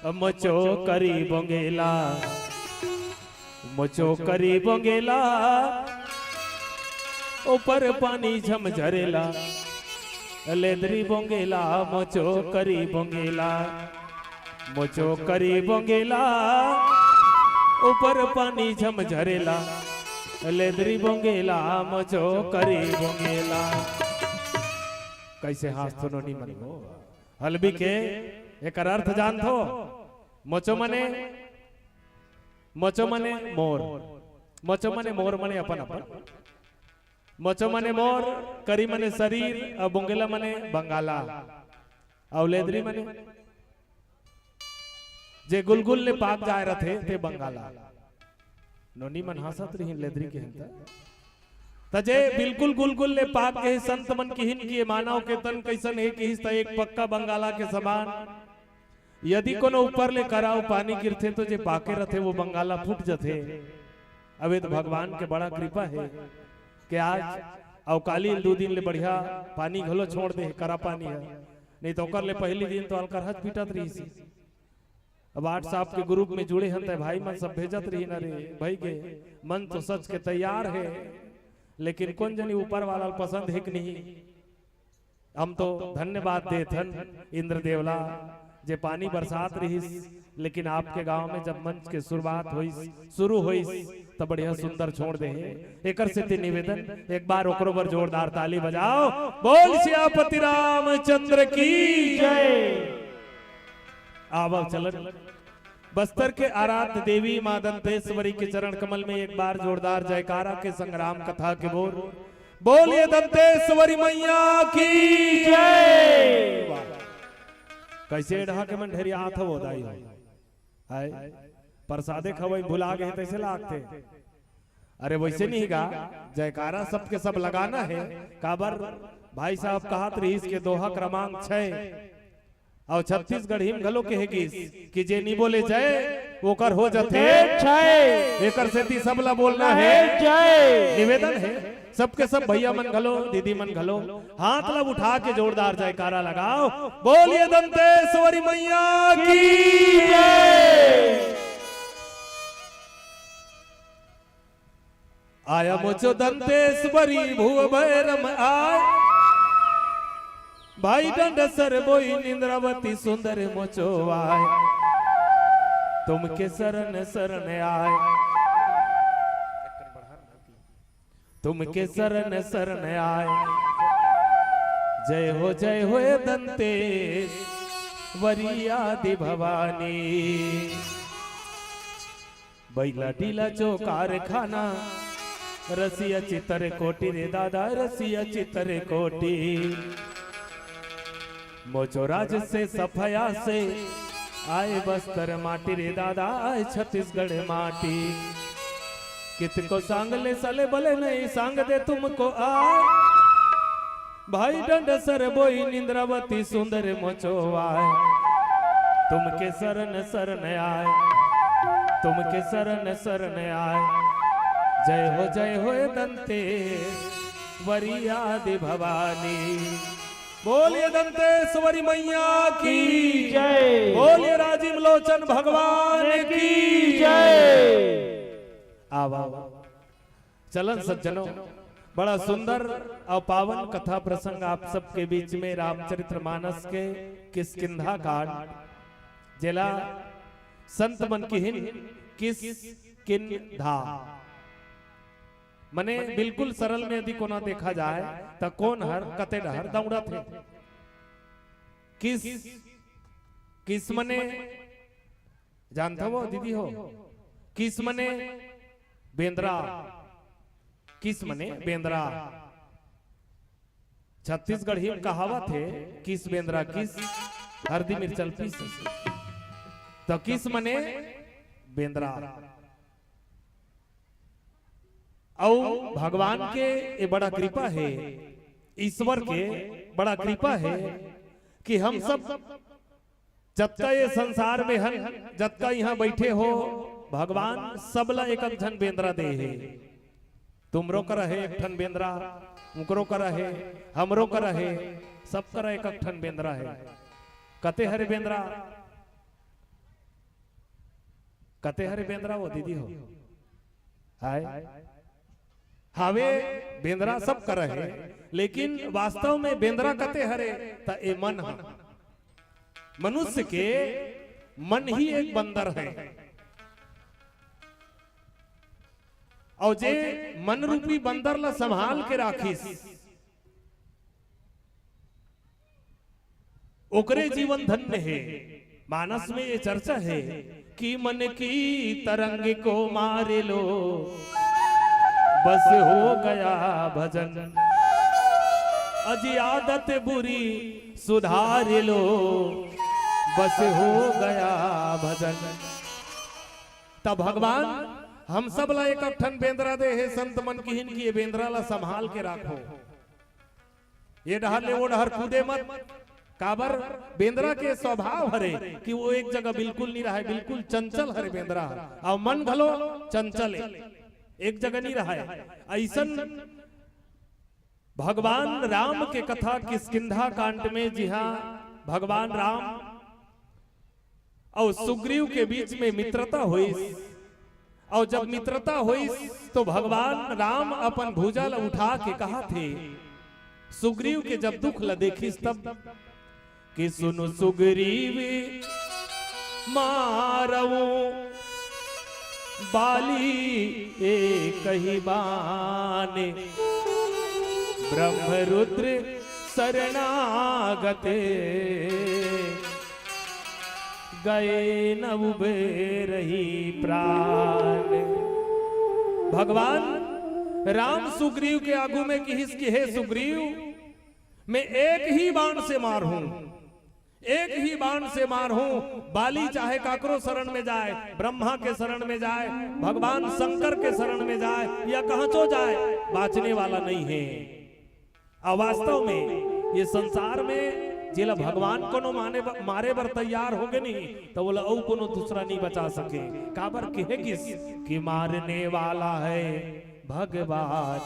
मचो करी बोंगेला मचो करी बोंगेला ऊपर पानी झमझरेला लेदरी बोंगेला मचो करी बोंगेला मचो करी बोंगेला ऊपर पानी झमझरेला लेदरी बोंगेला मचो करी बोंगेला। कैसे हाथ तो नहीं मनो हलबी के एक अर्थ जान थो मचो मने मोर मचो मने मोर मने अपन अपन मचो मने मोर करी मने शरीर और बोंगेला मने बंगाला और लेदरी मने जे गुलगुल ले पाक जाए रथे ते बंगाला नोनी मन हंसत रही लेदरी के हिंता तजे बिल्कुल गुलगुल ले पाक के संत मन की हिन की मानव के तन कैसन है कि हिस्सा एक पक्का बंगाला के समान यदि कोनो ऊपर ले कराओ पानी गिरथे तो जे पाके रथे वो बंगाला फूट जथे। अबे तो भगवान के बड़ा कृपा है कि आज अवकाली 2 दिन ले बढ़िया पानी घलो छोड़ दे करा पानी है नहीं तो कर ले पहली दिन तो अलकर हथ पीटत रही सी। अब 8 साहब के ग्रुप में जुड़े हैं तो भाई मन सब भेजत रही ना रे भाई के मन तो सच के तैयार है लेकिन कौन जनी ऊपर वाला पसंद है कि नहीं। हम तो धन्यवाद देथन इंद्र देवला जे पानी बरसात रही लेकिन आपके गांव में जब मंच के शुरुआत हुई शुरू हुई तब बढ़िया सुंदर छोड़ दे एकर से निवेदन एक बार ओकरो पर जोरदार ताली बजाओ बोल सियापति रामचंद्र की जय। आवल चलन बस्तर के आराध्य देवी मां दंतेश्वरी के चरण कमल में एक बार जोरदार जयकारा के संग्राम कथा के बोल बोलिए दंतेश्वरी मैया की जय। कैसे ढहा के मन ढेरी हाथ हो दाई आए प्रसादे खवई भुला गए तैसे लागते अरे वैसे नहीं गा जयकारा सबके सब लगाना है काबर भाई साहब कहत रही इसके दोहा क्रमांक 6 और छत्तीसगढ़ हिम घलो के है कि जे नहीं बोले जय वो कर हो जाते एकर से ती सबला बोलना है जय। निवेदन है सबके सब भैया मन घलो दीदी मन घलो हाथ लब उठा के जोरदार जयकारा लगाओ बोलिए दंतेश्वरी मैया की जय। आया मुझो दंतेश्वरी भुव भैरम आय भाई डंडसर बोई निंद्रावती सुंदर मोचो आय तुमके शरण शरण आय तुमके शरण शरण आय जय हो दंतेश्वरी आदि भवानी। बैला डीला जो कारखाना रसिया चितर कोटि रे दादा रसिया चितर कोटि मोचो राज से सफाया से आए बस्तर माटी रे दादा आए छत्तीसगढ़ माटी कित को सांग ले सले बले नहीं सांग दे तुमको आए भाई डंडसर बोई निंद्रावती सुंदर मोचो आए तुमके शरण शरण आए तुमके शरण शरण आए जय हो दंतेश्वरी आदि भवानी। बोलिए दंतेश्वरी मैया की जय बोलिए राजीव लोचन भगवान की जय। आवा चलन सज्जनों बड़ा सुंदर और पावन कथा प्रसंग आप सबके बीच में रामचरितमानस के किष्किंधा कांड जिला संत मन की हिन किष्किंधा मने बिल्कुल सरल में यदि कोना देखा जाए तो कौन हर कते डहर दौड़ा थे किस मने जानता हो दीदी हो किस मने बेंद्रा किस मने बेंद्रा छत्तीसगढ़ ही कहावत है किस बेंद्रा किस हरदी मिर्चल पीस तो किस मने बेंद्रा और भगवान के ये बड़ा कृपा है ईश्वर के बड़ा कृपा है कि हम सब जत्ता ये संसार में हन जत्ता यहाँ बैठे हो भगवान सबला एक ठन बेंद्रा दे है तुमरो कर है एक ठन बेंद्रा उकरो कर है हमरो कर है सब कर एक ठन बेंद्रा है कते हरे बेंद्रा कते हरे बेंद्रा वो दीदी हो हाय हावे बेंद्रा सब कर रहे लेकिन वास्तव में बेंद्रा कते हरे त ए मन है। मनुष्य के मन ही एक बंदर है और जे मन रूपी बंदर ला संभाल के राखिस ओकरे जीवन धन्य है। मानस में ये चर्चा है कि मन की तरंग को मारे लो बस हो गया भजन अजी आदत बुरी सुधार लो बस हो गया भजन। तब भगवान हम सब ला एक ठन बेंद्रा दे है संत मन की हिन की बेंद्रा ला संभाल के राखो ये डहर ले वो डहर कूदे मत काबर बेंद्रा के स्वभाव हरे कि वो एक जगह बिल्कुल नहीं रहा है बिल्कुल चंचल हरे बेंद्रा और मन भलो चंचल एक जगह नहीं रहा है। ऐसन भगवान राम के कथा किष्किंधा कांड में जी हाँ भगवान राम और सुग्रीव के बीच में मित्रता हुई और जब मित्रता हुई तो भगवान राम अपन भुजा ला उठा के कहा थे सुग्रीव के जब दुख ला देखिस तब कि सुनो सुग्रीव मारवो बाली एक ही बाने ब्रह्मरुद्र शरणागते गए न उबे रही प्राण। भगवान राम सुग्रीव के आगू में किहिस कि हे सुग्रीव मैं एक ही बाण से मारूं एक ही बाण से मारूं बाली चाहे काकरो शरण में जाए ब्रह्मा के शरण में जाए भगवान शंकर के शरण में जाए या कहां तो जाए बाँचने वाला नहीं है। और वास्तव में ये संसार में जिला भगवान को मारे बर तैयार हो गए नहीं तो बोला औ कोनो दूसरा नहीं बचा सके काबर कहे कि मारने वाला है भगवान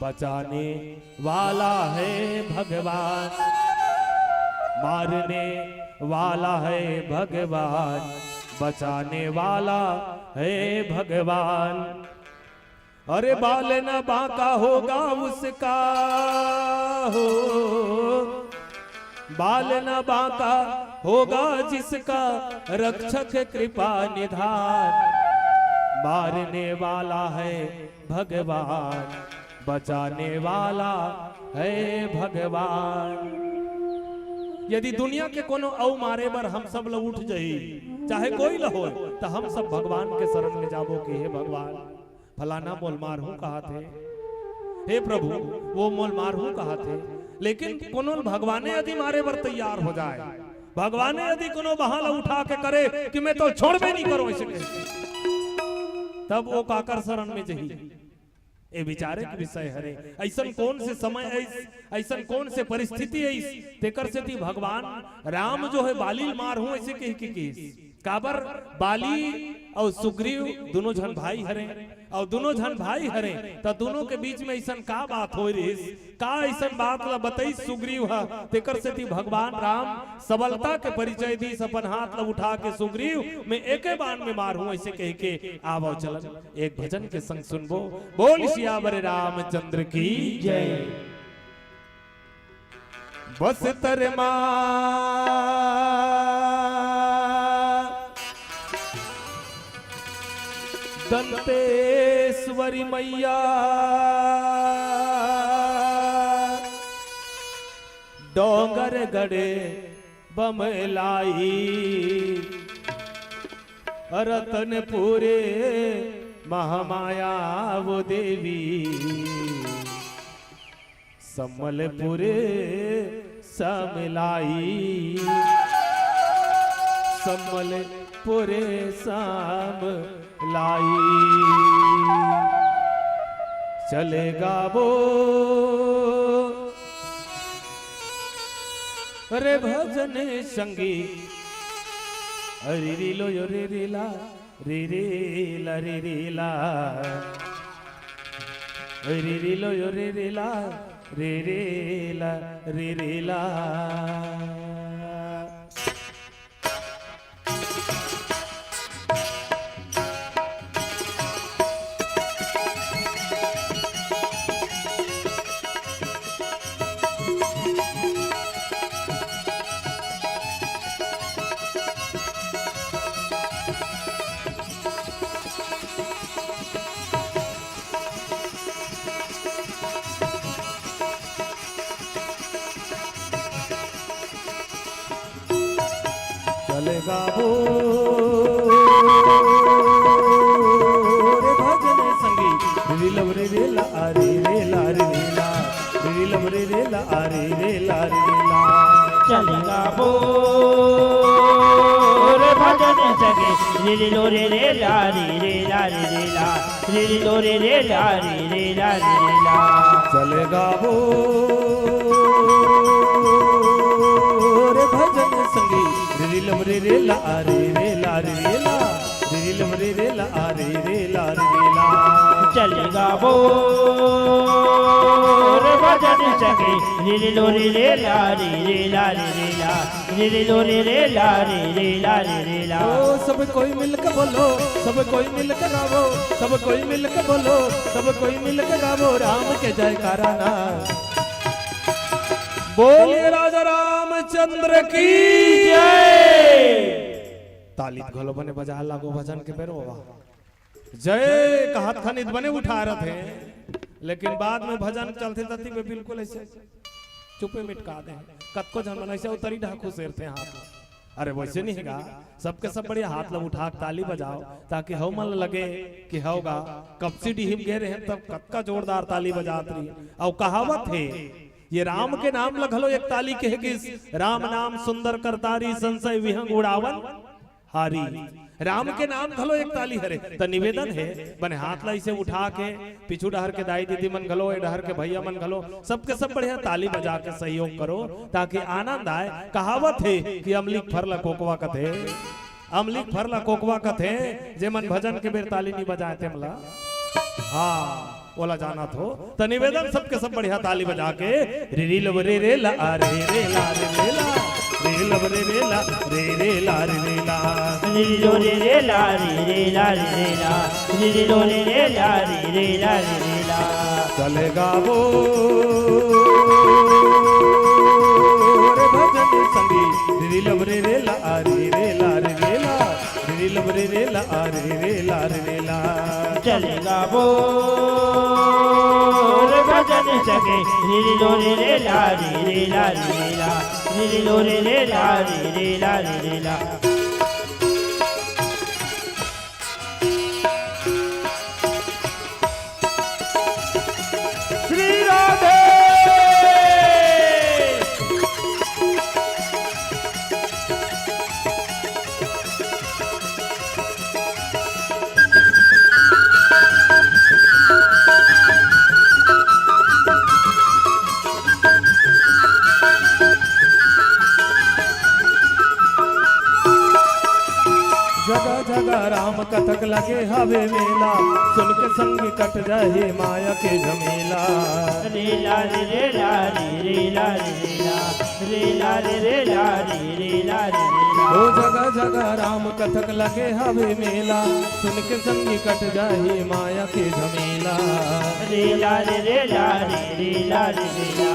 बचाने वाला है भगवान मारने वाला है भगवान बचाने वाला है भगवान। अरे बाल न बांका होगा उसका हो बाल न बांका होगा जिसका रक्षक कृपा निधान मारने वाला है भगवान बचाने वाला है भगवान। यदि दुनिया के कोनो औ मारे बर हम सब लोग उठ जाई चाहे कोई ल हो तो हम सब भगवान के शरण में जाबो कि हे भगवान फलाना मोल मार हूं कहा थे हे प्रभु वो मोल मार हूं कहा थे। लेकिन कोनो भगवाने यदि मारे बर तैयार हो जाए भगवाने यदि कोनो बहाना उठा के करे कि मैं तो छोड़बे नहीं करो ऐसे तब वो काकर शरण में जही ए विचारे के विषय हरे। ऐसन कौन से समय ऐसन कौन से परिस्थिति है तेकर से थी भगवान राम जो है बाली मार हूं ऐसे कह के काबर बाली और सुग्रीव दोनों जन भाई हरे और दोनों जन भाई हरे तो दोनों के बीच में ऐसा का बात हो रही का ऐसा बात ला बताई सुग्रीव है तेकर से थी भगवान राम सबलता के परिचय दी अपन हाथ ला उठा के सुग्रीव मैं एके बाण में मार हूं ऐसे कह के आवो चलन एक भजन के संग सुनबो बोल सियावर रामचंद्र की जय। बस तरमा दंतेश्वरी मैया डोंगर गड़े बमलाई रतनपुरे महामाया वो देवी सम्मलपुरे समलाई सम्मलपुरे साम लाई चलेगा वो रे भजन संगी अरे रीलो यो रे रीला रे रीला रे रीला रे रीलो यो रे रीला रे रीला रे रीला। चलेगा वो रे भजन संगी रे लव रे रे ला रे रे ला रे ला रे लव रे रे ला रे रे ला रे ला चलेगा वो रे भजन संगी रे लो रे रे ला रे रे ला रे ला रे लो रे रे ला रे रे ला रे ला चलेगा वो रे भजन संगी रे लव रे रे ला रे रे ला रे ला रे लव रे रे ला रे रे ला रे ला चलेगा वो रे भजन संगी रे लो रे रे ला रे रे ला रे ला रे लो रे रे ला रे ला रे ला ओ सब कोई मिलकर बोलो सब कोई मिलकर गावो सब कोई मिलकर बोलो सब कोई मिलकर गावो राम के जयकारा ना बोलिए राजा रामचंद्र की जय ताली घोलो बने बजा लागो भजन के बेरो जय का हाथ खनित बने उठा रहे थे लेकिन बाद में भजन चलते चलते में बिल्कुल ऐसे चुपे मिटका दे कतको जन मन ऐसे उतरी ढाकू शेर थे हाथ अरे वैसे नहीं हैगा सबके सब बढ़िया हाथ लब उठा ताली बजाओ ताकि हो मन लगे कि होगा कब से हिम गए रहे तब कतका जोरदार ताली बजात रही और कहावत है ये राम के नाम लगलो एक ताली कहे कि राम नाम सुंदर करतारी संशय विहंग उड़ावन हारी राम के नाम घलो एक ताली हरे तो निवेदन है बने हाथ ला इसे उठा के पिछू डहर के दाई दीदी मन घलो डहर के भैया मन घलो सबके सब बढ़िया ताली बजा के सहयोग करो ताकि आनंद आए कहावत है कि अमलीक फरला कोकवा कथे अमलीक फरला कोकवा कथे जे मन भजन के बेर ताली नहीं बजाए थे मला हाँ बोला जाना तो निवेदन सबके सब बढ़िया ताली बजा के रे लब रे रे ला रे रे ला रे रे ला रे लब रे रे ला रे रे ला रे रे ला रे लो रे रे ला रे रे ला रे ला रे लो रे रे ला रे रे ला रे ला चलेगा वो रे भजन संगी रे लब रे रे ला रे रे ला रे रे ला रे लब रे रे ला रे रे ला रे ला चलेगा वो रे भजन संगी रे लो रे रे ला रे रे ला रे ला रे लो रे रे ला रे रे ला रे ला श्री राधे जगह जगह राम कथक लगे हवे मेला सुन के संग कट जाए माया के झमेला रे ला रे रे ला रे रे ला रे ला रे ला रे रे ला रे रे ला रे ओ जगह जगह राम कथक लगे हवे मेला सुन के संग कट जाए माया के झमेला रे ला रे रे ला रे रे ला रे ला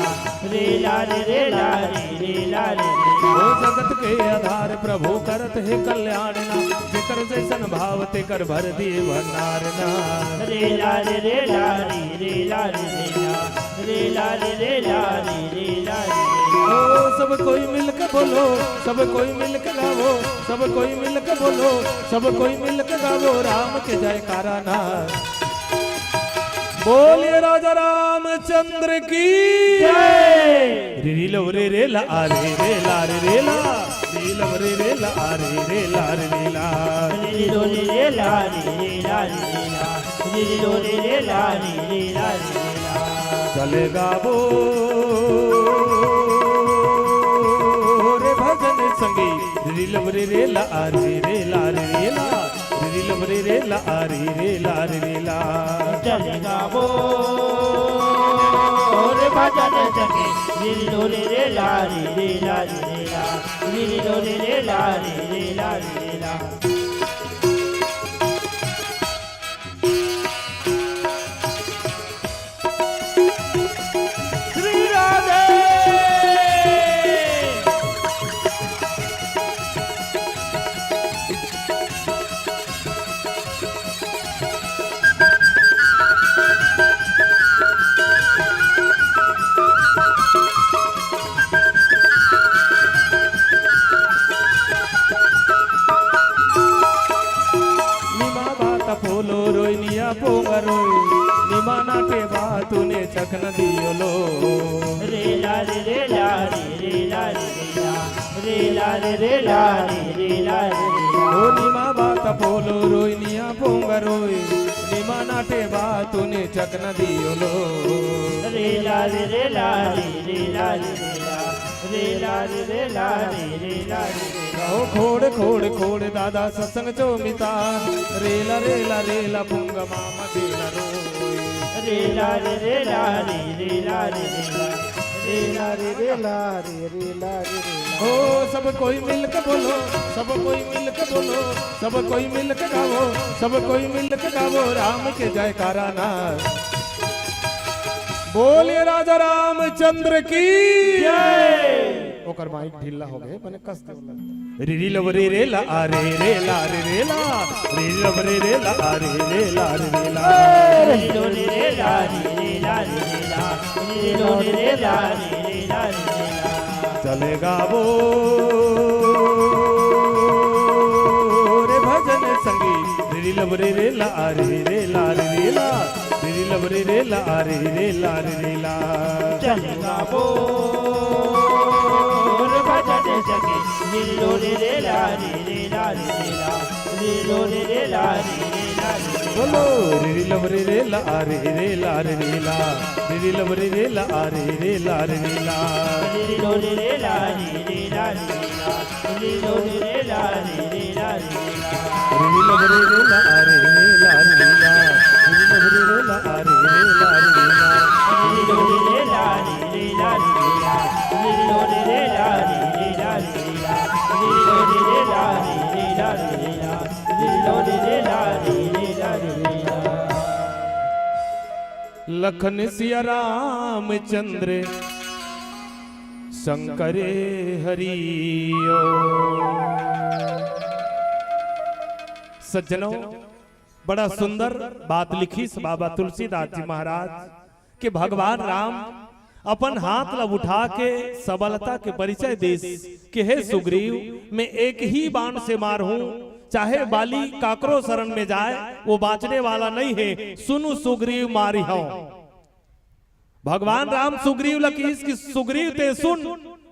रे ला रे रे ला रे रे ला रे ओ जगत के आधार प्रभु करत है कल्याण ना जेकर जैसन भाव ते कर भर दिए भंडार ना रे ला रे रे ला रे रे ला रे ला रे ला रे रे ला रे रे ला ओ सब कोई मिलकर बोलो सब कोई मिलकर गावो सब कोई मिलकर बोलो सब कोई मिलकर गावो राम के जयकारा ना बोलिए राजा रामचंद्र की जय री लो रे रे ला रे रे ला रे रे ला री लो रे रे ला रे रे ला रे ला रे लो रे रे ला रे रे ला रे ला रे लो रे रे ला रे रे ला रे ला चलेगा वो रे भजन संगी री लो रे रे ला रे रे ला रे ला री लो रे रे ला रे रे ला रे ला चलेगा वो रे भजन संगी रे लो रे रे ला रे रे ला रे ला रे लो रे रे ला रे रे ला रे ला श्री राधे निया पोंगरोई निमाना के बात तूने चखन दियो लो रे ला रे रे ला रे रे ला रे रे ला रे रे ला रे रे ला रे ओ निमा बात बोलो रोई निया पोंगरोई निमाना के बात तूने चखन दियो लो रे ला रे रे ला रे रे ला रे रे ला रे रे ला रे रे ला रे ओ खोड़ खोड़ खोड़ दादा सत्संग चो मिता रेला रेला रेला पुंग मामा देला रो रे ला रे रे ला रे रे ला रे रे ला रे रे ला रे रे ला रे ओ सब कोई मिल के बोलो सब कोई मिल के बोलो सब कोई मिल के गावो सब कोई मिल के गावो राम के जयकारा ना बोलिए राजा रामचंद्र की जय ओकर माइक ढीला हो गए मने कस दे री लव रे रे ला आ रे रे ला रे रे ला री लव रे रे ला आ रे रे ला रे रे ला रे लो रे रे ला रे रे ला रे रे ला रे लो रे रे ला रे रे ला रे रे ला चलेगा वो रे भजन संगी री लव रे रे ला आ रे रे ला रे रे ला री लव रे रे ला आ रे रे ला रे रे ला चलेगा बोल भजन सके रे लो रे रे ला रे रे ला रे रे ला रे लो रे रे ला रे रे ला रे रे बोलो री लव रे रे ला आ रे रे ला रे रे ला री लव रे रे ला आ रे रे ला रे रे ला रे लो रे रे ला रे रे ला रे रे ला रे लो रे रे ला रे रे ला रे रे ला री लव रे रे ला आ रे रे ला रे रे ला री लव रे रे ला आ रे रे ला रे रे ला रे लो रे रे ला रे रे ला रे रे ला रे लो रे रे ला रे रे ला रे रे ला रे लो रे रे ला रे रे ला रे रे ला रे लो रे रे ला रे रे ला रे रे ला लखन सिया रामचंद्र शंकरे हरियो सज्जनों बड़ा सुंदर बात लिखी बाबा तुलसीदास जी महाराज कि भगवान राम अपन हाथ लब उठा के सबलता के परिचय देश कि हे सुग्रीव मैं एक ही बाण से मारूं चाहे बाली काकरो शरण में जाए वो बाँचने वाला नहीं है सुनु सुग्रीव मारी हूं भगवान राम सुग्रीव लकीस की सुग्रीव ते सुन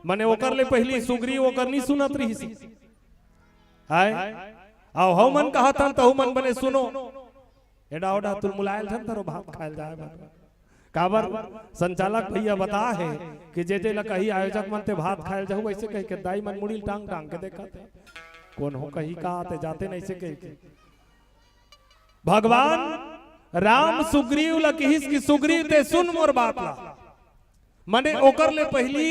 मने ओकर ले पहली सुग्रीव ओकर नहीं सुनत रही सी हाय आओ हो मन कहा था तो मन बने सुनो एडा ओडा तुल मुलायल छन तरो भात खायल जाए काबर संचालक भैया बता है कि जे जे कही आयोजक मन ते भात खायल जाऊ ऐसे कह के दाई मन मुड़ी टांग टांग के देखा कौन हो कही का आते जाते नहीं से कह के भगवान राम सुग्रीव लकीस की सुग्रीव ते सुन मोर बात ला मने ओकर ले पहली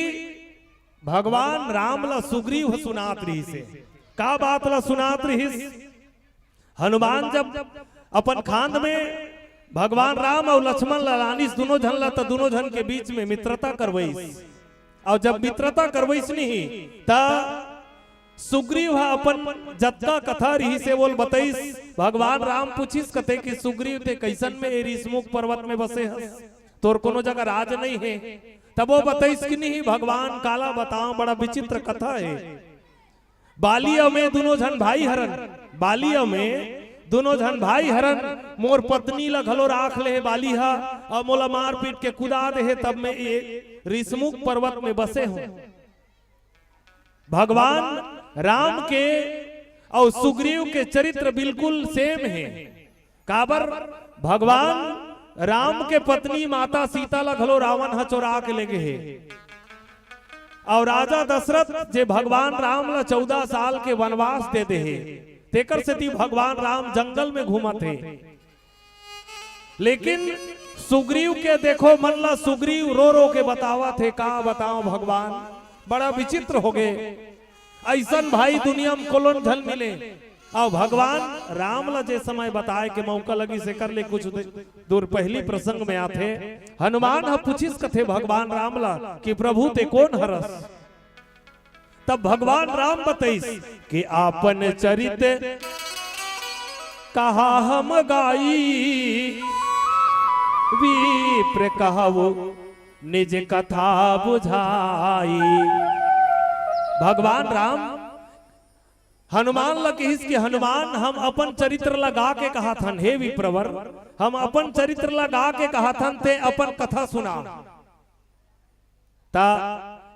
भगवान राम ला सुग्रीव सुनात रही से का बात ला सुनात रही हनुमान जब अपन खांद में भगवान राम और लक्ष्मण लालानी दोनों झन ला तो दोनों झन के बीच में मित्रता करवईस और जब मित्रता करवईस नहीं ता सुग्रीव अपन जत्ता कथा रही से बोल बताइस भगवान राम पूछिस कथे कि सुग्रीव ते कैसन में ऋषमुख पर्वत में बसे हस तोर कोनो जगह राज नहीं है तब वो बताइस कि नहीं भगवान काला बताओ बड़ा विचित्र कथा है बालिया में दोनों झन भाई हरन बालिया में दोनों झन भाई हरन मोर पत्नी ला घलो राख ले बालिहा और मोला मार पीट के कुदा दे तब मैं ये ऋषमुख पर्वत में बसे हूं भगवान राम के और सुग्रीव के चरित्र बिल्कुल सेम है काबर भगवान राम के पत्नी माता सीता ला घलो रावण ह चोरा के ले गए और राजा दशरथ जे भगवान राम ला 14 साल के वनवास दे दे तेकर से ती भगवान राम जंगल में घूमत है लेकिन सुग्रीव के देखो मन ला सुग्रीव रो रो के बतावा थे का बताओ भगवान बड़ा विचित्र हो गए ऐसन भाई दुनिया में कोलोन झल मिले और भगवान राम ला जे समय बताए के मौका लगी से कर ले कुछ दूर पहली प्रसंग में आते हनुमान ह पूछिस कथे भगवान राम ला कि प्रभु ते कौन हरस तब भगवान राम बताइस कि आपन चरित कहा हम गाई विप्र कहु निज कथा बुझाई भगवान राम हनुमान लगिस कि हनुमान हम अपन चरित्र लगा के कहा थन, हे विप्रवर हम अपन चरित्र लगा के कहा थन ते अपन कथा सुना। ता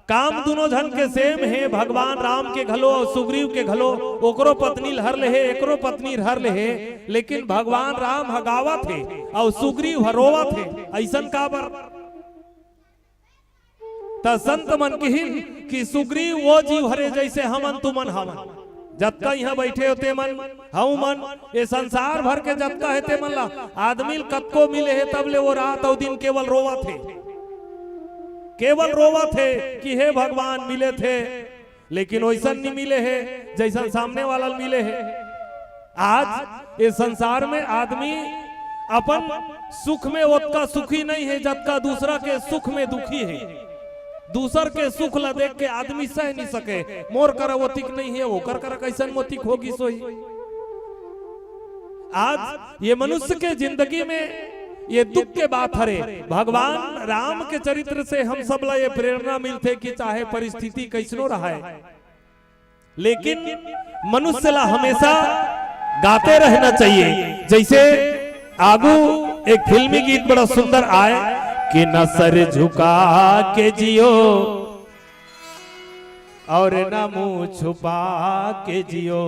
काम दोनों जन के सेम है, भगवान राम के घलो और सुग्रीव के घलो, ओकरो पत्नी हर ले है, एकरो पत्नी हर ले है, लेकिन भगवान राम हगावा थे और सुग्रीव हरोवा थे। ऐसन काबर ता संत मन कहिन कि सुग्रीव वो जीव हरे जैसे हमन तुमन हमन, जत्का यहाँ बैठे होते मन हऊ मन, ये संसार भर के जत्का है ते मन ला आदमी कत्को मिले है, तब ले वो रात और दिन केवल रोवा थे, केवल रोवा थे कि हे भगवान मिले थे, लेकिन वैसा नहीं मिले है जैसा सामने वाला मिले है। आज इस संसार में आदमी अपन सुख में उतना सुखी नहीं है जबका दूसरा के सुख में दुखी है। दूसर के सुख ला देख के आदमी सह नहीं सके, मोर कर वोतिक नहीं है, वो कर कैसन मोतिक होगी सोई। आज ये मनुष्य के जिंदगी में ये दुख के बात हरे, भगवान राम के चरित्र से हम सब ला ये प्रेरणा मिलते कि चाहे परिस्थिति कैसनो रहा है, लेकिन मनुष्य ला हमेशा गाते रहना चाहिए। जैसे आगू एक फिल्मी गीत बड़ा सुंदर आए कि न सर झुका के जियो और न मुंह छुपा के जियो,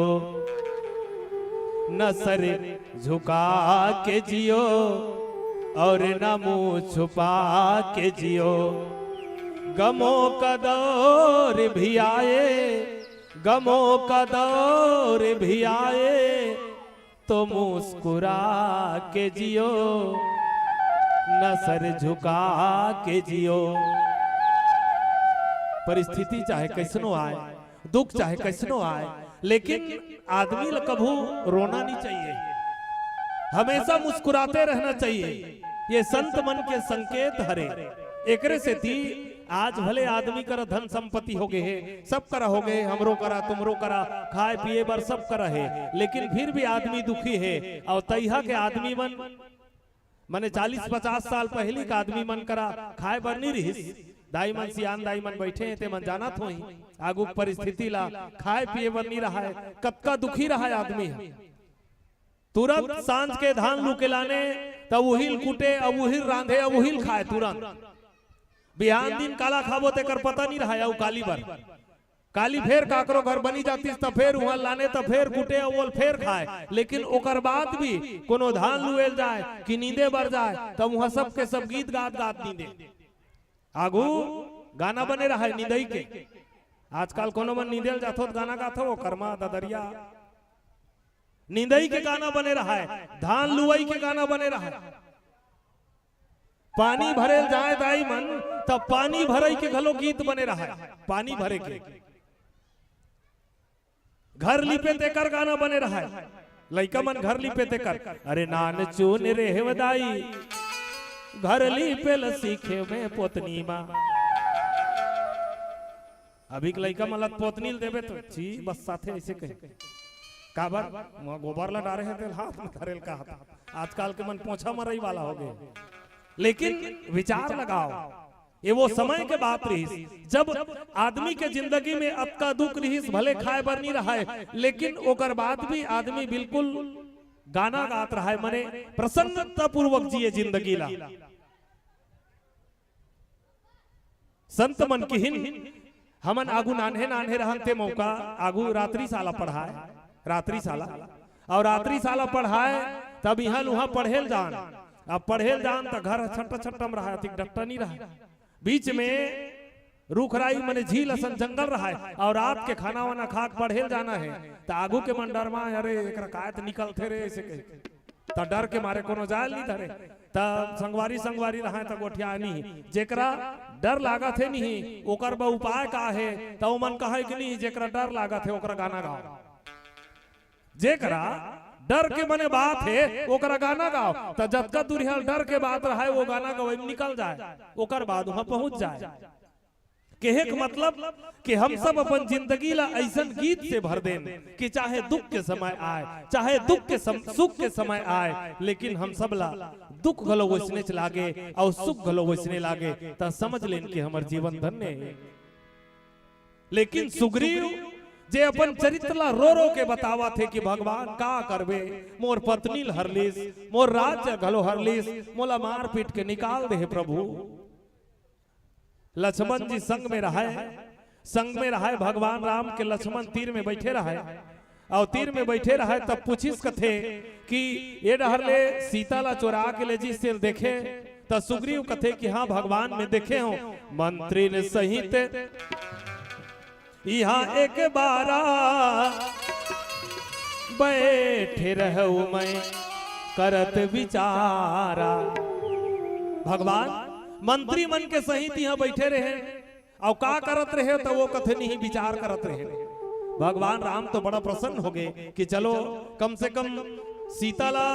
न सर झुका के जियो और न मुंह छुपा के जियो। गमों का दौर भी आए, गमों का दौर भी आए तो मुस्कुरा के जियो, न सर झुका के जियो। परिस्थिति चाहे कैसनो आए, दुख चाहे कैसनो आए, लेकिन आदमी ला कभू रोना नहीं चाहिए, हमेशा मुस्कुराते रहना चाहिए। ये संत मन के संकेत हरे। एकरे से थी आज भले आदमी कर धन संपत्ति हो गए है, सब करा हो गए, हमरो करा तुमरो करा, खाए पिए बर सब करा है, लेकिन फिर भी आदमी दुखी है। और तैहा के आदमी मन माने 40-50 साल पहली का आदमी मन करा खाए बर नहीं रही, दाई मन सियान दाई मन बैठे ते मन जाना थो ही आगू परिस्थिति ला खाए पिए बर नहीं रहा है, कतका दुखी रहा है आदमी। तुरंत सांझ के धान लू के लाने तब उहिल कूटे, अब उहिल रांधे, अब उहिल खाए तुरंत। बिहान दिन काला खाबो ते कर पता नहीं रहा है, काली बर काली फेर काकरो घर बनी जाती तब फिर वहां लाने तब फिर कूटे और फिर खाए, लेकिन ओकर बाद भी कोनो धान लुएल जाए कि नींदे बर जाए तब वहां सब के सब गीत गात गात नींदे। आगू गाना बने रहा है नींदई के, आजकल कोनो मन नींदेल जाथो गाना गाथो कर्मा ददरिया, नींदई के गाना बने रहा है, धान लुआई के गाना बने रहा है। पानी भरे जाए दाई मन तब पानी भरई के घलो गीत बने रहा है, पानी भरे के। घर लिपे ते कर गाना बने रहा है, लइका मन घर लिपे ते कर, अरे नान चून रे हेवदाई घर लिपे ल सीखे में पोतनी मां। अभी के लइका मलत पोतनी देबे तो छी बस साथे ऐसे कहे काबर गोबर ला डारे है तेल हाथ में धरेल का हाथ, आजकल के मन पोछा मरई वाला हो गए। लेकिन विचार लगाओ, ये वो समय के बात रही जब आदमी के जिंदगी में अतका दुख रही, भले खाए बर नहीं रहा है, लेकिन ओकर बाद भी आदमी बिल्कुल गाना गात रहा है, मने प्रसन्नता पूर्वक जिए जिंदगी ला। संत मन की हिन हमन आगू नान्हे नान्हे रहन ते मौका आगू रात्रि साला पढ़ाए, रात्रि साला और रात्रि साला पढ़ाए तब यहाँ लुहा पढ़ेल जान, अब पढ़ेल जान तो घर छट्टा छट्टम रहा है, डॉक्टर नहीं रहा, बीच में रूखराई मने झील असन जंगल रहा है, और रात के खाना वाना खा पढ़ेल जाना है तो आगू के मन डरमा अरे एकरा कायत निकलते रे ऐसे तो डर के मारे कोनो जाल नहीं धरे, तब संगवारी संगवारी रहा तो गोठिया नहीं, जेकरा डर लागा थे नहीं ओकर बा उपाय का है तो मन कहे कि नहीं जेकरा डर लागा थे ओकरा गाना गाओ, जेकरा डर के मने बात है ओकरा गाना गाओ, तो जब तक दुरियाल डर के बात रहा है वो गाना गवे निकल जाए, ओकर बाद वहां पहुंच जाए। कहे के मतलब कि हम सब अपन जिंदगी ला ऐसन गीत से भर दें कि चाहे दुख के समय आए, चाहे दुख के सुख के समय आए, लेकिन हम सब ला दुख गलो वैसने लागे और सुख गलो वैसने लागे तो समझ लें कि हमार जीवन धन्य है। लेकिन सुग्रीव जे अपन चरित्र ला रो रो के बतावा थे कि भगवान का करबे, मोर पत्नी हरलिस, मोर राज्य घलो हरलिस, मोला मार पीट के निकाल दे प्रभु। लक्ष्मण जी संग में रहे भगवान राम के। लक्ष्मण तीर में बैठे रहे और तीर में बैठे रहे तब पूछिस कथे कि ये डहर ले सीता ला चोरा के ले जी से देखे तो सुग्रीव कथे कि हाँ भगवान में देखे हो। मंत्री ने सहित यहाँ एक बारा बैठे रहूं मैं करत विचारा। भगवान मंत्री मन के सहित यहाँ बैठे रहे और का करत रहे तो वो कथे नहीं विचार करत रहे। भगवान राम तो बड़ा प्रसन्न हो गए कि चलो कम से कम सीता ला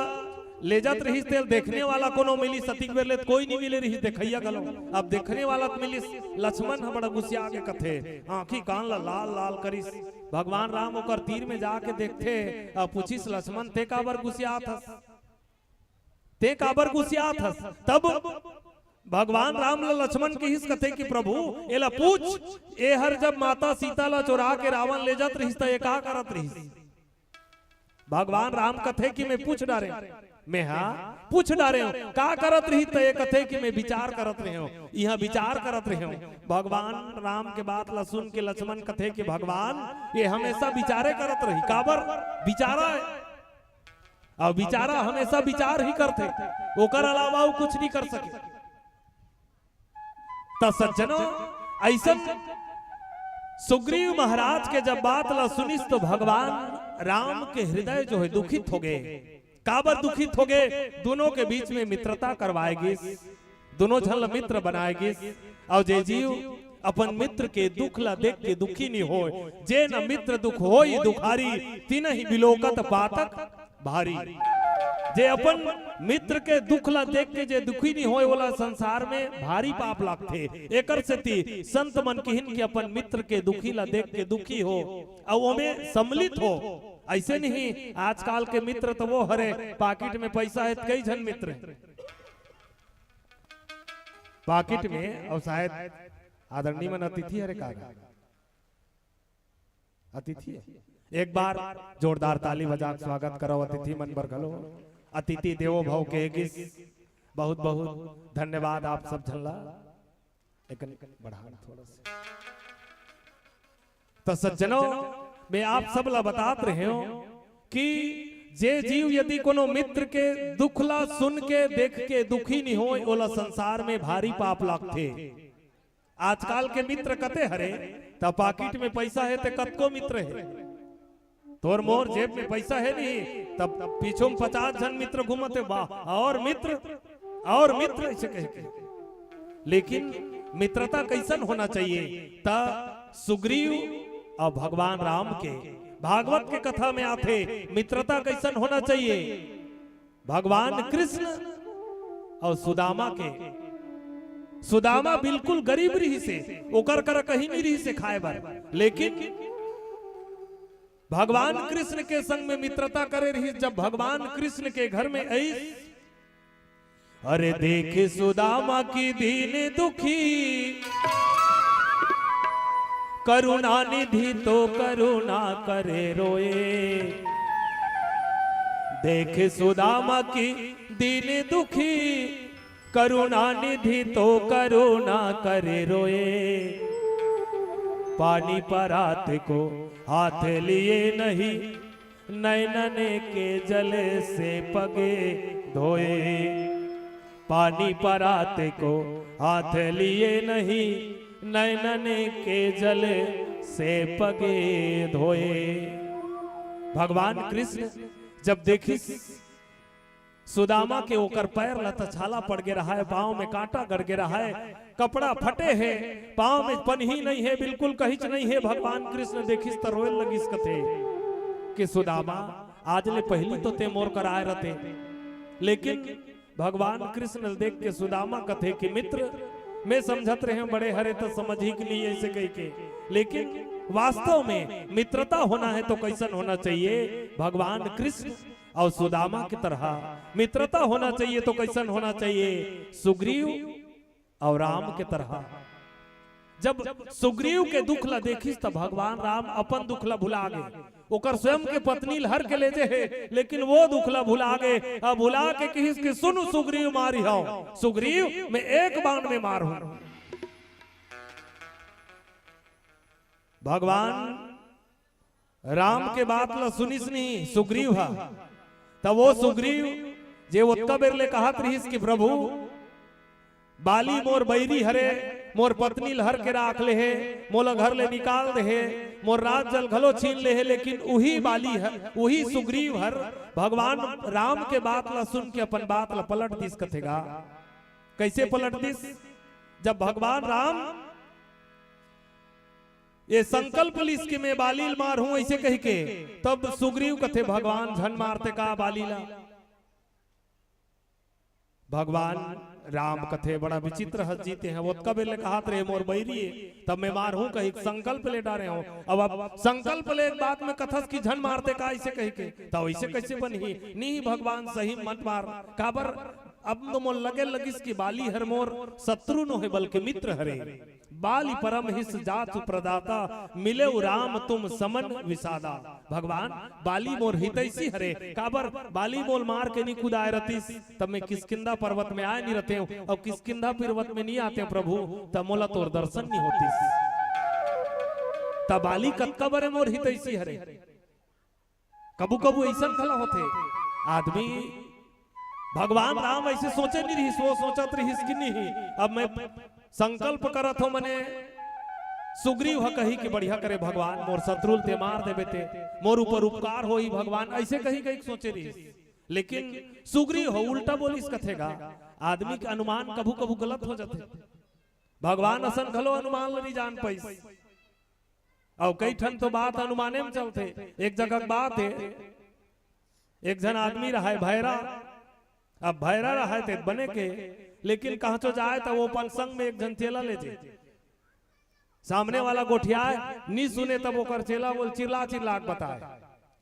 ले जात रही थे, देखने वाला कोनो मिली, सती बेर ले कोई नहीं मिले रही देखैया गलो, अब देखने वाला तो मिली। लक्ष्मण बड़ा गुस्सा के कथे आंखी कान ला लाल लाल करिस। भगवान राम ओकर तीर में जाके देखते और पूछिस लक्ष्मण ते काबर गुस्सा थस, ते काबर गुस्सा थस। तब भगवान राम ला लक्ष्मण के हिस कथे कि प्रभु एला पूछ ए हर जब माता सीता ला चुरा के रावण ले जात रहिस त ए का करत रहिस। भगवान राम कथे कि मैं पूछ डारे, मैं हाँ पूछ डारे हूं का करत रही तो ये कथे कि मैं विचार करत रहे हूं, यहाँ विचार करत रहे हूं। भगवान राम के बात ला सुन के लक्ष्मण कथे कि भगवान ये हमेशा विचारे करत रही, काबर विचारा है और विचारा हमेशा विचार ही करते, ओकर अलावा वो कुछ नहीं कर सके। तो सज्जनों ऐसा सुग्रीव महाराज के जब बात ला सुनिस तो भगवान राम के हृदय जो है दुखित हो गए। काबर दुखित हो गए, दोनों के बीच में मित्रता करवाएगी, दोनों झल मित्र बनाएगी। और जे जीव अपन मित्र के दुख ला देख के दुखी नहीं हो, जे न मित्र दुख हो दुखारी, तीन ही बिलोकत पातक भारी। जे अपन मित्र के दुख ला देख के जे दुखी नहीं होए वाला संसार में भारी पाप लगते। एकर से ती संत मन किहिन कि अपन मित्र के दुखी ला देख के दुखी हो और वो में सम्मिलित हो। ऐसे नहीं आजकल के मित्र तो वो हरे पाकिट में पैसा है, कई जन मित्र पाकिट में। और शायद आदरणीय मन अतिथि हरे का अतिथि है। एक बार जोरदार ताली बजा स्वागत करो अतिथि मन बर घलो। अतिथि देवो भव के गिस बहुत बहुत धन्यवाद आप सब झल्ला एक बढ़ा थोड़ा सा। तो सज्जनों मैं आप सब ला बतात रहे हो कि जे जीव यदि कोनो मित्र के दुख ला सुन के देख के दुखी नहीं हो ओला संसार में भारी पाप लगते। आजकल के मित्र कते हरे त पाकिट में पैसा है ते कतको मित्र है, तोर मोर जेब में पैसा है नहीं तब पीछे में 50 जन मित्र घूमते वाह और मित्र ऐसे कह के। लेकिन मित्रता कैसन होना चाहिए ता सुग्रीव और भगवान राम के भागवत के कथा में आते मित्रता कैसन होना चाहिए। भगवान कृष्ण और सुदामा के, सुदामा बिल्कुल गरीब रही से ओकर कर कहीं नहीं रही से खाए बार, लेकिन भगवान कृष्ण के संग में मित्रता करे रही। जब भगवान कृष्ण के घर में आई, अरे देखे सुदामा की दीन दुखी, करुणा निधि तो करुणा करे रोए। देखे सुदामा की दीन दुखी, करुणा निधि तो करुणा करे रोए। पानी परात को हाथ लिए नहीं, नैनन के जल से पगे धोए। पानी परात को हाथ लिए नहीं, नैनन के जल से पगे धोए। भगवान कृष्ण जब देखी सुदामा के ओकर पैर लता छाला पड़ गया रहा है, पांव में कांटा गड़ गया रहा है, कपड़ा फटे है, पांव में पन्ही नहीं है, बिल्कुल कहिच नहीं है। भगवान कृष्ण देखिस तो रोए लगिस कथे कि सुदामा आज ले पहली तो ते मोर कराए रहते। लेकिन भगवान कृष्ण देख के सुदामा कथे कि मित्र मैं समझत रहे बड़े हरे तो समझ ही के लिए ऐसे कह के, लेकिन वास्तव में मित्रता होना है तो कैसन होना चाहिए। भगवान कृष्ण और सुदामा की तरह मित्रता होना चाहिए तो कैसन होना चाहिए, सुग्रीव और राम की तरह। जब सुग्रीव के दुख ला देखिस तब भगवान राम अपन दुख ला भुला गए, ओकर स्वयं के पत्नी हर के ले जे है, लेकिन वो दुख ला भुला गए। अब भुला के किस के सुन सुग्रीव मारी हो, सुग्रीव मैं एक बाण में मारू। भगवान राम के बात ला सुनिस नहीं सुग्रीव हा, तब वो सुग्रीव जे उत्का बेर ले कहत रहिस कि प्रभु बाली मोर बैरी हरे, मोर पत्नी हर के राख ले है, मोला घर ले निकाल दे है, मोर राज जल घलो छीन ले है, लेकिन वही बाली है, वही सुग्रीव हर भगवान राम के बात ला सुन के अपन बात ला पलट दिस कथेगा। कैसे पलट दिस? जब भगवान राम ये संकल्प लिस कि मैं बाली मार हूं ऐसे कह के, तब सुग्रीव कथे भगवान झन मारते का बाली ला। भगवान राम कथे बड़ा विचित्र हंस जीते हैं। वो कब ले कहा रे मोर बैरी तब मैं मार हूं कही संकल्प ले डारे हूं। अब संकल्प ले एक बात में कथस की झन मारते का ऐसे कह के, तो ऐसे कैसे बनी नहीं भगवान सही मत मार काबर। अब तो मोर लगे लगिस की बाली हर मोर शत्रु नो है बल्कि मित्र हरे, बाली परम हिस जातु प्रदाता, मिले राम तुम समन विसादा। भगवान बाली मोर हितैसी हरे काबर बाली मोल मार के नहीं कुदाए रतीस, तब मैं किसकिंदा पर्वत में आए नहीं रहते हूं, और किसकिंदा पर्वत में नहीं आते प्रभु, तब मोला तोर दर्शन नहीं होती। तब बाली कतकबर मोर हितैसी हरे। कबू कबू ऐसा खला होते आदमी, भगवान राम ऐसे सोचे नहीं रही, सोचत रही कि नहीं अब मैं संकल्प करत हो मने सुग्रीव ह कही कि बढ़िया करे भगवान मोर शत्रु ते मार देबे ते मोर ऊपर उपकार होई भगवान, ऐसे कही कही सोचे रही। लेकिन सुग्रीव हो उल्टा बोलिस कथेगा। आदमी के अनुमान कभू कभू गलत हो जाते, भगवान असन घलो अनुमान नहीं जान पाइस। और कई ठन तो बात अनुमाने में चलते। एक जगह बात है, एक जन आदमी रहा है भैरा, अब भैरा रहा है बने के, लेकिन कहा तो जाए तो वो अपन संग में एक जन चेला ले जे, सामने वाला गोठियाए नी सुने तब वो कर चेला बोल चिल्ला चिल्ला बताए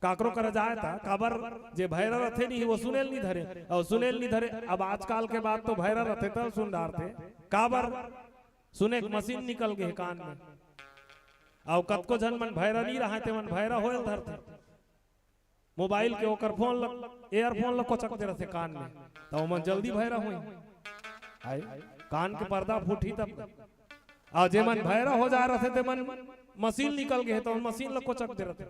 काकरो कर जाए था काबर जे भैरा रथे नहीं वो सुनेल नहीं धरे, और सुनेल नहीं धरे। अब आजकल के बाद तो भैरा रथे तब सुन डार थे काबर सुने मशीन निकल गए कान में, और कतको जन मन भैरा नहीं रहा थे मन भैरा होल धर थे, मोबाइल के ओकर फोन एयरफोन लो कोचक दे रहे कान में, तो मन जल्दी भैरा हुई आई कान के पर्दा फूटी तब। और जे मन भैरा हो जा रहे थे मन मशीन निकल गए तो मशीन लो कोचक दे रहे।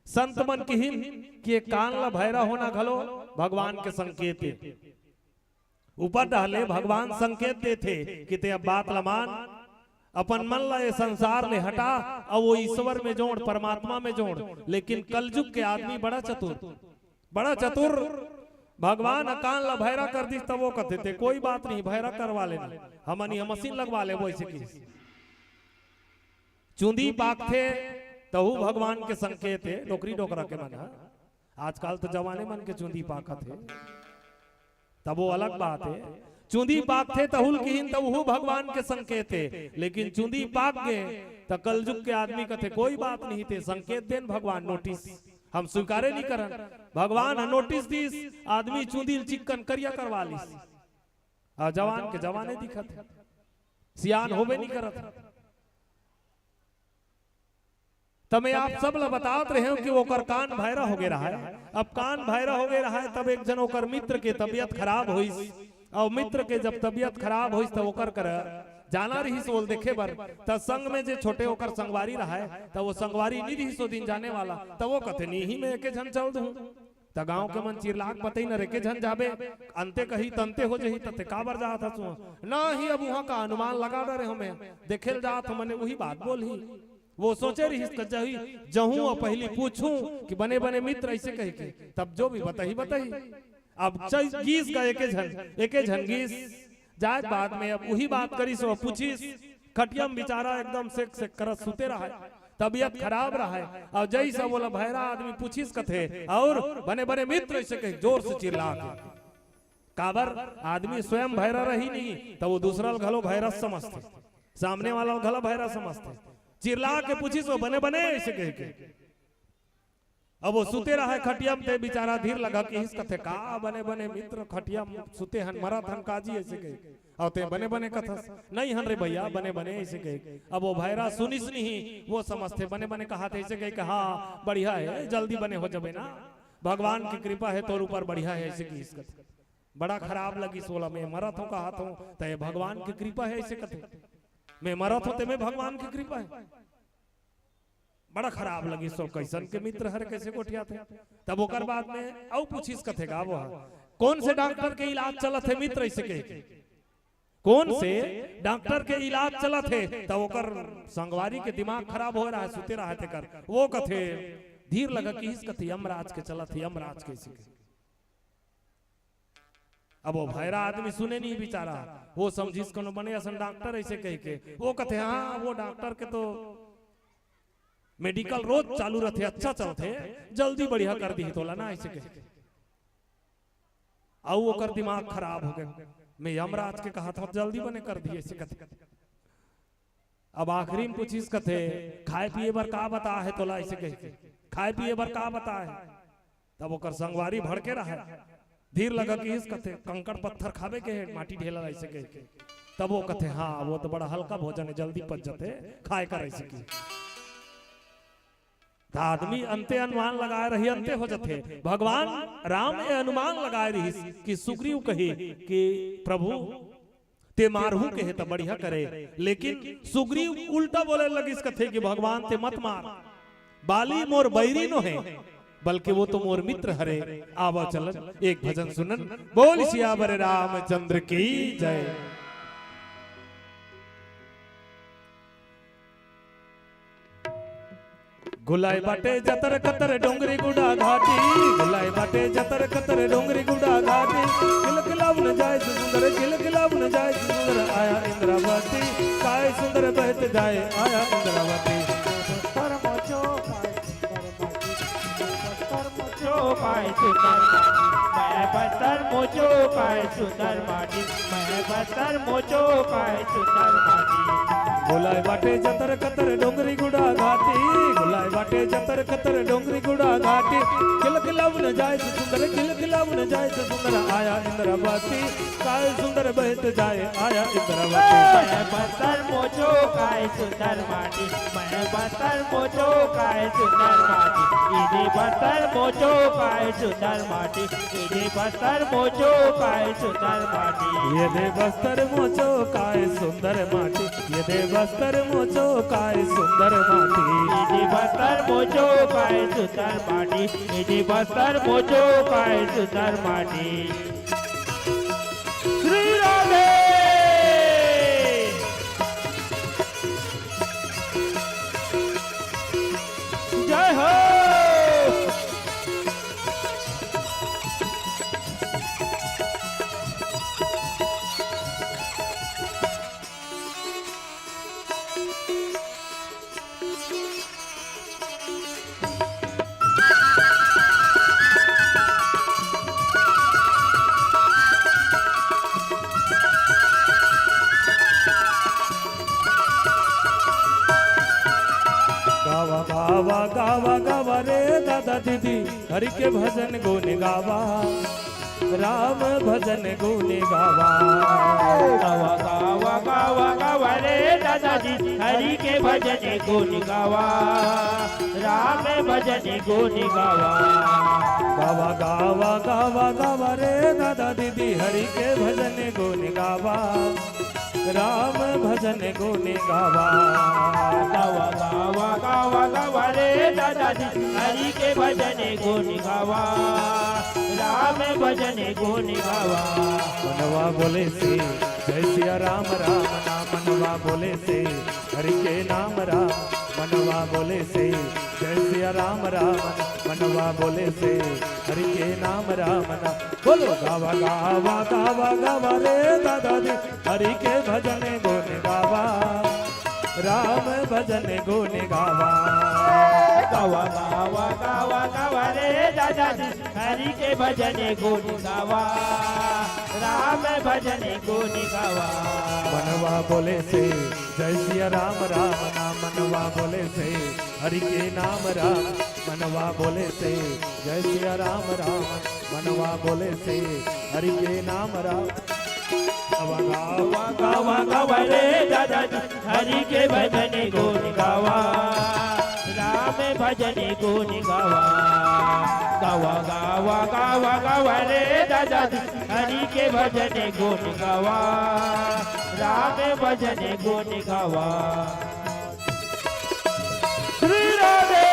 संत मन की हिन कि कान ला भैरा होना घलो भगवान के संकेत ऊपर डाले भगवान संकेत देते कि ते अब बात लमान अपन मन ला ये संसार ले हटा और वो ईश्वर में जोड़ परमात्मा में जोड़। लेकिन कलयुग के आदमी बड़ा चतुर भगवान कान ला भैरा कर दी तब वो कहते थे कोई बात नहीं भैरा करवा लेना, हमनी मशीन लगवा ले वो ऐसे की चूंदी पाक थे तो भगवान के संकेत है। डोकरी डोकरा के मन आजकल तो जवाने मन के चूंदी पाक थे तब वो अलग बात है। चूंदी पाक थे तहुल की तब वो भगवान के संकेत है, लेकिन चूंदी पाक गए तो कलयुग के आदमी कहते कोई बात नहीं थे संकेत देन भगवान नोटिस हम स्वीकारे नहीं करन। भगवान नोटिस दीस आदमी चूंदी चिकन करिया करवा लीस, जवान के जवाने दिखत सियान होबे नहीं करत। तब मैं आप सब ला बताते रहे कि वो कर कान भैरा हो गया रहा है। अब कान भैरा हो गया रहा है तब एक जन ओकर मित्र के तबियत खराब हुई, और मित्र के जब तबियत खराब हुई तो ओकर कर जाना रही सोल देखे बर, तब संग में जे छोटे ओकर संगवारी रहा है तब वो संगवारी नहीं रही सो दिन जाने वाला, तब वो कहते नहीं ही मैं एके झन चल दूं त गांव के मन चिरलाक बतई न रेके झन जाबे अंते कही तंते हो जही तते काबर जात हसु ना ही। अब वहां का अनुमान लगा डरे हमें देखेल जात मने वही बात बोल ही वो सोचे रही जहूं पहली पूछूं कि बने बने मित्र ऐसे कह के तब जो भी बताई। अब गीस का एके झन गीस जात बाद में अब वही बात करी सो पूछीस खटियम बेचारा एकदम से करत सुते रहा है, तबियत खराब रहा है। और जैसा बोला भैरा आदमी पूछीस कथे और बने बने मित्र ऐसे कहे जोर से चिल्ला के काबर आदमी स्वयं भैरा रही नहीं तो वो दूसरा घलो भैरा समझते, सामने वाला घलो भैरा समझते, चिल्ला के पूछीस वो बने बने ऐसे कह के। अब वो सुते रहा खटिया में ते बेचारा धीर लगा कि इस कथे का बने बने मित्र खटिया में सुते हन मरा थन काजी ऐसे कहे और ते बने बने कथस नहीं हन रे भैया बने बने ऐसे कहे। अब वो भाईरा सुनिस नहीं वो समझते बने बने कहा थे ऐसे कहे कि हाँ बढ़िया है जल्दी बने हो जाबे ना भगवान की कृपा है तोर ऊपर बढ़िया है ऐसे की इस कथे बड़ा खराब लगी सोला में मरा था कहा था ते भगवान की कृपा है ऐसे कथे मैं मरा था ते में भगवान की कृपा है बड़ा खराब लगी सो कैसन के मित्र हर कैसे कोठिया थे। तब ओकर बाद में औ पूछिस कथे का वो कौन से डॉक्टर के इलाज चलत है मित्र ऐसे के कौन से डॉक्टर के इलाज चलत है तब ओकर संगवारी के दिमाग खराब हो रहा है सुते रहा है कर वो कथे धीर लगा कि इस कथे यमराज के चलत है यमराज के इसी अब वो भाईरा आदमी सुने नहीं बेचारा वो समझिस कोनो बने असन डॉक्टर ऐसे कह के वो कथे हाँ वो डॉक्टर के तो मेडिकल रोज चालू रहते अच्छा चलते जल्दी बढ़िया कर दी तोला ना ऐसे कहे आओ वो कर दिमाग खराब हो गए मैं यमराज के कहा था जल्दी बने कर दिए ऐसे कथे। अब आखिरी में पूछिस कथे खाए पिए बर का बता है तोला ऐसे कहे खाए पिए बर का बता है तब वो कर संगवारी भड़के रहा धीर लगा कि इस कथे कंकड़ पत्थर खावे के है माटी ढेला ऐसे कहे तब वो कथे हाँ वो तो बड़ा हल्का भोजन है जल्दी पच जाते खाए कर ऐसे की आदमी अंते अनुमान लगाए रही अंते हो जाते भगवान राम ए अनुमान लगाए रही कि सुग्रीव कही कि प्रभु ते मारहू कहे तो बढ़िया करे लेकिन सुग्रीव उल्टा बोले लगी इस कथे कि भगवान ते मत मार बाली मोर बैरी नो है बल्कि वो तो मोर मित्र हरे आवा चलन एक भजन सुनन बोल सियावर रामचंद्र की जय। गुलाय बाटे जतर कतर डोंगरी गुडा घाटी गुलाय बाटे जतर कतर डोंगरी गुडा घाटी किल किलावन जाए सुंदर किल किलावन जाए सुंदर आया इंद्रावती काय सुंदर बहत जाए आया इंद्रावती बस्तर मोचो पाए सुंदर माटी मैं बस्तर मोचो पाए सुंदर माटी गुलाय बाटे जतर कतर डोंगरी गुडा घाटी गुलाय बाटे जतर कतर डोंगरी गुडा घाटी किल किलावन जाए सुंदर किल किलावन जाए सुंदर आया इंद्रावती काय सुंदर बहत जाए आया इंद्रावती मैं बस्तर मोचो पाए सुंदर माटी मैं बस्तर मोचो पाए सुंदर माटी इधे बस्तर मोचो पाए सुंदर माटी इधे बस्तर मोचो पाए सुंदर माटी ये दे बस्तर मोचो काय सुंदर माटी ये दे बस्तर मोचो काय सुंदर माटी इधे बस्तर मोचो पाए सुंदर माटी इधे बस्तर मोचो पाए सुंदर माटी। श्री राधे जय हो गावा गावा गावा रे दादा दीदी हरि के भजन गुण गावा राम भजन गुण गावा गावा गावा गावा गावा रे दादा दीदी हरि के भजन गुण गावा राम भजन गुण गावा गावा गावा गावा गावा रे दादा दीदी हरि के भजन गुण गावा राम भजन गुण गावा गावा गावा गावा गावा रे दादा जी हरि के भजन गुण गावा राम भजन गुण गावा मनवा बोले से जय सिया राम राम नाम मनवा बोले से हरि के नाम राम मनवा बोले से जय सिया राम राम मनवा बोले से हरि के नाम राम नाम बोलो गावा गावा गावा गावा रे दादा दी हरि के भजन गुण गावा राम भजन गुण गावा गावा गावा गावा गावा रे दादा जी हरि के भजन गुण गावा राम भजन गुण गावा मनवा बोले से जय सिया राम राम नाम मनवा बोले से हरि के नाम राम मनवा बोले से जय सिया राम राम, मनवा बोले से हरि के नाम राम। गावा गावा गावा रे दादा जी, हरि के भजन गुण गावा, राम भजन गुण गावा। गावा गावा गावा गावा रे दादा जी, हरि के भजन गुण गावा, राम भजन गुण गावा। श्री राधे।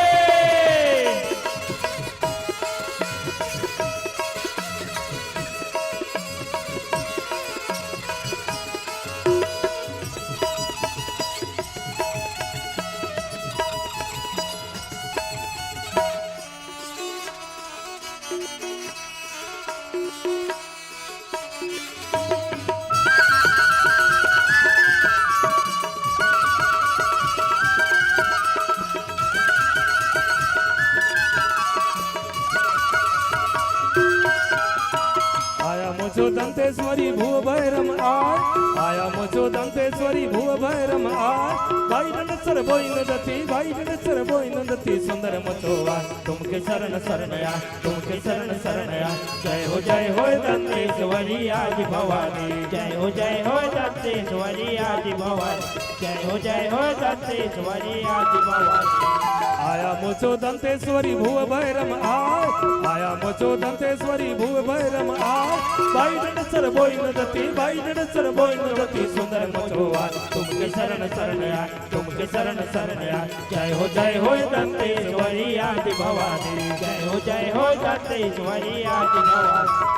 मुझो दंतेश्वरी भुव भैरम आय, आया मुझो दंतेश्वरी भुव भैरम आय। भाई नंदसर बोई नंदती, भाई नंदसर बोई नंदती, सुंदर मचोवा तुमके शरण शरण आय, तुमके शरण शरण आय। जय हो दंतेश्वरी आज भवानी, जय हो दंतेश्वरी आज भवानी, जय हो दंतेश्वरी आज भवानी। आया मुझो दंतेश्वरी भुव भैरम आय, आया मुझो दंतेश्वरी भुव भैरम आय। भाई नंदसर बोई नंदती, भाई नंदसर बोई नंदती, सुंदर मचोवा तुमके शरण शरण आय, तुमके शरण शरण आय। जय हो दंतेश्वरी आज भवानी, जय हो दंतेश्वरी आज भवानी,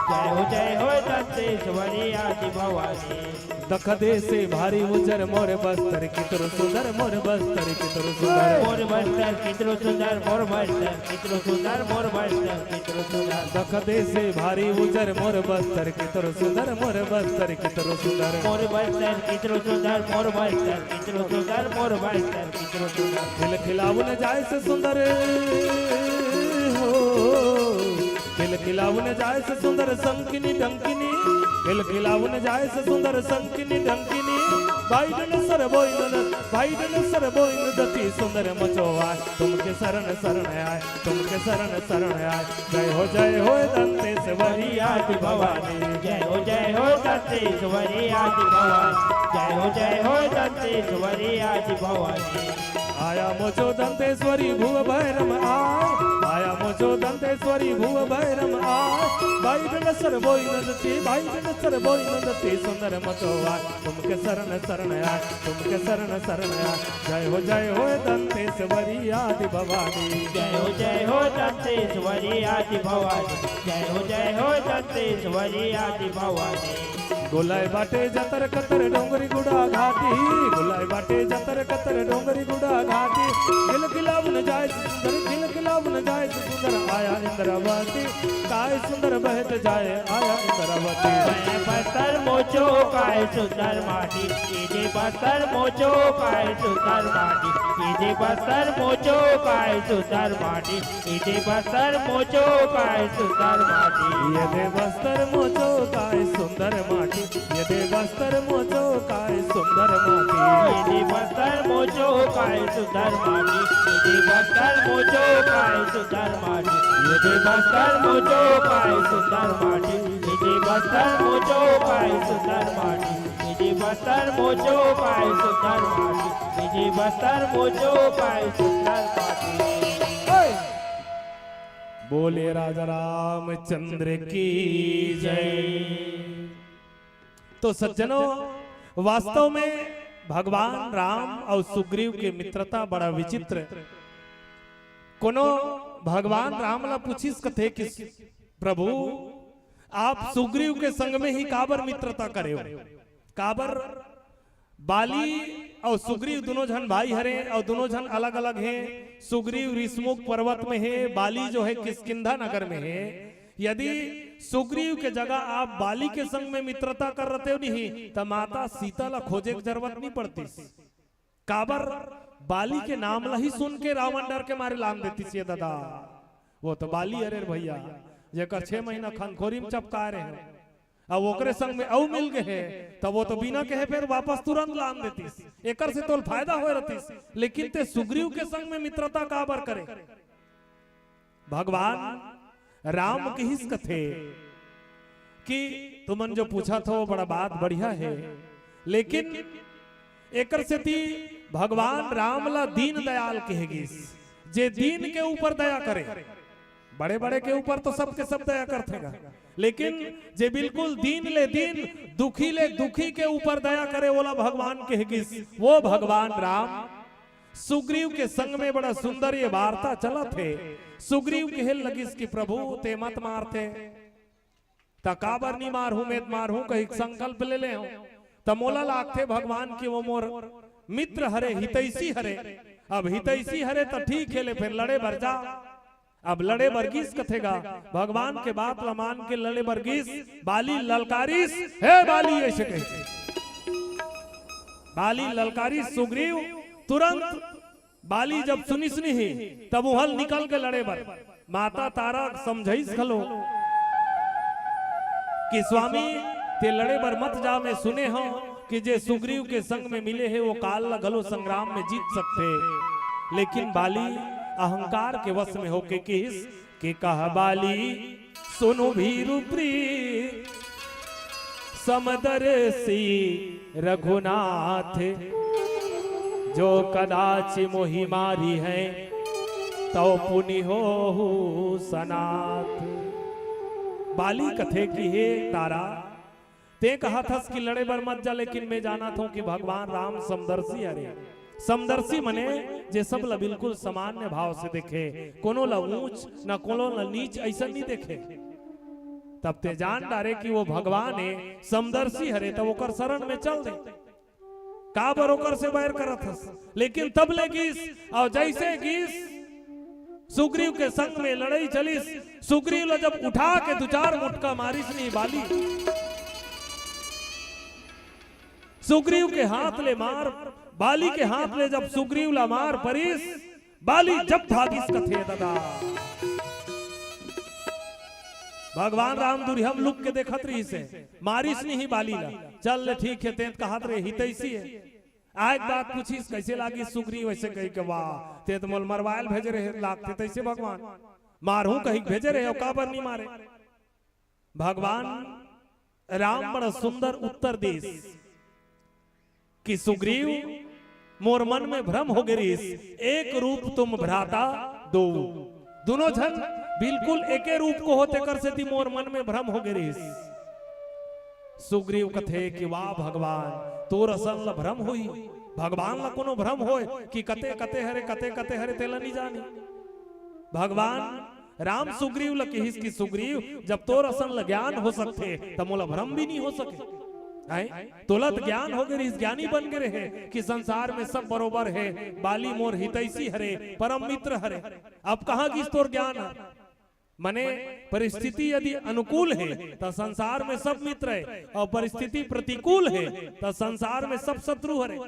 जय हो दंतेश्वरी आज भवानी। दख दे से भारी उजर मोर बस्तर कितरो सुंदर, मोर बस्तर कितरो सुंदर, मोर बस्तर कितरो सुंदर, मोर बस्तर कितरो सुंदर, मोर बस्तर कितरो सुंदर। दख दे से भारी उजर मोर बस्तर कितरो सुंदर, मोर बस्तर कितरो सुंदर, मोर बस्तर कितरो सुंदर, मोर बस्तर कितरो सुंदर, मोर बस्तर कितरो सुंदर। खिल खिलावन जाय से सुंदर हो, खिल खिलावन जाय से सुंदर संकिनी डंकिनी, खिल खिलावन जाय से सुंदर संकिनी डंकिनी। भाई नंदसर बोई नंद, भाई नंदसर बोई नंदती, सुंदर मचोवा तुमके शरण शरण आय, तुमके शरण शरण आय। जय हो दंतेश्वरी आज भवानी, जय हो दंतेश्वरी आज भवानी, जय हो दंतेश्वरी आज भवानी। आया मुझो दंतेश्वरी भुव भैरम आय, आया मुझो दंतेश्वरी भुव भैरम आय। भाई नंदसर बोई नंदती, भाई नंदसर बोई नंदती, सुंदर मचोवा तुमके शरण शरण आय, तुमके शरण शरण आय। जय हो दंतेश्वरी आदि भवानी, जय हो दंतेश्वरी आज भवानी, जय हो दंतेश्वरी आज भवानी। गोलाय बाटे जतर कतर डोंगरी गुड़ा घाटी, गोलाय बाटे जतर कतर डोंगरी गुड़ा घाटी। गिल गिलावन जाय सुंदर, गिल गिलावन जाय सुंदर, आया इंद्रावती काय सुंदर बहत जाए, आया इंद्रावती। बस्तर मोचो काय सुंदर माटी, ये बस्तर मोचो काय सुंदर माटी, ये बस्तर मोचो काय सुंदर माटी, ये बस्तर मोचो काय सुंदर माटी। ये दे बस्तर मोचो काय सुंदर माटी, ये दे बस्तर मोचो काय सुंदर माटी। ये बस्तर मोचो काय सुंदर माटी, ये बस्तर मोचो काय सुंदर माटी, ये बस्तर मोचो काय सुंदर माटी, ये बस्तर मोचो काय सुंदर माटी, ये बस्तर मोचो काय सुंदर माटी, ये बस्तर मोचो काय सुंदर माटी। बोले राजा रामचंद्र की जय। तो सज्जनों, वास्तव में भगवान राम और सुग्रीव की मित्रता बड़ा विचित्र। कोनो भगवान राम ला पूछिस कथे कि प्रभु आप सुग्रीव के संग में ही काबर मित्रता करे हो, काबर बाली और सुग्रीव दोनों जन भाई हरे और दोनों जन अलग अलग हैं। सुग्रीव ऋषमुख पर्वत में है, बाली जो है किष्किंधा नगर में है। यदि सुग्रीव के जगह आप बाली के संग में मित्रता कर रहे हो नहीं तो माता सीता ला खोजे की जरूरत नहीं पड़ती। काबर बाली के नाम ला ही सुन के रावण डर के मारे लान देती सी दादा। वो तो बाली अरे भैया जेकर 6 महीना खनखोरी में चपका रहे हैं, अब ओकरे संग में औ मिल गए है तब वो तो बिना कहे फिर वापस तुरंत लान देती। एकर से तो फायदा हो रहती, लेकिन ते सुग्रीव के संग में मित्रता काबर करे। भगवान राम की हिस कथे कि तुमन जो पूछा था वो बड़ा बात बढ़िया है, लेकिन एकर से थी भगवान राम ला दीन दयाल कहेगी, जे दीन के ऊपर दया करे। बड़े बड़े के ऊपर तो सबके सब दया करतेगा, लेकिन जे बिल्कुल दीन ले दीन, दुखी ले दुखी के ऊपर दया करे वाला भगवान कहेगी, वो भगवान राम सुग्रीव के संग में बड़ा सुंदर ये वार्ता चला थे। सुग्रीव कहे लगिस कि प्रभु ते मत मारते, तकाबर नहीं मारू मैं मारू, कहीं संकल्प ले ले तमोला लागते भगवान की वो मोर मित्र हरे हितैषी हरे। अब हितैषी हरे तो ठीक है, ले फिर लड़े भर जा। अब लड़े बरगीस कथेगा, भगवान के बात लमान के लड़े बरगीस, बाली ललकारिस है बाली ऐसे कहे, बाली ललकारिस। सुग्रीव तुरंत बाली जब सुनी ही तब उहल निकल के लड़े बर। माता तारा समझाइस खलो कि स्वामी ते लड़े बर मत जा, मैं सुने हो कि जे सुग्रीव के संग में मिले हैं वो काल लगलो संग्राम में जीत सकते। लेकिन बाली अहंकार के वश में होके किस के कहा, बाली सुनु भीरु प्रीत समदर्शी रघुनाथ, जो कदाच मोहि मारी है तो पुनि हो सनाथ। बाली कथे की हे तारा, ते कहा था कि लड़े बर मत जा, लेकिन मैं जाना था कि भगवान राम समदर्शी हरे। समदर्शी मने जे सब ला बिल्कुल सामान्य भाव से देखे, कोनो ला ऊंच न कोनो ला नीच ऐसा नहीं देखे। तब ते जान डारे कि वो भगवान है समदर्शी हरे, तब ओकर शरण में चल दे, का बरोकर से बैर करत हस। लेकिन तब ले गिस, और जैसे गिस सुग्रीव के संग में लड़ाई चलिस, सुग्रीव ला जब उठा के दो चार मुटका मारिस नहीं बाली, सुग्रीव के हाथ ले मार, बाली के हाथ ले जब सुग्रीव ला मार परिस, बाली जब भागिस कथे दादा। भगवान राम दुर्हम लुक के देखत रही से, मारिस नहीं बाली ला, चल ले ठीक है तेत कहत रहे हितैषी है। आज बात पूछिस कैसे लागी सुग्रीव, ऐसे कही के वाह तेत मोल मरवायल भेजे रहे लागते तैसे भगवान मारू कहीं भेजे रहे, और काबर नहीं मारे। भगवान राम बड़ा सुंदर उत्तर देस कि सुग्रीव मोर मन में भ्रम हो गई, एक रूप तुम भ्राता दो, दोनों जन बिल्कुल एके रूप को होते कर से मोर मन में भ्रम हो गई। सुग्रीव कथे कि वाह भगवान तोर असल ला भ्रम हुई, भगवान ला कोनो भ्रम होए कि कते कते हरे तेला नहीं जानी। भगवान राम सुग्रीव ला कहिस कि सुग्रीव जब तोर असल ला ज्ञान हो सकते तब मोला भ्रम भी नहीं हो सके। तुलत ज्ञान हो गए, ज्ञानी बन गए है कि संसार में सब बरोबर है, बाली मोर हितैषी हरे परम मित्र हरे। अब कहां की तोर ज्ञान है, मने परिस्थिति यदि अनुकूल है तो संसार में सब मित्र है, और परिस्थिति प्रतिकूल है तो संसार में सब शत्रु हरे।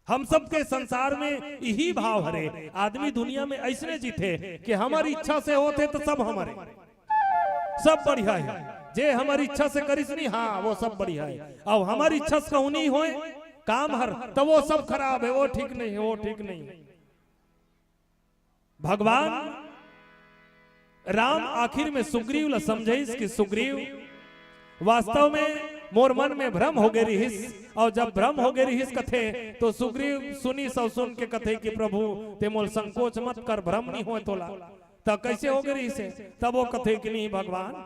हम सब के संसार में यही भाव हरे, आदमी दुनिया में ऐसे जीते कि हमारी इच्छा से होते तो सब हमारे सब बढ़िया है, जे हमारी इच्छा से करिस नहीं हाँ वो सब बढ़िया है, और हमारी इच्छा से कहूं नहीं होए काम हर तो वो सब खराब है, वो ठीक नहीं है, वो ठीक नहीं है। भगवान राम आखिर में सुग्रीव ला समझाइस कि सुग्रीव वास्तव में मोर मन में भ्रम हो गई रहिस, और जब भ्रम हो गई रहिस कथे तो सुग्रीव सुनी सब सुन के कथे कि प्रभु ते मोल संकोच मत कर, भ्रम नहीं हो तोला। तब कैसे हो गई रही, तब वो कथे कि नहीं भगवान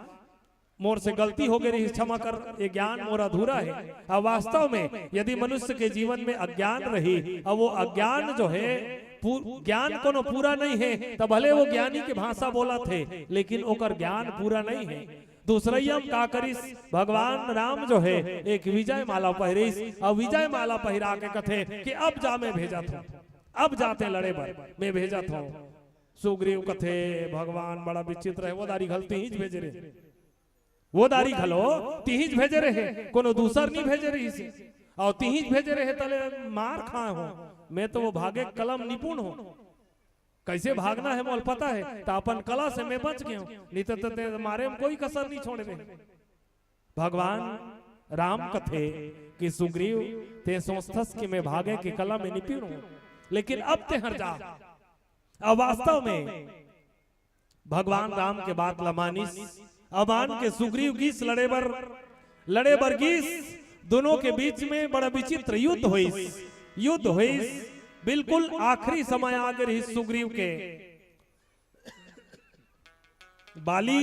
मोर से गलती हो गई, क्षमा कर, ये ज्ञान मोर अधूरा है। और वास्तव में यदि मनुष्य के जीवन में अज्ञान रही और वो अज्ञान जो है ज्ञान कोनो पूरा नहीं है, तब भले वो ज्ञानी के भाषा बोला थे लेकिन ओकर ज्ञान पूरा नहीं है। दूसरैयम का करिस, भगवान राम जो है एक विजय माला पहिरिस, और विजय माला पहिरा के कथे कि अब जा मैं भेजा था, अब जाते लड़े बर मैं भेजा था। सुग्रीव कथे भगवान बड़ा विचित्र है, वो दारी घलती ही भेजे रहे, वो दारी घलो तिहिज भेजे रहे, कोनो दूसर नहीं भेजे रही से, और तिहिज भेजे रहे तले मार खाए हो। मैं तो वो भागे कलम निपुण हो, कैसे भागना है मोल पता है, तो अपन कला से मैं बच गया हूं, नहीं तो मारे में कोई कसर नहीं छोड़े रहे। भगवान राम कथे कि सुग्रीव ते सोचथस कि मैं भागे की कला में निपुण हूं, लेकिन अब ते हर जा। अब वास्तव में भगवान राम के बात लमानिस अबान के सुग्रीव गीस लड़े बर गीस दोनों के बीच में बड़ा विचित्र युद्ध हुई बिल्कुल आखिरी समय आ गए सुग्रीव के बाली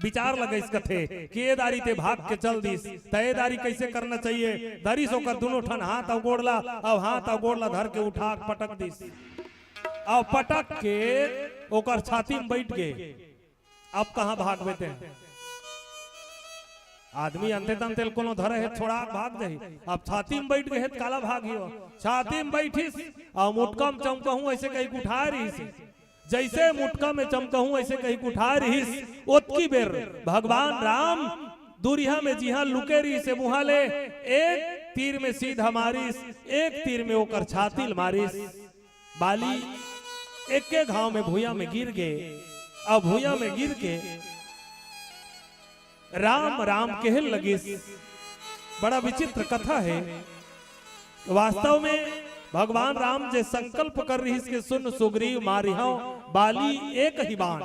विचार लगे इस कथे कि ये दारी ते भाग के चल दीस तयदारी कैसे करना चाहिए धरिस होकर दोनों ठन हाथ अगोड़ला अब हाथ अगोड़ला धर के उठा पटक दीस अब पटक के ओकर छाती में बैठ गए अब कहां भाग बेते हैं आदमी अंते तंते कोनो धरे है छोड़ा भाग जाही अब छाती में बैठ गए काला भागियो छाती में बैठिस और मुटका में चमकहूं ऐसे कहीं उठा रही जैसे मुटका में चमकहूं ऐसे कहीं उठा रही ओतकी बेर भगवान राम दूरिया में जिहा लुके रही से मुहा ले एक तीर में सीधा मारिस एक तीर में ओकर छाती मारिस बाली एक के घाव में भूया में गिर गए अब भूया में गिर के राम राम कहल लगे बड़ा विचित्र कथा है वास्तव में भगवान राम जे संकल्प कर रही इसके सुन सुग्रीव मारिहो बाली एक ही बाण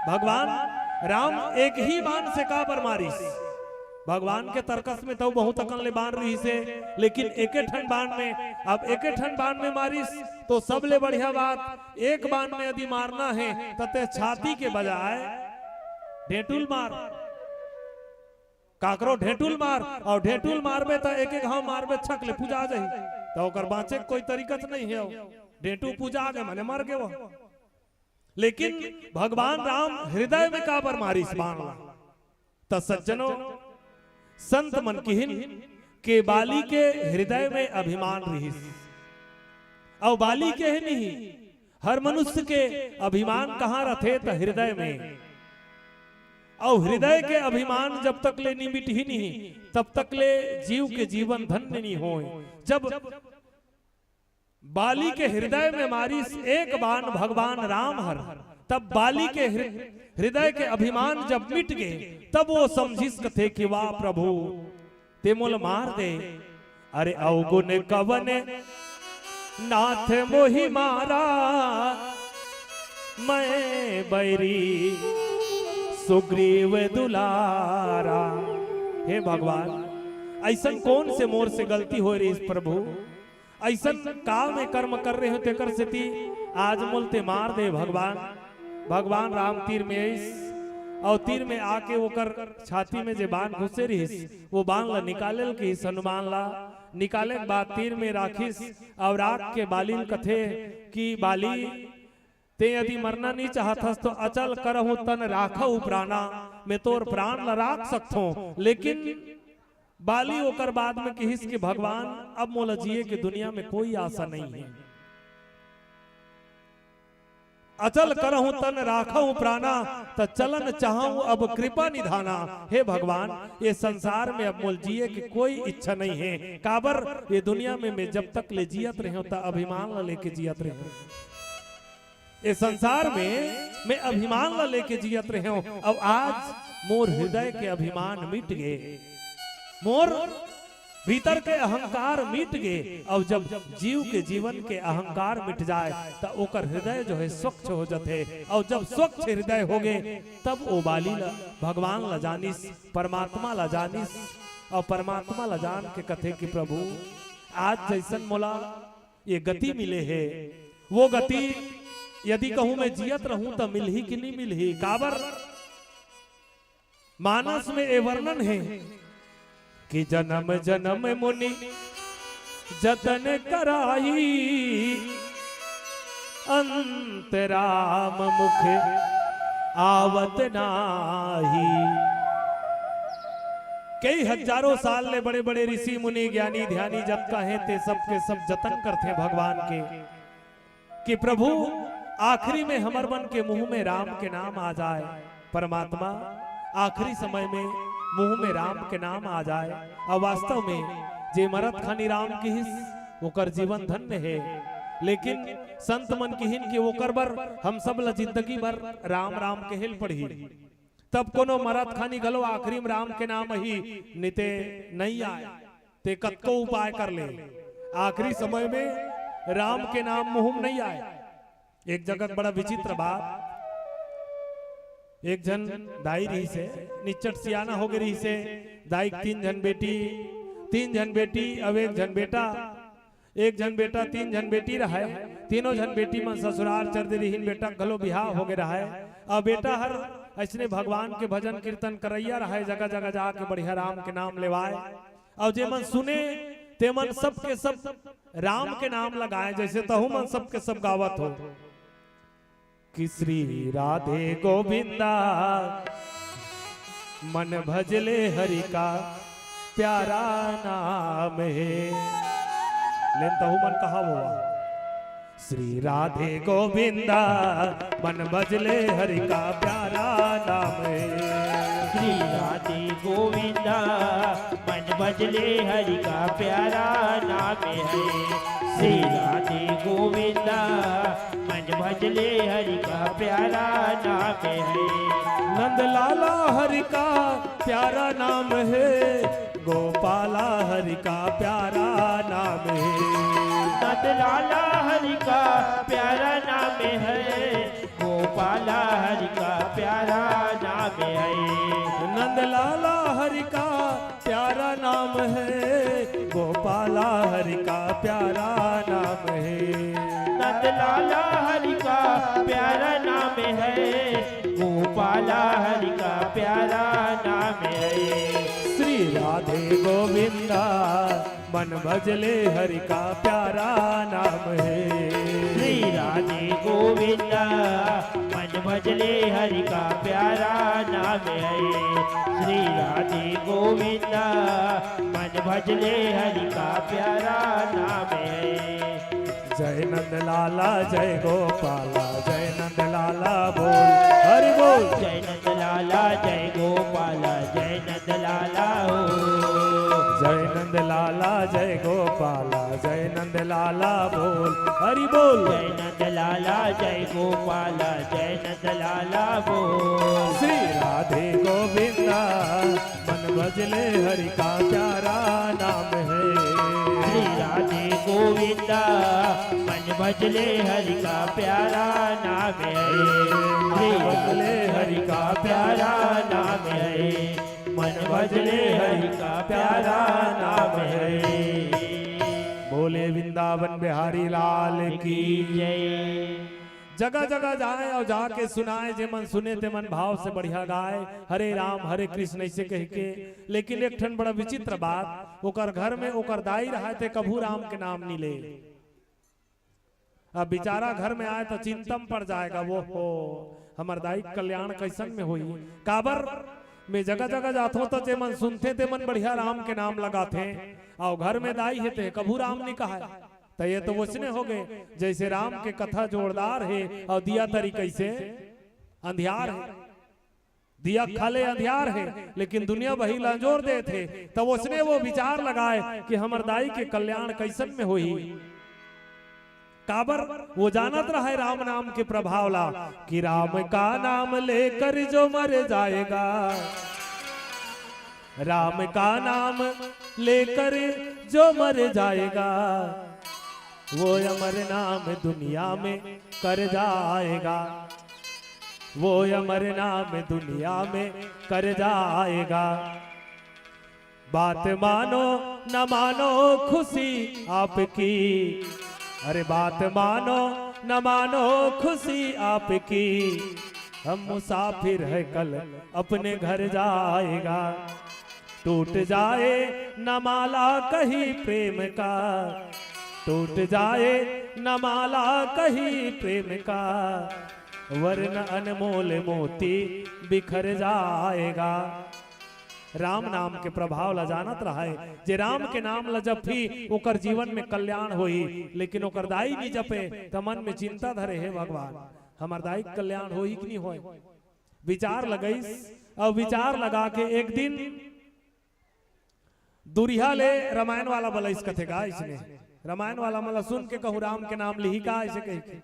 भगवान राम एक ही बाण से का पर मारिस भगवान के तर्कस में तो बहुत अकन ले बाण रही से लेकिन एके ठन बाण में अब एके ठन बाण में मारिस तो सबले बढ़िया बात एक बाण में यदि मारना है तते छाती के बजाय ढेटुल मार काकरो ढेटुल मार और ढेटुल मारबे तो एक एक घाव मारबे छक ले पूजा जाही तो ओकर बाँचे कोई तरीकत नहीं है ढेटू पूजा गए माने मर गए वो लेकिन भगवान राम हृदय में का पर मारिस बाण तो सज्जनों संत मन किहिन के बाली के हृदय में अभिमान रही और बाली के नहीं हर मनुष्य के अभिमान कहाँ रथे तो हृदय में और हृदय के अभिमान जब तक ले निमिट ही नहीं तब तक ले जीव के जीवन धन्य नहीं हो जब बाली के हृदय में मारिस एक बाण भगवान राम हर तब बाली के हृदय के अभिमान जब मिट गए तब वो समझिस कथे कि वाह प्रभु ते मोल मार दे अरे अवगुण कवन नाथ मोहि मारा मैं बैरी सुग्रीव दुलारा हे भगवान ऐसन कौन से मोर से गलती हो रही इस प्रभु ऐसन काल में कर्म कर रहे हो तेकर से ती आज मोलते मार दे भगवान भगवान राम तीर में इस और तीर में आके वो कर छाती में जे बाण घुसे रही वो बाण ला निकाले की हनुमान ला निकाले बाद तीर में राखिस और राख के बालिन कथे कि बाली ते यदि मरना नहीं चाहतस तो अचल करहूं तन राखऊ प्राणा मैं तोर प्राण ला राख सकथो लेकिन बाली होकर बाद में कहिस कि भगवान अब मोला जिए के दुनिया में कोई आशा नहीं है अचल करहूं तन राखऊ प्राणा त चलन चाहूं अब कृपा निधाना हे भगवान ये संसार में अब मोल जिए की कोई इच्छा नहीं है काबर ये दुनिया में मैं जब तक ले जियत रहे त अभिमान ला लेके जियत रहे ये संसार में मैं अभिमान ला लेके जियत रहे हूं अब आज मोर हृदय के अभिमान मिट गए मोर भीतर के अहंकार मिट गए और जब जीव के जीवन के अहंकार मिट जाए तो ओकर हृदय जो है स्वच्छ हो जाते और जब स्वच्छ हृदय हो गए तब वो बाली ला भगवान ला जानिस परमात्मा ला जानिस और परमात्मा ला जान के कथे कि प्रभु आज जैसन मोला ये गति मिले है वो गति यदि कहूं मैं जियत रहूं तो मिल ही कि नहीं मिल ही काबर मानस में ये वर्णन है कि जन्म जन्म मुनि जतन कराई अंतराम मुख आवत नाही कई हजारों साल ले बड़े बड़े ऋषि मुनि ज्ञानी ध्यानी जब का है ते सब के सब जतन करते भगवान के कि प्रभु आखिरी में हमर मन के मुंह में राम के नाम आ जाए परमात्मा आखिरी समय में मुंह में राम के नाम आ जाए और वास्तव में जे मरत खानी राम की हिस ओकर जीवन धन्य है लेकिन संत मन की हिन के ओकर बर हम सब ला जिंदगी भर राम राम के हेल पढ़ी तब कोनो मरत खानी गलो आखिरी में राम के नाम ही निते नहीं आए ते कत्को उपाय कर ले आखिरी समय में राम के नाम मुंह में नहीं आए एक जगत बड़ा विचित्र बात एक जन दाई रही से निचट सियाना हो गई रही से दाई 3 जन बेटी 3 जन बेटी अब 1 जन बेटा 1 जन बेटा 3 जन बेटी रहा है तीनों जन बेटी मन ससुराल चल दे रही बेटा गलो बिहाव हो गए रहा है अब बेटा हर ऐसने भगवान के भजन कीर्तन करैया रहा है जगह जगह जाके बढ़िया राम के नाम लेवाए और जे मन सुने ते मन सब के सब राम के नाम लगाए जैसे तहु मन सब के सब गावत हो कि श्री राधे गोविंदा मन भजले हरि का प्यारा नाम है लेन तहु मन कहा हुआ श्री राधे गोविंदा मन भजले हरि का प्यारा नाम है श्री राधे गोविंदा मन भजले हरि का प्यारा नाम है श्री राधे गोविंदा मन भजले हरि का प्यारा नाम है नंदलाला हरि का प्यारा नाम है गोपाला हरि का प्यारा नाम है नंदलाला हरि का प्यारा नाम है गोपाला हरि का प्यारा नाम है नंदलाला हरि का प्यारा नाम है गोपाला हरि का प्यारा नाम है नंदलाला हरि का प्यारा नाम है गोपाला हरि का प्यारा नाम है श्री राधे गोविंदा मन भजले हरि का प्यारा नाम है श्री राधे गोविंदा मन भजले हरि का प्यारा नाम है श्री राधे गोविंदा मन भजले हरि का प्यारा नाम है जय नंद लाला जय गोपाला जय नंद लाला बोल हरि बोल जय नंद लाला जय गोपाला जय नंद लाला हो जय नंद लाला जय गोपाला जय नंद लाला बोल हरि बोल जय नंद लाला जय गोपाला जय नंद लाला बोल श्री राधे गोविंदा मन भजले हरि का प्यारा नाम है श्री राधे गोविंदा मन भजले हरि का प्यारा नाम है श्री भजले हरि का प्यारा नाम है मन भजले हरि का प्यारा नाम है बोले वृंदावन बिहारी लाल की जय जगह जगह जाए और जाके सुनाए जे मन सुने ते मन भाव से बढ़िया गाए हरे राम हरे कृष्ण ऐसे कह के लेकिन एक ठन बड़ा विचित्र बात ओकर घर में ओकर दाई रहा थे कभू राम के नाम नहीं ले अब बेचारा घर में आए तो चिंतम पड़ जाएगा वो हो हमर दाई कल्याण कैसन में हुई काबर में जगह जगह जात हो तो जे मन सुनते ते मन बढ़िया राम के नाम लगाते और घर में दाई है ते कभू राम नहीं कहा तो ये तो वचने हो गए जैसे राम के कथा जोरदार है और दिया तरी कैसे अंधियार है दिया खाले अंधियार है लेकिन दुनिया वही लांजोर दे थे तो उसने वो विचार लगाए कि हमर दाई के कल्याण कैसन में हुई काबर वो जानत रहे राम नाम के प्रभाव ला कि राम का नाम लेकर जो मर जाएगा राम का नाम लेकर जो मर जाएगा वो अमर नाम दुनिया में कर जाएगा वो अमर नाम दुनिया में कर जाएगा बात मानो न मानो खुशी आपकी अरे बात मानो न मानो खुशी आपकी हम मुसाफिर है कल अपने घर जाएगा टूट जाए न माला कहीं प्रेम का टूट जाए न माला कहीं प्रेम का वरन अनमोल मोती बिखर जाएगा राम नाम के प्रभाव ला जानत रहा है जे राम के नाम ला जपी ओकर जीवन में कल्याण होई लेकिन ओकर दाई नहीं जपे त मन में चिंता धरे है भगवान हमार दाई कल्याण होई कि नहीं होई विचार लगई और विचार लगा के एक दिन दुरिया ले रामायण वाला बलैस कथे गा इसने रामायण वाला मला सुन के कहूँ राम के नाम लिही का ऐसे कह के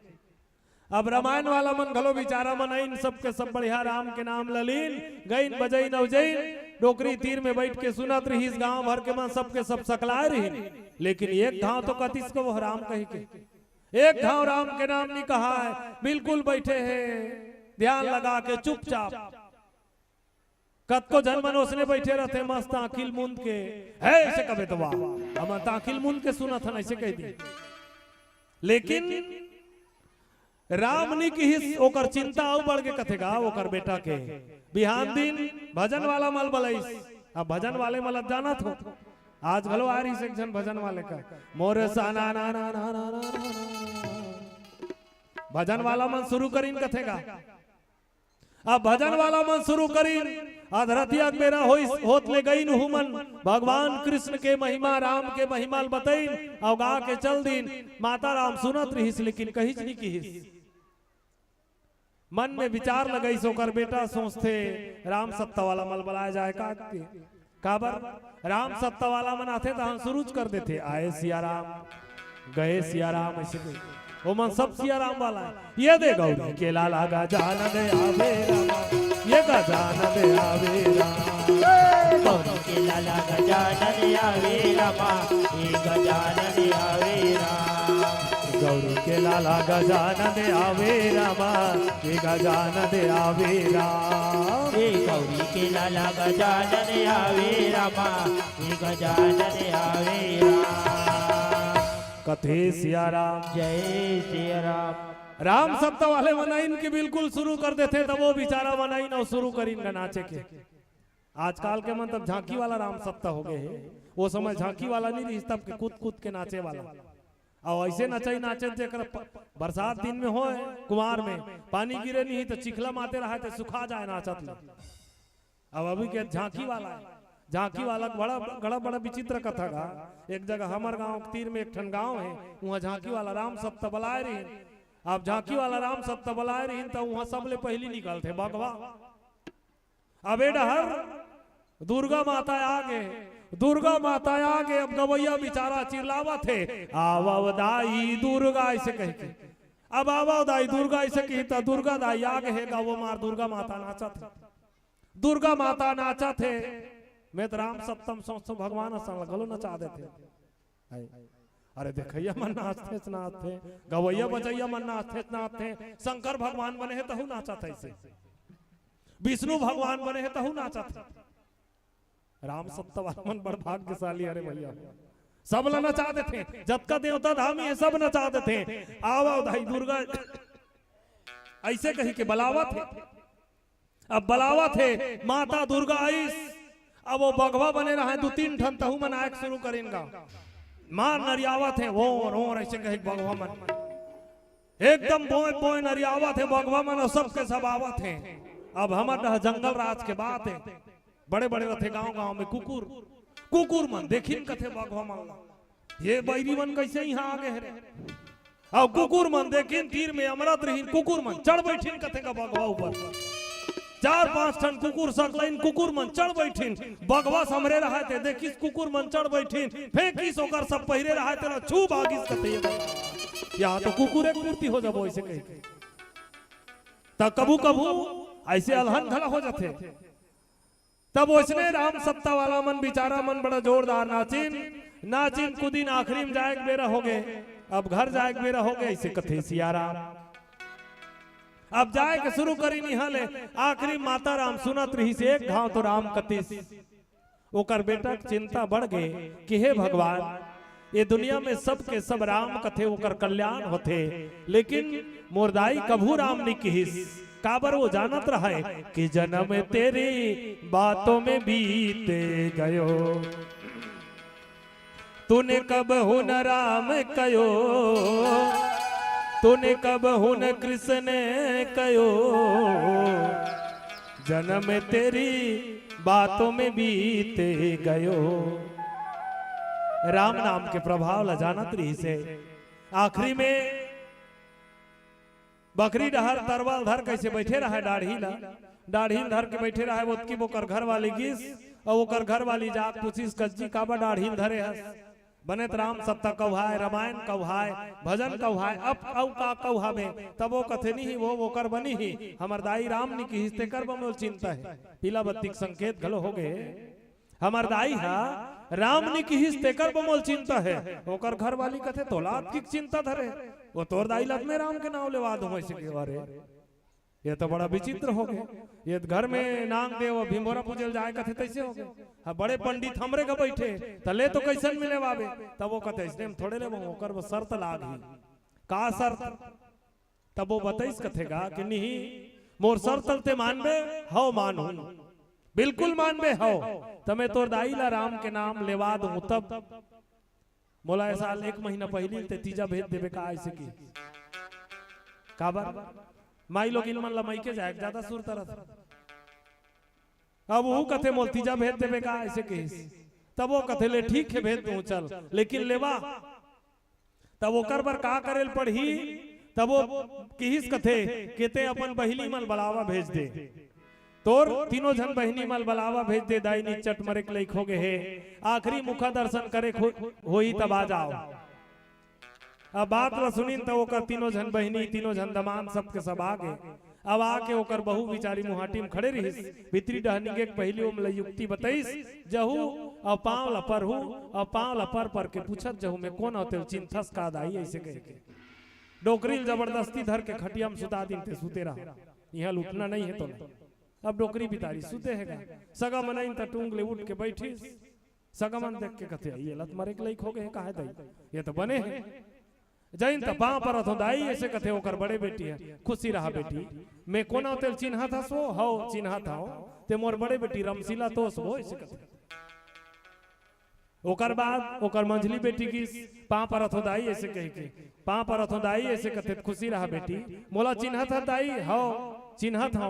अब रामायण वाला मन घलो बिचारा मन इन सबके सब बढ़िया राम के नाम ललीन गईन बजईन अवजईन डोकरी तीर में बैठ के सुनत रही गांव भर के मन सबके सब सकलाए रही लेकिन एक घाव तो कतिस को वो राम कह के एक घाव राम के नाम नहीं कहा है बिल्कुल बैठे हैं ध्यान लगा के चुपचाप कतको जन मनोसने बैठे रहते मस्त आखिल मुंद के है ऐसे कबे तो वाह हम ताखिल मुंद के सुना था ऐसे कह दी। लेकिन राम नी की हिस ओकर चिंता और बढ़ के कथेगा ओकर बेटा के बिहान दिन भजन वाला मल बलैस। अब भजन वाले मल जाना थो आज भलो आ रही सेक्शन भजन वाले का मोरे साना ना ना ना ना ना भजन वाला मन शुरू करीन कथेगा। अब भजन वाला मन शुरू करीन आधरतिया मेरा होत ले गई हुमन भगवान कृष्ण के महिमा राम के महिमा बताइन और गा के चल दिन माता राम सुनत रहीस लेकिन कही नहीं की मन में विचार लगाई सोकर बेटा सोचते राम सत्ता वाला मल बलाया जाए काबर राम सत्ता वाला मन आते तो हम शुरू कर देते आए सिया राम गए सिया राम ऐसे वो मन सब सिया राम वाला है। ये दे गौरी के लाला गजान दे आवे राम ये गजान दे आवे राम गौरी के लाला गजान दे आवे राम ये गजान दे आवे राम गौरी के लाला गजान दे आवे राम ये गजान दे आवे राम गौरी के लाला गजान दे आवे राम ये गजान दे आवे राम कथे सिया राम जय सिया राम। राम सत्ता वाले मनाइन के बिल्कुल शुरू कर देते तब वो बेचारा मनाइन और शुरू करीन नाचे के। आजकल के मतलब झांकी वाला राम सत्ता हो गए है वो समय झांकी वाला नहीं रही तब के कूद कूद के नाचे वाला और ऐसे नचाई नाचे जेकर बरसात दिन में हो कुमार में पानी गिरे नहीं तो चिखला माते रहा तो सुखा जाए नाचत। अब अभी के झांकी वाला है झांकी वाला बड़ा बड़ा विचित्र कथा का एक जगह हमार गांव तीर में एक ठन गांव है वहाँ झांकी वाला राम सप्ताह बुलाए रही। अब झांकी वाला राम सप्ताह बुलाए रही तो वहाँ सबले पहली निकलते भगवा। अबे डहर दुर्गा माता आगे दुर्गा माता आगे अब गवैया बेचारा चिल्लावा थे आवा दाई दुर्गा ऐसे कह के अब आवा दाई दुर्गा ऐसे कहता दुर्गा दाई आगे है गवो मार दुर्गा माता नाचा थे दुर्गा माता नाचा थे मैं तो राम सप्तम सोचो भगवान गलो नचा देते। अरे देखैया मन नाचते नाचते गवैया बजैया मन नाचते नाचते शंकर भगवान बने है तहु नाचा था ऐसे विष्णु भगवान बने है तहु नाचा था। राम सप्तम मन बड़ भाग्यशाली अरे भैया सब ला नचा देते जब का देवता धामी है सब नचा देते आवा दाई दुर्गा ऐसे कही के बलावा थे। अब बलावा थे माता दुर्गा आई अब वो बगवा बने रहा है 2-3 ठन तहु मनायक शुरू करेंगा मार नरियावा थे वो रोर ऐसे कहे बगवा मन एकदम बोए बोए नरियावा थे बगवा मन और सबके सब आवा थे। अब हमारा जंगल राज के बात है बड़े बड़े रथे गांव गांव में कुकुर मन देखिन कथे बगवा मन ये बैरी मन कैसे यहाँ आगे है अब कुकुर मन देखिन तीर में अमरत रहीन कुकुर मन चढ़ बैठिन कथे का बगवा ऊपर 4-5 ठन कुकुर सकलाइन कुकुर मन चढ़ बैठिन बगवा समरे रहा थे देखिस कुकुर मन चढ़ बैठिन फेंकिस ओकर सब पहिरे रहा थे छू भागिस कथे यहाँ तो कुकुर एक मूर्ति हो जाबो ऐसे कह तब कभू कभू ऐसे अलहन खड़ा हो जाते। तब उसने राम सत्ता वाला मन बेचारा मन बड़ा जोरदार नाचिन कुदिन आखिरी में जाए बेरा हो गए अब घर जाए बेरा हो गए ऐसे कथे सिया राम अब जाए के शुरू करी निहाले आखिरी माता राम सुनत रही से एक घाव तो राम कतीस ओकर बेटा चिंता बढ़ गए कि हे भगवान ये दुनिया में सब के सब राम कथे ओकर कल्याण होते लेकिन मोरदाई कभू राम ने किहिस काबर वो जानत रहा है कि जन्म तेरी बातों में बीते गयो तूने कब हुन राम कयो तूने कब हुन कृष्ण कयो जन्म तेरी बातों में बीते गयो। राम नाम के प्रभाव ला जानत रही से आखिरी में बकरी डहर तरवाल धर कैसे बैठे रहा दाढ़ी धर के बैठे रहा वो बोकर घर वाली गिस और ओकर घर वाली जाक पूछिस कज्जी काबा दाढ़ी धरे हस बने राम सत्ता कौहाय रामायण कौहाय भजन कौहाय अब औ का कौहा में तब वो कथे नहीं वो कर बनी ही हमर दाई राम नी की हिस्ते कर बमोल चिंता है पीला बत्ती संकेत घलो हो गए हमर दाई हा राम नी की हिस्ते कर बमोल चिंता है ओकर घर वाली कथे तोलाद की चिंता धरे वो तोर दाई लग में राम के नाम लेवा दो ऐसे के बारे ये तो बड़ा विचित्र हो गए। ये घर में नांग देव भीमोरा पूजल जाए कथे तैसे हो गए। हाँ बड़े पंडित हमरे का बैठे तले तो कैसन मिले बाबे, तब वो कहते इसने थोड़े ले ओकर वो शर्त लागी का शर्त, तब वो बताइस कथेगा कि नहीं मोर शर्त ते मानबे हो मानू बिल्कुल मानबे हो, तमे तोर दाई ला राम के नाम लेवा दूं तब मोला साल 1 महीना पहले ते तीजा भेज देवे का ऐसे की काबर माई लोग इन मन ला मई के जाए ज्यादा सुर तरफ। अब वो कथे मोल तीजा भेज देवे का ऐसे की, तब वो कथे ले ठीक है भेज दूं चल, लेकिन लेवा तब वो कर बर का करेल पढ़ी, तब वो किहिस कथे केते अपन बहिनी मल बलावा भेज दे, तोर तीनों जन बहिनी मल बलावा भेज दे, दाई नी चट मरे के लइक हो गए है, आखिरी मुखा दर्शन करे होई तब आ जाओ। अब बात ला सुनिन तो ओकर तीनों जन बहिनी तीनों जन दमान सबके सब आ गए। अब आके ओकर बहु बिचारी मुहाटी में खड़े रहिस, भीतरी डहनी के पहली ओम युक्ति बताइस जहू और पांव लपर हूँ और पांव लपर पर के पूछत जहू में कौन होते चिंथस का दाई ऐसे कह के डोकरी जबरदस्ती धर के खटिया में सुता दिन ते सुते रहा, यहाँ लुटना नहीं है तो नहीं। अब डोकरी बितारी सुते है सगा मन टूंग ले उठ के बैठी, सगा मन देख के कथे ये लत मरे के लायक हो गए काहे दाई ये तो बने हैं जैन त बाँ पर हो दाई ऐसे कथे ओकर बड़े बेटी है खुशी रहा बेटी मैं कोना तेल चिन्हा था सो हो चिन्हा था ते मोर बड़े बेटी रमशीला तो सो ऐसे कथे। ओकर बाद ओकर मंझली बेटी की पाँ पर हो दाई ऐसे कह के पाँ पर हो दाई ऐसे कथे खुशी रहा बेटी मोला चिन्हा था दाई हो चिन्हा था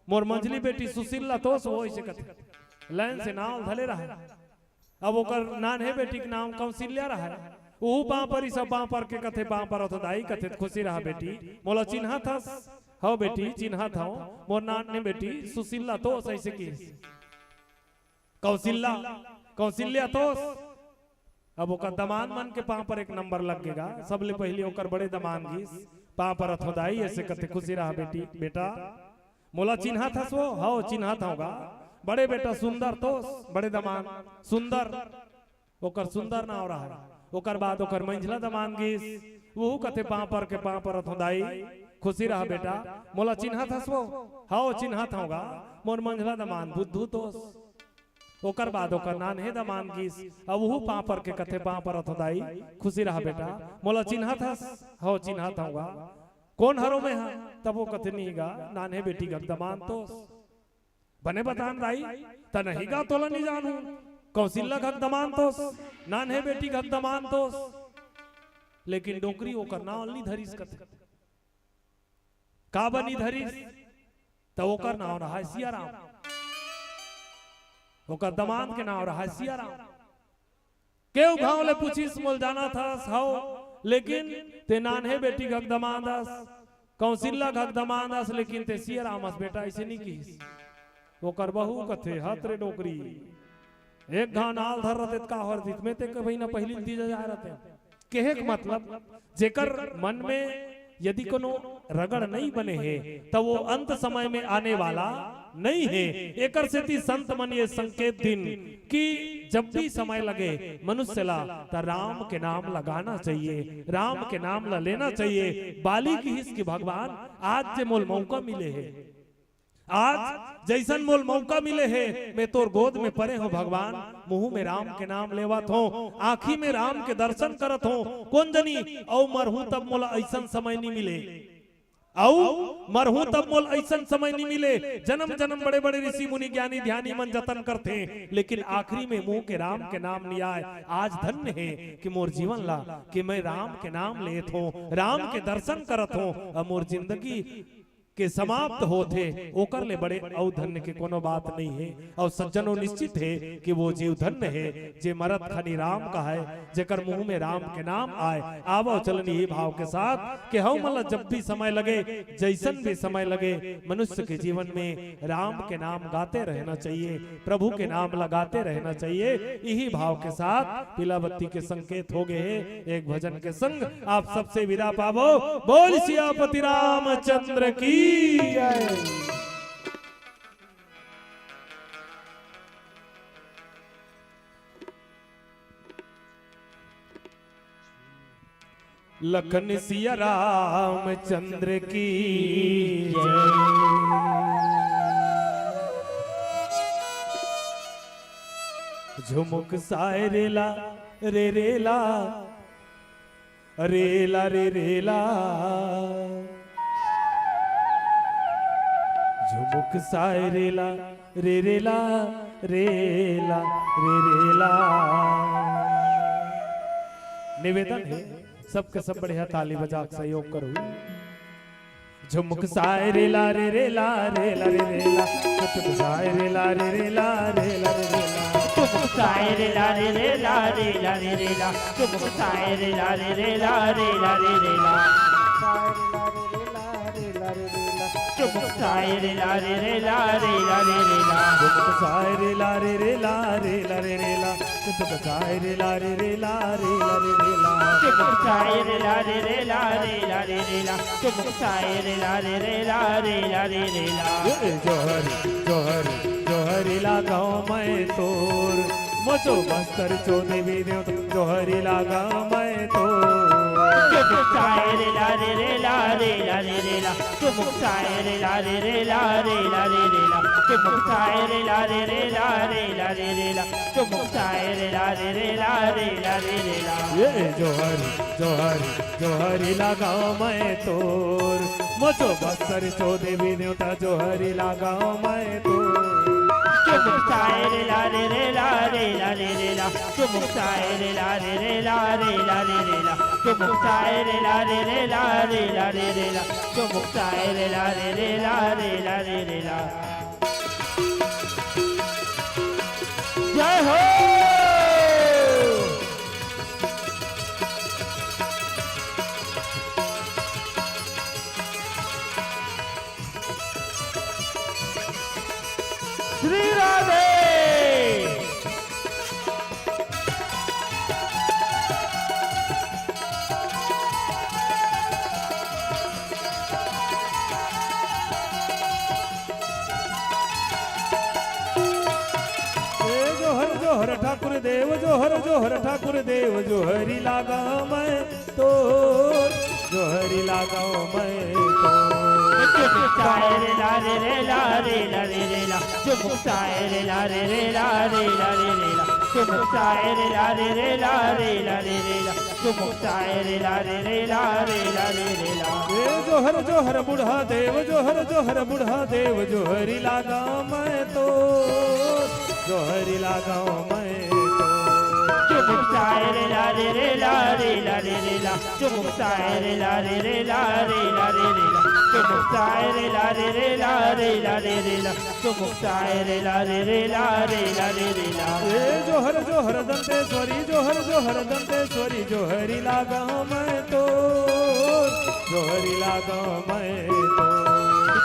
मोर मंझली बेटी सुशीला तो सो ऐसे कथे लाइन से नाम धले रहा। अब ओकर नान है बेटी के नाम कौशल्या रहा है, वो बाँ पर सब बाँ पर के कथे बाँ पर हो दाई कथे खुशी रहा बेटी मोला चिन्हा था हो बेटी चिन्हा था मोर नान ने बेटी सुशीला तो ऐसे की कौशल्या कौशल्या तो। अब ओकर दमान मन के पाँ पर एक नंबर लगेगा, सबले पहले ओकर बड़े दमान गीस पाँ पर अथोदाई ऐसे कथे खुशी रहा बेटी बेटा मोला चिन्हा था सो हो चिन्हा था होगा बड़े बेटा सुंदर तो बड़े दमान सुंदर ओकर सुंदर ना हो रहा है। ओकर बाद ओकर मंझला दमान गीस वो कथे पाँ पर के पाँ पर अथोदाई खुशी रहा बेटा मोला चिन्हा था सो हो चिन्हा था होगा मोर मंझला दमान बुद्धू तो। ओकर बाद ओकर नान है दमान गीस अब वो पाँ पर के कथे पाँ पर अथोदाई खुशी रहा बेटा मोला चिन्हा था हो चिन्हा था होगा कौन हरो में है, तब वो कथे नहीं गा नान है बेटी का दमान तो बने बतान राई त नहीं गा तोला नहीं जानू कौशल्या का दमान तो नान है बेटी का दमान तो, लेकिन डोकरी ओकर नाम नहीं धरीस कथे का बनी धरीस तो ओकर नाम रहा सियाराम, ओकर दमान के नाम रहा सियाराम। केव भाव ले पूछीस मोल जाना था हाउ लेकिन ते नान है बेटी का दमान दास कौशल्या का दमान दास लेकिन ते सियारामस बेटा ऐसे नहीं की ओकर बहू कथे हाथ रे डोकरी एक घा नाल धर रहते का हर दित में ते कभी ना पहली दी जा रहते केहे के मतलब जेकर मन में यदि कोनो रगड़ नहीं बने है तो वो अंत समय में आने वाला नहीं है। एकर से ती संत मन ये संकेत दिन कि जब भी समय लगे मनुष्य ला तो राम के नाम लगाना चाहिए, राम के नाम ला लेना चाहिए। बाली की हिस की भगवान आज जे मोल मौका मिले है, आज जैसन मोल मौका मिले है मैं तोर गोद में परे हो भगवान, मुंह में राम के नाम लेवत हो, आँखी में राम के दर्शन करत हो। कौन जनी औ मरहूं तब मोला ऐसन समय नहीं मिले, औ मरहूं तब मोल ऐसन समय नहीं मिले। जन्म जन्म बड़े बड़े ऋषि मुनि ज्ञानी ध्यानी मन जतन करते लेकिन आखिरी में मुंह के राम के नाम नहीं आए। आज धन्य है कि मोर जीवन ला कि मैं राम के नाम लेत हो, राम के दर्शन करत हो, और मोर जिंदगी के समाप्त होते ओकर ले बड़े औ धन्य के कोनो बात नहीं है। और सज्जनों निश्चित है कि वो जीव धन्य है जे मरत खनी राम का है, जेकर मुंह में राम के नाम आए। आवो चलनी ये भाव के साथ कि हम मतलब जब भी समय लगे जैसन भी समय लगे मनुष्य के जीवन में राम के नाम गाते रहना चाहिए, प्रभु के नाम लगाते रहना चाहिए। यही भाव के साथ पीलाबत्ती के संकेत हो गए हैं। एक भजन के संग आप सबसे विदा पावो। बोल सियापति रामचंद्र की जय। लखन सिया रामचंद्र की झुमुक साय रेला रे रेला रेला रे रेला झुमुक साय रेला रे रेला रेला रे रेला। निवेदन है सबके सब बढ़िया ताली बजा के सहयोग करो। झुमुक साय रेला रे रेला रेला रे रेला झुमुक साय रेला रे रेला रेला रे रेला झुमुक साय रेला रे रेला रेला रे रेला झुमुक साय रेला रे रेला रेला रे रेला झुमुक साय रेला रे रेला रेला रे रेला झुमुक साय रेला रे रेला रेला रे रेला झुमुक साय रेला रे रेला रेला रे रेला झुमुक साय रेला रे रेला रेला रे रेला झुमुक साय रेला रे रेला रेला रे रेला। जोहरी जोहरी जोहरी लगाओ मैं तोर मचो बस्तर चो देवी देव जोहरी लगा मैं तोर। झुमुक साय रेला रे रेला रेला रे रेला झुमुक साय रेला रे रेला रेला रे रेला झुमुक साय रेला रे रेला रेला रे रेला झुमुक साय रेला रे रेला रेला रे रेला। ये जोहरी जोहरी जोहरी लगाओ मैं तोर मचो बस्तर चो देवी देवता जोहरी लगाओ मैं तोर। झुमुक साय रेला रे रेला रेला रे रेला झुमुक साय रेला रे रेला रेला रे रेला झुमुक साय रेला रे रेला रेला रे रेला झुमुक साय रेला रे रेला रेला रे रेला। जय हो श्री राधे। जोहर जोहर ठाकुर देव जोहर जोहर ठाकुर देव जोहरी लागा मैं तोर जोहरी लगाओ मैं तोर। झुमुक साय रेला रे रेला रेला रे रेला झुमुक साय रेला रे रेला रेला रे रेला झुमुक साय रेला रे रेला रेला रे रेला झुमुक साय रेला रे रेला रेला रे रेला। जोहर जोहर बूढ़ा देव जोहर जोहर बूढ़ा देव जोहरी लागा मैं तोर जोहरी लगाओ मैं तोर। झुमुक साय रेला रे रेला रेला रे रेला झुमुक साय रेला रे रेला रेला रे रेला झुमुक साय रेला रे रेला रेला रे रेला झुमुक साय रेला रे रेला रेला रे रेला। जोहर जोहर दंतेश्वरी जोहर जोहर दंतेश्वरी जोहरी लागा मैं तोर जोहरी लागा मैं तोर।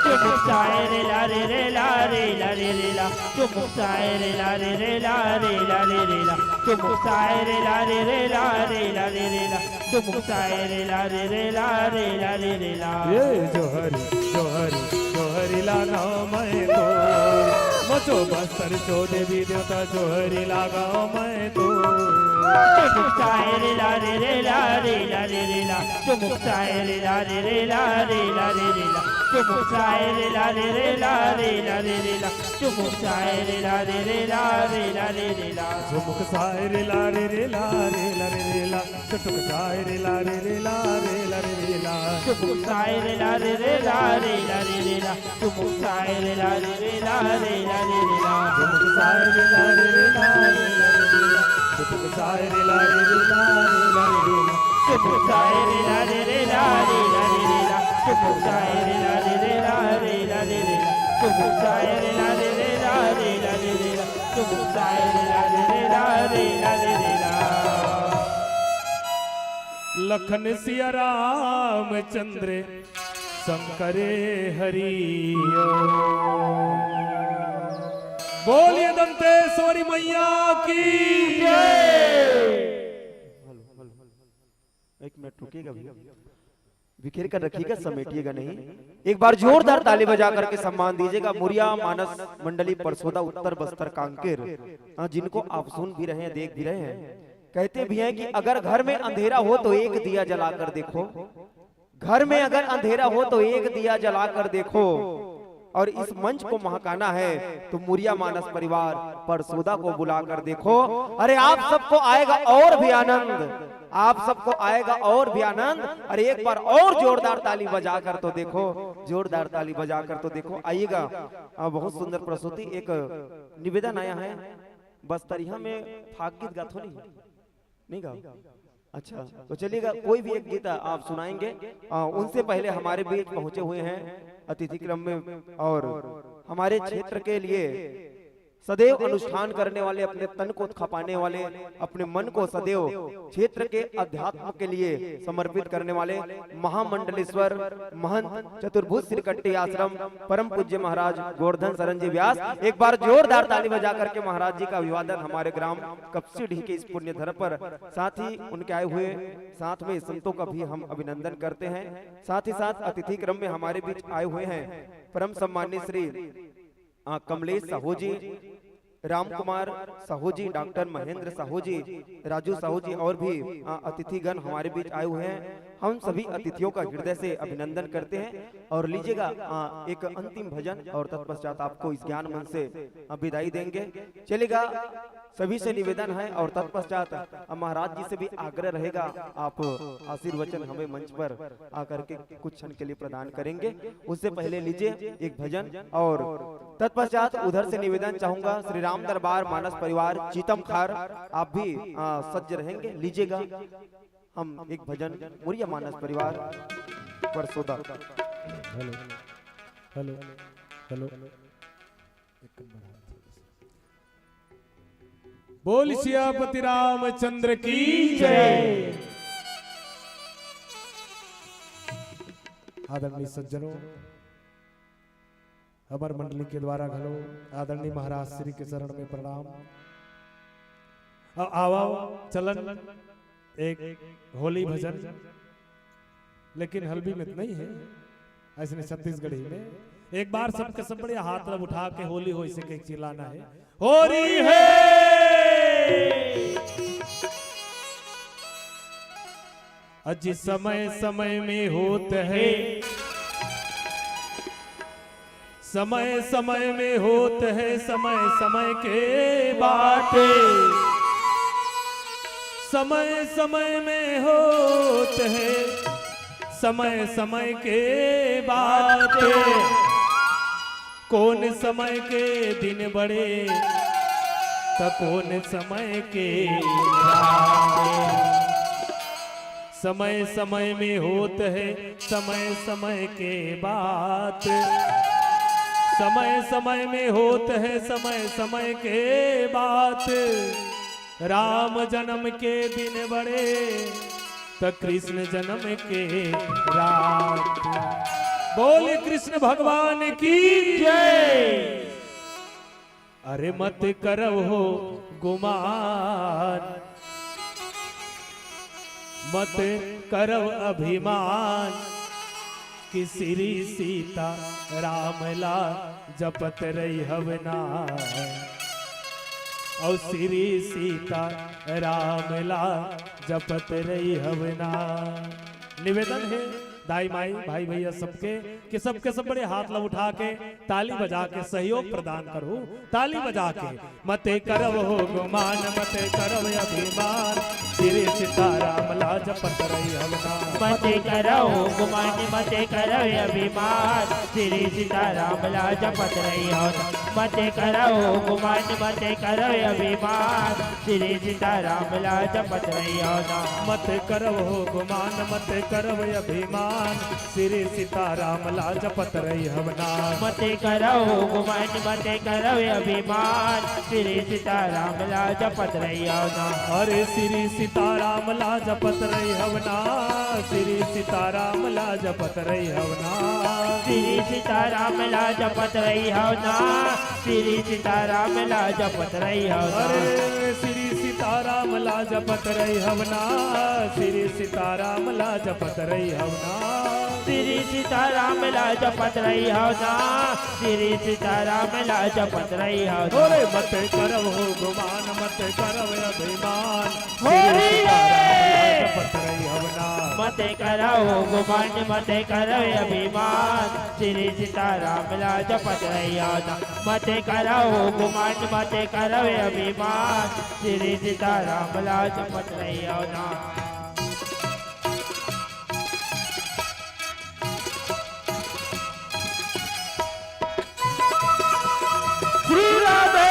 झुमुक साय रेला रे रेला रेला रे रेला झुमुक साय रेला रे रेला रेला रे रेला झुमुक साय रेला रे रेला रेला रे रेला झुमुक साय रेला रे रेला रेला रे रेला। ये जोहरी जोहरी जोहरी लागा मैं तोर मचो बस्तर चो देवी देवता जोहरी लागा मैं तोर। झुमुक साय रेला रे रेला रेला रे रेला झुमुक साय रेला रे रेला रेला रे रेला झुमुक साय रेला रे रेला रेला रे रेला झुमुक साय रेला रे रेला रेला रे रेला। झुमुक साय रेला रे रेला रेला रे रेला चटुक साय रेला रे रेला रेला रे रेला झुमुक साय रेला रे रेला रेला रे रेला झुमुक साय रेला रे रेला रेला रे रेला झुमुक साय रेला रे रेला रेला रे रेला चटुक साय रेला रे रेला रेला रे रेला झुमुक साय रेला रे रेला रेला रे रेला झुमुक साय रेला रे रेला रेला रे रेला झुमुक साय रेला रे रेला रेला रे रेला झुमुक साय रेला रे रेला रेला रे रेला। लखन सिया रामचंद्र शंकरे हरि बोलिए दंतेश्वरी मैया की एक मिनट रुकिएगा भैया, बिखेर कर रखिएगा, समेटिएगा नहीं। एक बार जोरदार ताली बजा करके सम्मान दीजिएगा मुरिया मानस मंडली परसोदा उत्तर बस्तर कांकेर, जिनको आप सुन भी रहे हैं देख भी रहे हैं। कहते भी हैं कि अगर घर में अंधेरा हो तो एक दिया जलाकर देखो, घर में अगर अंधेरा हो तो एक दिया जलाकर देखो, और इस मंच को महकाना है तो मुरिया मानस परिवार परसोदा को बुलाकर देखो। अरे आप सबको आएगा और भी आनंद, आप सबको आएगा और भी आनंद। अरे एक बार और जोरदार ताली बजाकर तो देखो, जोरदार ताली बजाकर तो देखो। आइएगा, बहुत सुंदर प्रस्तुति। एक निवेदन आया है, बस्तरिया में फाग गीत गाथो नहीं गाओ? अच्छा, तो चलिएगा, कोई भी एक गीत आप सुनाएंगे। उनसे पहले हमारे बीच पहुंचे हुए हैं अतिथि क्रम में, और हमारे क्षेत्र के लिए सदैव अनुष्ठान करने वाले, अपने तन को खपाने वाले, अपने मन को सदैव क्षेत्र के अध्यात्म के लिए समर्पित करने वाले महामंडलेश्वर महंत चतुर्भुज श्रीकट्टी आश्रम परम पूज्य महाराज गोवर्धन शरण जी व्यास। एक बार जोरदार ताली बजा करके महाराज जी का अभिवादन हमारे ग्राम कपसीडीह के इस पुण्य धर पर, साथ ही उनके आए हुए साथ में संतों का भी हम अभिनंदन करते हैं। साथ ही साथ अतिथि क्रम में हमारे बीच आए हुए हैं परम सम्मानित श्री कमलेश साहू जी, राम कुमार साहू जी, डॉक्टर महेंद्र साहू जी, राजू साहू जी, और भी अतिथिगण हमारे बीच आए हुए हैं। हम सभी अतिथियों का हृदय से अभिनंदन करते हैं। और लीजिएगा एक अंतिम भजन, और तत्पश्चात आपको इस ज्ञान मन से विदाई देंगे। चलेगा, सभी से निवेदन है और तत्पश्चात महाराज जी से भी आग्रह रहेगा, आप आशीर्वचन हमें मंच पर आकर के कुछ क्षण के लिए प्रदान करेंगे। उससे पहले लीजिए एक भजन, और तत्पश्चात उधर से निवेदन चाहूंगा श्री राम दरबार मानस परिवार चीतम खार, आप भी सज्ज रहेंगे। लीजिएगा, हम एक भजन मुरिया मानस परिवार परसोदा। हेलो हेलो हेलो, बोल सियापति रामचंद्र की जय। आदरणीय सज्जनों, अमर मंडली के द्वारा घलो आदरणीय महाराज श्री के शरण में प्रणाम। आओ चलन एक होली भजन, लेकिन हल्बी में नहीं है, ऐसे छत्तीसगढ़ी में एक बार सबके सब बड़े हाथ रब उठा के होली हो इसे कहीं चिल्लाना है, होली है। अजी समय समय में होत है, समय समय में होत है, समय समय के बाटे, समय समय में होत है, समय समय के बाटे। कौन समय के दिन बड़े तो कौन समय के राते। समय समय में होत है, समय समय के बात, समय समय में होत है, समय समय के बात। राम जन्म के दिन बड़े तो कृष्ण जन्म के रात। बोले कृष्ण भगवान की जय। अरे मत करव हो गुमान, मत करव अभिमान, कि श्री सीता रामला जपत रही हवना, और श्री सीता रामला जपत रही हवना। निवेदन है दाई माई भाई भैया सबके कि सबके सब बड़े हाथ लब उठा के ताली बजा के सहयोग प्रदान करो। ताली बजा के मते करव हो गुमान, मते करव अभिमान, श्री सीताराम ला जपत रही हवना। मते करव गुमान, मते करव अभिमान, श्री सीताराम ला जपत रही हवना। मते करव गुमान, मते करव अभिमान, श्री सीताराम ला जपत रही हवना। मत करव हो गुमान, मत करव अभिमान, श्री सीताराम ला जपत रही हवना। मते करव गुमान, मते करव अभिमान, श्री सीताराम ला जपत रही हवना। अरे श्री सीताराम ला जपत रही हवना, श्री सीताराम ला जपत रही हवना। श्री सीताराम ला जपत रही हवना, श्री सीताराम ला जपत रही हवना। अरे श्री सीताराम ला जपत रही हवना, श्री सीताराम ला जपत रही हवना। श्री सीताराम ला जपत रही हो ना, श्री सीताराम ला जपत रही हो ना। ओरे मत करव गुमान मत करव अभिमान, होरी रे जपत रही हवना। मत करो गुमान मत करो अभिमान, श्री सीताराम ला जपत रही हो ना। मत करो गुमान मत करो अभिमान, श्री सीताराम ला जपत रही हो ना। श्री राधे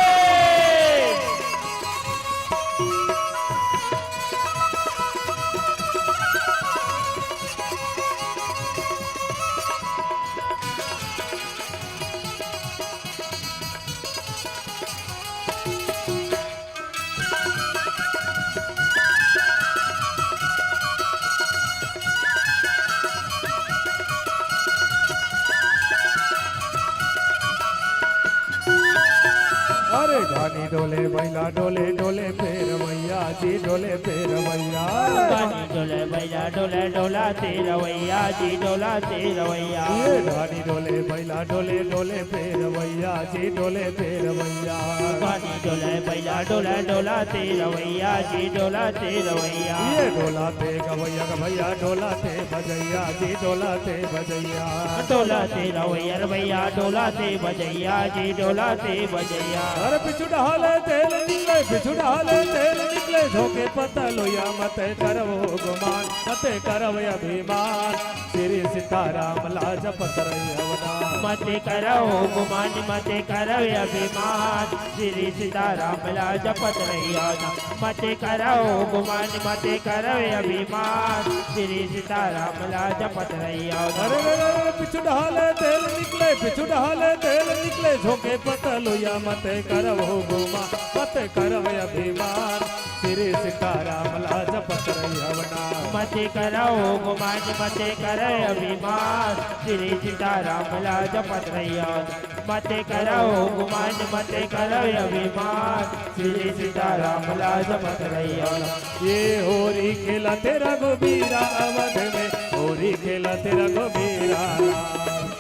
अरे घानी डोले बैला डोले डोले फेर मैया जी डोले फेर मैया। गानी डोले बैला डोले डोला तेरा वैया जी डोला तेरा वैया। ये घानी डोले बैला डोले डोले फेर मैया जी डोले फेर मैया। गानी डोले बैला डोला डोला तेरा वैया जी डोला तेरा वैया। ये डोलाते गवैया गवैया डोलाते बजैया जी डोलाते बजैया। डोला तेरा वैया भैया डोला ते बजैया जी डोला ते बजैया। अरे पिछु डाले तेल निकले पिछु डाले तेल निकले धोखे पता लोया मत करवो गुमान मत करव अभिमान, श्री सीताराम ला जपत रही हवना। मत करो गुमान मत करो अभिमान, श्री सीताराम ला जपत रही हो ना। मत करो गुमान मत करो अभिमान, श्री सीताराम ला जपत रही हो ना। अरे पिछु डाले तेल निकले पिछु डाले तेल निकले झोंके पता लोया मत करवो गुमान मत करव अभिमान, श्री सीताराम ला जपत रही हवना। मत करो गुमान मत करो अभिमान, श्री सीताराम ला जपत रही हो ना। मत करो गुमान मत करो अभिमान, श्री सीताराम ला जपत रही हो ना। ये होरी खेला तेरा गोबीरा अवध में, होरी खेला तेरा गोबीरा।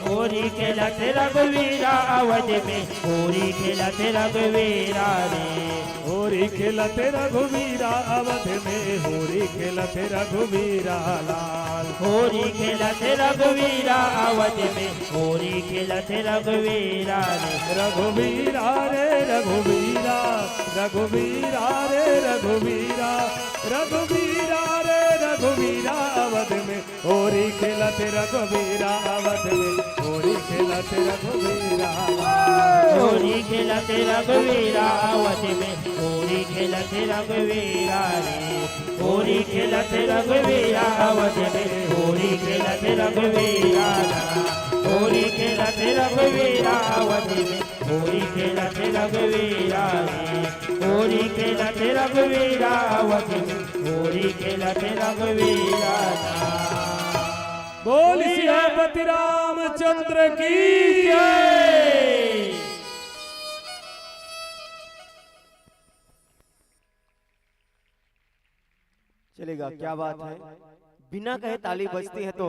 होरी खेला तेरा रघुवीरा अवध में, होरी खेला तेरा रघुवीरा रे। होरी खेला तेरा घुबीरा अवध में, होरी खेला तेरा घुबीरा लाल। होरी खेला तेरा रघुवीरा अवध में, होरी खेला तेरा रघुवीरा रे। रघुवीरा रे रघुवीरा रघुवीरा रे रघुवीरा रघुवीरा रे रघुवीरा अवध में, होरी खेला तेरा घुबीरा अवध में, होरी खेला तेरा घुबीरा। होरी खेला तेरा रघुवीरा अवध में, होरी खेला तेरा रघुवीरा रे। होरी खेला तेरा रघुवीरा अवध में, होरी खेला तेरा रघुवीरा रा। होरी खेला तेरा रघुवीरा अवध में, होरी खेला तेरा रघुवीरा रे। होरी खेला तेरा रघुवीरा अवध में, होरी खेला तेरा रघुवीरा रा। बोल सियापति रामचंद्र की जय। चलेगा, क्या बात है। बिना कहे ताली बजती है तो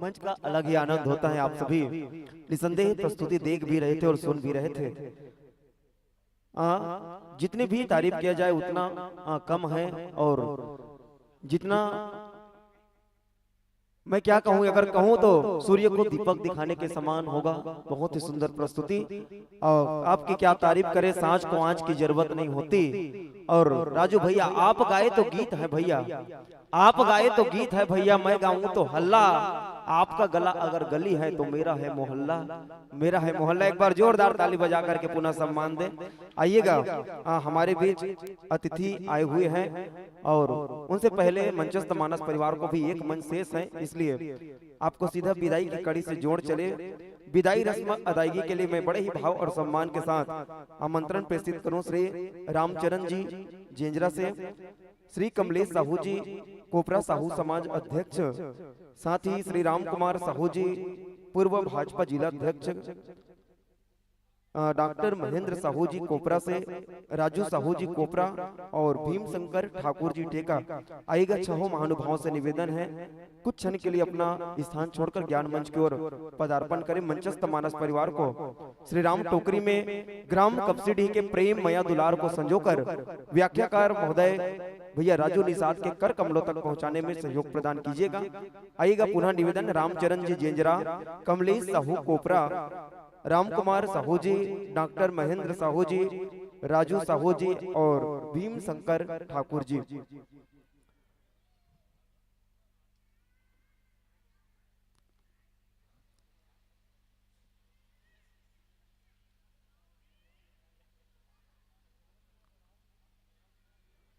मंच का अलग ही आनंद होता है। आप सभी निसंदेह प्रस्तुति देख भी रहे थे और सुन भी रहे थे। जितनी भी तारीफ किया जाए उतना कम है, और जितना मैं क्या कहूँ, अगर कहूँ तो सूर्य को दीपक दिखाने के समान होगा। बहुत ही सुंदर प्रस्तुति, और आपकी क्या तारीफ करें, सांझ को आँच की जरूरत नहीं होती। और राजू भैया आप गाए तो गीत है भैया, आप गाए तो गीत है भैया, मैं गाऊं तो हल्ला। आपका गला अगर गली है तो मेरा है मोहल्ला, मेरा है मोहल्ला। एक बार जोरदार ताली बजा करके पुनः सम्मान दे। आइएगा, हमारे बीच अतिथि आए हुए हैं, और उनसे पहले मंचस्थ मानस परिवार को भी एक मंच शेष है, इसलिए आपको सीधा विदाई की कड़ी से जोड़ चले। विदाई रस्म अदायगी के लिए मैं बड़े ही भाव और सम्मान के साथ आमंत्रण प्रेषित करूं श्री रामचरण जी जेंजरा से, श्री कमलेश साहू जी कोपरा साहू समाज अध्यक्ष, साथ ही श्री राम कुमार साहू जी पूर्व भाजपा जिला अध्यक्ष, डॉक्टर महेंद्र साहू जी कोपरा से, राजू साहू जी कोपरा और भीम शंकर ठाकुर जी टेका। आएगा छहों महानुभावों से निवेदन है कुछ क्षण के लिए अपना स्थान छोड़कर ज्ञान मंच की ओर पदार्पण करें। मंचस्थ मानस परिवार को श्री राम टोकरी में ग्राम कपसिडी के प्रेम मया दुलार को संजोकर व्याख्याकार महोदय भैया राजू निषाद के कर कमलों तक पहुंचाने में सहयोग प्रदान कीजिएगा। आइएगा पुनः निवेदन रामचरण जी जेंजरा, कमलेश साहू कोपरा, राम कुमार साहू जी, डॉक्टर महेंद्र साहू जी, राजू साहू जी और भीम शंकर ठाकुर जी।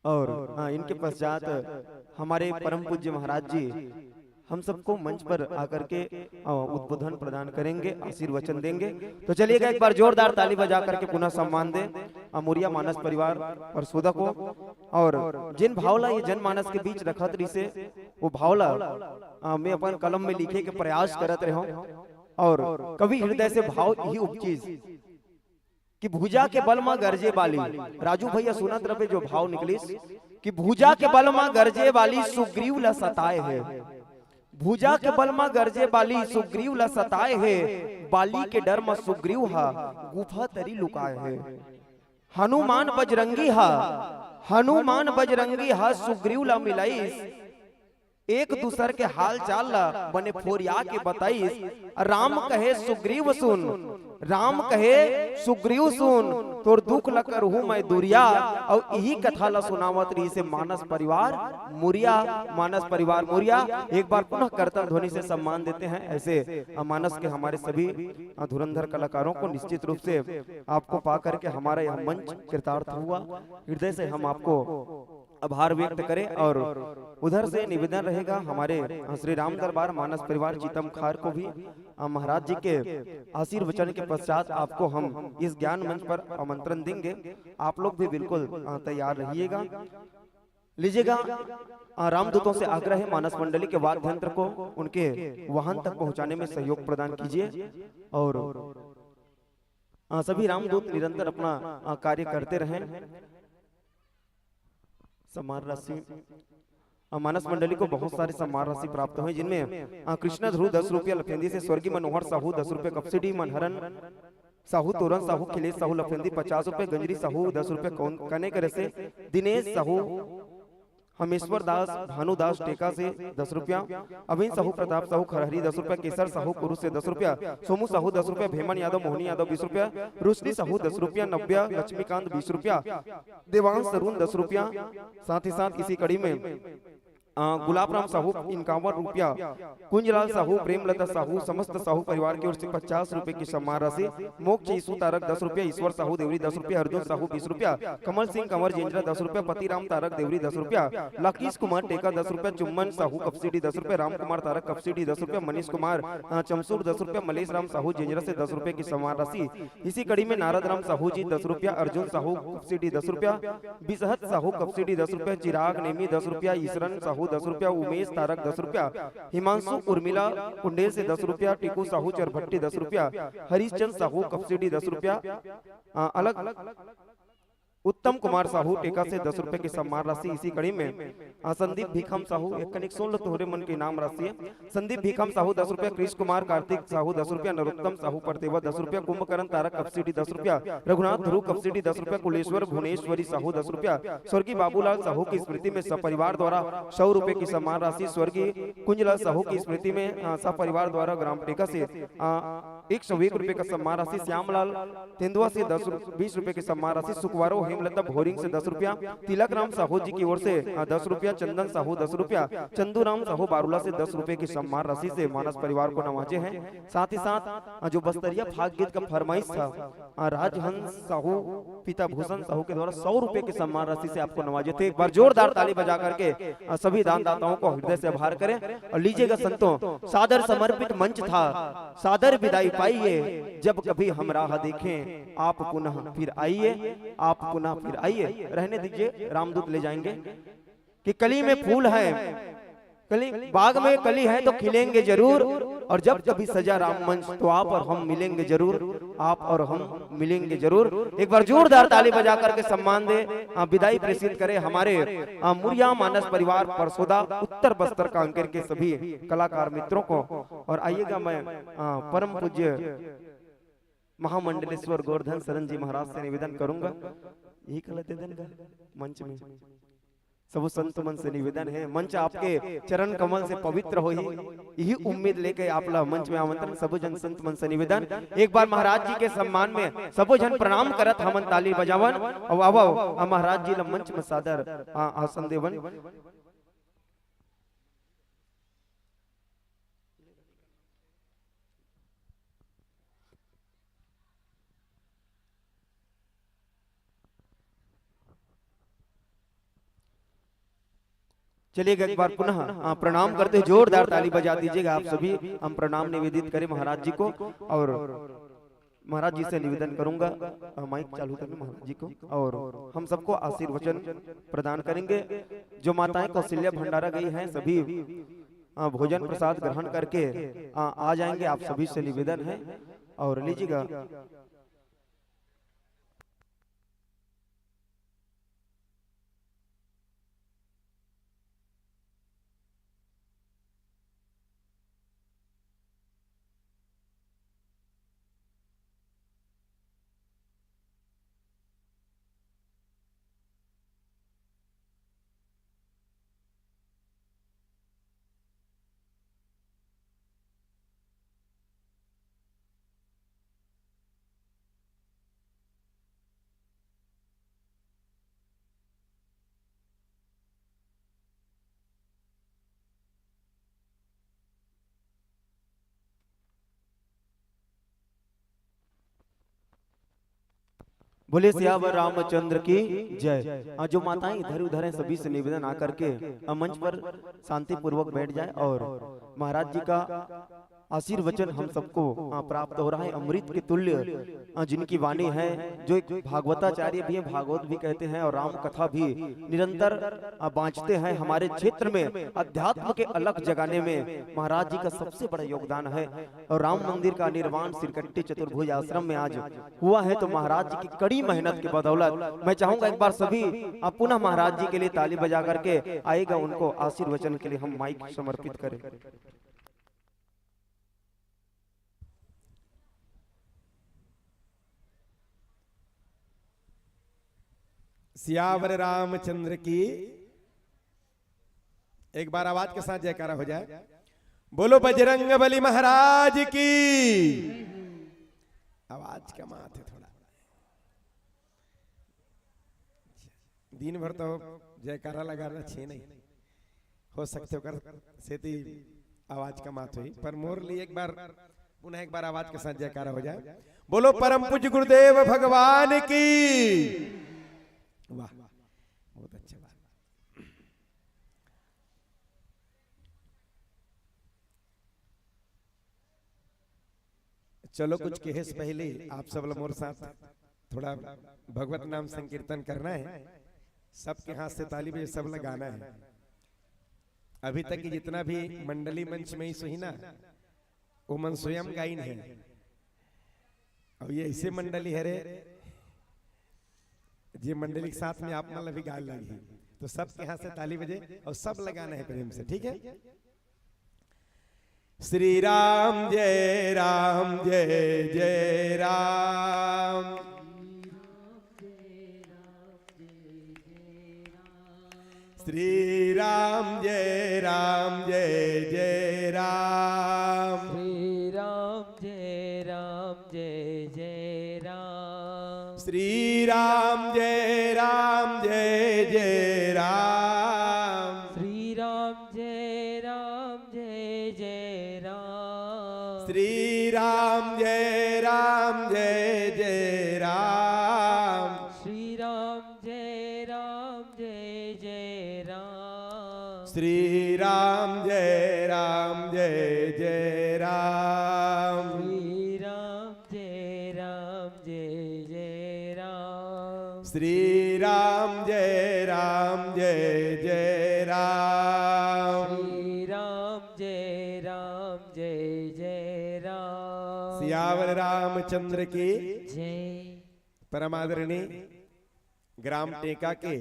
और हाँ, इनके पश्चात हमारे परम पूज्य महाराज जी हम सबको मंच पर आकर के उद्बोधन प्रदान करेंगे, आशीर्वचन देंगे। तो चलिएगा एक बार जोरदार ताली बजा करके पुनः सम्मान दें मुरिया मानस परिवार और सुधा को। और जिन भावला ये जनमानस के बीच रखत रही से वो भावला मैं अपन कलम में लिखे के प्रयास करत रहो और कवि हृदय से भाव ही उपचीज कि भुजा के बल में गरजे वाली, राजू भैया सुनत रहे जो भाव निकली कि भुजा के बल में गरजे वाली सुग्रीव ला सताए है, भुजा के बल में गरजे वाली सुग्रीव ला सताए है, बाली के डर में सुग्रीव हा गुफा तरी लुकाए है। हनुमान बजरंगी हा, हनुमान बजरंगी हा सुग्रीव ला मिलाइस, एक दूसर के हाल चाल ला बने फोरिया के बताइस। राम कहे सुग्रीव सुन, राम कहे सुग्रीव सुन, तोर दुख ल करहूं मैं दुरिया। और यही कथा ला सुनावत रही से मानस परिवार मुरिया, मानस परिवार मुरिया। एक बार पुनः करतल ध्वनि से सम्मान देते हैं ऐसे मानस के हमारे सभी धुरंधर कलाकारों को। निश्चित रूप से आपको पा करके हमारा यह मंच कृतार्थ हुआ, हृदय से हम आपको आभार व्यक्त करें। और उधर से निवेदन रहेगा हमारे श्री राम दरबार मानस परिवार चीतम खार को भी महाराज जी के आशीर्वचन के पश्चात आपको हम इस ज्ञान मंच पर आमंत्रण देंगे। आप लोग भी बिल्कुल तैयार रहिएगा। लीजिएगा रामदूतों से आग्रह है मानस मंडली के वाद्य यंत्र को उनके वाहन तक पहुंचाने में सहयोग प्रदान कीजिए। और सभी रामदूत निरंतर अपना कार्य करते रहें। सम्मान राशि मानस मंडली को बहुत सारे सम्मान राशि प्राप्त हुए, जिनमें कृष्ण ध्रुव 10 रुपया लफेंदी से, स्वर्गीय मनोहर साहू 10 रुपये, कपसिडी मनहरन साहू, तोरन साहू, खिलेश साहू लफेंदी 50 रुपये, गंजरी साहू 10 रुपये, कने करे से दिनेश साहू, हमेश्वर दास भानुदास टेका से 10 रुपया, अभिन साहू प्रताप साहू खरहरी 10 रुपया, केसर साहू कुरु से 10 रुपया, सोमू साहू 10 रुपया, भेमन यादव मोहनी यादव 20 रुपया, रोशनी साहू 10 रुपया, नव्या लक्ष्मीकांत 20 रुपया, देवांश तरुण 10 रुपया। साथ ही साथ इसी कड़ी में गुलाब राम साहू 51 रुपया, कुंजलाल साहू, प्रेमलता साहू, समस्त साहू परिवार की ओर से 50 रुपए की सम्मान राशि, मोक्ष ईसु तारक 10 रुपया, ईश्वर साहू देवरी 10 रुपया, अर्जुन साहू 20 रुपया, कमल सिंह कंवर जेंजरा 10 रुपया, पतिराम तारक देवरी 10 रुपया, लकीश कुमार टेका 10 रुपया, चुम्बन साहू कपसिडी 10 रुपया, राम कुमार तारक कपसिडी 10 रुपया, मनीष कुमार चमसूर 10 रुपया, मलेश राम साहू जेंजरा से 10 रुपए की सम्मान राशि। इसी कड़ी में नारद राम साहू जी 10 रुपया, अर्जुन साहू कपसिडी 10 रुपया, बिसहत साहू कपसिडी 10 रुपया, चिराग नेमी 10 रुपया, ईश्वरन साहू 10 रुपया, उमेश तारक 10 रुपया, हिमांशु उर्मिला कुंडेल से 10 रुपया, टीकू साहू चरभट्टी 10 रुपया, हरिश्चंद साहू कपसिडी 10 रुपया, अलग उत्तम कुमार साहू टेका से 10 रुपए की सम्मान राशि। इसी कड़ी में संदीप भीखम साहू एक कनिक सुन लो तोहरे मन के नाम राशि है, संदीप भीखम साहू 10 रुपया, कृष्ण कुमार कार्तिक साहू 10 रुपया, नरोत्तम साहू परतेवा 10 रुपया, कुंभकर्ण तारक कपसिडी 10 रुपया, रघुनाथ ध्रुव कपसिडी 10 रुपया, कुलेश्वर भुवनेश्वरी साहू 10 रुपया, स्वर्गीय बाबूलाल साहू की स्मृति में सपरिवार द्वारा 100 रुपए की सम्मान राशि, स्वर्गीय कुंजलाल साहू की स्मृति में सपरिवार द्वारा ग्राम टेका से 101 रुपए का सम्मान राशि, श्यामलाल तेंदुआ से 20 रुपए की सम्मान राशि, सुखवारो हेमलता भोरिंग से 10 रुपया, तिलक राम साहू जी की ओर से 10 रुपया, चंदन साहू 10 रुपया, चंदू राम साहू बारूला से 10 रुपए की सम्मान राशि से मानस परिवार को नवाजे हैं। साथ ही साथ जो बस्तरिया फाग गीत का फरमाइश था राजहंस साहू पिता भूषण साहू के द्वारा 100 रुपए की सम्मान राशि से आपको नवाजे थे। एक बार जोरदार ताली बजा करके सभी दानदाताओं को हृदय से आभार करें। और लीजिएगा संतों, सादर समर्पित मंच था, सादर विदाई पाइए, जब कभी हम राह देखें आप पुनः फिर आइए, आप पुनः फिर आइए। रहने दीजिए, रामदूत ले जाएंगे कि कली में फूल है, कली बाग में कली है तो खिलेंगे जरूर, और जब कभी सजा राम मंच तो आप और हम मिलेंगे जरूर, आप और हम मिलेंगे जरूर। एक बार जोरदार ताली बजा करके सम्मान दे, विदाई प्रेषित करे हमारे मुरिया मानस परिवार परसोदा उत्तर बस्तर कांकेर के सभी कलाकार मित्रों को। और आइएगा मैं परम पूज्य महामंडलेश्वर गोवर्धन शरण जी महाराज से निवेदन करूंगा, यही कला दे देंगे मंच में। सब संत मन से निवेदन है, मंच आपके चरण कमल से पवित्र हो, यही उम्मीद लेके आपला मंच में आमंत्रण। सब जन संत मन से निवेदन, एक बार महाराज जी के सम्मान में सब जन प्रणाम करत हमन ताली बजावन और आवो महाराज जी ला मंच में सादर आसन देवन। चलिएगा एक बार पुनः प्रणाम करते जोरदार ताली बजा दीजिएगा आप सभी। हम प्रणाम निवेदित करें महाराज जी को, और महाराज जी से निवेदन करूंगा माइक चालू करना महाराज जी को, और हम सबको आशीर्वचन प्रदान करेंगे। जो माताएं कौशल्या भंडारा गई हैं सभी भोजन प्रसाद ग्रहण करके आ जाएंगे, आप सभी से निवेदन है। और लीजिएगा बोले सियावर रामचंद्र की जय। जो माताएं इधर उधर हैं सभी से निवेदन आकर के मंच पर शांति पूर्वक बैठ जाए, और महाराज जी का आशीर्वचन हम सबको प्राप्त हो रहा है। अमृत के तुल्य जिनकी वाणी है, जो एक भागवताचार्य भी है, भागवत भी कहते हैं, और राम कथा भी निरंतर बांचते हैं। हमारे क्षेत्र में अध्यात्म के अलग जगाने में महाराज जी का सबसे बड़ा योगदान है। और राम मंदिर का निर्माण सिरकट्टी चतुर्भुज आश्रम में आज हुआ है, तो महाराज जी की कड़ी मेहनत के बदौलत मैं चाहूंगा एक बार सभी पुनः महाराज जी के लिए ताली बजा करके आएगा, उनको आशीर्वचन के लिए हम माइक समर्पित करें। सियावर रामचंद्र की, एक बार आवाज के साथ जयकारा हो जाए। बोलो बजरंग बली महाराज की। आवाज का मात है थोड़ा, दिन भर तो जयकारा लगाना छे नहीं हो सकते कर सेती आवाज का मात हुई, पर मोर लिए एक बार पुनः एक बार आवाज के साथ जयकारा हो जाए। बोलो परम पूज्य गुरुदेव भगवान की। वाह, बहुत अच्छा बात। चलो कुछ कहे से पहले आप सब मोर साथ थोड़ा भगवत नाम संकीर्तन करना है। सबके हाथ से ताली बजे सब लगाना है। अभी तक की जितना भी मंडली मंच में ही सही ना, वो मन स्वयं गायन है। अब ये ऐसे मंडली है रे, ये मंडली के साथ में आप मतलब भी गाल लगी, तो सबके हाथ से ताली बजे और सब लगाना है प्रेम से, ठीक है। श्री राम जय राम जय जय राम। श्री राम जय जय राम। श्री राम जय जय राम। श्री राम जय जय राम। श्री राम जय जय राम। श्री राम जय जय राम। श्री राम जय जय राम। श्री राम जय जय राम। श्री राम जय जय राम। श्री राम जय जय राम। श्री रामचंद्र की जय। परमादरणीय ग्राम टेका के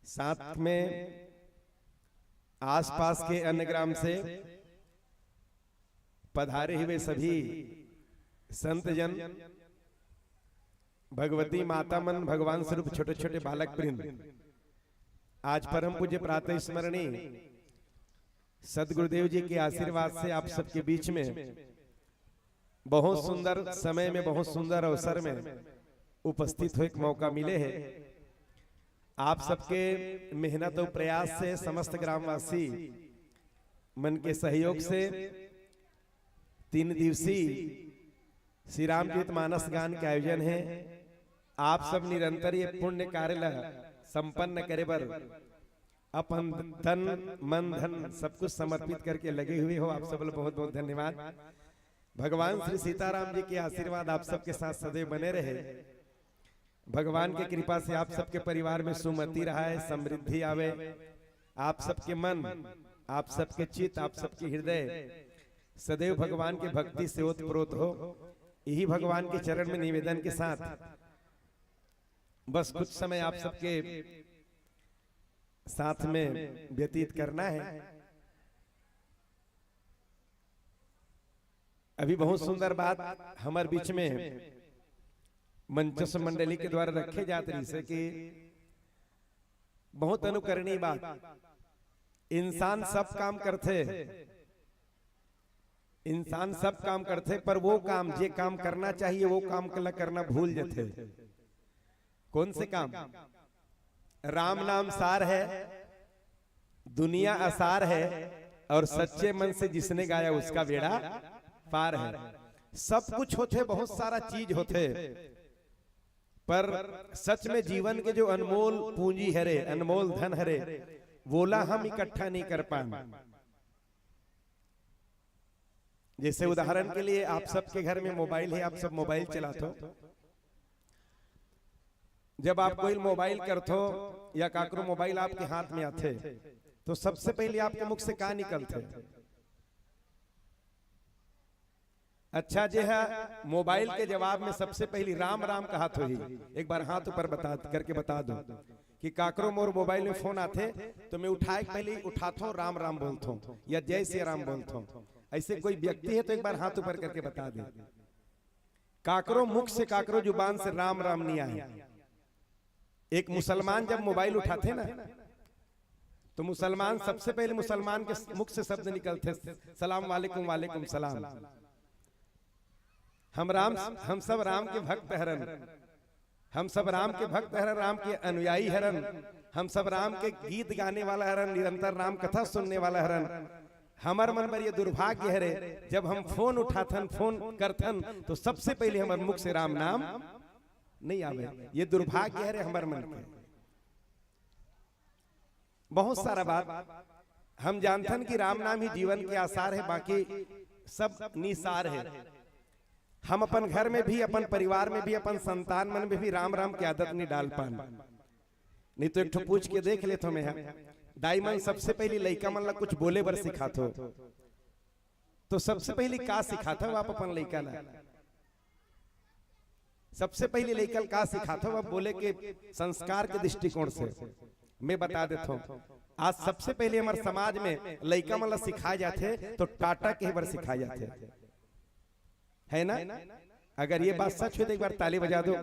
साथ में आसपास के अन्य ग्राम से पधारे हुए सभी संत जन, भगवती माता मन, भगवान स्वरूप छोटे छोटे बालक वृंद, आज परम पूज्य प्रातः स्मरणीय सदगुरुदेव जी के आशीर्वाद से आप सबके बीच में बहुत सुंदर समय में, बहुत सुंदर अवसर में उपस्थित हो एक मौका मिले है। आप सबके मेहनत और प्रयास से समस्त ग्रामवासी मन के सहयोग से 3 दिवसीय श्री रामचरित मानस गान के आयोजन है। आप सब निरंतर ये पुण्य कार्य संपन्न करे बर अपन तन मन धन सब कुछ समर्पित करके लगे हुए हो। आप सब बहुत बहुत धन्यवाद। भगवान श्री सीताराम जी के आशीर्वाद आप सबके साथ सदैव बने रहे। भगवान की कृपा से आप सबके परिवार में सुमति रहा है, समृद्धि आवे, आप सबके मन, आप सबके चित्त, आप सबके हृदय सदैव भगवान के भक्ति से ओतप्रोत हो। यही भगवान के चरण में निवेदन के साथ बस कुछ समय आप सबके साथ में व्यतीत करना है। अभी बहुत सुंदर बात हमारे बीच में मंचस्व मंडली के द्वारा रखे जाते रही से कि बहुत अनुकरणीय बात, इंसान सब काम करते, इंसान सब काम करते, पर वो काम जे काम करना चाहिए वो काम कला करना भूल जाते। कौन से काम? राम नाम सार है, दुनिया आसार है, और सच्चे मन से जिसने गाया उसका बेड़ा पार है। सब कुछ होते, बहुत सारा चीज होते, पर सच में जीवन के जो अनमोल पूंजी है रे, अनमोल धन है रे, बोला हम इकट्ठा नहीं कर पाए। जैसे उदाहरण के लिए आप सबके घर में मोबाइल है, आप सब मोबाइल चलाते हो। जब आप कोई मोबाइल करते हो या काकरो मोबाइल आपके हाथ में आते, तो सबसे पहले आपके मुख से क्या निकलते? अच्छा जे है मोबाइल के जवाब में सबसे पहली राम राम कहा तो ही। एक बार हाथ ऊपर करके बता दो कि काकरो मोर मोबाइल में फोन आते तो मैं उठाए पहले उठाता हूँ, राम राम बोलता हूँ या जय श्री राम बोलता हूँ। ऐसे कोई व्यक्ति है तो एक बार हाथ ऊपर करके बता दे। काकरो मुख से, काकरो जुबान से राम राम नहीं आया। एक मुसलमान जब मोबाइल उठाते ना, तो मुसलमान सबसे पहले मुसलमान के मुख से शब्द निकलते सलाम वालेकुम, वालेकुम सलाम। हम सब राम के भक्त हरन, हम सब राम के भक्त हरन, राम के अनुयायी हरन, हम सब राम के गीत गाने वाला हरन, निरंतर राम कथा सुनने वाला हरन। हमार मन पर ये दुर्भाग्य है रे, जब हम फोन उठाथन, फोन करथन, तो सबसे पहले हमारे मुख से राम नाम नहीं आवे। ये दुर्भाग्य है रे हमारे मन के। बहुत सारा बात हम जानथन कि राम नाम ही जीवन के आसार है, बाकी सब निसार है। हम अपन घर में भी, अपन परिवार में भी, अपन संतान मन में भी राम राम की आदत नहीं डाल पान। नहीं तो एक ठो पूछ के देख ले तो मैं दाई मन सबसे पहली लइका मन ला कुछ बोले बर सिखात हो, तो सबसे पहली का सिखाता हो आप अपन लइका ला? सबसे पहली लइका का सिखाता हो आप बोले के संस्कार के दृष्टिकोण से? मैं बता देता हूँ। आज सबसे पहले हमारे समाज में लइका मन ला सिखाए जाते तो टाटा के बर सिखाए जाते, है ना? अगर ये बात सच हो तो एक बार ताली बजा दो।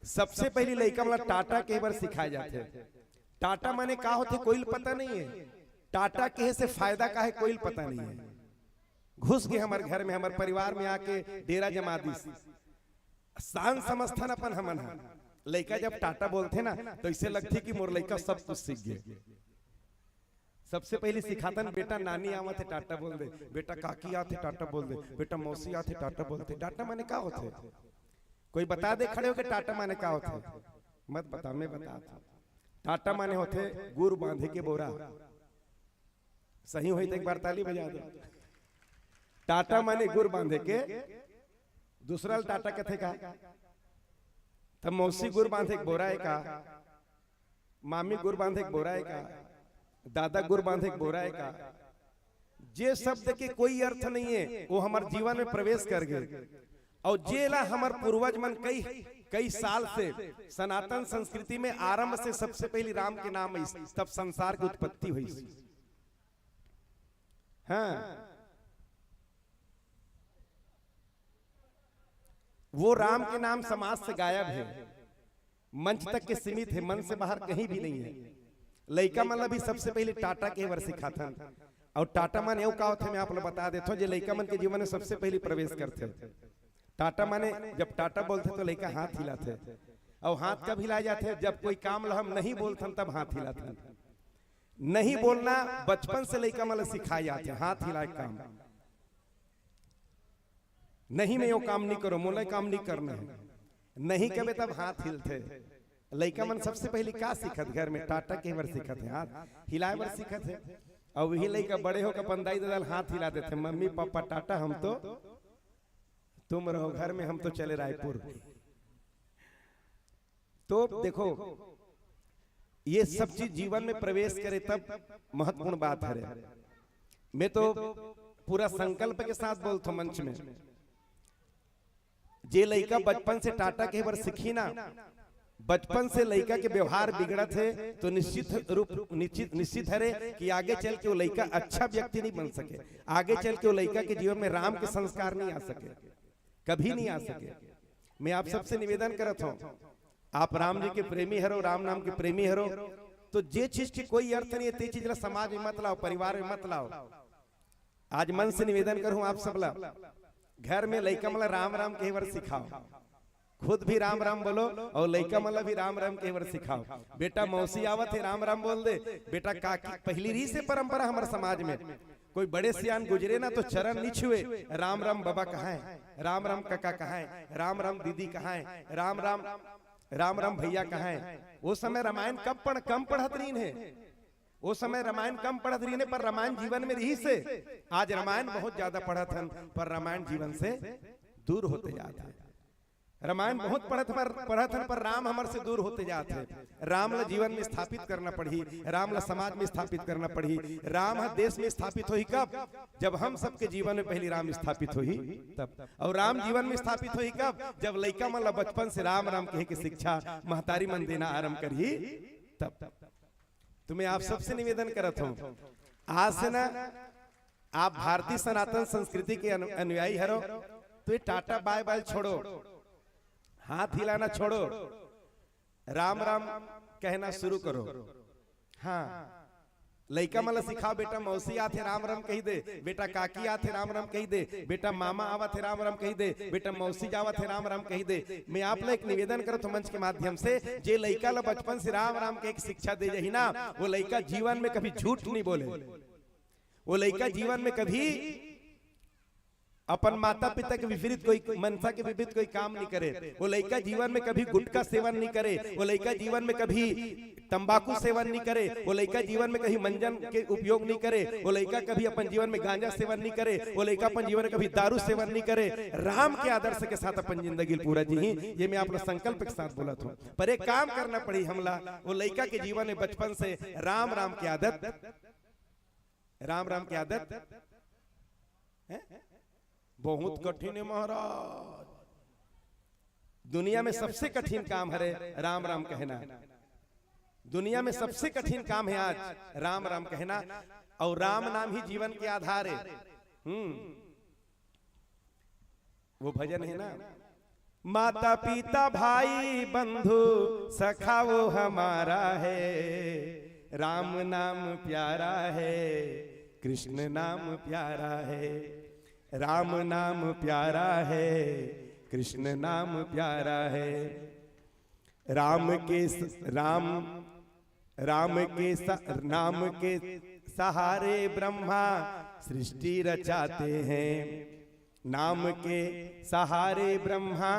सबसे पहली लइका मतलब टाटा के बार सिखाए जाते। टाटा माने का होते कोई पता नहीं है, टाटा के से फायदा का है कोई पता नहीं है। घुस गए हमारे घर में, हमारे परिवार में आके डेरा जमा दी, शान समझथन अपन हमन। लइका जब टाटा बोलते ना तो इसे लगती कि मोर लइका सब कुछ सीख गए। सबसे पहले सिखातन बेटा नानी आवत है टाटा बोल दे, बेटा काकी आते टाटा बोल दे, बेटा मौसी आते टाटा बोलते। टाटा माने का होते? कोई बता दे खड़े हो के टाटा माने का होते? मत बता, मैं बता। टाटा माने होते गुड़ बांधे के बोरा। सही हुई तो एक बार ताली बजा दो। टाटा माने गुड़ बांधे के। दूसरा टाटा कथे का तब मौसी गुड़ बांधे एक बोरा है का, मामी गुड़ बांधे एक बोरा है का, दादा गुड़ बांधे एक बोरा है का, जे शब्द के कोई अर्थ नहीं है वो हमारे जीवन में प्रवेश कर गए। और जेला हमार पूर्वज मन कई साल से सनातन संस्कृति में आरंभ से सबसे पहले राम के नाम आई, तब संसार की उत्पत्ति हुई। हाँ, वो राम के नाम समाज से गायब है, मंच तक के सीमित है, मन से बाहर कहीं भी नहीं है। लइका मतलब भी सबसे पहले टाटा के वर सिखा था। और टाटा मन एवं का होते मैं आप लोग बता देता हूँ, जो लइका मन के जीवन में सबसे पहले प्रवेश करते। टाटा माने जब टाटा बोलते तो लइका हाथ हिलाते, और हाथ कब हिलाए जाते जब कोई काम हम नहीं बोलते तब हाथ हिलाते। नहीं बोलना बचपन से लइका मतलब सिखाए जाते, हाथ हिलाए काम नहीं, मैं यो काम नहीं करो, मोला काम नहीं करना है, नहीं कबे तब हाथ हिलते। लइका मन सबसे पहले क्या सीखत घर में, टाटा के वर सीखत है, हाथ हिलाए वर सीखत है। और वही लइका बड़े होकर पंदाई दल हाथ हिला देते, मम्मी पापा टाटा, हम तो तुम रहो घर में, हम तो चले रायपुर। तो देखो ये सब चीज जीवन में प्रवेश करे तब महत्वपूर्ण बात है। मैं तो पूरा संकल्प के साथ बोलता हूं मंच में, जे लइका बचपन से टाटा के वर सीखी ना, बचपन से लइका के व्यवहार बिगड़त है तो निश्चित है कि आगे चल के वो लइका अच्छा व्यक्ति नहीं बन सके, आगे चल के वो लइका के जीवन में राम के संस्कार नहीं आ सके, कभी नहीं आ सके। मैं आप सबसे निवेदन करता हूं, आप राम जी के प्रेमी हरो, राम नाम के प्रेमी हरो, तो जे चीज की कोई अर्थ नहीं है ते चीज समाज में मत लाओ, परिवार में मत लाओ। आज मन से निवेदन करूं आप सब ला, घर में लइका मला राम राम के वर सिखाओ, खुद भी राम राम बोलो और लइका मला भी राम राम के वर सिखाओ। बेटा मौसी आवत है राम राम बोल दे, बेटा काकी, पहली री से परंपरा हमारे समाज में, कोई बड़े सियान गुजरे ना तो चरण नहीं छुए, राम राम बाबा कहाँ है, राम राम काका कहाँ है, राम राम दीदी कहाँ है, राम राम भैया कहाँ है। वो समय रामायण कम पढ़त रही है, वो समय रामायण कम पढ़त रही है, पर रामायण जीवन में रही से आज रामायण बहुत ज्यादा पढ़त हन, पर रामायण जीवन से दूर होते जाते हैं। रामायण बहुत पढ़त हन, पर राम हमारे से दूर होते जाते हैं। राम ला जीवन में स्थापित करना पड़ी, राम ला समाज में स्थापित करना पड़ी, राम देश में स्थापित हुई कब, जब हम सबके जीवन में पहली राम स्थापित हुई तब। और राम जीवन में स्थापित हुई कब, जब लइका मन ला बचपन से राम राम कहे की शिक्षा महतारी मन देना आरंभ करी तब। तुम्हें आप सबसे निवेदन करत हूँ, आज से ना आप भारतीय सनातन संस्कृति के अनुयायी हरो, तो ये टाटा बाय बाय छोड़ो, हाथ हिलाना छोड़ो, राम राम कहना शुरू करो। हाँ, लइका मला सिखाओ, बेटा मौसी आथे राम राम कही दे, बेटा काकी आथे राम राम कही दे, बेटा मामा आवत है राम राम कही दे, बेटा मौसी जावत है राम राम कही दे। मैं आप लोग एक निवेदन करता हूं मंच के माध्यम से, जे लइका ला बचपन से राम राम के एक शिक्षा दे जही ना, वो लइका जीवन में कभी झूठ नहीं बोले, वो लइका जीवन में कभी अपन माता पिता के विपरीत कोई मनसा के विपरीत कोई काम नहीं करे, वो लइका जीवन में कभी गुटखा सेवन नहीं करे, वो लइका जीवन में कभी तंबाकू सेवन नहीं करे, वो लइका जीवन में कभी मंजन के उपयोग नहीं करे, वो लइका कभी अपन जीवन में गांजा सेवन नहीं करे, वो लइका अपन जीवन में कभी दारू सेवन नहीं करे, राम के आदर्श के साथ अपन जिंदगी पूरा जी। ये मैं आप लोग संकल्प के साथ बोला था, पर एक काम करना पड़ी हमला, वो लइका के जीवन में बचपन से राम राम की आदत, राम राम की आदत बहुत कठिन है महाराज। दुनिया में सबसे कठिन काम है राम राम कहना, दुनिया में सबसे कठिन काम है आज राम राम कहना, और राम नाम ही जीवन के आधार है। वो भजन है ना, माता पिता भाई बंधु सखा वो हमारा है, राम नाम प्यारा है, कृष्ण नाम प्यारा है, राम नाम प्यारा है, कृष्ण नाम प्यारा है। राम के सहारे ब्रह्मा सृष्टि रचाते हैं, नाम के सहारे ब्रह्मा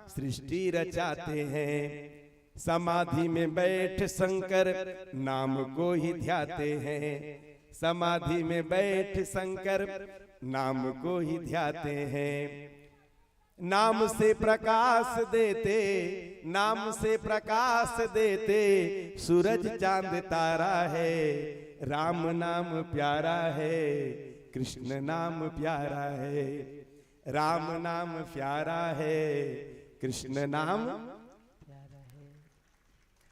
सृष्टि रचाते हैं, समाधि में बैठ शंकर नाम को ही ध्याते हैं, समाधि में बैठ शंकर नाम को ही ध्याते हैं। नाम से प्रकाश देते, नाम से प्रकाश देते सूरज चांद तारा है, राम नाम प्यारा है, कृष्ण नाम प्यारा है, राम नाम प्यारा है, कृष्ण नाम।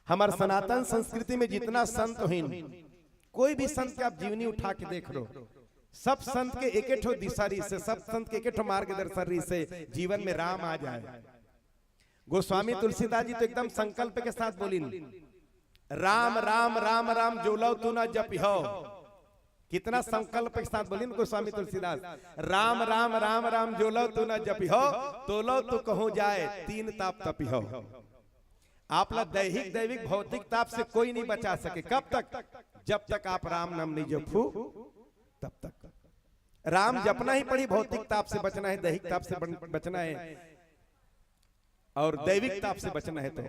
हमारे सनातन संस्कृति में जितना संत हैं, कोई भी संत के आप जीवनी उठा के देख लो, सब संत के एक ठो दिशारी से, सब संत के एक ठो मार्गदर्शन से जीवन में राम आ जाए। गोस्वामी तुलसीदास जी तो एकदम संकल्प के साथ बोली, राम राम राम राम जो लो तू न जपिहो। कितना संकल्प के साथ बोली गोस्वामी तुलसीदास, राम राम राम राम जो लो तू न जपिहो, तो लो तू कहूं जाए तीन ताप तपिहो। आप लोग दैहिक दैविक भौतिक ताप से कोई नहीं बचा सके। कब तक? जब तक आप राम नाम नहीं जपू तब तक। राम जपना ही पड़ी, भौतिक ताप से बचना है, दैहिक ताप से बचना है और दैविक ताप से बचना है। तो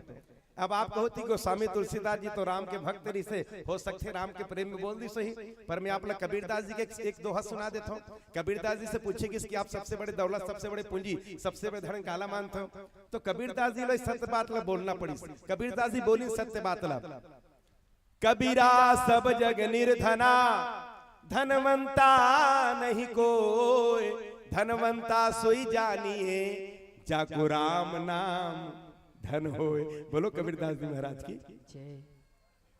अब आप कहो थी गोस्वामी तुलसीदास जी तो राम के भक्त रही से, हो सकते राम के प्रेम में बोल दी सही, पर मैं आप लोग कबीरदास जी के एक दोहा सुना देता हूँ। कबीरदास जी से पूछे कि आप सबसे बड़े दौलत, सबसे बड़े पूंजी, सबसे बड़े धन काला मानते हो, तो कबीरदास जी लोग सत्य बात ला बोलना पड़ी। कबीरदास जी बोली सत्य बात ला, कबीरा सब जग निर्धना, धनवंता नहीं कोई, धनवंता सोई जानिए, जाको राम नाम धन होए। बोलो कबीरदास जी महाराज की।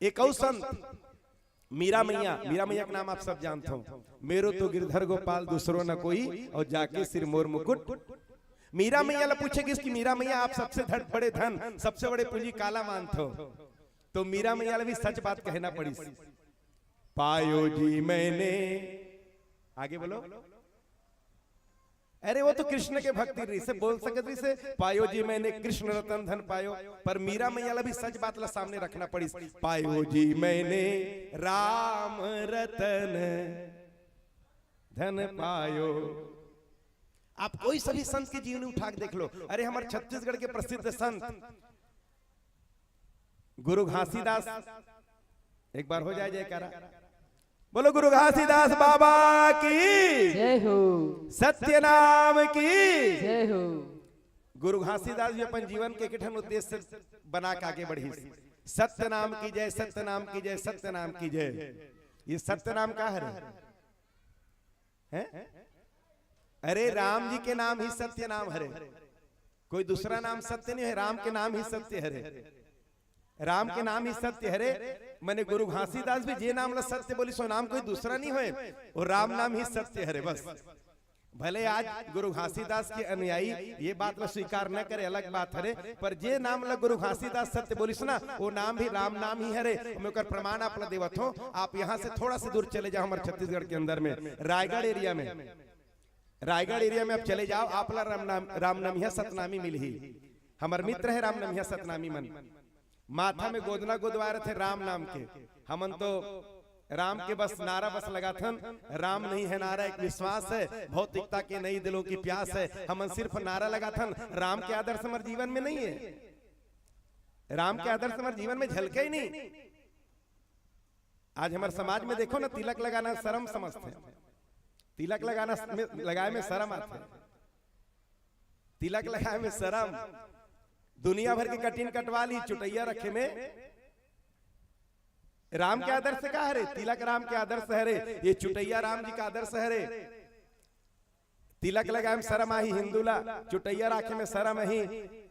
एक और संत मीरा मैया, मीरा मैया का नाम आप सब जानते हो, मेरो तो गिरधर गोपाल दूसरो न कोई, और जाके सिर मोर मुकुट। मीरा मैया ला पूछे कि इसकी मीरा मैया आप सबसे बड़े धन, सबसे बड़े पूंजी काला मानते हो, तो मीरा मैया भी सच बात कहना पड़ी। पायो जी मैंने, आगे बोलो, अरे वो तो कृष्ण के भक्ति रही से बोल सकती से, पायो जी मैंने कृष्ण रतन धन पायो, पर मीरा मैया भी सच बात ला सामने रखना पड़ी। पायो जी मैंने राम रतन धन पायो। आप कोई सभी संत की जीवनी उठा के देख लो। अरे हमारे छत्तीसगढ़ के प्रसिद्ध संत गुरु घासीदास, एक बार हो जाए जयकारा, बोलो गुरु घासीदास बाबा की जय हो, सत्य नाम की जय हो। गुरु घासीदास जी अपन जीवन के किठन उद्देश्य बना के आगे बढ़ी। सत्य नाम की जय, सत्य नाम की जय, सत्य नाम की जय। ये सत्य नाम का है? अरे राम जी के नाम ही सत्य नाम हरे, कोई दूसरा नाम सत्य नहीं है, राम के नाम ही सत्य हरे, राम के नाम ही सत्य हरे। मैंने गुरु घासीदास भी जे नाम ला सत्य बोली, सो नाम कोई दूसरा नहीं हुए, और राम नाम ही सत्य हरे बस। भले आज गुरु घासीदास के अनुयायी ये बात ला स्वीकार न करे, अलग बात हरे, पर जे नाम ला गुरु घासीदास सत्य बोली सुना, वो नाम भी राम नाम ही हरे। मैं कर प्रमाण आप ला देवत हो। आप यहाँ से थोड़ा सा दूर चले जाओ, हमारे छत्तीसगढ़ के अंदर में रायगढ़ एरिया में आप चले जाओ, आप ला राम नमिया सतनामी मिली। हमारे मित्र है राम नमिया सतनामी मन, माथा में गोदना गोदवार थे राम नाम के। हमन तो राम के बस नारा बस लगाथन, राम नहीं है नारा एक विश्वास है, भौतिकता के नई दिलों की प्यास है। हमन सिर्फ नारा लगाथन, राम के आदर्श हमारे जीवन में नहीं है, राम के आदर्श हमारे जीवन में झलके ही नहीं। आज हमारे समाज में देखो ना, तिलक लगाना शर्म समझते हैं, तिलक लगाए में शर्म आते, तिलक लगाए में शर्म। दुनिया भर की कटिन कटवा ली, चुटैया रखे में राम के आदर्श का है रे, तिलक राम के आदर्श है रे, ये चुटैया राम जी का आदर्श है रे। तिलक लगाए में शर्म आही हिंदूला, चुटैया राखे में शर्म ही,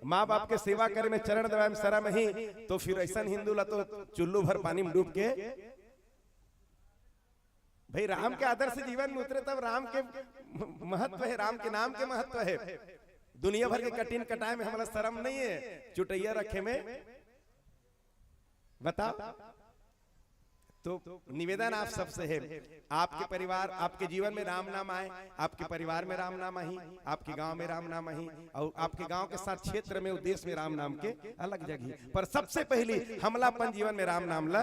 माँ बाप के सेवा करे में चरण दबाए में शर्म ही, तो फिर ऐसा हिंदूला तो चुल्लू भर पानी में डूब के भाई राम के आदर्श जीवन में उतरे, तब राम के महत्व है, राम के नाम के महत्व है। दुनिया भर के कटिन कटाए में हमारा शर्म नहीं है, चुटैया रखे में। बताओ, तो निवेदन आप सबसे है, आपके परिवार, आपके जीवन में राम नाम आए, आपके परिवार में राम नाम आई, आपके गांव में राम नाम आई, और आपके गांव के साथ क्षेत्र में उद्देश्य में राम नाम के अलग जगह पर सबसे पहली हमलापन जीवन में राम नाम ला।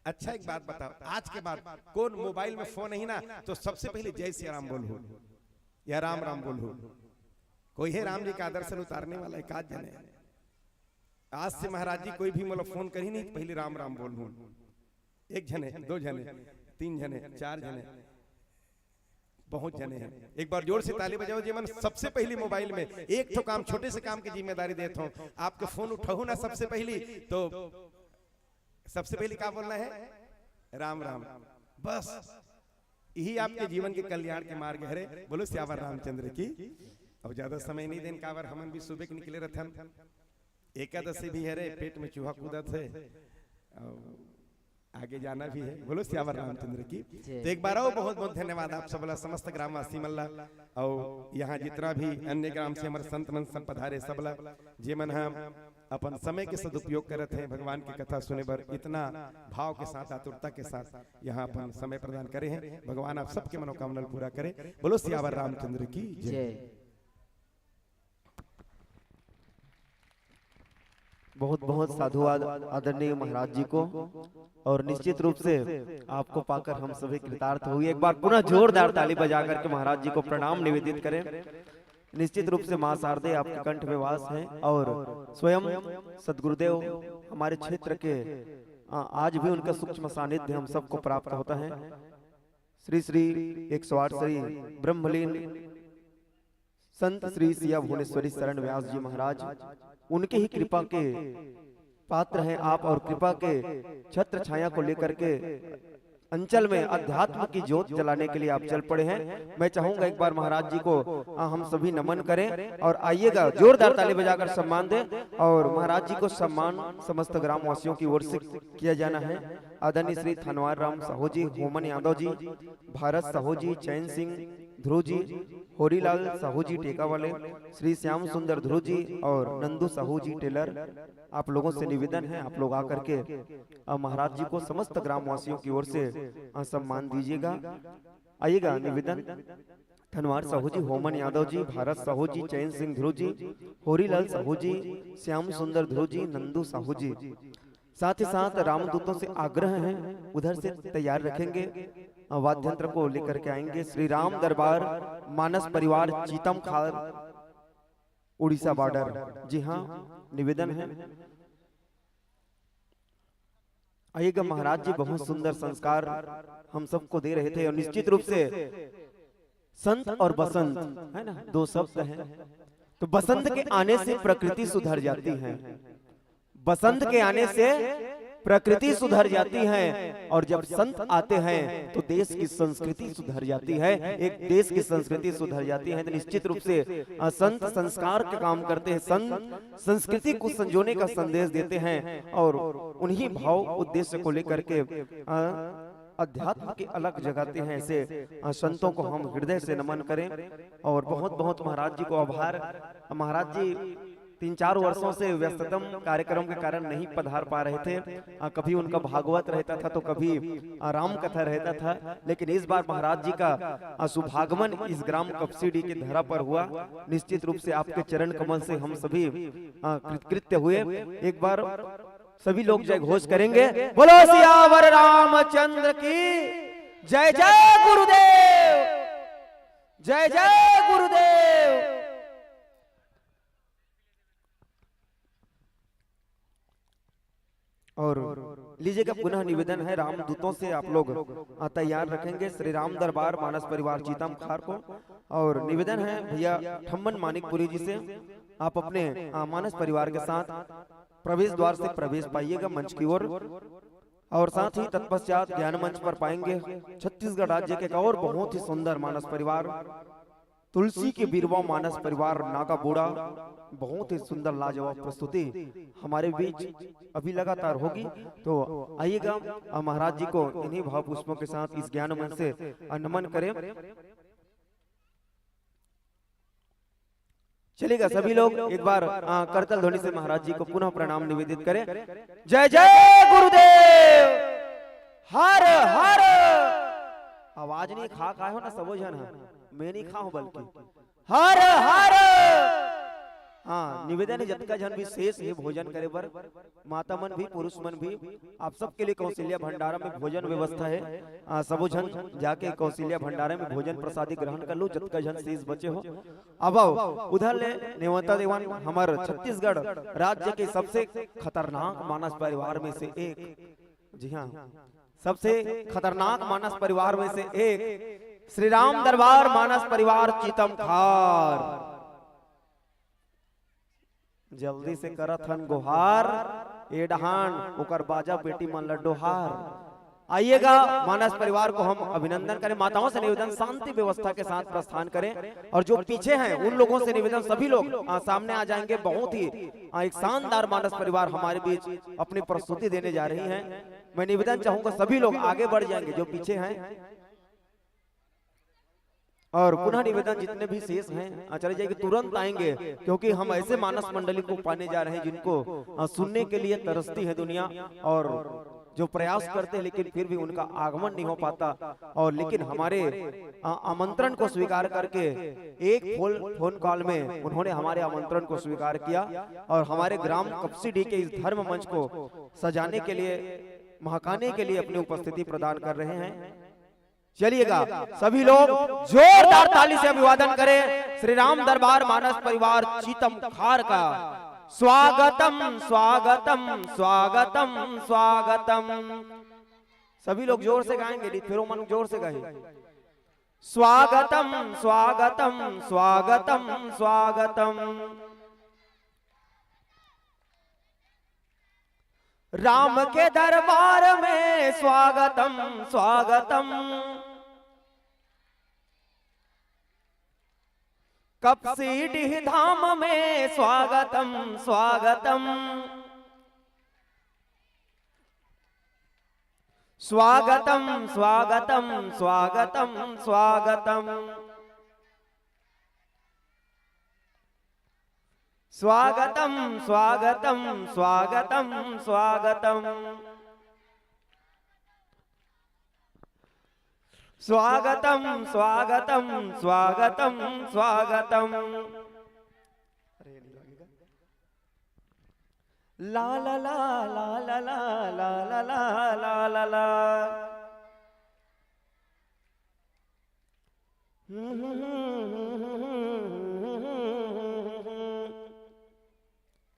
अच्छा एक बात बताओ, आज के बाद कौन मोबाइल में फोन नहीं ना, तो सबसे पहले जय श्री राम बोलो या राम राम बोलो। कोई है राम जी का आदर्श उतारने वाला, एक आध जने आज से महाराज जी कोई भी मतलब फोन कर ही नहीं, पहले राम राम बोलूं। एक जने, दो जने, तीन जने, चार जने, बहुत जने हैं। एक बार जोर से ताली बजाओ जी। मन सबसे पहली मोबाइल में एक तो काम, छोटे से काम की जिम्मेदारी देता हूँ, आपके फोन उठाऊ ना सबसे पहली, तो सबसे पहले क्या बोलना है? राम राम। बस यही आपके जीवन के कल्याण के मार्ग है। बोलो सियावर रामचंद्र की। अब ज्यादा समय नहीं देन कावर हमन भी सुबह के निकले रहथन, एकादशी भी है रे, पेट में चूहा कूदत है, आगे जाना भी है। बोलो सियावर रामचंद्र की। तो एक बार और बहुत बहुत धन्यवाद आप सबला, समस्त ग्रामवासी मल्ला और यहाँ जितना भी अन्य ग्राम से हमारे संत मन सब पधारे सबला, जे मन हम अपन समय के सदुपयोग करते हैं भगवान की कथा सुने पर, इतना भाव के साथ आतुरता के साथ यहाँ अपन समय प्रदान करे हैं। भगवान आप सबके मनोकामना पूरा करे। बोलो सियावर रामचंद्र की जय। बहुत बहुत साधुवाद आदरणीय महाराज जी को, और निश्चित रूप से आपको पाकर हम सभी कृतार्थ हुए। एक बार पुनः जोरदार ताली बजा करके महाराज जी को प्रणाम निवेदित करें। निश्चित रूप से मां शारदे आपके कंठ में वास हैं, और स्वयं सदगुरुदेव हमारे क्षेत्र के आज भी उनका सूक्ष्म सानिध्य हम सबको प्राप्त होता है। श्री श्री 108 श्री ब्रह्मलीन संत श्री सिया भुवनेश्वरी शरण व्यास जी महाराज, उनके ही कृपा के पात्र हैं आप, और कृपा के छत्र छाया को लेकर के अंचल में अध्यात्म की ज्योत जलाने के लिए आप चल पड़े हैं। मैं चाहूंगा एक बार महाराज जी को हम सभी नमन करें, और आइएगा जोरदार ताली बजाकर सम्मान दें। और महाराज जी को सम्मान समस्त ग्रामवासियों की ओर से किया जाना है। आदरणीय श्री थनवार राम साहू जी, होमन यादव जी, भारत साहू जी, चैन सिंह ध्रुव जी, होरीलाल साहू जी टेका वाले, श्री श्याम सुंदर ध्रुव जी और नंदू साहू जी टेलर, आप लोगों से निवेदन है आप लोग आकर के महाराज जी को समस्त ग्रामवासियों की ओर से सम्मान दीजिएगा। आइएगा निवेदन। धनवार साहू जी, होमन यादव जी, भारत साहू जी, चैन सिंह ध्रुव जी, होरीलाल साहू जी, श्याम सुंदर ध्रुव जी, नंदू साहू जी। साथ ही साथ रामदूतों से आग्रह है उधर से तैयार रखेंगे, वाद्यंत्र को लेकर के आएंगे। श्री राम दरबार मानस परिवार चीतम खार उड़ीसा बॉर्डर, जी हाँ निवेदन है। आइएगा महाराज जी बहुत सुंदर संस्कार हम सबको दे रहे थे, और निश्चित रूप से संत और बसंत है ना, दो शब्द हैं। तो बसंत के आने से प्रकृति सुधर जाती है, बसंत के आने से प्रकृति सुधर जाती है, और जब संत आते हैं तो देश की संस्कृति सुधर जाती है। एक देश की संस्कृति सुधर जाती है तो निश्चित रूप से संत संस्कार का काम करते हैं, संत संस्कृति को संजोने का संदेश देते हैं, और उन्हीं भाव उद्देश्य को लेकर के अध्यात्म की अलग जगाते हैं। ऐसे संतों को हम हृदय से नमन करें, और बहुत बहुत महाराज जी को आभार। महाराज जी 3-4 वर्षों से व्यस्ततम कार्यक्रम के कारण नहीं पधार पा रहे थे, कभी उनका भागवत रहता था तो कभी राम कथा रहता था, लेकिन इस बार महाराज जी का सुभागमन इस ग्राम कपसीडी की धरा पर हुआ। निश्चित रूप से आपके चरण कमल से हम सभी कृतकृत्य हुए। एक बार सभी लोग जय घोष करेंगे, बोलो सियावर रामचंद्र की जय। जय गुरुदेव, जय जय गुरुदेव। और लीजिएगा पुनः निवेदन है, रामदूतों से आप लोग तैयार रखेंगे श्री राम दरबार मानस परिवार चीतम खार को। और निवेदन है भैया ठम्मन मानिकपुरी जी से, आप अपने मानस परिवार के साथ प्रवेश द्वार से प्रवेश पाइएगा मंच की ओर, और साथ ही तत्पश्चात ज्ञान मंच पर पाएंगे छत्तीसगढ़ राज्य के और बहुत ही सुंदर मानस परिवार तुलसी के बीरवा मानस परिवार नागा बोड़ा। बहुत ही सुंदर लाजवाब प्रस्तुति हमारे बीच अभी लगातार होगी, तो आइएगा महाराज जी को इन्हीं भाव पुष्पों के साथ इस ज्ञान मंच से नमन करें। चलेगा सभी लोग एक बार करतल ध्वनि से महाराज जी को पुनः प्रणाम निवेदित करें। जय जय गुरुदेव, हर हर। आवाज नहीं खा हो ना सबो जन, मैं नहीं खाऊं बल्कि हर हर। हाँ निवेदन है जतका जन भी शेष है भोजन करे बर, माता मन भी पुरुष मन भी, आप सबके लिए कौशल्या भंडारा में भोजन व्यवस्था है। सबो जन जाके कौशल्या भंडारा में भोजन प्रसादी ग्रहण कर लो जतका जन शेष बचे हो। अब आओ उधर ले नेवता देवन हमारे छत्तीसगढ़ राज्य के सबसे खतरनाक मानस परिवार में से एक, जी हाँ सबसे खतरनाक मानस परिवार में से एक श्री राम दरबार मानस परिवार चीतम खार। जल्दी से करत हन गुहार, ए डहान ओकर बाजा बेटी मन लड्डोहार। आइएगा, मानस परिवार को हम अभिनंदन करें। माताओं से निवेदन शांति व्यवस्था के साथ प्रस्थान करें, और जो पीछे हैं उन लोगों से निवेदन सभी लोग सामने आ जाएंगे। बहुत ही एक शानदार मानस परिवार हमारे बीच अपनी प्रस्तुति देने जा रही हैं। मैं निवेदन चाहूंगा सभी लोग आगे बढ़ जाएंगे जो पीछे हैं, और पुनः निवेदन जितने भी शेष हैं चले जाएंगे, तुरंत आएंगे, क्योंकि हम ऐसे मानस मंडली को पाने जा रहे हैं जिनको सुनने के लिए तरसती है दुनिया, और जो प्रयास करते हैं लेकिन फिर भी उनका आगमन नहीं हो पाता। और लेकिन हमारे आमंत्रण को स्वीकार करके एक फोन कॉल में उन्होंने हमारे आमंत्रण को स्वीकार किया, और हमारे ग्राम कपसीडी के इस धर्म मंच को सजाने के लिए, महकाने के लिए अपनी उपस्थिति प्रदान कर रहे हैं। चलिएगा, सभी लोग जोरदार ताली से अभिवादन करें श्री राम दरबार मानस परिवार चीतम खार का। स्वागतम स्वागतम स्वागतम स्वागतम। सभी लोग जोर से गाएंगे, फिर मन जोर से गाएंगे। स्वागतम स्वागतम स्वागतम स्वागतम। राम के दरबार में स्वागतम स्वागतम। कपसीडी धाम में स्वागतम स्वागतम। स्वागतम स्वागतम स्वागतम स्वागतम। स्वागतम स्वागतम स्वागतम स्वागतम। स्वागतम स्वागतम स्वागतम स्वागतम। ला ला ला ला ला ला ला ला ला ला ला।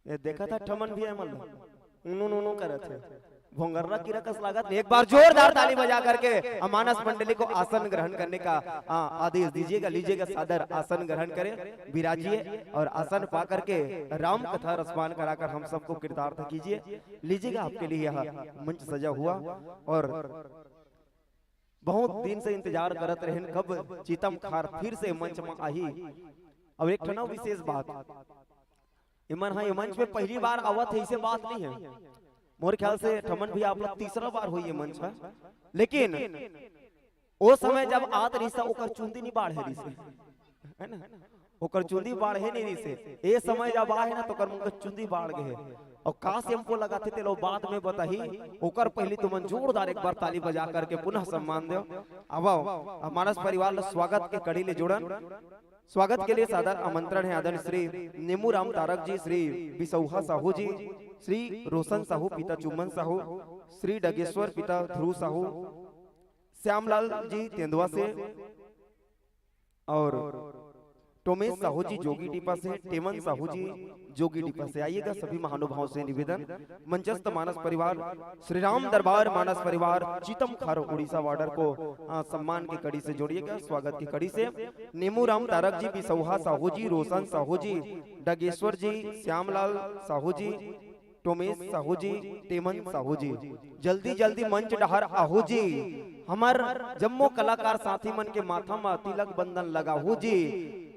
ये देखा था ठमन भी है, मतलब उन्होंने करे थे भोंगर्रा की रकस लागत। एक बार जोरदार ताली बजा करके मानस मंडली को आसन ग्रहण करने का आदेश दीजिएगा। लीजिएगा, सादर आसन ग्रहण करें, विराजिए, और आसन पा करके राम कथा रसपान कराकर हम सबको कृतार्थ कीजिए। लीजिएगा, आपके लिए यह मंच सजा हुआ, और बहुत दिन से इंतजार करत रहे कब चीतम खार फिर से मंच में आई। और एक ठना विशेष बात, इमन हाँ, ये मंच में पहली बार आवत है, इसे बात नहीं है। मोर ख्याल से ठमन भी आप लोग तीसरा बार हुई है मंच पर, लेकिन वो समय जब आत रही ओकर चुंदी नहीं बाढ़ है रिसे, है ना, ओकर चुंदी बाढ़ है नहीं रिसे। ये समय जब आ है ना तो कर चुंदी बाढ़ गए, और का से हमको लगाते थे लोग बाद में बताही। ओकर पहले तुमन जोरदार एक बार ताली बजा करके पुनः सम्मान दो। अब मानस परिवार स्वागत के कड़ी ले जुड़न। स्वागत के लिए सादर आमंत्रण है आदरणीय श्री नेमूराम तारक जी, श्री बिसौहा साहू जी, श्री रोशन साहू पिता चुम्बन साहू, श्री डगेश्वर पिता ध्रुव साहू, श्यामलाल जी तेंदुआ से, और टोमेश साहू जी जोगी डिपा से, टेमन साहू जी जोगी डिपा से। आइएगा, सभी महानुभावों से निवेदन। मंचस्थ मानस परिवार श्री राम दरबार मानस परिवार चीतम खार उड़ीसा बॉर्डर को सम्मान की कड़ी से जोड़िएगा, स्वागत की कड़ी से। नेमूराम तारक जी, बिसौहा साहू जी, रोशन साहू जी, डगेश्वर जी, श्यामलाल साहू जी, टोमेश साहू जी, टेमन साहू जी, जल्दी जल्दी मंच डहर आहू जी। हमार जम्मो कलाकार साथी मन के माथा में तिलक बंधन लगाहू जी,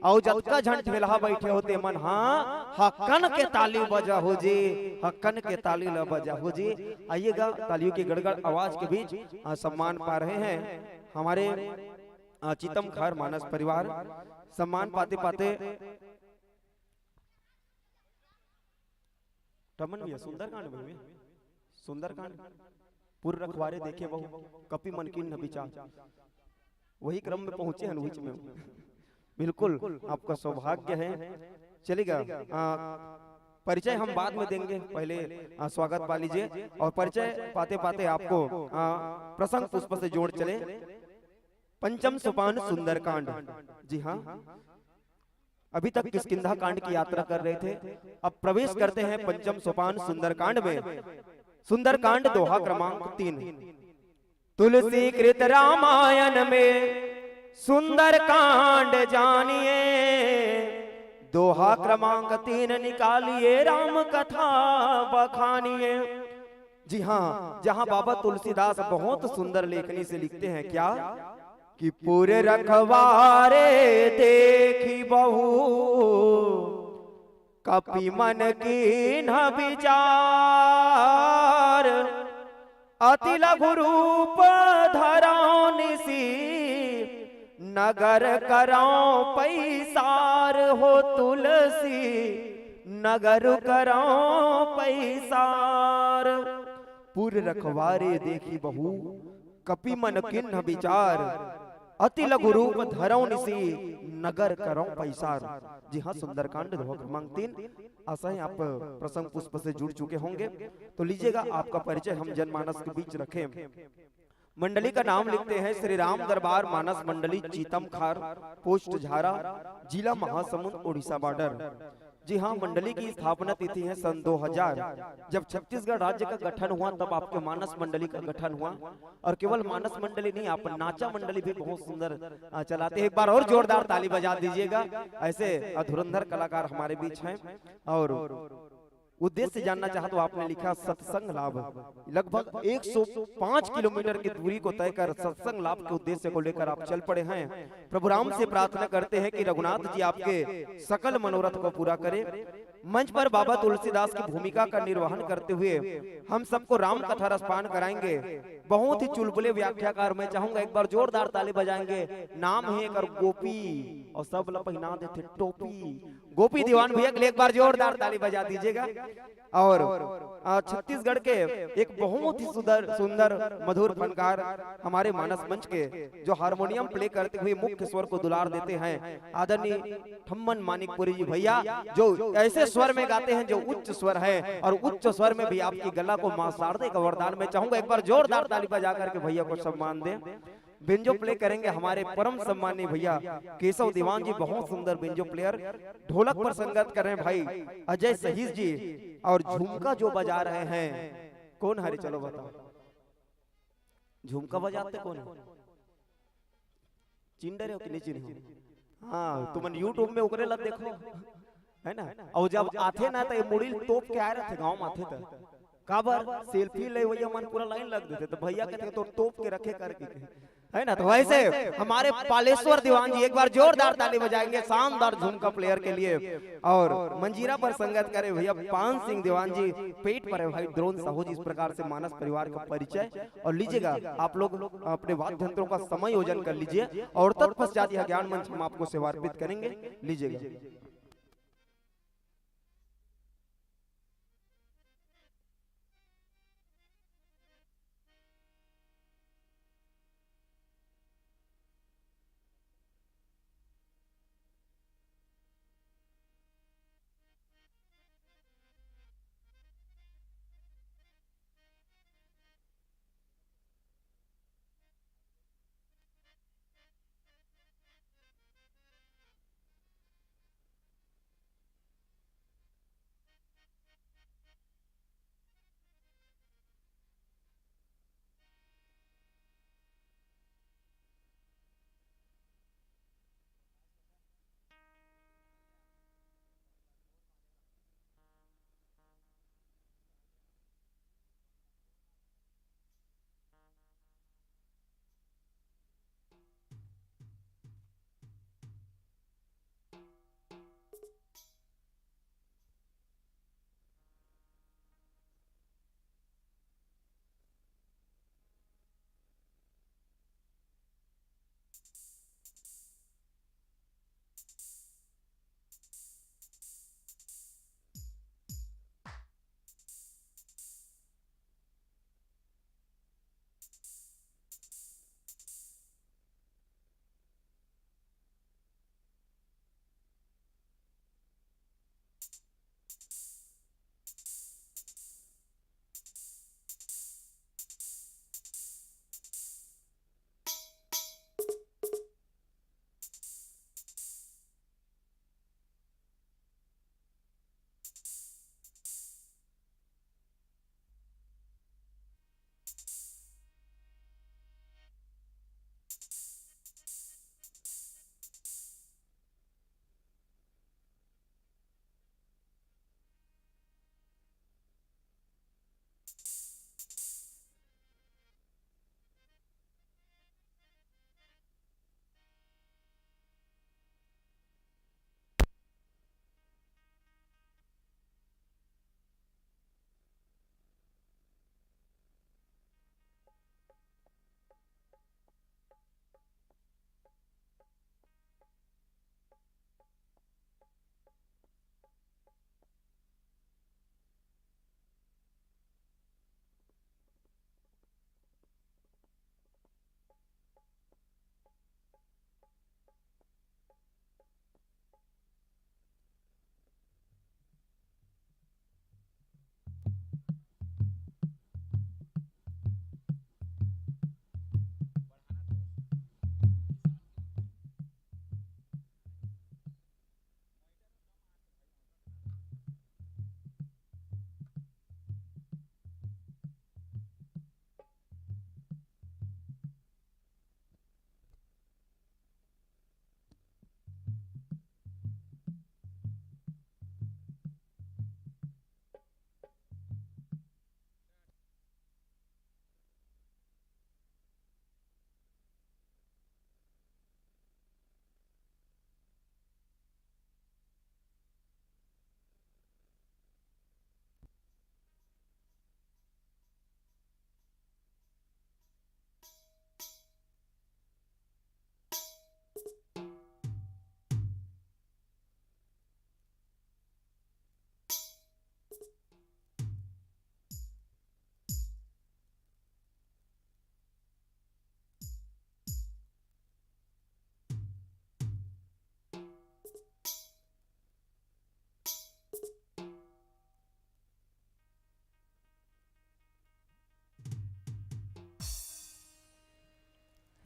और जतका झंट भेलहा बैठे होते मन हाँ हक्कन के ताली बजा हो जी, हक्कन के ताली ल बजा हो जी। आइएगा, तालियों की गड़गड़ आवाज के बीच सम्मान पा रहे हैं हमारे चीतम खार मानस परिवार। सम्मान पाते पाते टमन भैया सुंदरकांड में सुंदरकांड पूर्व रखवारे देखे बहु कपि मन की न विचार, वही क्रम में पहुंचे हैं बीच में। बिल्कुल आपका सौभाग्य है। चलेगा, परिचय हम बाद में देंगे, पहले स्वागत पा लीजिए, और परिचय पाते पाते आपको प्रसंग पुष्प से जोड़ चले। पंचम सोपान सुंदरकांड, जी हाँ, अभी तक किष्किंधा कांड की यात्रा कर रहे थे, अब प्रवेश करते हैं पंचम सोपान सुंदरकांड में। सुंदरकांड दोहा क्रमांक 3। तुलसी कृत रामायण में सुंदरकांड जानिए, दोहा क्रमांक 3 निकालिए राम कथा बखानिए। जी हाँ, जहाँ बाबा तुलसीदास बहुत सुंदर लेखनी से लिखते हैं क्या कि पूरे रखवारे देखी बहू कपि मन की न विचार, अति लघु रूप धराओ निसी, नगर कराओ पैसार हो तुलसी, नगर कराओ पैसार। पूरे रखवारे देखी बहू कपि मन किन्ह विचार, अति लघु रूप धरौ निसी, नगर करौ पैसार। जी हाँ, सुंदरकांड दोहा क्रमांक 3। आशा है आप प्रसंग पुष्प से जुड़ चुके होंगे। तो लीजिएगा, आपका परिचय हम जनमानस के बीच रखें। मंडली का नाम लिखते हैं श्री राम दरबार मानस मंडली, चीतम खार, पोस्ट झारा, जिला महासमुंद, उड़ीसा बॉर्डर। जी हाँ, मंडली की स्थापना तिथि है सन 2000। जब छत्तीसगढ़ राज्य का गठन हुआ तब आपके मानस मंडली का गठन हुआ। और केवल मानस मंडली नहीं, आप नाचा मंडली भी बहुत सुंदर चलाते हैं। एक बार और जोरदार ताली बजा दीजिएगा। ऐसे धुरंधर कलाकार हमारे बीच हैं। और उद्देश्य जानना चाहा तो आपने लिखा सत्संग लाभ। लगभग 105 किलोमीटर की दूरी को तय कर सत्संग लाभ के उद्देश्य को लेकर आप चल पड़े हैं। प्रभु राम से प्रार्थना करते हैं कि रघुनाथ जी आपके सकल मनोरथ को पूरा करें। मंच पर बाबा तुलसीदास की भूमिका का निर्वहन करते हुए हम सबको राम कथा रसपान कराएंगे। बहुत ही चुलबुले व्याख्याकार, मैं चाहूंगा एक बार जोरदार ताली बजाएंगे। नाम है एक गोपी और सब पहना देते टोपी। गोपी दीवान भैया के लिए एक बार जोरदार ताली बजा दीजिएगा। और छत्तीसगढ़ के एक बहुत ही सुंदर मधुर फनकार हमारे मानस मंच के, जो हारमोनियम प्ले करते हुए मुख्य स्वर को दुलार देते हैं, आदरणीय ठम्मन मानिकपुरी जी भैया, जो ऐसे स्वर में गाते हैं जो उच्च स्वर है। और उच्च स्वर में भी आपकी गला को मां शारदे का वरदान। मैं चाहूंगा एक बार जोरदार ताली बजा करके भैया को सम्मान दें। बेंजो प्ले करेंगे हमारे परम सम्मानीय भैया केशव दीवान जी, बहुत सुंदर बेंजो प्लेयर। ढोलक पर संगत कर रहे हैं भाई अजय सहीज जी। और झुमका जो बजा रहे हैं कौन हरे, चलो बताओ झुमका बजाते कौन है? चिंडर हो कि नहीं चिन्ह? हाँ, तुम यूट्यूब में उकरे लग देखो, है ना। और जब आथे ना तो मुड़ी तोप के आए रहे गाँव में आथे तो काबर सेल्फी ले भैया मन पूरा लाइन लग देते। तो भैया कहते तो तोप के रखे करके, है ना। तो वैसे हमारे पालेश्वर दीवान जी एक बार जोरदार ताली बजाएंगे शानदार झुमका प्लेयर के लिए। और मंजीरा पर संगत करे भैया पान सिंह दीवान जी। पेट पर है भाई द्रोण साहू जी। इस प्रकार से मानस परिवार का परिचय। और लीजिएगा, आप लोग अपने वाद्य यंत्रों का समायोजन कर लीजिए और तत्पश्चात यह ज्ञान मंच हम आपको समर्पित करेंगे। लीजिएगा।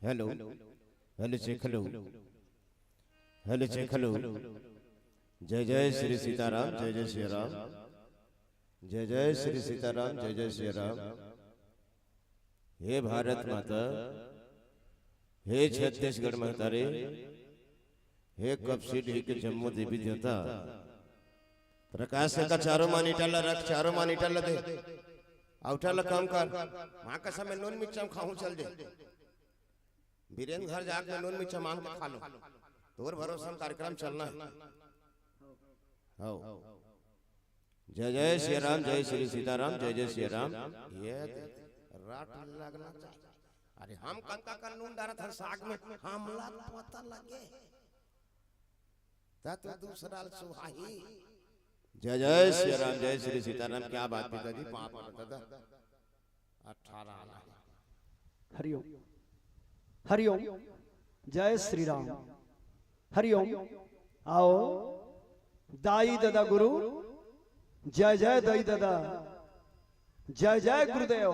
Hello hello check hello hello check hello. जय जय श्री सीताराम, जय जय श्री राम, जय जय श्री सीताराम, जय जय श्री राम। हे भारत माता, हे छत्तीसगढ़ महतारे, हे कपसिडी के जम्मू देवी देवता, प्रकाश का चारों मानी टाला रख, चारों मानी टाला दे, आउटाला काम कर। माँ का समय नून मिर्चा खाऊं चल दे, वीरेंद्र घर जाके नून मिर्चा मांग के खा लो, तोर भरोसा कार्यक्रम चलना है। हाँ, जय जय श्री राम, जय श्री सीताराम, जय जय श्री राम। ये रात लगना चाहिए। अरे हम कंका का नून डाला था साग में, हमला पता लगे तो दूसरा सुहाई। जय जय श्री राम, जय श्री सीताराम। क्या बात पिताजी, पाप दादा 18 आना। हरिओम हरिओम, जय श्री राम। हरिओम। आओ दाई दादा गुरु, जय जय दाई दादा, जय जय गुरुदेव,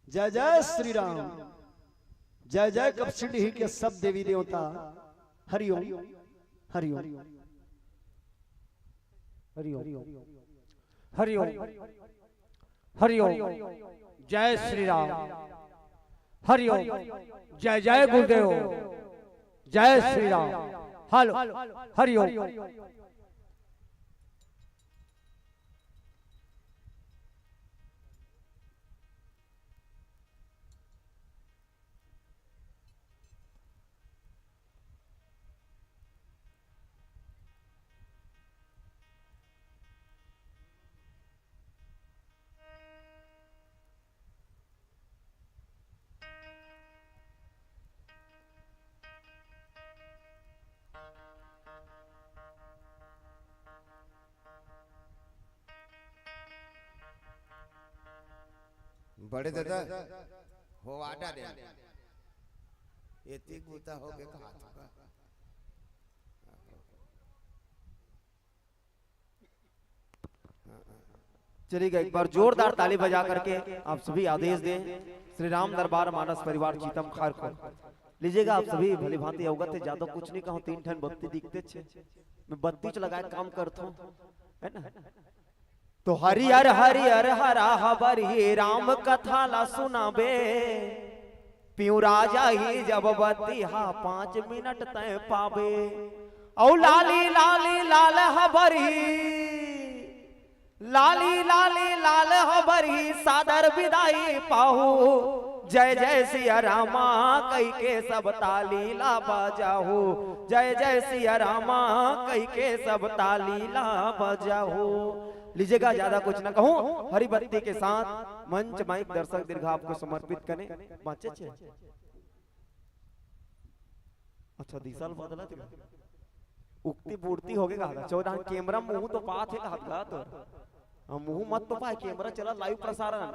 जय जय श्री राम, जय जय कपसिडी के सब देवी देवता। हरिओम हरिओम हरिओम हरिओम हरिओम, जय श्री राम। हरिओम, जय जय गुरुदेव, जय श्री राम। हेलो हरिओम। बड़े दादा हो आटा दे, इतनी गुता हो के कहा था। चलिएगा, एक बार जोरदार ताली बजा करके आप सभी आदेश दें। श्री राम दरबार मानस परिवार चीतम खार को लीजिएगा। आप सभी भली भांति अवगत है, ज्यादा कुछ नहीं कहूं। 3 ठन बत्ती दिखते छे, मैं बत्ती च लगाए काम करता हूं, है ना। तो हरिहर हरिहर हरा हबरी राम कथा ला सुनाबे, पियू राजा ही जब बत्ती हा 5 मिनट तय पावे। औ लाली लाली लाल हबरी, लाली लाली लाल हबरी सादर विदाई पाहू। जय जय सिया रामा कई के सब ताली ला बजाहू, जय जय सिया रामा कई के सब ताली ला बजाहू। लीजिएगा, ज्यादा कुछ ना कहूं। हरी बत्ती के साथ मंच माइक दर्शक दीर्घ आपको समर्पित करें। बाचे छे अच्छा दिसाल बदला थे, उक्ति पूर्ति हो गई कहा 14 कैमरा मुंह तो बात है कहा तो मुंह मत तो पाए, कैमरा चला लाइव प्रसारण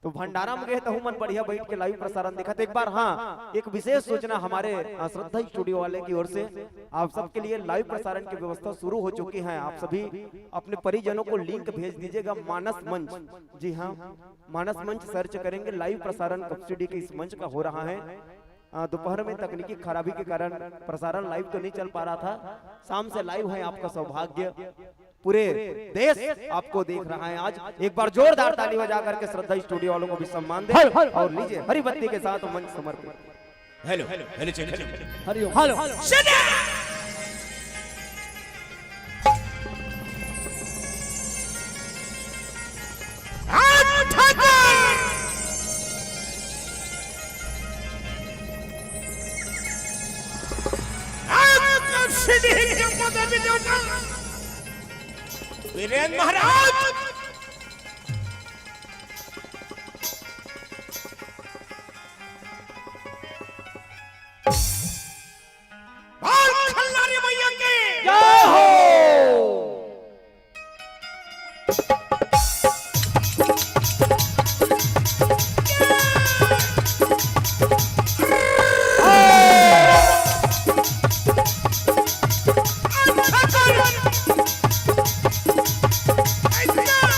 तो भंडारा में गए तो मन बढ़िया बैठ के लाइव प्रसारण देखा। एक बार हाँ, एक विशेष सूचना हमारे श्रद्धा स्टूडियो वाले की ओर से आप सबके लिए लाइव प्रसारण की व्यवस्था शुरू हो चुकी है। आप सभी अपने परिजनों को लिंक भेज दीजिएगा। मानस मंच, जी हाँ, मानस मंच सर्च करेंगे, लाइव प्रसारण कपसिडी के इस मंच का हो रहा है। दोपहर में तकनीकी खराबी के कारण प्रसारण लाइव तो नहीं चल पा रहा था, शाम से लाइव है। आपका सौभाग्य, पूरे देश आपको देख रहा है आज। एक बार जोरदार ताली बजा करके श्रद्धा स्टूडियो वालों को भी सम्मान दें और लीजिए हरी बत्ती के साथ मंच समर्पित। Hello hello check Hariom. Hello Virendra महाराज खल्लारी मैया के जय हो। ऐसा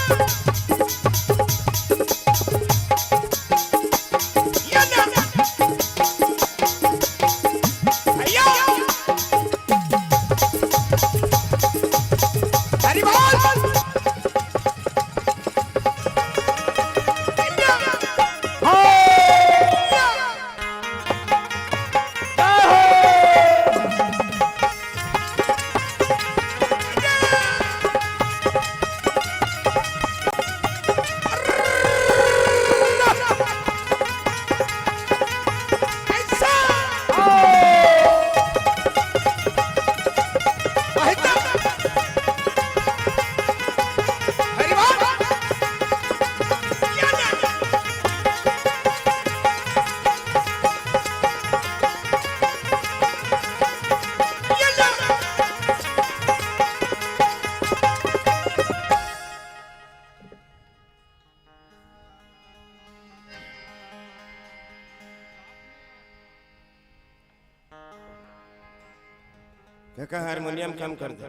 काका हारमोनियम कम कर दे।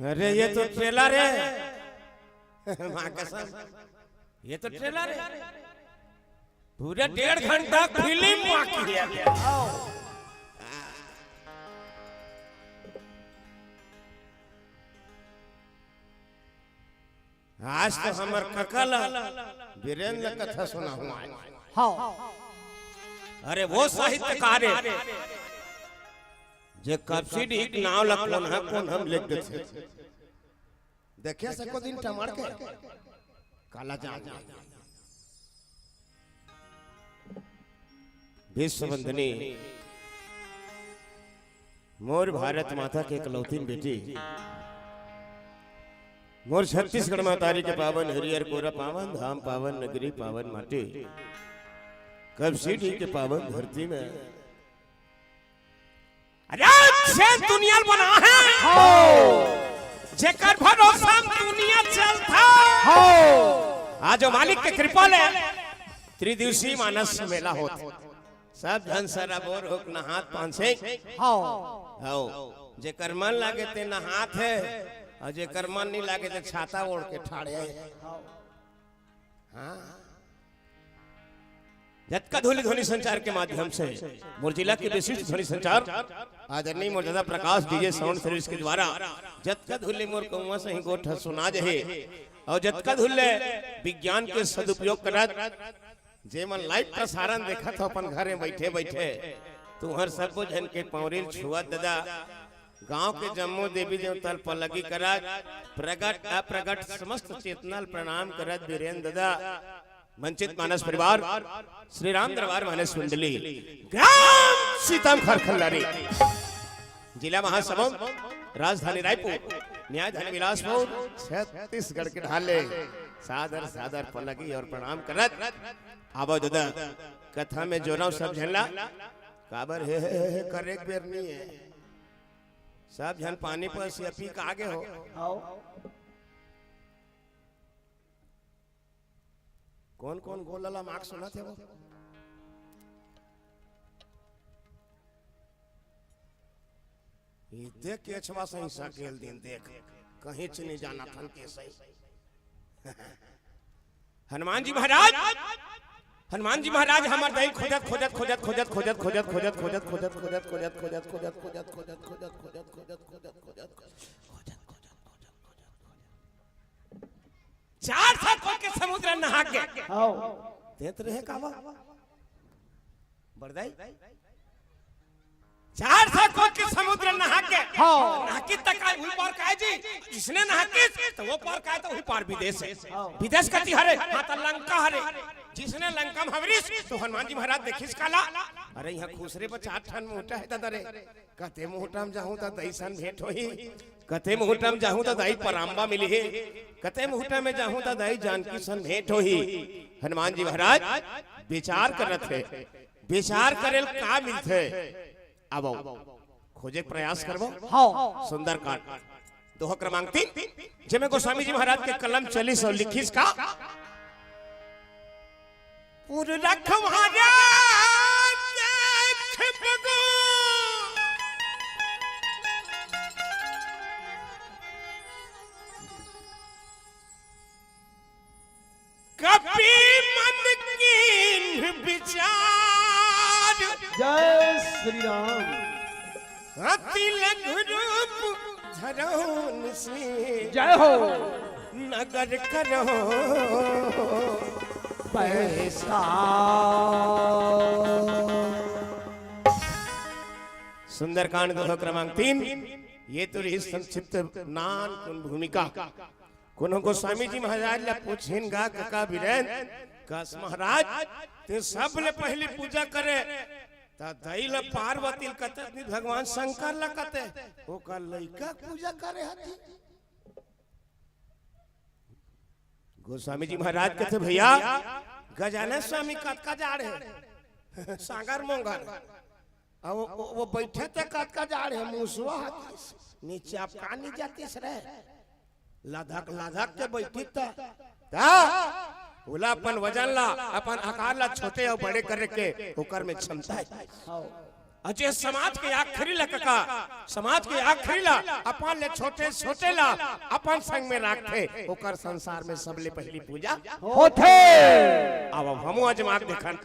अरे ये तो ट्रेलर है। माँ कसम ये तो ट्रेलर है। पूरे 1.5 घंटा फिल्म बाकी है। आज तो हमार ककल वीरेंद्र कथा सुना हुआ है। हाँ अरे वो साहित्यकार है जे कपसीड एक नाव लखन है कौन हम लिख देते। देखिए सको दिन टमाड़ के काला जान विश्व वंदनी मोर भारत माता के इकलौती बेटी मोर छत्तीसगढ़ मातारी के पावन हरियर कोरा पावन धाम पावन नगरी पावन माटी कपसीडी के पावन धरती में अरे से दुनिया बना है जेकर भरोसा दुनिया चलता आज मालिक के कृपा ले त्रिदिवसीय मानस मेला होता सब धन सारा बोर होक नहात पांसे आओ जेकर मन लागे ते नहात है और जेकर मन नहीं लागे तो छाता ओढ़ के ठाड़े। हाँ जतका धूलि ध्वनि संचार के माध्यम से मोर जिला के विशिष्ट ध्वनि संचार आदरणीय मर्यादा प्रकाश डीजे साउंड सर्विस के द्वारा जतका धूलि मोर कौवा से ही गोठ सुना जहे और जतका धूलि विज्ञान के सदुपयोग करत जे मन लाइव प्रसारण देखत हो अपन घरे बैठे बैठे तू हर सब जन के पौरिल छुआ दादा गांव के जम्मू देवी देवता पर लगी करत प्रगट अप्रगट समस्त चेतनल प्रणाम करत वीरेंद्र दादा वंचित मानस परिवार श्री राम दरबार मानस मंडली ग्राम सीतम खरखल्लारी जिला महासमुंद राजधानी रायपुर न्यायधानी बिलासपुर छत्तीसगढ़ के ढाले सादर सादर पलगी और प्रणाम करत आबो दादा कथा में जोराव सब झनला काबर हे करे बेर नहीं है सब जन पानी पर सियापी का आगे हो कौन कौन गोलला मार्क सुना थे वो ये देख के अच्छा सही सकेल दिन देख कहीं नहीं जाना थन के सही। हनुमान जी महाराज हमार दही खोजत खोजत खोजत खोजत खोजत खोजत खोजत खोजत खोजत खोजत खोजत खोजत खोजत खोजत खोजत खोजत खोजत खोजत चार साल के समुद्र नहा के देत रहे कावा बरदाई 4 साल के समुद्र नहा के नहाकी तक आई हुई पार काहे जी जिसने नहाकी तो वो पार काहे तो हुई पार विदेश है विदेश कति हरे माता लंका हरे जिसने लंका में हवरिस तो हनुमान जी महाराज देखिस काला अरे यहाँ खुसरे पर 4 ठन मोटा है दादा रे कते मोहटा में जाहूं त दैसन भेंट होई कते मोहटा में जाहूं त दाई परांबा मिली है कते मोहटा में जाहूं त दाई जानकी सन भेंट होई। हनुमान जी महाराज विचार करत है विचार करेल का मिलथे अब खोजे प्रयास करबो सुंदरकांड दोहा क्रमांक 3 जेमे गोस्वामी जी महाराज के कलम 40 और लिखिस का पुर रख महाराज देख बगो कपि मन कीन विचार जय श्री राम अति लघु रूप धरौन से जय हो नगर करो पैसा सुंदरकांड दोहा क्रमांक 3 ये तो रही संक्षिप्त नान कुन भूमिका कोनो गोस्वामी जी महाराज ले पूछिन गा काका वीरेंद्र कस महाराज ते सब ले पहली पूजा करे ता दैल पार्वती कते भगवान शंकर ला कते ओ का लइका पूजा करे हती गोस्वामी जी महाराज कहते भैया गजानन स्वामी कतका जाड़ है सागर मोंगर वो बैठे थे कतका जाड़ है मुसवा नीचे आप का नहीं जाते रे लाधक लाधक के बैठी था बोला अपन वजन ला अपन आकार ला छोटे और बड़े करे के ओकर में क्षमता है अजय समाज के आखिरी ला कका समाज के आखिरी ला अपन ले छोटे छोटे ला अपन संग में रखे ओकर संसार में सबले पहली पूजा होते अब हमो अजमाक देखन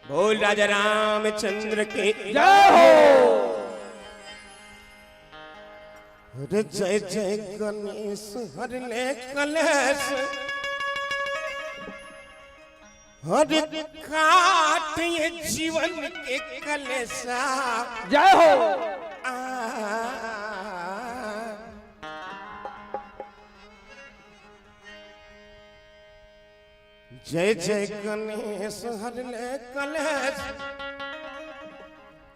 बोल राजा रामचंद्र के जय हो अरे जय जय गणेश हर ले कलेश हर काट ये जीवन के कलेसा जय हो आ, जय जय गणेश हर ले कलेश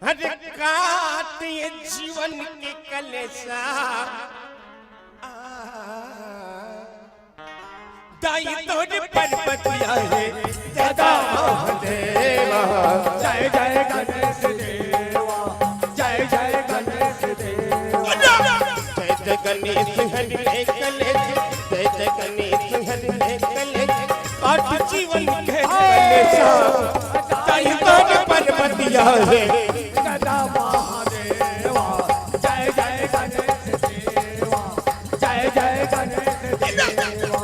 हर काट ये जीवन के कलेसा दाई तोड़ पर्वतिया है दादा महादेवा जय जय गणेश देवा जय जय गणेश देवा जय जय गणेश हरे कलेश जय जय गणेश हरे कलेश काट जीवन के कलेसा दाई तोड़ पर्वतिया है दादा महादेवा जय जय गणेश देवा जय जय गणेश देवा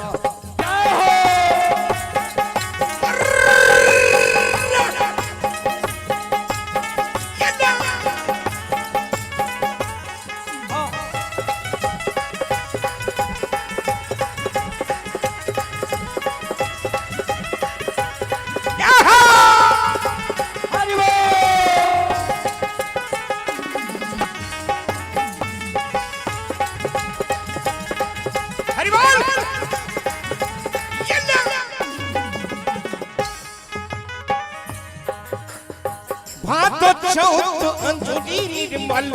अंजलि निर्मल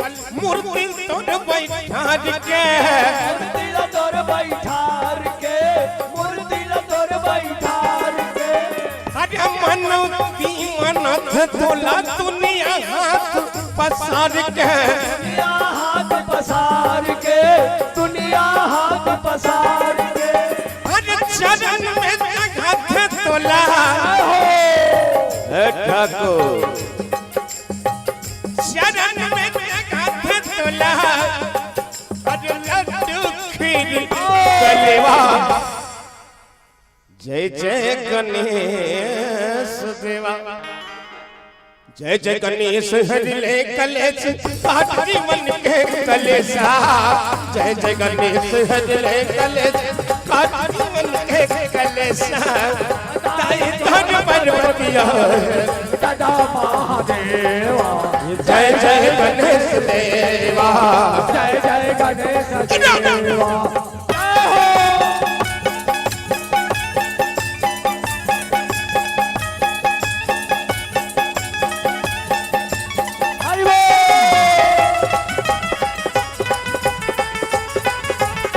मूर्ति तोड़ बैठार के मूर्ति ला तोर बैठार के मूर्ति ला तोर बैठार के अरे मन दीवानथ तोला दुनिया हाथ पसार के दुनिया हाथ पसार के दुनिया हाथ पसार के अरे चरण में जगत तोला ठाकुर शरण में जगत तोला अरे लड्डू खीर कलेवा जय जय गणेश देवा जय जय गणेश हरिले कलेश काट जीवन के कलेसा जय जय गणेश हरिले कलेश काट जीवन के कलेसा ताई धन पर्वतिया दादा महादेवा जय जय गणेश देवा जय जय गणेश देवा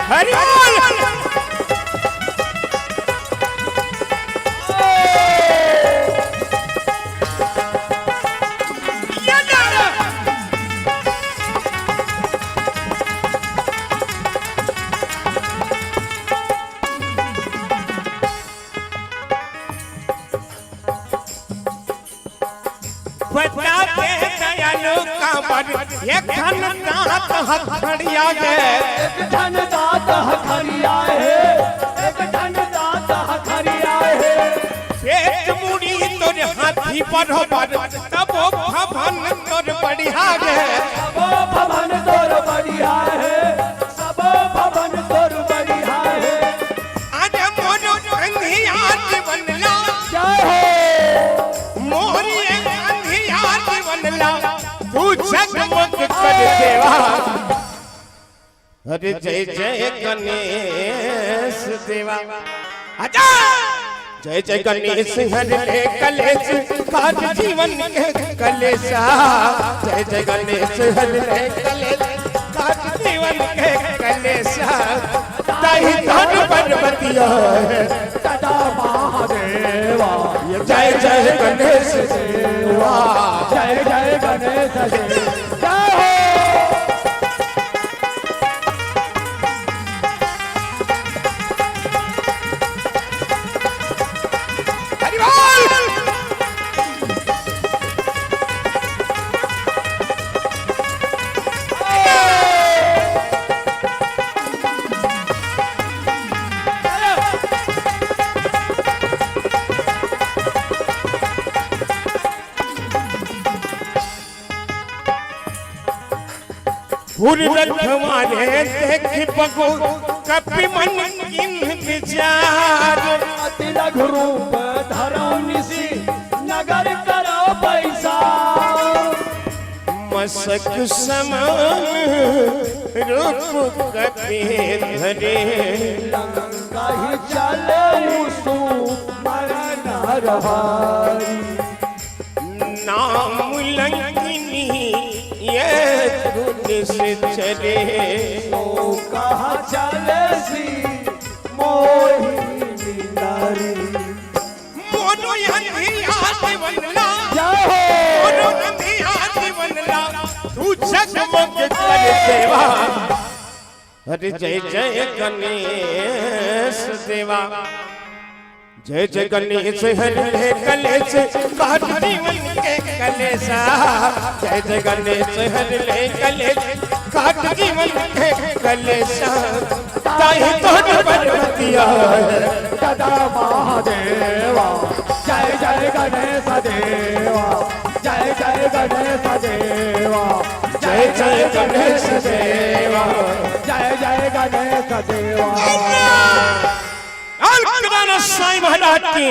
हरि बोल बताते दयालु कांवर एक धन दात हथड़िया गे एक धन दात हथड़िया है एक धन दात हथड़िया है पेट मुड़ी तोर हाथी पर तब भवन तोर बढ़िया गे सब भवन तोर बढ़िया है सब भवन तोर बढ़िया है आज मोर अंधिया बनला जय हो मोरी अंधिया बनला तू जगमग कर देवा अरे जय जय गणेश देवा आजा जय जय गणेश हरे कलेश काट जीवन के कलेसा जय जय गणेश हरे कलेश काट जीवन के कलेसा ताई धन पर्वतिया दादा महादेवा जय जय गणेश देवा जय जय गणेश देवा जय हो फुर रखवारे देख बगो कपि मन किन विचार अति लघु रूप धरो निसी नगर करो पैसा मसक समान रूप कपि धरे लंका ही चले उसु मरण हरहारी नाम लंकिनी ये धुन से चले तो कहा चले सी मोहिनी नारी मोनो अंधिया दिवनला जाओ मोनो अंधिया दिवनला तू जगमग कर देवा हरि जय जय गणेश देवा जय जय गणेश हरे कलेश काट जीवन के कलेशा जय जय गणेश हरे कलेश काट जीवन के कलेशा ताहि तोड़ पर्वतिया सदा महादेवा जय जय गणेश देवा जय जय गणेश देवा जय जय गणेश देवा जय जय गणेश देवा अलकदाना साईं महाराज की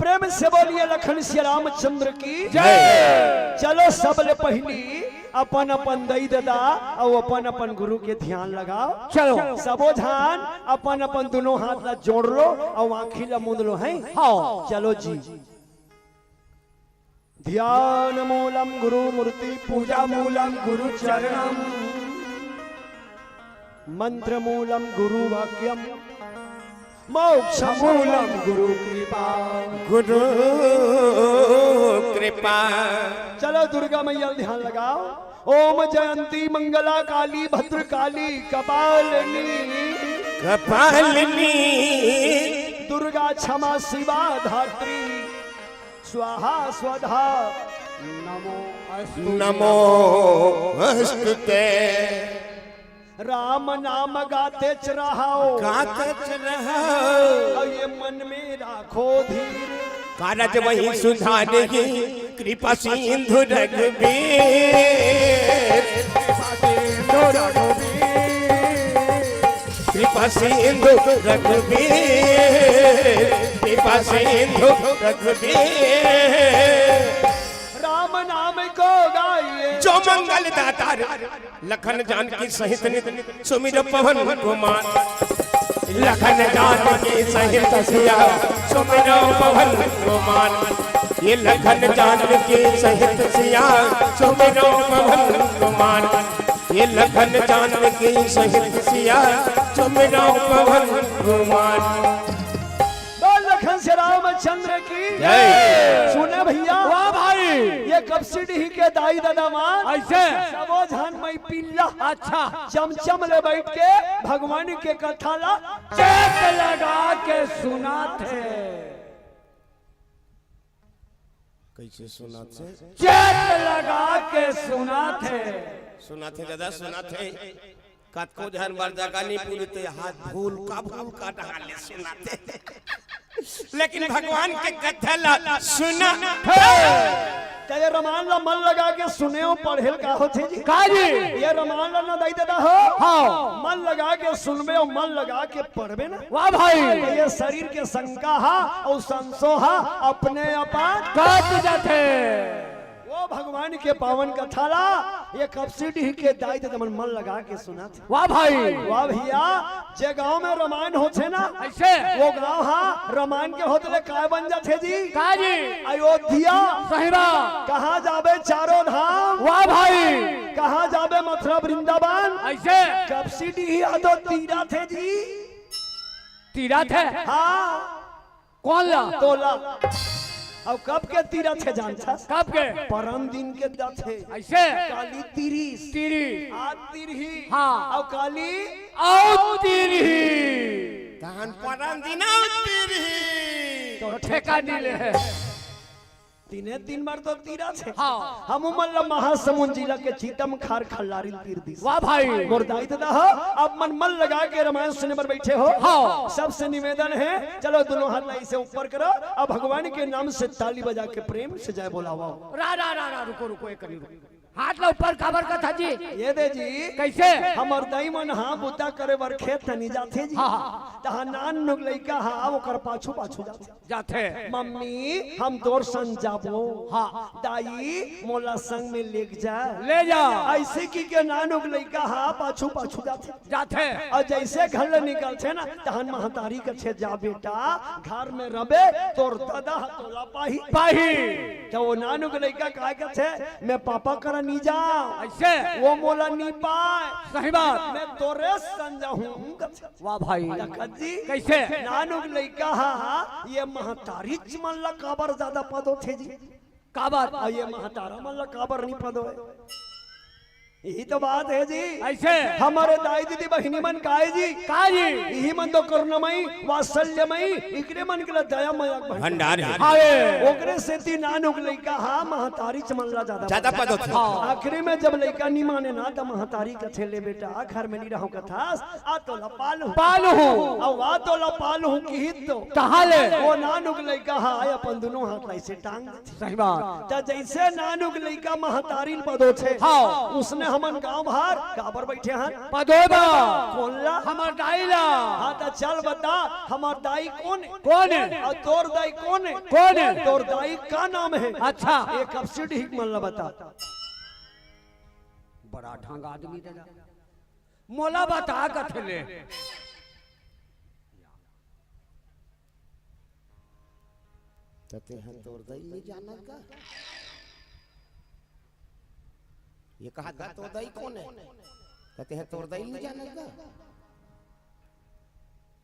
प्रेम से बोलिए लखन श्री रामचंद्र की जय। चलो सबले पहली अपन अपन दई दादा और अपन अपन गुरु के ध्यान लगाओ चलो सबो ध्यान अपन अपन दोनों हाथ ला जोड़ लो और आँखी ला मूंद लो है हाँ चलो जी ध्यान मूलम गुरु मूर्ति पूजा मूलम गुरु चरणम मंत्र मूलम गुरु वाक्यम मोक्ष मूलम गुरु कृपा गुरु कृपा चलो दुर्गा मैया ध्यान लगाओ ओम जयंती मंगला काली भद्र काली कपालिनी कपालिनी दुर्गा क्षमा शिवा धात्री स्वाहा स्वधा नमो नमो अस्तुते राम नाम गाते चरहाओ गाते रहो और ये मन में राखो धीर कारज वही सुधारेगी कृपा सिंधु रघुबीर कृपा सिंधु रघुबीर कृपा सिंधु रघुबीर राम नाम को गाइए जो मंगल दाता लखन जानकी सहित नित सुमिर पवन कुमार लखन जानकी सहित सिया सुमिर पवन कुमार ये लखन जानकी सहित सिया सुमिर पवन कुमार ये लखन जानकी सहित सिया सुमिर पवन कुमार लखन से रामचंद्र की जय। सुने भैया वाह भाई ये कब सीढ़ी के दाई दादा मान ऐसे सबो धान मई पिल्ला अच्छा चमचम ले बैठ के भगवान के कथा ला चेक लगा के सुना थे कैसे सुना थे चेक लगा के सुना थे दादा सुना थे कत को ध्यान बार जगानी पूरी ते हाथ भूल का डाले सुनाते लेकिन भगवान के कथा सुना तेरे रमान ला मन लगा के सुने हो पढ़े का होते जी काजी ये रमान ला ना दाई दादा हो हाँ मन लगा के सुनबे और मन लगा के पढ़बे ना वाह भाई ये शरीर के शंका हा और संसोहा अपने अपन काट जाते वो भगवान के पावन कथा ला ये कब सीढ़ी के दाई दादा मन लगा के सुना थे वाह भाई वाह भैया जे गांव में रामायण होते ना ऐसे वो गांव हा रामायण के होते काय बन जाते जी काजी अयोध्या सहीरा कहाँ जाबे चारों धाम वाह भाई कहाँ जाबे मथुरा वृंदावन ऐसे कब सीढ़ी तो तीरा थे जी तीरथ है हाँ कौन ला तोला अब कब के तीरथ है जानता कब के परम दिन के दथ है ऐसे काली तीरिस तीरी आज तिरही हाँ। और काली आओ तीरी कान परम दिना तेरी तो ठेका नीले है तीने तीन बार तो तीरा थे हाँ। हम मतलब महासमुंद जिला के चीतम खार खल्लारी तीर दी वाह भाई मुर्दाई दादा हो अब मन लगा के रामायण सुनने पर बैठे हो हाँ। सबसे निवेदन है चलो दोनों हाथ लाई से ऊपर करो अब भगवान के नाम से ताली बजा के प्रेम से जय बोलाओ रा रा रा रा रुको रुको एक करी रुको हाथ ला ऊपर काबर का था जी ये दे जी कैसे हमर दई मन हाँ बुता करे बर खेत नहीं जाते जी तहा नान नुक लइका हाँ ओकर पाछू पाछू जाते जाते मम्मी हम तोर संग जाबो हाँ दाई मोला संग में लेक जा ले जा ऐसे की के नानुक लइका हाँ पाछू पाछू जाते जाते और जैसे घर ले निकलते ना तहन महतारी के छे जा बेटा घर में रबे तोर दादा तोला पाही पाही तो वो नानुक लइका कहा के छे मैं पापा करा नहीं जा ऐसे वो मोला नहीं पाए सही बात मैं तोरे संजा हूँ वाह भाई जी कैसे नानुक लइका हाँ ये महतारी मन ला काबर ज्यादा पदो थे जी काबर और ये महतारा मन ला काबर नहीं पदो है यही तो बात है जी ऐसे हमारे दाई दीदी बहिनी मन काहे जी का जी यही मन तो करुणामयी वात्सल्यमयी इकरे मन के दयामय भंडार है हाय ओकरे से ती नानुक लइका हाँ महतारी चमनला ज्यादा पद होते आखिरी में जब लइका नहीं माने ना तो महतारी कथे ले बेटा घर में नहीं रहूं कथास आ तो लपालू पालू अब आ तो लपालू की हित तो कहाँ ले वो नानुक लइका हाँ अपन दोनों हाथ ऐसे टांग सही बात तो जैसे नानुक लइका महतारी पदो छे हाँ उसने हमन गांव बाहर काबर बैठे हैं पदोबा कोनला हमार दाईला हाँ तो चल बता हमार दाई कौन है कौन है और तोर दाई कौन है कौन है तोर दाई का नाम है अच्छा एक कब से ठीक मन ला बता बड़ा ढंग आदमी दादा मोला बता कथले तते हैं तोर दई नहीं जाना का ये कहा था तोर दई कौन है कहते हैं तोर दई नहीं जाना का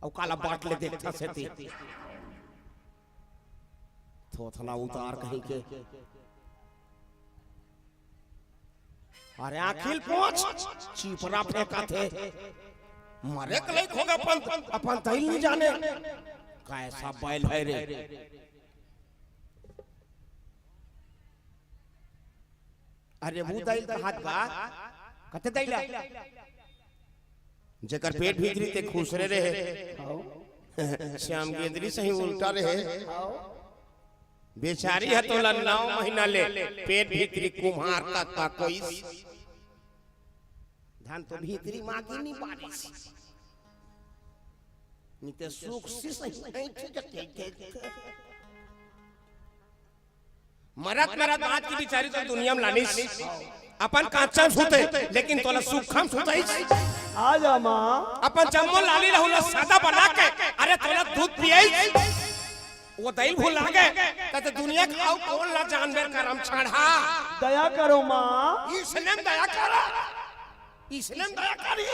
और काला बात ले देखता से ती थोथना उतार कहीं के अरे आखिल पहुंच चीपरा फेंका थे मरे कले खोगा अपन दई नहीं जाने कैसा बैल है रे अरे वो दैल का हाथ बा कते दैला जेकर पेट भीतरी ते खुसरे रहे श्याम गेंद्री सही उल्टा रहे बेचारी है तो 9 महीना ले पेट भीतरी कुम्हार का कोई धान तो भीतरी मां की नहीं बारिश निते सुख से सही ठीक मरत बात की बिचारी तो दुनिया में लानी अपन कांचा सुते लेकिन तोला सुखम सुतई आ जा मां अपन जम्मो लाली रहूला सादा बना के अरे तोला दूध पियई वो दही भूल लागे त दुनिया खाओ कौन ला जानवर करम छाड़ा दया करो मां इसने दया करा इसने दया करी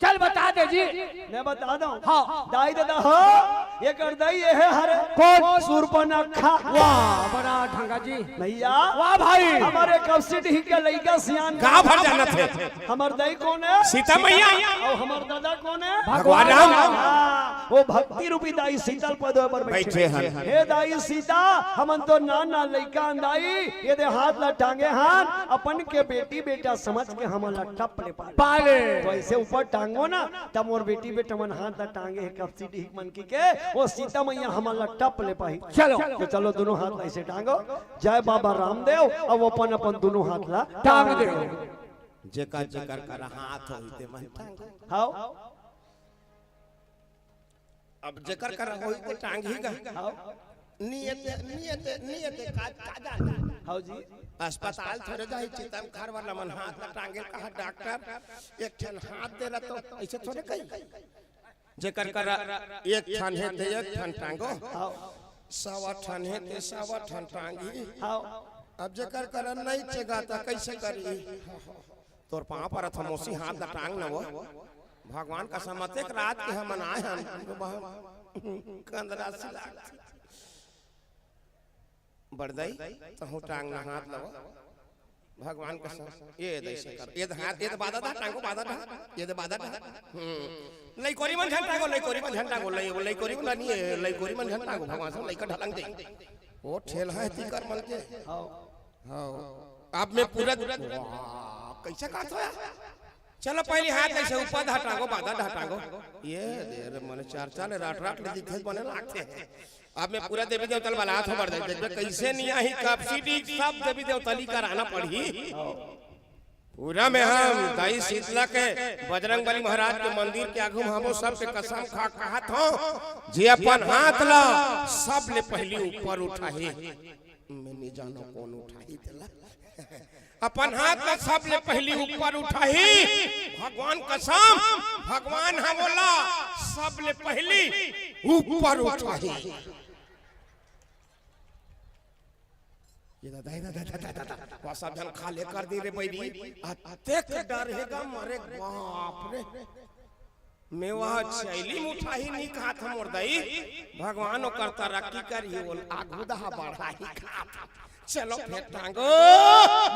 चल बता दे जी मैं बता दूं हाँ दाई दादा हो ये कर दाई ये है हरे कौन सुरपनखा वाह बड़ा ढंगा जी भैया वाह भाई हमारे कबसिट ही के लइका सियान गांव भर जाना थे हमर दाई कौन है सीता मैया और हमर दादा कौन है भगवान राम हाँ, वो भक्ति रूपी दाई शीतल पद पर बैठे हैं हे दाई सीता हमन तो नाना लइका दाई ये दे हाथ ला टांगे हाथ अपन के बेटी बेटा समझ के हमन ला टप ले पाले तो ऐसे ऊपर टांगो ना तब मोर बेटी बेटा मन हाथ ला टांगे है कपसी ढीक मन की के वो सीता मैया हमन ला टप ले पाई चलो तो चलो दोनों हाथ ऐसे टांगो जय बाबा रामदेव अब अपन अपन दोनों हाथ ला टांग दे जेकर जेकर कर हाथ होइते मन टांग हां अब जेकर कर होइते टांग ही गा नियत का जाना हां जी अस्पताल थोड़े जाई चितम खार वाला मन हाथ ला टांगे कहा डॉक्टर एक ठन हाथ देला तो ऐसे थोड़े कई जेकर कर एक ठन है ते एक ठन टांगो सवा ठन है ते सवा ठन टांगी हां अब जेकर कर नहीं चेगाता कैसे करी तोर पांव पर थमोसी हाथ ला टांग न वो भगवान का समते रात के हम आए हम कंदरा से बड़दाई तो टांग ना हाथ लव भगवान का ये दैसे कर ये हाथ ये बादा दा टांगो बादा दा ये दे बादा दा लई कोरी मन झंटा को लई कोरी मन झंटा को लई कोरी मन नहीं लई कोरी मन झंटा को भगवान से लई का ढलंग दे वो ठेल है तीकर मन के हां आप में पूरा कैसे काट होया चलो पहले हाथ ऐसे ऊपर ढाटांगो बादा ढाटांगो ये देर मन चार चार राट राट ले दिखे बने लागते हैं अब मैं पूरा देवी देवतल वाला हाथ बढ़ जाए कैसे नहीं आई कब सीटी सब देवी देवतली का रहना पड़ी पूरा में हम दाई शीतला के बजरंग बली महाराज के मंदिर के आगू हम सब के कसम खा कहत हो जे अपन हाथ ला सब ले पहली ऊपर उठाई मैं नहीं जानो कौन उठाई देला अपन हाथ ला सब ले पहली ऊपर उठाई भगवान कसम भगवान हम बोला सब ले पहली ऊपर उठाई ये दादा सब जन खा ले कर दी रे बैरी अतेक डर हेगा मारे बाप रे मैं वह शैली मुठाही नहीं खा था मोर दई भगवान करता रखी करी बोल आगू दहा बढ़ाई खा चलो फिर टांगो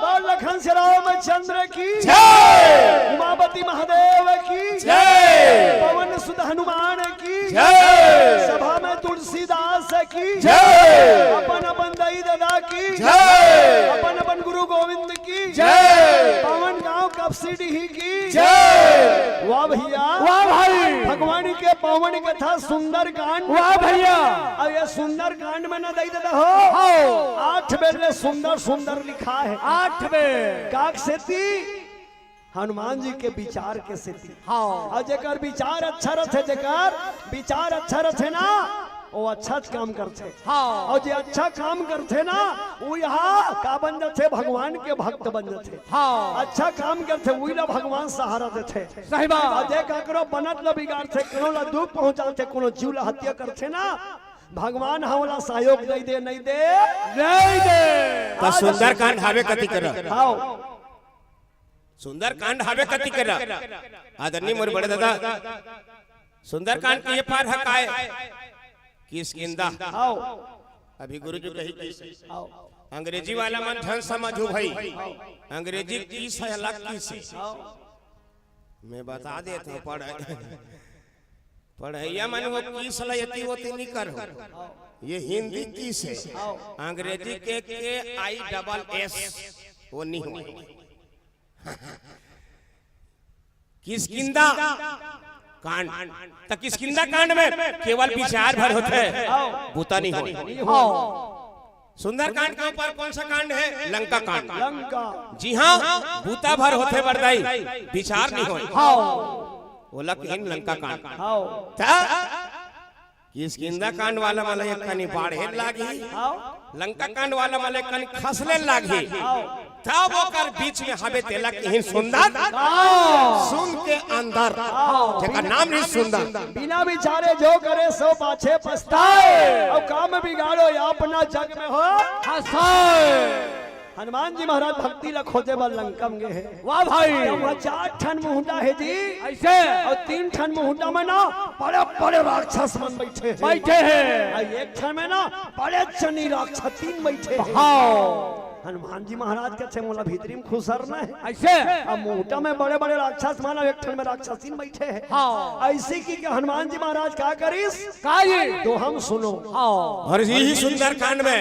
बोल लखन श्री रामचंद्र की जय उमापति महादेव की जय पवन सुत हनुमान की जय सभा में तुलसीदास की जय अपन अपन दई दादा की जय अपन अपन गुरु गोविंद की जय पवन गांव कपसीडी की जय वाह भैया वाह भाई भगवान के पवन कथा सुंदर कांड वाह भैया अब ये सुंदर कांड में न दई दादा हो 8 बेर सुंदर सुंदर लिखा है 8 बेर काक सेती हनुमान जी के विचार के सेती हाँ और जेकर विचार अच्छा रहे जेकर विचार अच्छा रहे ना वो अच्छा काम करते हाँ और जे अच्छा काम करते ना वो यहाँ का बन जाते भगवान के भक्त बन जाते हाँ अच्छा काम करते वही ला भगवान सहारा देते सही बात और जे ककरो बनत ला बिगाड़ते कोनो ला दुख पहुंचाते कोनो जीव ला हत्या करते ना भगवान हमला सहयोग नहीं दे नहीं दे नहीं दे तो सुंदर कांड हावे कति कर हाँ सुंदर कांड हावे कति कर आदरणीय मोर बड़े दादा सुंदर कांड के ये पार हकाए किसकिंदा हाँ अभी गुरु जी कही किस अंग्रेजी वाला मन धन समझो भाई अंग्रेजी किस है अलग किस मैं बता देता हूँ पढ़ैया मन वो किस लयती होती नहीं करो ये हिंदी किस है अंग्रेजी के आई डबल एस वो नहीं हो किसकिंदा कांड तो किसकिंदा कांड में केवल विचार भर होते हैं बूता नहीं हो सुंदर कांड के ऊपर कौन सा कांड है लंका कांड लंका जी हाँ बूता भर होते बरदाई विचार नहीं हो वो लकीन लंका कांड किसकिंदा कांड वाला मला एक कनी बाढ़े लागी लंका कांड वाला मला एक कनी खसले लागी तब ओकर बीच में हवे तेला कहीं सुंदर सुन के अंदर जेका नाम नहीं सुंदर बिना विचारे जो करे सो पाछे पछताए और काम बिगाड़ो या अपना जग में हो हंसाए हनुमान जी महाराज भक्ति ला खोजे बल लंका में है वाह भाई वह 4 ठन मुहुंडा है जी ऐसे और 3 ठन मुहुंडा में ना बड़े बड़े राक्षस मन बैठे हैं और 1 ठन में ना बड़े चनी राक्षस 3 बैठे हैं हाँ हनुमान जी महाराज के छे मोला भीतरी में खुसरना है ऐसे अब मुहुंडा में बड़े बड़े राक्षस माना 1 ठन में राक्षस 3 बैठे हैं हाँ ऐसे की हनुमान जी महाराज क्या करिस का ये तो हम सुनो हाँ और यही सुंदर कांड में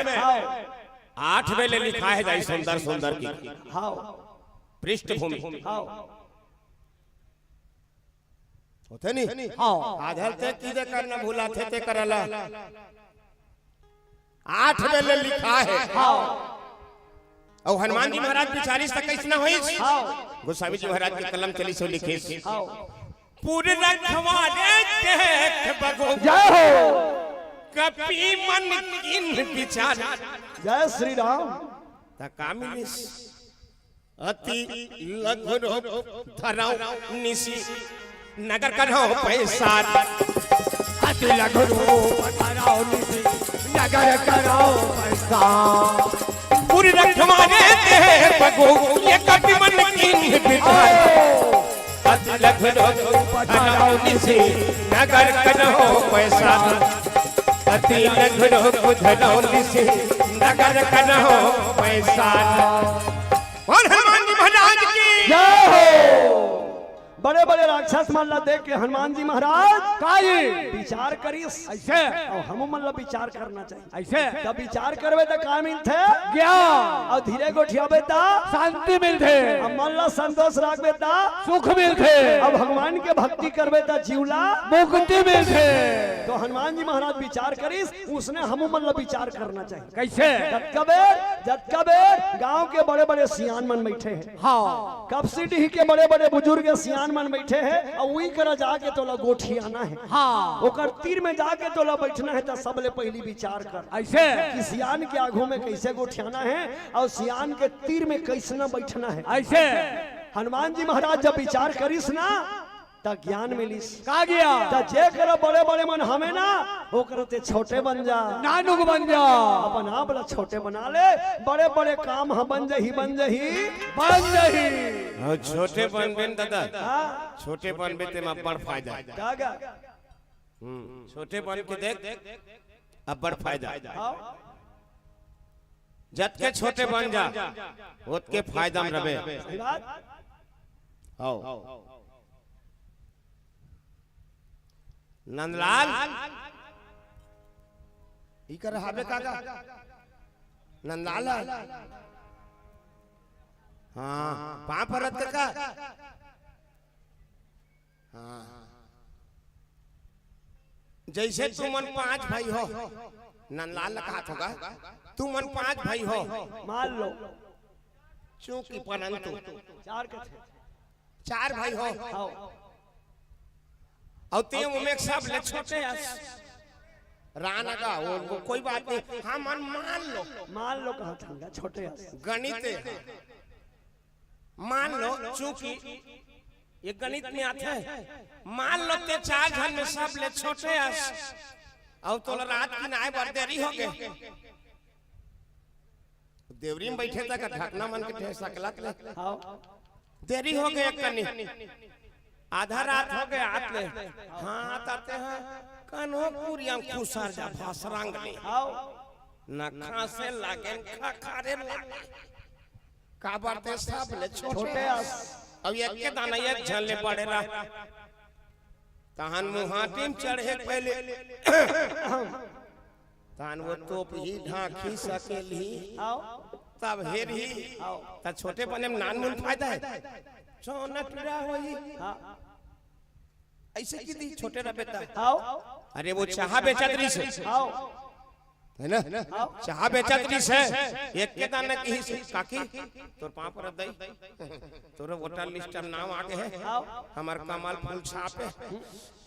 8 वेले लिखा है जाई सुंदर सुंदर की हाँ पृष्ठभूमि हाँ होते नहीं हाँ आधर ते कीदे करना भूला थे ते करला 8 वेले लिखा है हाँ और हनुमान जी महाराज विचारिस तक कैसे न होई हाँ गोस्वामी जी महाराज के कलम चली सो लिखे हाँ पूरे रखवाले देख बगो जय हो कपि मन किन विचार जय श्री राम तकामिनिस अति लघुरो धराओ निसी नगर करो पैसा अति लघुरो धराओ निसी नगर करो पैसा पूरी रखवाले दे बगो ये कपि मन किन विचार अति लघुरो धराओ निसी नगर करो पैसा अति लघुरो धराओ निसी नगर करो पैसा और हनुमान जी महाराज की जय हो बड़े बड़े राक्षस मन ला देख के हनुमान जी महाराज काजी विचार करिस ऐसे और हम मन ला विचार करना चाहिए। ऐसे जब विचार करबे तो का मिलथे ज्ञान और धीरे गोठियाबे ता शांति मिलते अब मन ला संतोष रखबे ता सुख मिलते अब भगवान के भक्ति करबे ता जीवला मुक्ति मिलते। तो हनुमान जी महाराज विचार करिस उसने हम मन ला विचार करना चाहिए। कैसे जतका बेर गांव के बड़े बड़े सियान मन बैठे हैं हाँ कब सिटी के बड़े बड़े बुजुर्ग सियान मन बैठे हैं और वही कर जाके तोला गोठियाना है हाँ ओकर तीर में जाके तोला बैठना है तो सबले पहली विचार कर ऐसे कि सियान के आगू में कैसे गोठियाना है और सियान के तीर में कैसे न बैठना है। ऐसे हनुमान जी महाराज जब विचार करिस ना त ज्ञान मिलिस का गया त जे कर बड़े बड़े मन हमें ना वो करते छोटे बन जा नानुक बन जा अपन आप ला छोटे बना ले बड़े बड़े काम हम बन जही बन जाही और छोटे बनबे न दादा हाँ छोटे बनबे ते में बड़ फायदा है। कागा छोटे बन के देख अब बड़ फायदा है। आओ जत के छोटे बन जा ओतके फायदा में रहे। सही बात आओ नंदलाल ई कर हाबे काका नंदलाल हाँ पा परत का हाँ जैसे तू मन 5 भाई हो नंदलाल का हाथ होगा तू मन 5 भाई हो मान लो चूंकि परंतु 4 के थे 4 भाई हो आओ और ते में सब ले छोटे राना का वो कोई बात नहीं हाँ मान लो कहा था छोटे गणित मान लो चूंकि ये गणित में आता है मान लो ते 4 जन में सब ले छोटे और तो रात की नाय बर देरी हो गए देवरी में बैठे तक ढकना मन के ठेसा कलत ले आओ देरी हो गए कनी आधा रात हो गए आते हाँ आते हैं कनो पूरियां खुसार जा भासरांग ने आओ न खासे लागे खा खारे लागे का बाते सब ले छोटे अब एक के दाना एक झले पड़े रहा तहन मुहाटिम चढ़े पहले तहन वो तोप ही ढांकी सकेली आओ तब हेरी त छोटे बने में नान मुन फायदा है चौनटरा होई ऐसे की दी छोटे रा बेटा आओ अरे वो चाह बेचतरी से आओ है ना चाह बेचतरी से एक के दाना की से काकी तोर पांव पर दई तोर वोटर लिस्ट में नाम आगे है हमार कमाल फूल छापे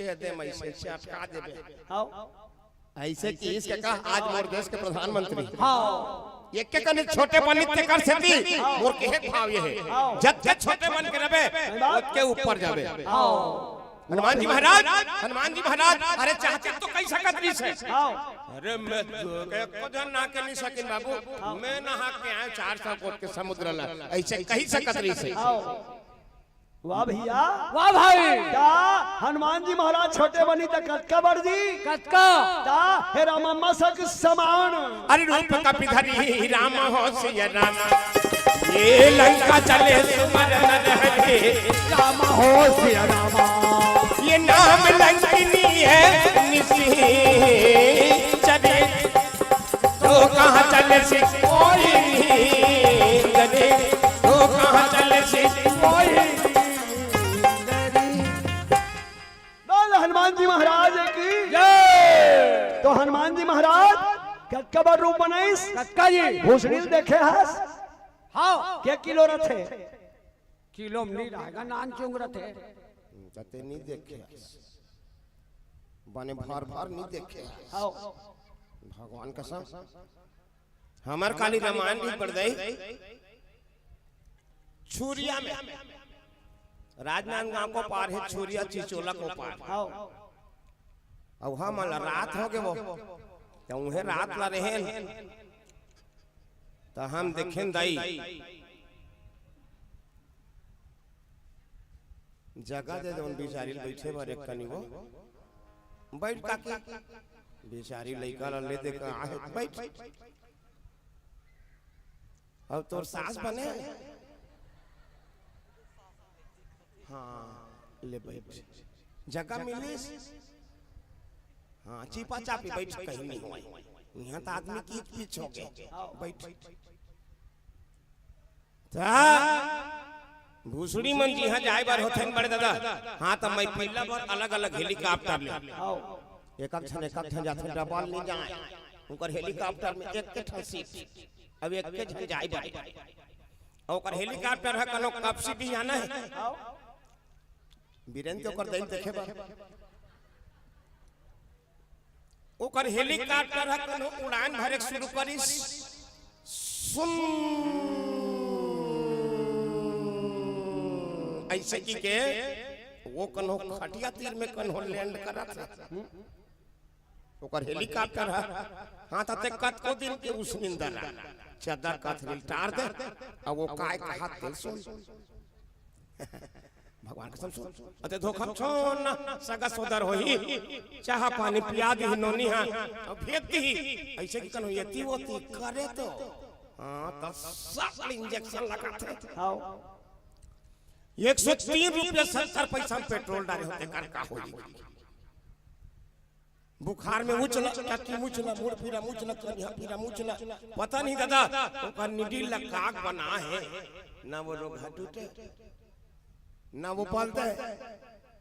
ए दे मैं से चटका देबे आओ ऐसे की इसके कहा आज मोर देश के प्रधानमंत्री हाँ एक के कने छोटे बन के कर सकती मोर के भाव ये है जब जब छोटे बन के रबे उसके ऊपर जाबे हनुमान जी महाराज अरे चाहते तो कई सकतरी से अरे मैं को जन ना के नहीं सकिन बाबू मैं नहा के आया 400 कोट के समुद्र ला ऐसे कहीं सकतरी से वाह भैया वाह भाई क्या हनुमान जी महाराज छोटे बनी त कटका बरजी कटका ता हे रामा सक समान अरे रूप कपिधरी राम हो सिया राम ये लंका चले सुमरन रहे राम हो सिया रामा ये नाम लंकिनी है निसी चले तो कहाँ चले से कोई गरे तो कहाँ चले से कोई हनुमान जी महाराज की जय। तो हनुमान जी महाराज कटका रूप बनाइस कटका जी भूषणी देखे हस हाँ के किलो रथे किलो में नहीं रहेगा नान चुंग रथे तते नहीं देखे बने भार नहीं देखे आओ भगवान कसम हमार काली रामायण भी पढ़ गई छुरिया में राजनांदगांव को पार है छुरिया चिचोला को पार आओ अब हम रात हो गए वो तो उन्हें रात ला रहे तो हम देखें दाई जगह दे दो बेचारी बैठे बारे कनी वो बैठ का बेचारी लइका ले दे का आहे बैठ अब तोर सास बने हाँ ले बैठ जगह मिलिस हाँ चिपा चापी बैठ कहीं नहीं हुआ यहाँ तो आदमी की पीछ हो गए बैठ भूसड़ी मन जी हाँ जाए बार होते बड़े दादा हाँ तो मैं पहला बार अलग अलग हेलीकॉप्टर ले एक क्षण जाते डबल नहीं जाए उनकर हेलीकॉप्टर में एक के ठन सीट अब एक के जन जाए बार और हेलीकॉप्टर है कनो कब सीट आना है वीरेंद्र ओकर दिन देखे बा ओकर हेलीकॉप्टर है कनो उड़ान भरे शुरू करिस सुन ऐसे की के वो कनो खटिया तीर में कनो लैंड करत है ओकर हेलीकॉप्टर है हां तते कत को दिन के उस निंदर चादर का थ्रिल टार दे अब वो काय का हाथ दे सुन भगवान कसम सुन अते धोखम छोन सगा सोदर होई चाह पानी पिया दी नोनी हां अब फेंक दी ऐसे की कनो यति होती करे तो हां तो सब इंजेक्शन लगाते आओ 103 रुपया 70 पैसा में पेट्रोल डाले होते कर का होई बुखार में मुचला टाकी मुचला मुड़ फिरा मुचला कन्या फिरा मुचला पता नहीं दादा ओका निडी लकाक बना है ना वो रोग हटूटे ना वो पालता है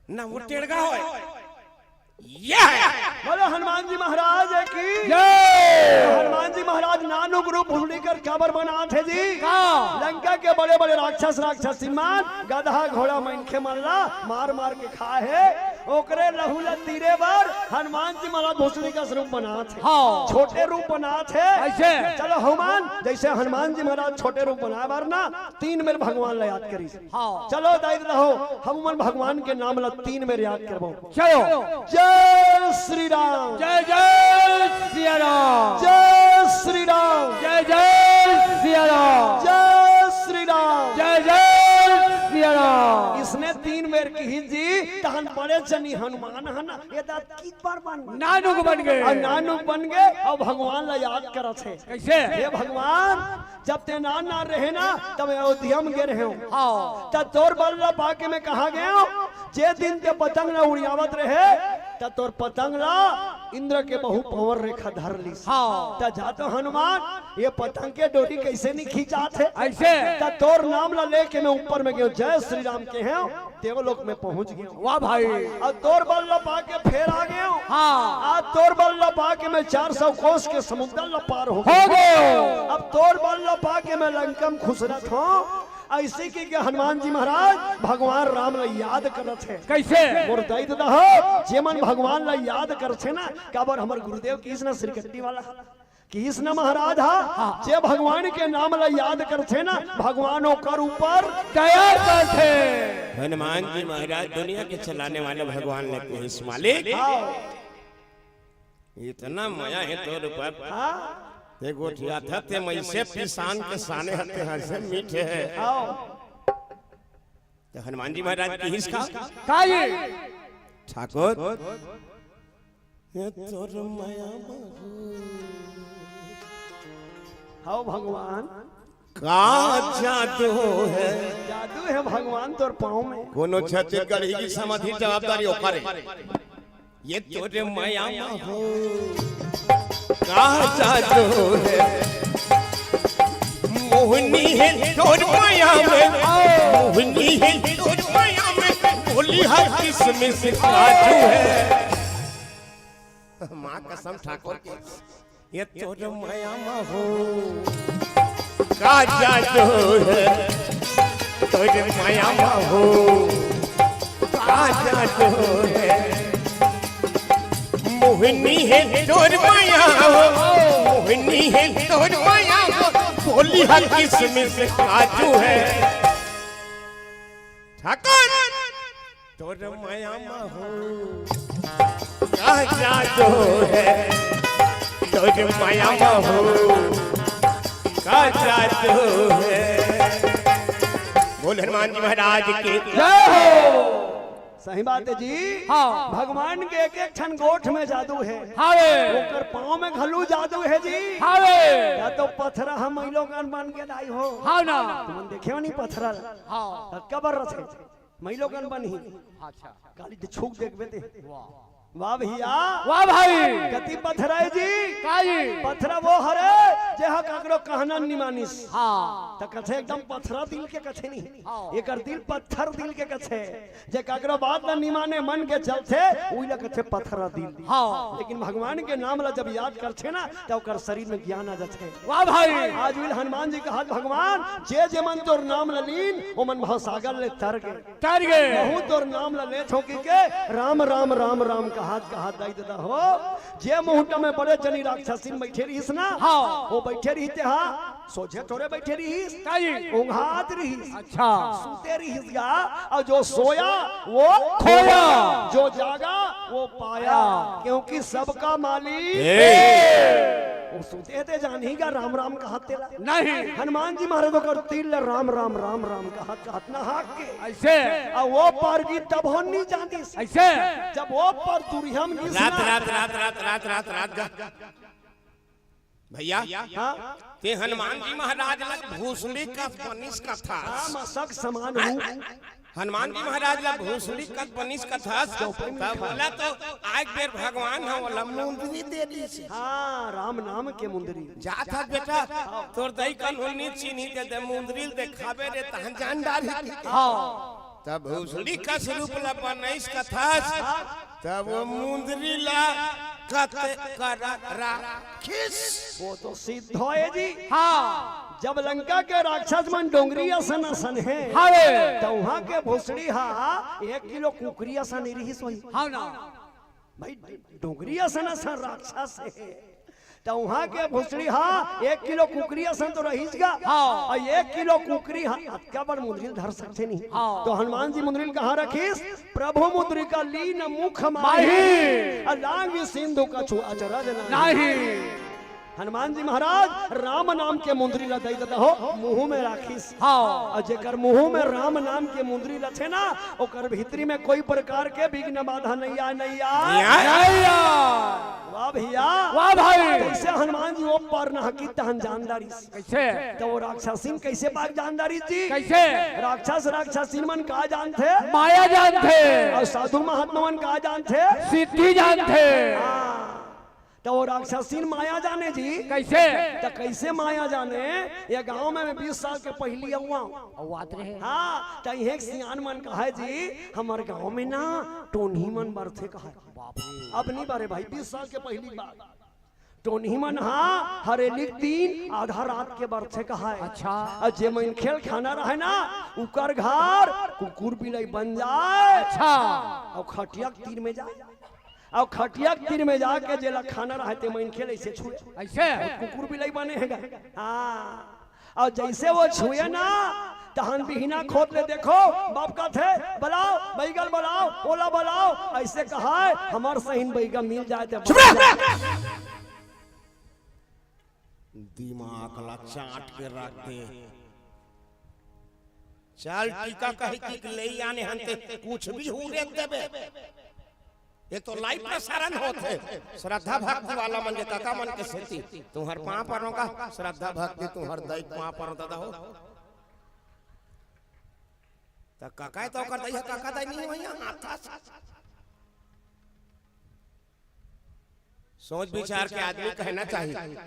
ना वो टेढ़गा होए बोलो हनुमान जी महाराज की जय। हनुमान जी महाराज नानो ग्रुप भूलिकर काबर बना थे जी लंका के बड़े बड़े राक्षस मान गधा घोड़ा मनखे मल्ला मार मार के खा है ओकरे लहूला तीरे बार हनुमान जी महाराज भूसड़ी का स्वरूप बना थे छोटे रूप बना थे ऐसे चलो हनुमान जैसे हनुमान जी महाराज छोटे रूप बना बार ना 3 मेरे भगवान ला याद करी चलो दायित्व रहो हम भगवान के नाम ला 3 मेरे याद करबो चलो जय श्री राम जय जय सिया राम जय श्री राम जय जय सिया राम जय श्री राम जय जय सिया राम इसने 3 मेर की जी तहन बड़े जनी हनुमान है ना ये दात की बार बन नानुक बन गए और नानुक बन गए और भगवान ला याद करत है कैसे हे भगवान जब ते ना रहे ना तब अयोध्या में गए रहे हो तब तोर बल्ला पाके में कहा गया जे दिन ते पतंग ना उड़ियावत रहे तब तोर पतंग ला इंद्र के बहु पवर रेखा धर ली तब जातो हनुमान ये पतंग के डोरी कैसे नहीं खींचात है ऐसे तब तोर नाम ला लेके मैं ऊपर में गयो जय श्री राम के हैं देवलोक में पहुंच गया वाह भाई अब तोर बल्ला पाके फिर आ गए आज तोर बल्ला पाके में 400 कोस के समुद्र ला पार हो गए अब तोर बल्ला पाके में लंका में खुसरत हो ऐसे की हनुमान जी महाराज भगवान राम ला याद करत है कैसे मोर दैत दहो जेमन भगवान ला याद करछे ना काबर हमर गुरुदेव कृष्ण श्रीकट्टी वाला कृष्ण महाराज हा जे भगवान के नाम ला याद करछे ना भगवानों कर ऊपर दया करते हनुमान जी महाराज दुनिया के चलाने वाले भगवान ने कहे मालिक इतना माया है तोर ऊपर देखो ठिया था ते मैसे पिसान के साने हते हंसे मीठे है तो हनुमान जी महाराज की हिस्सा काये ठाकुर ये तोर माया हाओ भगवान का जादू है भगवान तोर पाँव में कोनो छत्तीसगढ़ की समाधि जवाबदारी ओकरे ये तोरे माया हो का जादू है मोहनी है तोर माया में मोहनी है तोर माया में बोली हर किस्म से काजू है माँ कसम ठाकुर की ये तोर माया में हो का जादू है तोर माया में हो का जादू है मोहनी है तोर माया मोहनी है तोर माया बोली हर किस्म से काजू है ठाकुर तोर माया हो क्या जादू है तोर माया हो क्या जादू है बोल हनुमान जी महाराज की जय हो सही बात है जी भगवान के एक एक क्षण गोठ में जादू है ओकर पाँव में घलू जादू है जी या तो पत्थर हम लोग बन के लाई हो तुम देखे नहीं पत्थर कबर रथे मैं लोगन बनी अच्छा काली दे छूक देखबे ते वाह भैया वाह भाई गति पथराय जी काजी पथरा वो हरे जे हा काकरो कहना निमानिस हाँ त कथे एकदम पथरा दिल के कथे नहीं हाँ। एकर दिल पत्थर दिल के कथे जे काकरो बात न निमाने मन के चलथे ओइला कथे पथरा दिल हाँ लेकिन भगवान के नाम ला जब याद करथे ना त ओकर शरीर में ज्ञान आ जाथे वाह भाई आज विल हनुमान जी कहा भगवान जे जे मन तोर नाम ललीन ओ मन भव सागर ले तर गए कर गए बहुत तोर नाम ला ले ठोकी के राम राम राम राम कहात दाई देता हो जे मुहूर्त में बड़े जनी राक्षसीन बैठे रहीस ना हाँ। वो बैठे रही ते हा सोचे थोड़े बैठे रहीस काजी ऊंघात रहीस अच्छा सूते रहीस गा और जो सोया वो खोया जो जागा वो पाया क्योंकि सबका मालिक वो सूते थे जानी का राम राम कहते ला नहीं हनुमान जी महाराज को तिल राम राम राम राम कहत ना हाक के ऐसे और वो पर की तब हो नहीं जानी ऐसे जब वो पर तुरियम रात रात रात रात रात रात रात गा भैया हाँ ते हनुमान जी महाराज लग भूसड़ी का बनिस का था मसक समान रूप हनुमान जी महाराज ला भूसड़ी का बनिस का था तब बोला तो आज बेर भगवान हम वाला मुंदरी दे दी सी हाँ राम नाम के मुंदरी जा था बेटा तोर दई का नोनी चीनी दे मुंदरी देखाबे रे तहन जानदारी हाँ तब भूसड़ी का स्वरूप ला बनैस का था तब वो मुंदरी ला कते करा खिस वो तो सिद्ध होए जी हाँ जब लंका के राक्षस मन डोंगरी असन असन है हावे तो वहाँ के भोसड़ी हा 1 किलो कुकरी असन नहीं रही सोई हाँ ना भाई डोंगरी असन असन राक्षस है तो वहाँ के भोसड़ी हा 1 किलो कुकरी असन तो रहीस गा हाँ। और 1 किलो कुकरी हा क्या बड़ मुद्रिल धर सकते नहीं हाँ। तो हनुमान जी मुद्रिल कहाँ रखीस प्रभु मुद्रिका लीन मुख माही लांग सिंधु का छु अचरज नहीं हनुमान जी महाराज राम नाम के मुंदरी ला दई देता हो मुंह में राखीस हाँ और जेकर मुंह में राम नाम के मुंदरी लथे ना ओकर भीतरी में कोई प्रकार के विघ्न बाधा नहीं आ वाह भैया वाह भाई कैसे हनुमान जी वो पर न हकी तहन जानदारी कैसे तो वो राक्षसीन कैसे बाग जानदारी जी कैसे राक्षसीन मन का जानते माया जानते और साधु महात्मा मन का जानते सिद्धि जानते तो वो राक्षसीन माया जाने जी कैसे तो कैसे माया जाने ये गांव में 20 साल के पहली हुआ हाँ तो एक सियान मन कहा है जी हमारे गांव में ना टोनी मन बरथे कहा अब नहीं बारे भाई 20 साल के पहली बात टोनी मन हाँ हरेली 3 आधा रात के बरथे कहा है अच्छा और जे मन खेल खाना रहे ना उकर घर कुकुर बिलाई बन जाए अच्छा और खटिया तीर में जाए और खटिया तीर में जाके जेला खाना रहते मन खेल ऐसे छुए ऐसे कुकुर बिलाई बने हैं हाँ और जैसे वो छुए ना तहन बिहना खोद ले देखो बाप का थे बुलाओ बैगल बुलाओ ओला बुलाओ ऐसे कहा है हमार सहीन बैगल मिल जाए तो दिमाग ला चाट के रख दे चल टीका कहे कि ले आने हंते कुछ भी हो रे देबे एक तो लाइव प्रसारण होते श्रद्धा भक्ति वाला मन के काका मन के सेती तुम्हार पांव परों का श्रद्धा भक्ति तुम्हार दई पांव परों दादा हो त काका तो कर दई काका दई नहीं भैया हाथा सोच विचार के आदमी कहना चाहिए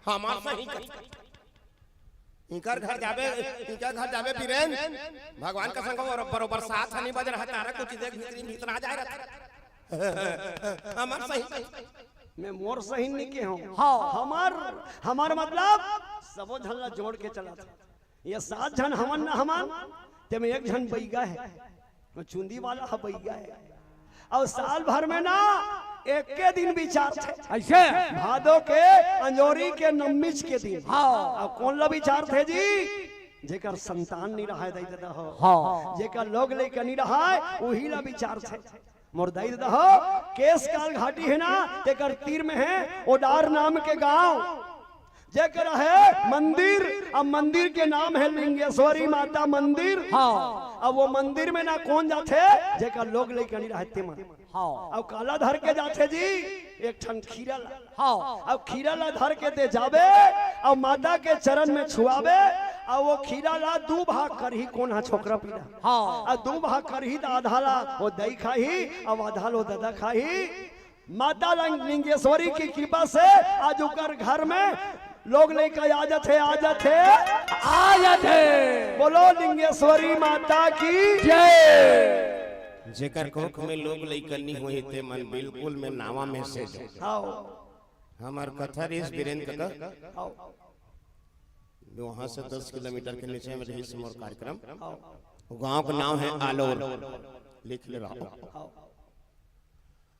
हमार सही इनकर घर जावे बीरेन भगवान का संग बरोबर साथ नहीं बज रहा तारा कुछ देख भीतर आ जाए रहा हमार सही मैं मोर सही नहीं के हूँ हाँ हमार मतलब सबो झन जोड़ के चला था ये 7 जन हमन ना हमन ते में 1 जन बैगा है चुंदी वाला है बैगा है और साल भर में ना एक के दिन विचार थे ऐसे भादो के अंजोरी के नम्मिच के दिन हाँ अब कौन ला विचार थे जी जेकर संतान नहीं रहा दई देता हो हाँ जेकर लोग लेकर नहीं रहा वही ला विचार थे मोर दई देता हो केस काल घाटी है ना तेकर तीर में है ओडार नाम के गांव जेकर है मंदिर अब मंदिर के नाम है लिंगेश्वरी माता मंदिर हाँ अब वो मंदिर में ना कौन जाते जेकर लोग लेकर नहीं रहते मन हाँ अब काला धर के जाते जी एक ठन खीरा ला हाँ अब खीरा ला धर के दे जावे और माता के चरण में छुआवे आ वो खीरा ला दू भाग करही कोना छोकरा पीला हाँ आ दू भाग करही त आधा ला वो दही खाही अब आधा लो दादा खाही। माता लिंगेश्वरी की कृपा से आज उकर घर में लोग लेकर आजत है बोलो लिंगेश्वरी माता की जय। जेकर कोख में लोग लइकनी हुई ते मन बिल्कुल में नावा में से हमार कथा रेस वीरेंद्र का वहां से 10 किलोमीटर के नीचे में रही समोर कार्यक्रम गांव का नाम है आलोर लिख ले रहा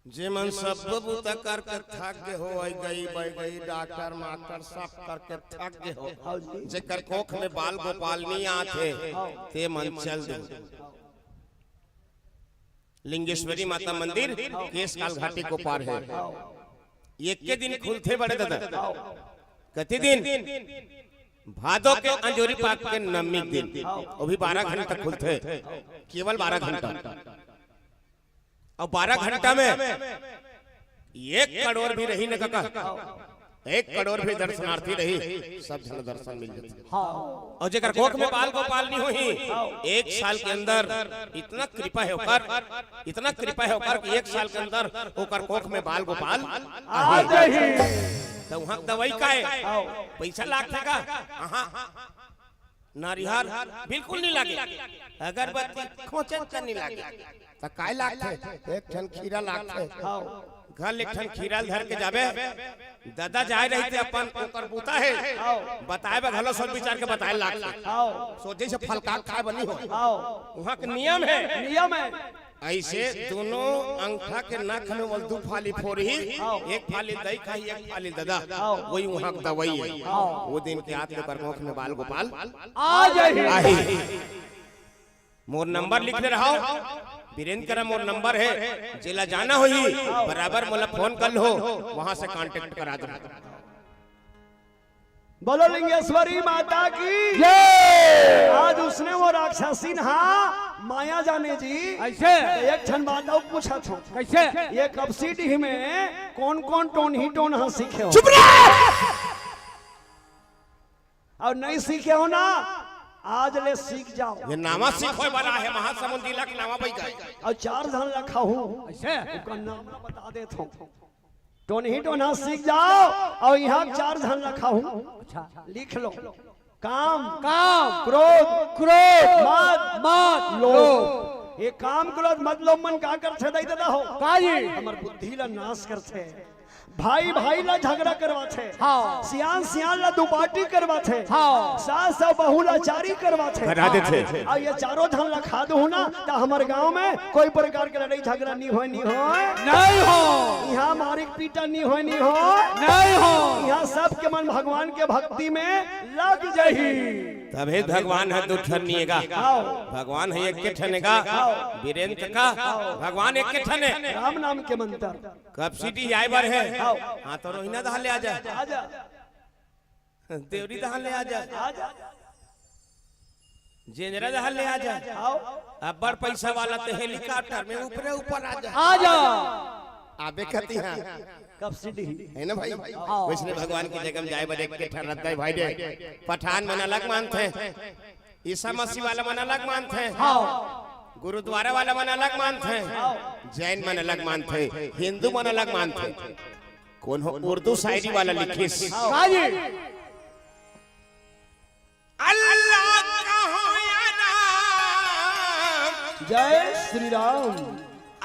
जे मन सब बबूता करके थक गए हो आई गई डॉक्टर मास्टर सब करके थक गए हो जेकर कोख में बाल गोपाल नहीं आते ते मन चल दे लिंगेश्वरी माता मंदिर केस काल घाटी को पार है। एक के दिन खुलते बड़े दादा कति दिन भादो के अंजोरी पाक के नवमी दिन वो भी 12 घंटे तक खुलते केवल 12 घंटा और 12 घंटा में 1 करोड़ भी रही न काका 1 करोड़ भी दर्शनार्थी रही सब जन दर्शन मिल जाते और जेकर कोख में बाल गोपाल नहीं हुई 1 साल के अंदर इतना कृपा है ओकर कि 1 साल के अंदर ओकर कोख में बाल गोपाल आ जाही तो वहां दवाई का है पैसा लाग का नारिहार बिल्कुल नहीं लागे अगरबत्ती खोचन का नहीं लागे तो काय लागते एक ठन खीरा लागते घर एक ठन खीरा धर के जाबे दादा जाए रही थे अपन ओकर बूता है बताए भलो सब विचार के बताए लागते सोचे से फलका खाए बनी हो वहां के नियम है ऐसे दोनों अंगठा के नाक में बोल 2 फाली फोड़ी एक फाली दही खाई एक फाली दादा वही वहां का दवाई है वो दिन के हाथ में प्रमुख में बाल गोपाल आ जाए। मोर नंबर लिख ले रहा वीरेंद्र का मोर नंबर है जिला जाना होई बराबर मोला फोन कर लो वहां से कांटेक्ट करा दो। बोलो लिंगेश्वरी माता की जय। आज उसने वो राक्षसी माया जाने जी ऐसे एक क्षण बात और पूछा था कैसे ये कब सीढ़ी में कौन टोन ही टोन हाँ सीखे हो चुप और नहीं सीखे हो ना आज ले सीख जाओ ये नामा सीखो वाला है महासमुंद जिला के नामा बैठा और 4 धन रखा हूँ ऐसे उसका नाम बता देता हूँ टोन ही टोन हाँ सीख जाओ और यहाँ 4 धन रखा हूँ अच्छा लिख लो काम क्रोध मद लोभ ये काम क्रोध मद लोभ मन का करते दई दादा हो काजी हमर बुद्धि ला नाश करते भाई ला झगड़ा करवाते सियान ला दुपाटी करवाते सास बहू ला चारी करवाते और ये 4 धन ला खा दो ना तो हमारे गांव में कोई प्रकार के लड़ाई झगड़ा नहीं हो यहाँ मारिक पीटा नहीं हो यहाँ सबके मन भगवान के भक्ति में लग जाही तभी भगवान है 2 ठनेगा भगवान है एक के ठनेगा वीरेंद्र का भगवान एक के ठने राम नाम के मंत्र कब सिटी आए बार है हाँ तो रोहिना दहान ले आजा देवरी दहान ले आजा जेंजरा दहान ले आजा अब बड़ पैसा वाला तो हेलीकॉप्टर में ऊपर आजा आबे कहती हैं कब सिटी है ना भाई वैष्णव भगवान की जगह जाए बड़े के ठहरता है भाई दे पठान मन अलग मानते हैं ईसा मसीह वाला मन अलग मानते हैं गुरुद्वारा वाला मन अलग मानते हैं जैन मन अलग मानते हैं हिंदू मन अलग मानते हैं कौन हो उर्दू शायरी वाला लिखे अल्लाह का हो या नाम जय श्री राम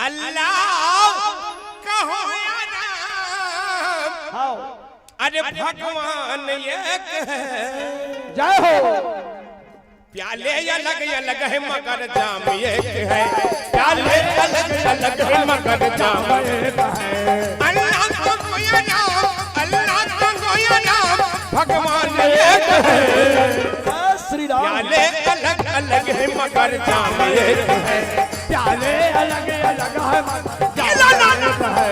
अल्लाह का हो या नाम अरे भगवान एक है जय हो प्याले अलग है मगर जाम एक है प्याले अलग है मगर जाम एक है अल्लाह को कोई नाम भगवान एक है श्री राम प्याले अलग है मगर जाम एक है प्याले अलग है मगर जाम एक है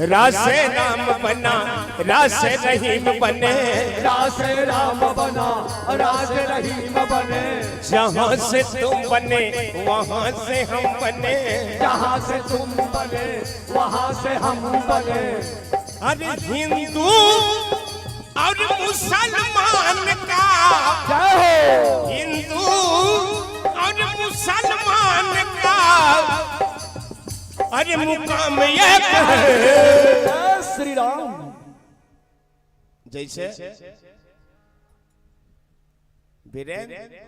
रासे राम बना रासे रहीम बने, रासे राम बना रासे रहीम बने, जहाँ से तुम बने वहाँ से हम बने, जहाँ से तुम बने वहाँ से हम बने। अरे हिंदू और मुसलमान का, हिंदू और मुसलमान का अरे मुकाम एक है। जय श्री राम। जैसे वीरेंद्र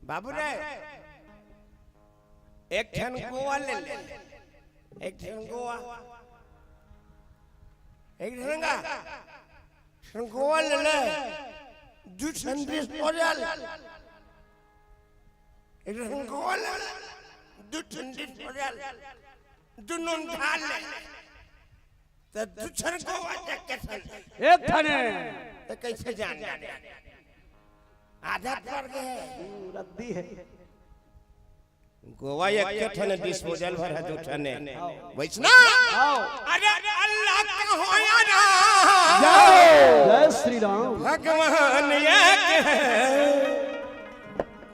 बाबू रे एक ठन गोवा ले ले, एक ठन गोवा, एक ठन गोवा ले ले, दू ठन डिस्पोजल, एक ठन गोवा ले ले, दू ठन डिस्पोजल, दोनों ढाल ले, तो दू ठन गोवा के ठन एक ठने तो कैसे जान आधा पड़ गए रद्दी है। गोवा एक ठन डिस्पोजल भर है, दो ठने वैष्णव। अरे अल्लाह का हो यार, जय श्री राम। भगवान एक है,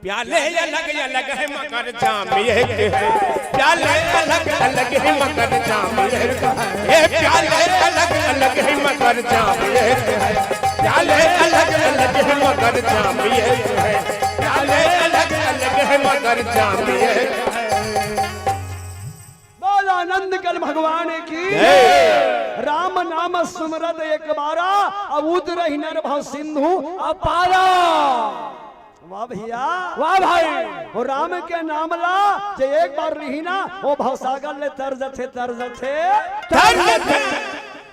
प्याले अलग है मगर जाम एक है, प्याले अलग है मगर जाम एक है, प्याले अलग है मगर जाम एक है, प्याले अलग है मगर जाम एक है, प्याले अलग है मगर जाम एक है। बोल आनंद कल भगवान की। राम नाम सुमरत एक बारा, अब उतरहि नर भव सिंधु अपारा। वाह भैया वाह भाई। वो राम के नाम ला जे एक बार रही ना, वो भवसागर ले तर जथे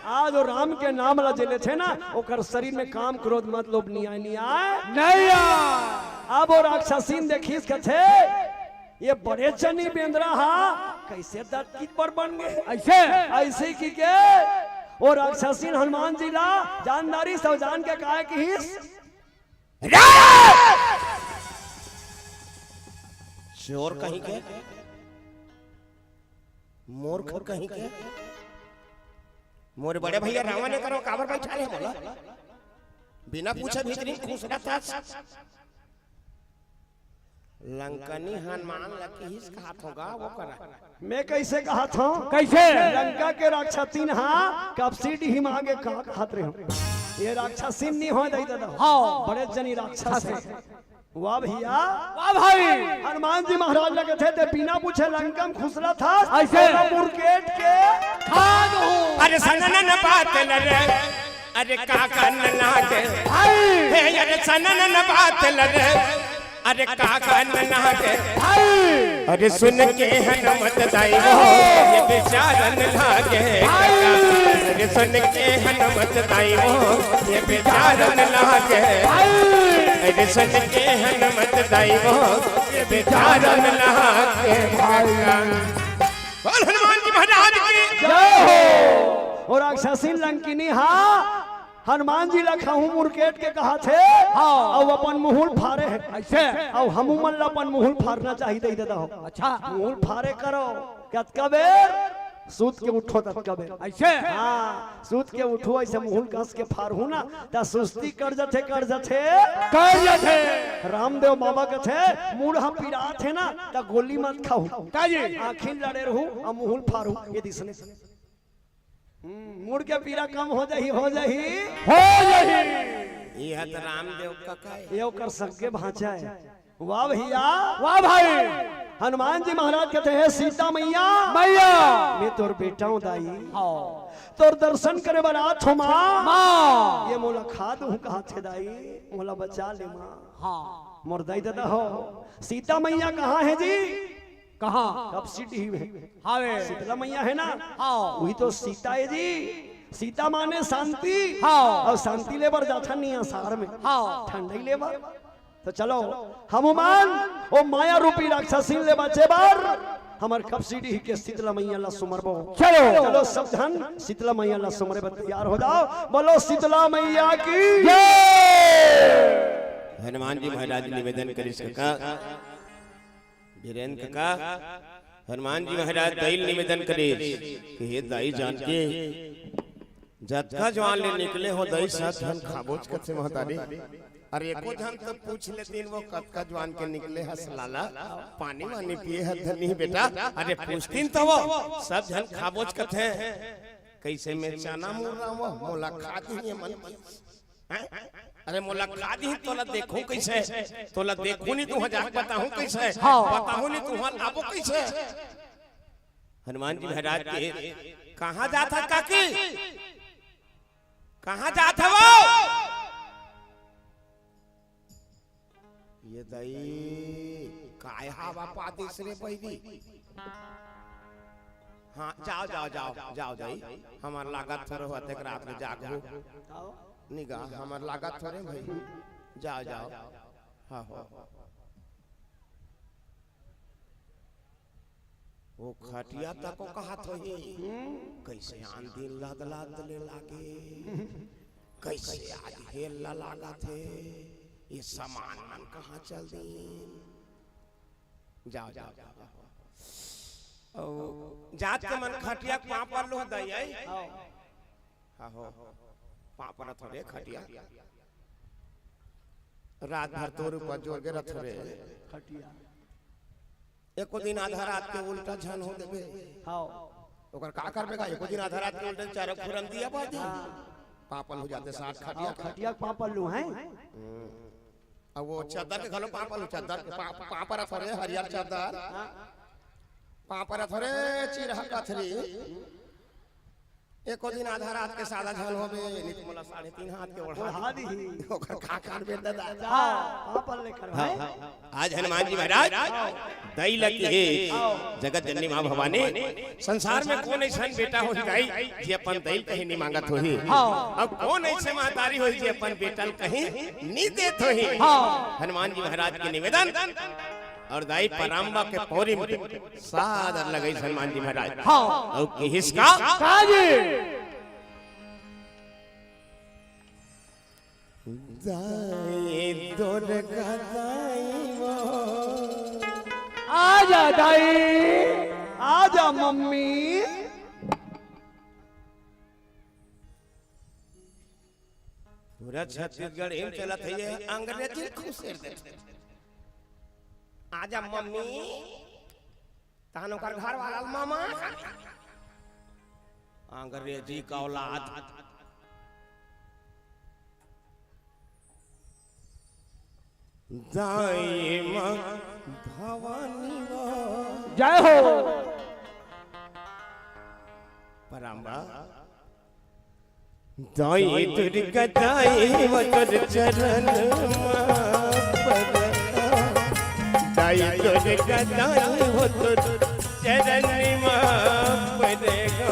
आज वो राम के नाम ला जेले थे ना, ओकर शरीर में काम क्रोध मत लोभ नहीं आए। अब वो राक्षसीन देखिस के थे, ये बड़े चनी बेंद्रा हा कैसे दत्त पर बन गए, ऐसे की के वो राक्षसीन हनुमान जी ला जानदारी सब जान के कहा कि चोर कहीं के, मूर्ख कहीं के, मोर बड़े भैया रावण ने करो काबर बैठा ले बोला, बिना पूछे भीतरी घुस रहा था। लंकनी हनुमान लकी हिस हाथ होगा वो करा। मैं कैसे कहा था, कैसे लंका के राक्षसीन हाँ कब सीढ़ी हिम आगे खात रहे हो, ये राक्षसीन नहीं हो दाई दादा। हाँ बड़े जनी राक्षस है। वाह भैया वाह भाई। हनुमान जी महाराज लगे थे बिना पूछे लंका में खुसरा था, ऐसे मुरकेट के खा दो। अरे सनन बात लरे, अरे काका नना के, हे अरे सनन बात लरे, अरे काका नना के, अरे सुन के हनुमत दाई हो ये बेचारन लागे, अरे सुन के हनुमत दाई हो ये बेचारन लागे, अरे सुन के हनुमत दाई हो ये बेचारन लागे। बोल हनुमान जी महाराज की जय हो। और राक्षसीन लंकिनी हाँ हनुमान जी लखाऊ मुरकेट के कहा थे, और अपन मुहुल फारे है ऐसे, और हम मन अपन मुहुल फाड़ना चाहिए दादा हो। अच्छा मुहुल फारे करो कतका बेर सूत के उठो ततका बेर ऐसे। हाँ सूत के उठो ऐसे मुहुल कस के फाड़ू ना ता सुस्ती कर जथे रामदेव बाबा के थे मूड हम पिरा थे ना ता गोली मत खाऊ, आखिर लड़े रहू और मुहुल फाड़ू ये दिसने मुड़ के पीरा कम हो जाही यह तो रामदेव का है, ये कर सके भांचा है। वाह भैया वाह भाई। हनुमान जी महाराज कहते हैं सीता मैया मैं तोर बेटा हूँ दाई, तोर दर्शन करे बरात हो माँ, ये मोला खा दूं कहा थे दाई, मोला बचा ले माँ। मोर दाई दादा हो सीता मैया कहाँ है जी, कहाँ कब सीटी में शीतला मैया है ना, वही तो सीता है जी। सीता माने शांति, और शांति लेबर जाता नहीं आसार में ठंडी लेबर। तो चलो हनुमान ओ माया रूपी राक्षसीन ले बचे बार हमार कब सीढ़ी के शीतला मैया ला सुमरबो। चलो सब धन शीतला मैया ला सुमरे तैयार हो जाओ, बोलो शीतला मैया की हनुमान जी महाराज निवेदन करी सका वीरेंद्र का हनुमान जी महाराज दैल निवेदन करे कि हे दाई जान के जतका जवान ले निकले हो दई साथ धन खाबोच कथे महतारी। अरे एको धन तो पूछ लेतीन वो कतका जवान के निकले हस लाला पानी वानी पिए है धनी बेटा। अरे पूछतीन तो वो सब धन खाबोच कथे कैसे में चना मुर रहा वो मोला खा दी मन। अरे मोला खा दी तोला देखूं कैसे तोला देखूं नहीं तू हजार बताऊं कैसे बताऊं नहीं तू हां आबो कैसे। हनुमान जी महाराज के कहां जाता काकी कहां जाता वो ये दाई काय हवा पादिस रे पहली। हाँ जाओ जाओ जाओ जाओ दाई हमार लागत थोड़ा होते रात में जागो निगाह हमार लागत थोड़े भाई जाओ जाओ। हाँ हो वो खटिया तक को कहा तो ही कैसे आन दिन लाद लाद ले लागे कैसे आज हेला लागा थे ये सामान मन कहाँ चल दी। जाओ जाओ जाओ जात के मन खटिया पाँव पर लो दई आई। हाँ हो पाँव पर थोड़े खटिया रात भर तोर ऊपर जोर के रथोरे खटिया एको दिन आधा रात के उल्टा झन हो देबे। हाँ ओकर का करबेगा एको दिन आधा रात के उल्टा चारों खुरम दिया बादी पापल हो जाते 60 खटिया खटिया पाँव पर लू हैं। अब वो चादर के घलो पापल चादर पापर थोड़े हरियर चादर पापर थोड़े चिरहा कथरी एको दिन आधा रात के सादा झन होबे नित मोला 3.5 हाथ के ओढ़ा दी ओकर का करबे दादा। हां पाँव पर लेकर हैं। आज हनुमान जी महाराज दई लगी है जगत जननी मां भवानी संसार में कौन ऐसा बेटा हो जाई जे अपन दई कहीं नहीं मांगत होही। अब कौन ऐसे महतारी होई जे अपन बेटल कहीं नहीं देत होही। हनुमान जी महाराज के निवेदन और दाई पराम्बा के पौरी में सादर लगई हनुमान जी महाराज। और की हिस्का दाई दुर्गा दाई वो आजा दाई आजा मम्मी। पूरा छत्तीसगढ़ इन चला थे ये अंग्रेजी खुशेर देते आजा मम्मी तानो कर घर वाला मामा अंग्रेजी का औलाद। दाई मां भवानी जय हो पराम्बा दाई दुर्गा दाई वो तुझ चरण दाई दुर्गा दाई वो तुझ चरण पड़ेगा।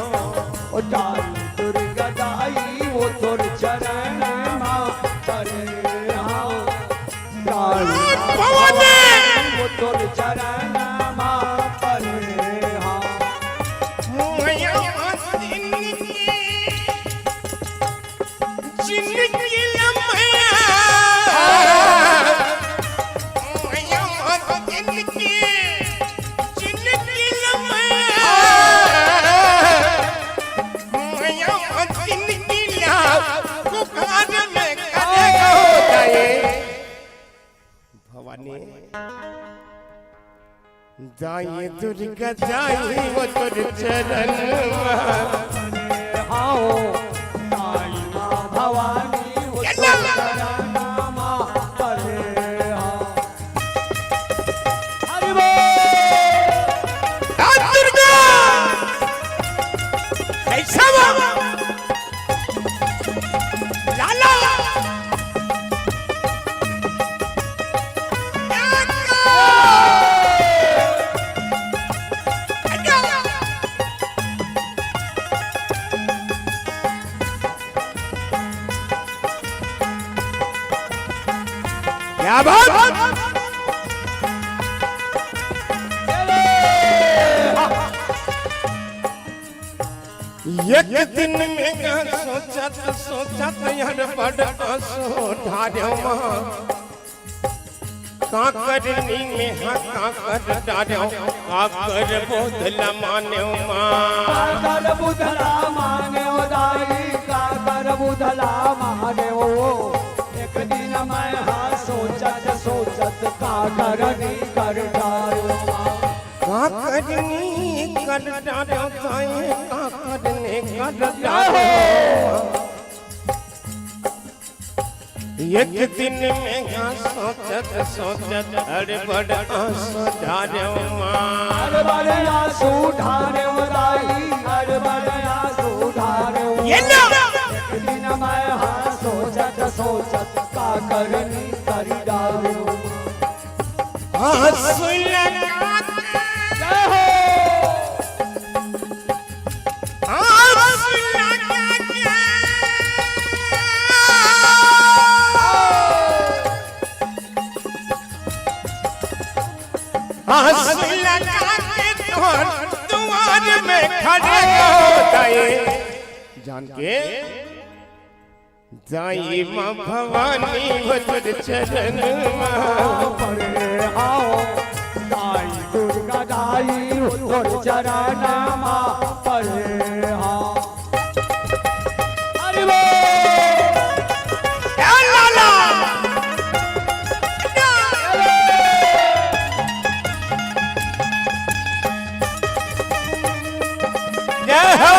ओ दाई दुर्गा दाई वो तुझ चरण पड़े हाँ दाई भवानी वो तुझ चरण पड़े हाँ। दाई दुर्गा दाई वो तुझ चरण आओ दाई मां भवानी वो चरण पड़े हाँ। हरि बोल दुर्गा कैसा लाला क्या बात एक दिन में सोचा यार बड़ सो ढारे काकरनी में हाँ काकर डालो काकर बोधला माने माँ काकर बुधला माने ओ दाई काकर बुधला माने ओ एक दिन मैं हाँ सोचत सोचत काकरनी कर डालो काकरनी कर डालो ताए काकरने कर डालो एक दिन में हाँ सोचत सोचत अरे बड़ आंसू ढारे माँ अरे बड़े आंसू ढारे ओ दाई अरे बड़े आंसू ढारे ओ ये लो एक दिन मैं हाँ सोचत सोचत काकरनी कर डालो आंसू लगा जय हो आंसू लगा आंसू लगा के तोर द्वार में खड़े हो जाए जान के जाई माँ भवानी भजर चरण परे आओ दाई दुर्गा दाई तोर चरण मा परे आओ अरे वो लाला जय हो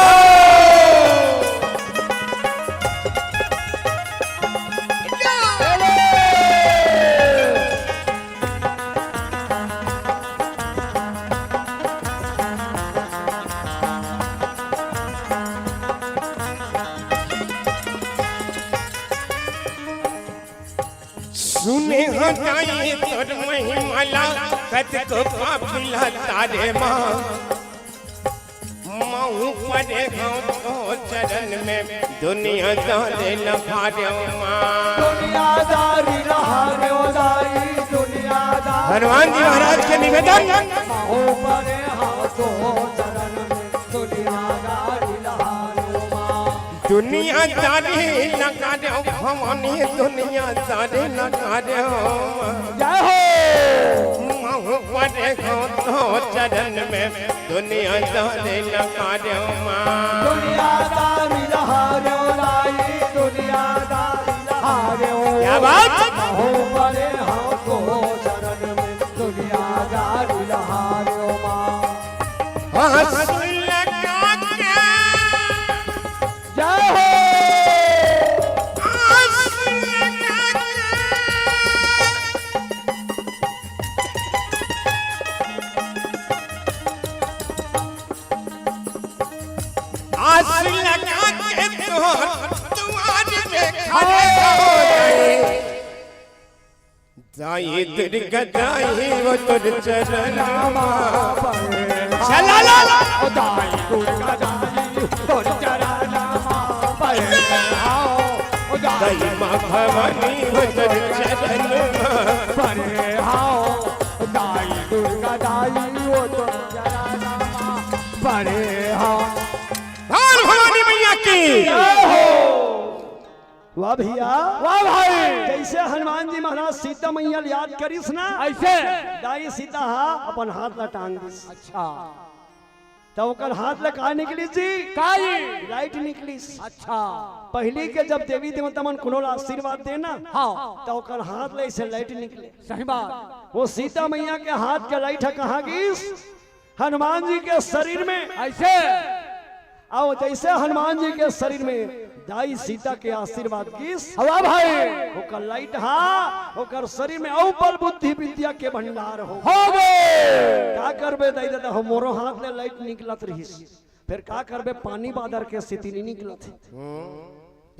सुने हटाई तोर महिमाला कत को पापिला तारे माँ माऊ पड़े हो तो चरण में दुनिया दाने लफारे माँ दुनियादारी रहा रे ओ दाई दुनियादारी हनुमान जी महाराज के निवेदन ओ परे आओ तो चरण में दुनियादारी रहा रे ओ मां दुनियादारी लगा दो भवानी दुनियादारी लगा दो जय हो माऊ पड़े हो तो चरण में दुनियादारी लगा दो माँ दुनियादारी रहा रे ओ दाई दुनियादारी रहा रे ओ क्या बात हो परे आओ तो चरण में दुनियादारी रहा रे ओ मां आंसू लगा के जय हो आंसू लगा आंसू लगा के तोर द्वार में खड़े हो गए जाई दुर्गा जाई वो तुर चरण चला ला ओ दाई दुर्गा दाई तोर चरण परे आओ ओ दाई जाई माँ भवानी वो तुर चरण परे आओ ओ दाई दुर्गा दाई ओ तोर चरण परे आओ और भवानी मैया की वाह भैया वाह भाई जैसे हनुमान जी महाराज सीता मैया याद करिस ना ऐसे दाई सीता हा अपन हाथ ला टांग दिस अच्छा तो ओकर हाथ ला का निकली जी काई राइट निकली अच्छा पहली के जब देवी देवता मन कोनो आशीर्वाद देना हां तो ओकर हाथ ले से लाइट निकले सही बात वो सीता मैया के हाथ के लाइट है कहां गिस हनुमान जी के शरीर में ऐसे आओ जैसे हनुमान जी के शरीर में दाई सीता के आशीर्वाद किस हवा भाई ओकर लाइट हा ओकर शरीर में औ बल बुद्धि विद्या के भंडार हो गए का करबे दाई दादा हमरो हाथ में लाइट निकलत रही फिर का करबे पानी बादर के स्थिति नहीं निकलत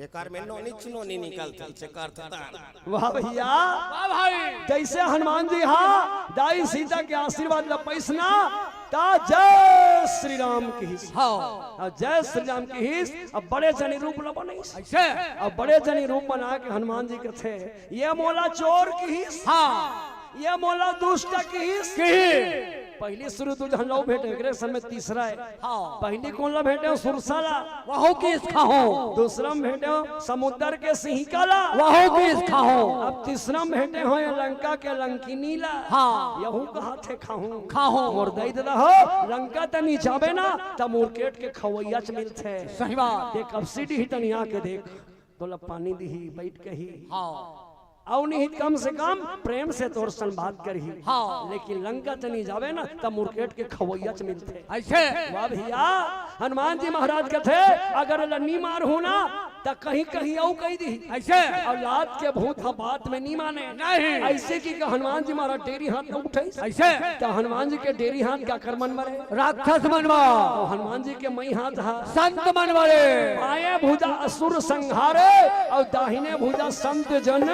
एकार में नोनी चिनोनी निकलता से करता वाह भैया वाह भाई जैसे हनुमान जी हा दाई सीता के आशीर्वाद ल पैसना ता जय श्री राम की हिस हाँ जय श्री राम की हिस अब बड़े जनी रूप ल बने ऐसे अब बड़े जनी रूप बना के हनुमान जी के थे ये मोला चोर की हिस हाँ ये मोला दुष्ट की हिस पहली शुरू तू जहां लो भेटे एकरे सन में तीसरा है पहली कौन ला भेटे सुरसाला वहो की खाओ दूसरा में भेटे समुद्र के सिंहिकाला वहो की खाओ अब तीसरा में भेटे हो लंका के लंकिनीला यहू कहा थे खाओ मोर दई ददा हो लंका तनी जाबे ना त मुरकेट के खवैया च मिलथे सही बात देख अब सीढ़ी ही तनिया के देख तोला पानी दी बैठ के ही औ नहीं कम से कम प्रेम से तोर सन बात करही लेकिन लंका तनी जावे ना तब मुरकेट के खवैया च मिलते ऐसे वाह भैया हनुमान जी महाराज के थे अगर लन्नी मार हो ना तो कहीं कहीं औ कही दी ऐसे औलाद के भूत बात में नहीं माने नहीं ऐसे की हनुमान जी महाराज डेरी हाथ में उठे ऐसे तो हनुमान जी के डेरी हाथ का कर मन मरे राक्षस मनवा हनुमान जी के मई हाथ संत मन मरे बाएं भुजा असुर संहारे और दाहिने भुजा संत जन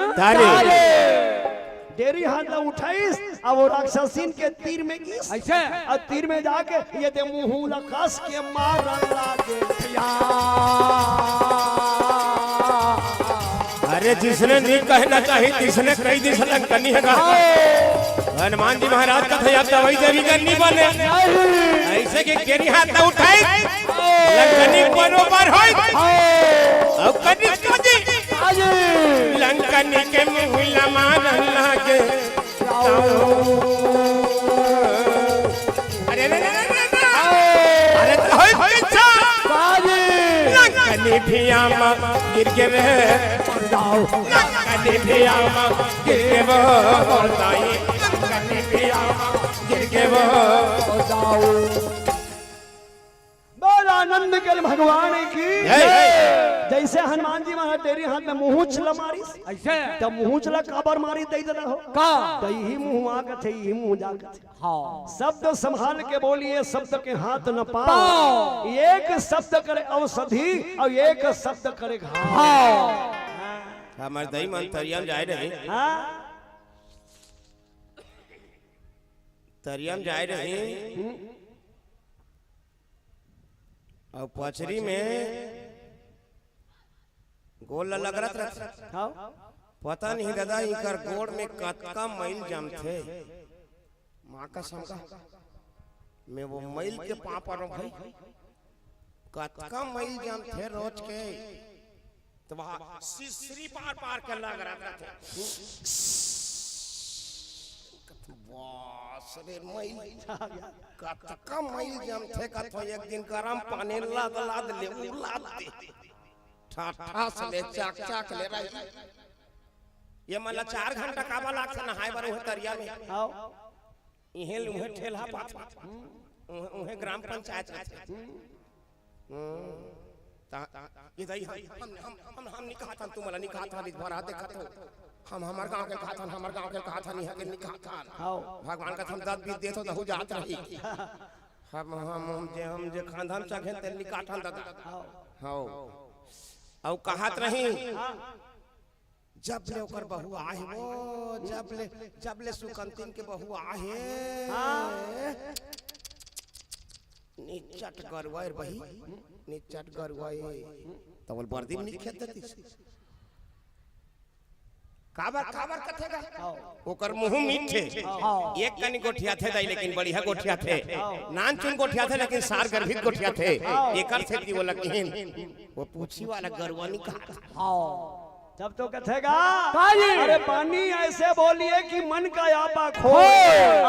डेरी हाथ उठाईस अब वो राक्षसीन के तीर में गिस ऐसे और तीर में जाके ये दे मुंह लकास के मार लागे अरे जिसने नहीं कहना चाहिए जिसने कई दिस लंकनी है हनुमान जी महाराज का था अब दवाई देवी करनी बने ऐसे के केरी हाथ ना उठाई लंकनी बरोबर होई अब कदी कदी लंकनी के मुहिला मारन लागे अरे अरे तो होई अच्छा लंकनी भियामा गिर के रे लंकनी भियामा गिर के वो बताई लंकनी भियामा गिर के वो बताओ बोल आनंद के भगवान की जैसे हनुमान जी महाराज तेरी हाथ में मुहूच मारी ऐसे तब मुहूच काबर मारी दई ददा हो का दही मुंह आगत है ही मुंह जागत है शब्द संभाल के बोलिए शब्द के हाथ न पाओ एक शब्द करे औषधि और एक शब्द करे घाव हमार दही मन तरियम जाए रहे तरियम जाए रहे और पचरी में गोल लग रहा पता नहीं दादा इकर गोड़ में कतका मैल जम थे माँ का समका मैं वो मैल के पापा रो भाई कतका मैल जम थे रोज के तो वहाँ सिसरी पार पार के लग रहा था रे मैल कतका मैल जम थे कतो एक दिन गरम पानी लाद ले उलाद दे ठा से ले चाक ले रही ये मतलब 4 घंटा काबा लाग से नहाए बार उहे तरिया में इहे उहे ठेला पात उहे ग्राम पंचायत ये दई हम निकाह था तुम मला निकाह था भरा देखा तो हम हमार गांव के कहा था हमार गांव के कहा था नहीं है कि निकाह था भगवान का हम दाद भी देतो तो हो जात रही हम जे खानदान चाहे ते निकाह था दादा हां औ कहत रही जब ले ओकर बहू आहे वो जब ले सुकंतिन के बहू आहे निचट गरवायर बही निचट गरवाए तवल बर्दी में खेत देती काबर कथेगा ओकर मुंह मीठे एक कनी गोठिया थे दाई लेकिन बढ़िया गोठिया थे नान चुन गोठिया थे लेकिन सार गर्भित गोठिया थे एकर से की वो लकीन वो पूछी वाला गरवानी कहा तब तो कथेगा अरे पानी ऐसे बोलिए कि मन का आपा खो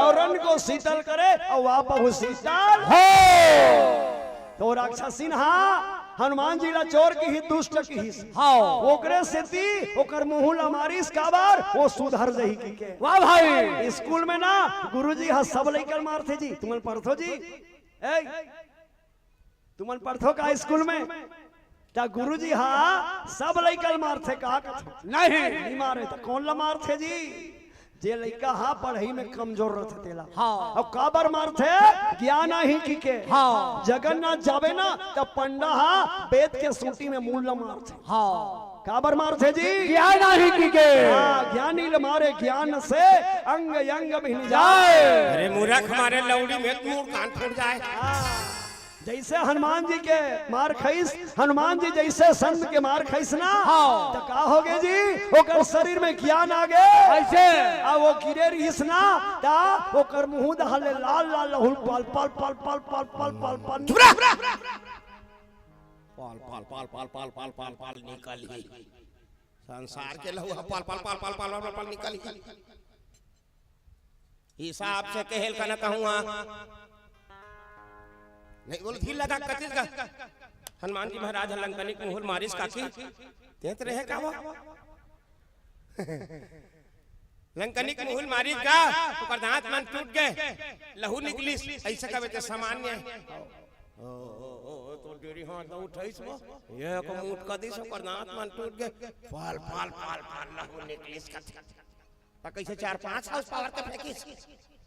और रन को शीतल करे और आपा हो शीतल हो तो राक्षसीन हनुमान जी ला चोर की ही दुष्ट की ही ओकरे सेती ओकर मुंह ला मारिस काबार वो सुधर जही की के वाह भाई स्कूल में ना गुरुजी हा सब लइकन मारथे जी तुमन पढ़थो जी ए तुमन पढ़थो का स्कूल में ता गुरुजी हा सब लइकन मारथे का नहीं मारे तो कौन ला मारथे जी जे लइका पढ़ाई में कमजोर रहते तेला और काबर मारथे ज्ञान ही की के जगन्नाथ जावे ना तब पंडा वेद के सूटी में मूल न मारथे काबर मारथे जी ज्ञान ही की के ज्ञानी ल मारे ज्ञान से अंग अंग मिल जाए अरे मूर्ख मारे लौड़ी में मूर कान फूट जाए जैसे हनुमान जी के मार खैस, हनुमान जी जैसे संत के मार खैस ना, तो का हो गए जी, ओकर शरीर में ज्ञान आ गए ऐसे, आ वो गिरे रहीस ना, ता ओकर मुंह दहले लाल लाल लहू पल पल पल पल पल पल पल पल पाल पाल पाल पाल पाल पाल पाल पाल निकाली संसार के लहू पाल पाल पाल पाल पाल पाल पाल निकाली हिसाब से कहल का न कहूँगा नहीं बोल धीर लगा कतिस का हनुमान जी महाराज लंकनी को मुहल मारिस काकी तेत रहे का वो लंकनी को मुहल मारिस का ओकर दांत मन टूट गए लहू निकलिस ऐसा का बेटे सामान्य ओ तो डेरी हां तो उठाइस वो ये को मुट का दिस ओकर दांत मन टूट गए पाल पाल पाल पाल लहू निकलिस का कैसे 4-5 हाउस पावर के फेंकिस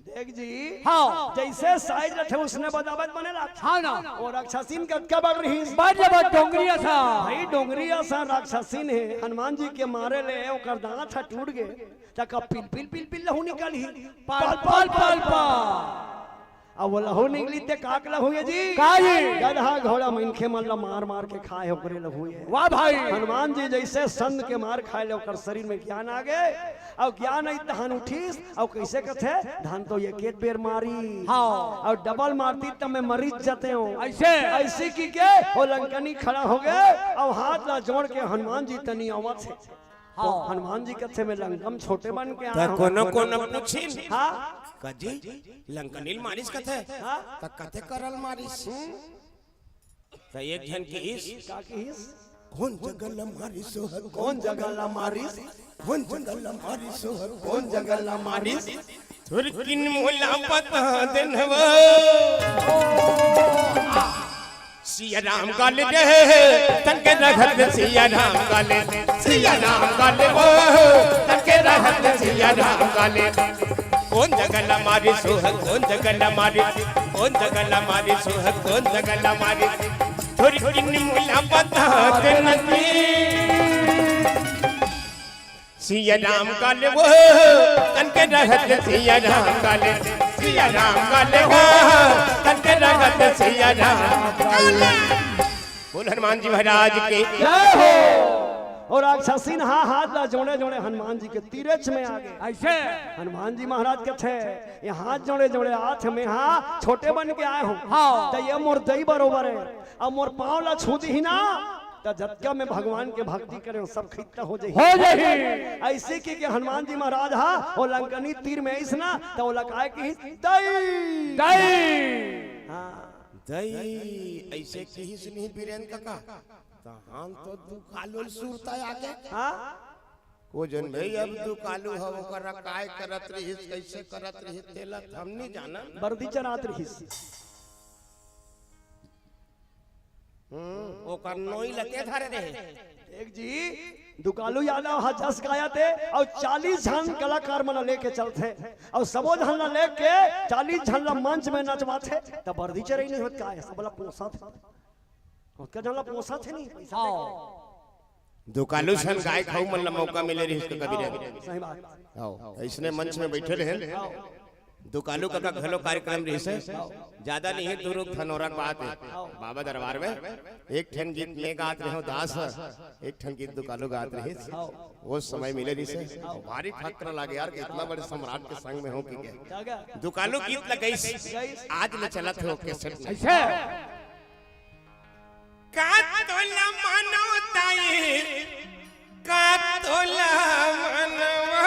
देख जी, हाँ जैसे साइज रखे उसने बदावत बनेला, हाँ ना, और राक्षसीन का क्या बग रही बड़ डोंगरिया था भाई, डोंगरिया सा राक्षसीन है हनुमान जी के मारे ले ओकर दांत टूट गए, तक पिल पिल पिल पिल लहू निकली पाल पाल पाल पाल, अब वो लहू निकली ते काक लहू है जी, गधा घोड़ा मनखे मन ला मार मार के खाए ओकरे लहू है। वाह भाई, हनुमान जी जैसे संत के मार खाए ले ओकर शरीर में ज्ञान आ गए, और ज्ञान आई धान उठीस, और कैसे कथे धान तो ये केत बेर मारी, हाँ और डबल मारती तब मैं मरीज जाते हो ऐसे ऐसे की के वो लंकनी खड़ा हो गए, और हाथ ला जोड़ के हनुमान जी तनी आवाज से, तो हनुमान जी कथे में लंगम छोटे बन के आए कोनो कोनो पूछिन, हाँ कजी लंकनील मारिस कथे त कथे करल मारिस त एक जन की हिस का की हिस कौन जगल मारिस कौन जगह ला मारिस कौन जगल मारिस कौन जगल मारिस तुरकिन मोला पता देनवा सिया राम गाले रे तन के रहत सिया राम गाले वो तन के रहत सिया राम गाले कौन जगल मारी सोहग कौन जगल मारी कौन जगल मारी सोहग कौन जगल मारी थोड़ी किन्नी मुला पता देनती सिया राम गाले वो तन के रहत सिया राम गाले वो तन के रहत सिया राम गाले। बोल हनुमान जी महाराज के जय हो। और राक्षसीन हाँ हाथ ला जोड़े जोड़े हनुमान जी के तीरच में आ गए ऐसे, हनुमान जी महाराज के थे ये हाथ जोड़े जोड़े हाथ में, हाँ छोटे बन के आए हो, हाँ तो ये मोर दई बरोबर है, अब मोर पाँव ला छू दी ना तो जत्का में भगवान के भक्ति करे सब खिता हो जाए ऐसे की के हनुमान जी महाराज हाँ वो लंकनी तीर में इस ना तो लकाए की दई दई, हाँ दई ऐसे कहीं से नहीं बीरेंद्र का हम तो दू कालू सुरता आगे हाँ वो जन भाई अब दू कालू हो कर काय करत रही कैसे करत रही तेला हम नहीं जाना बर्दी चरात रही वो कर नोई लगे धरे रहे एक जी दुकालू यादव हजस गाया थे और 40 झन कलाकार मना लेके चलते और सबो झन लेके 40 झन मंच में नचवाते तब बर्दी चरई नहीं होत का है सब पोसा थे उसका जन पोसा थे नहीं पैसा दुकालू सन गाय खाऊ मन मौका मिले रही इसको कभी नहीं सही बात आओ इसने मंच में बैठे रहे दुकालू का घलो कार्यक्रम रही से ज्यादा नहीं है दूर धनौरा बात है बाबा दरबार में एक ठन गीत में गात रहे हो दास एक ठन गीत दुकालू गात रही वो समय मिले रही से भारी फक्र लगे यार इतना बड़े सम्राट के संग में हो कि क्या दुकालू गीत लगाई आज ले चला थे कैसेट ऐसे का तोला मनोताई का तोला मनवा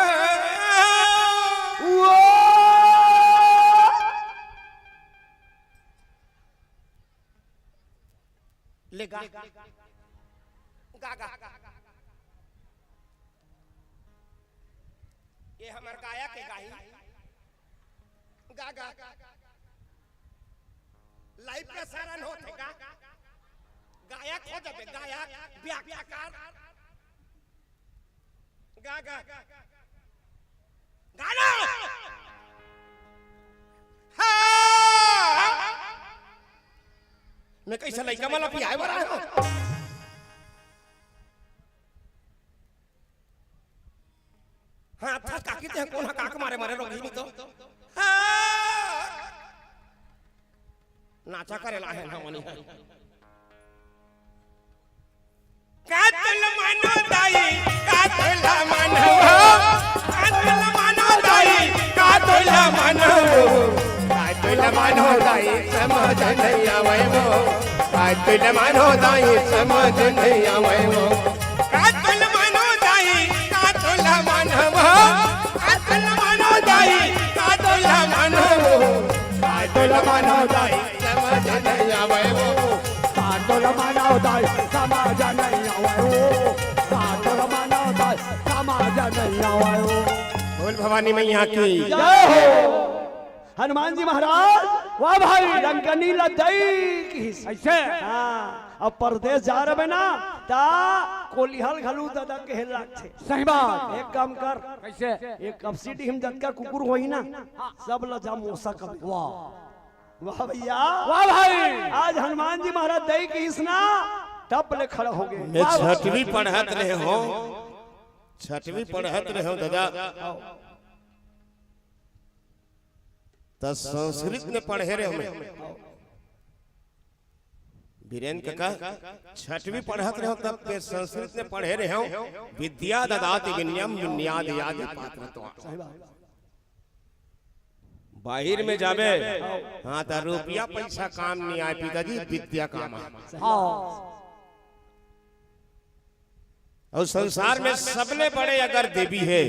ले गा गा गा ये हमार गायक के गाई गा गा लाइव प्रसारण होते गा गायक हो जाबे गायक व्याख्याकार गा गा गाना मैं कैसा लड़का वाला पियाए बरा है हाँ था काकी ते कौन काक मारे मारे रोगी नहीं तो नाचा करेला है ना मनी कातल मानो दाई कातल मानो कातल मानो दाई कातल मानो कातल मानो दाई समझ नहीं आवे वो कातल मानो दाई समझ नहीं आवे वो कातल मानो दाई कातल मानो कातल मानो दाई कातल मानो कातल मानो दाई समझ नहीं आवे वो कातल मानो दाई समझ नहीं आवे कातल मानो दाई समझ नहीं आवे बोल भवानी मैया की जय हो हनुमान जी महाराज वाह भाई लंकनी लदई की ऐसे हाँ अब परदेश जा रहे ना ता कोलिहल घलू दादा के लागथे सही बात एक काम कर कैसे एक कब सीटी हम जटका कुकुर होई ना सब लजा मोसा कब वाह वाह भैया वाह भाई आज हनुमान जी महाराज दई की इसना टप ले खड़ा हो गए मैं छठवीं पढ़त रहे हो छठवीं पढ़त रहे हो दादा तो संस्कृत में पढ़े रहे हमें वीरेंद्र काका छठवीं पढ़त रहे हो तब पे संस्कृत में पढ़े रहे हो विद्या ददाति विनयम विन्याद याद पात्रत्व बाहर में जावे हाँ तो रुपया पैसा काम नहीं आए पिताजी विद्या काम और संसार में सबले बड़े अगर देवी है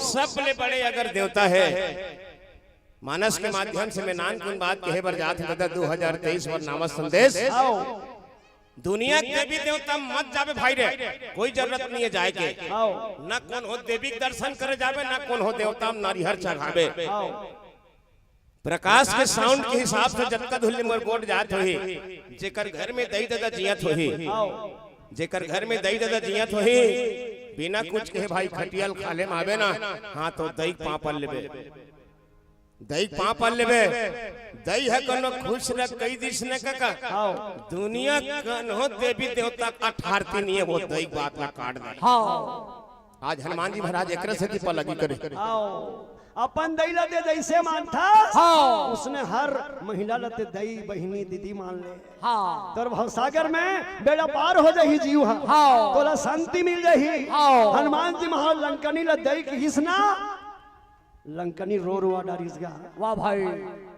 सबले बड़े अगर देवता है मानस के माध्यम से मैं नानकुन बात कहे बर जात है 2023 और नामक संदेश दुनिया के देवी देवता मत जावे भाई रे कोई जरूरत नहीं है जाए के न कौन हो देवी के दर्शन करे जावे न कौन हो देवता नारिहर चढ़ावे प्रकाश के साउंड के हिसाब से जब तक धुल्ली मोर गोट जात होही जेकर घर में दही दादा जियत होही जेकर घर में दही दादा जियत होही बिना कुछ कहे भाई खटियल खाले में आवे ना हाँ तो दही पापल लेबे दही पापल लेबे दही है कनो खुश न कई दिस न काका दुनिया कनो देवी देवता 18 नहीं है वो दही बात ला काट दे आज हनुमान जी महाराज एकरे से की पलगी करे अपन दैला दे जैसे मानता उसने हर महिला लते दई बहिनी दीदी मान ले तोर भवसागर में बेड़ा पार हो जाही जीव तोला शांति मिल जाही हनुमान जी महाराज लंकनी ल दई की हिसना लंकनी रो रो डारिसगा वाह भाई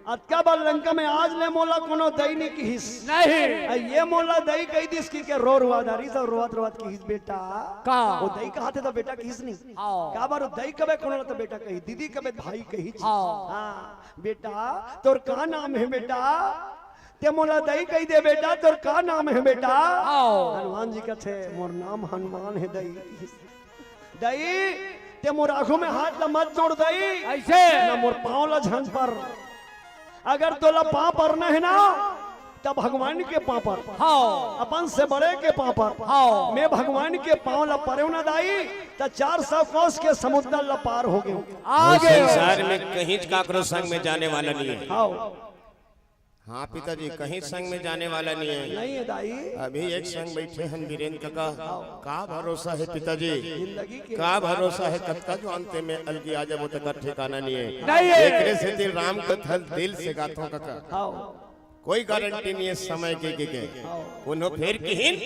अतका बार लंका में आज ले मोला कोनो दई नहीं की हिस नहीं ये मोला दई कई दिस की के रो रुआ दारिस और रोवत रोवत की हिस बेटा का वो दई कहाते तो बेटा की हिस नहीं का बार दई कबे कोनो तो बेटा कही दीदी कबे भाई कही हां बेटा तोर का नाम है बेटा ते मोला दई कही दे बेटा तोर का नाम है बेटा हनुमान जी कहते मोर नाम हनुमान है दई दई ते मोर आंखों में हाथ ला मत जोड़ दई ऐसे ना मोर पांव ला झंझ पर अगर तोला पांव पर न है ना तब भगवान के पांव पर अपन से बड़े के पांव पर मैं भगवान के पांव ला परे न दाई तो 400 कोस के समुद्र ला पार हो गए आगे संसार में कहीं काकरो संग में जाने वाला नहीं है हाँ पिताजी कहीं संग में जाने वाला नहीं है नहीं है दाई अभी एक संग बैठे हैं वीरेंद्र का भरोसा है पिताजी का भरोसा है कब तक जो अंत में अलगी आ जाए वो तक ठिकाना नहीं है एकरे से दिल राम को थल दिल से गाथों का कोई गारंटी नहीं है समय के उन्हों फिर किहिन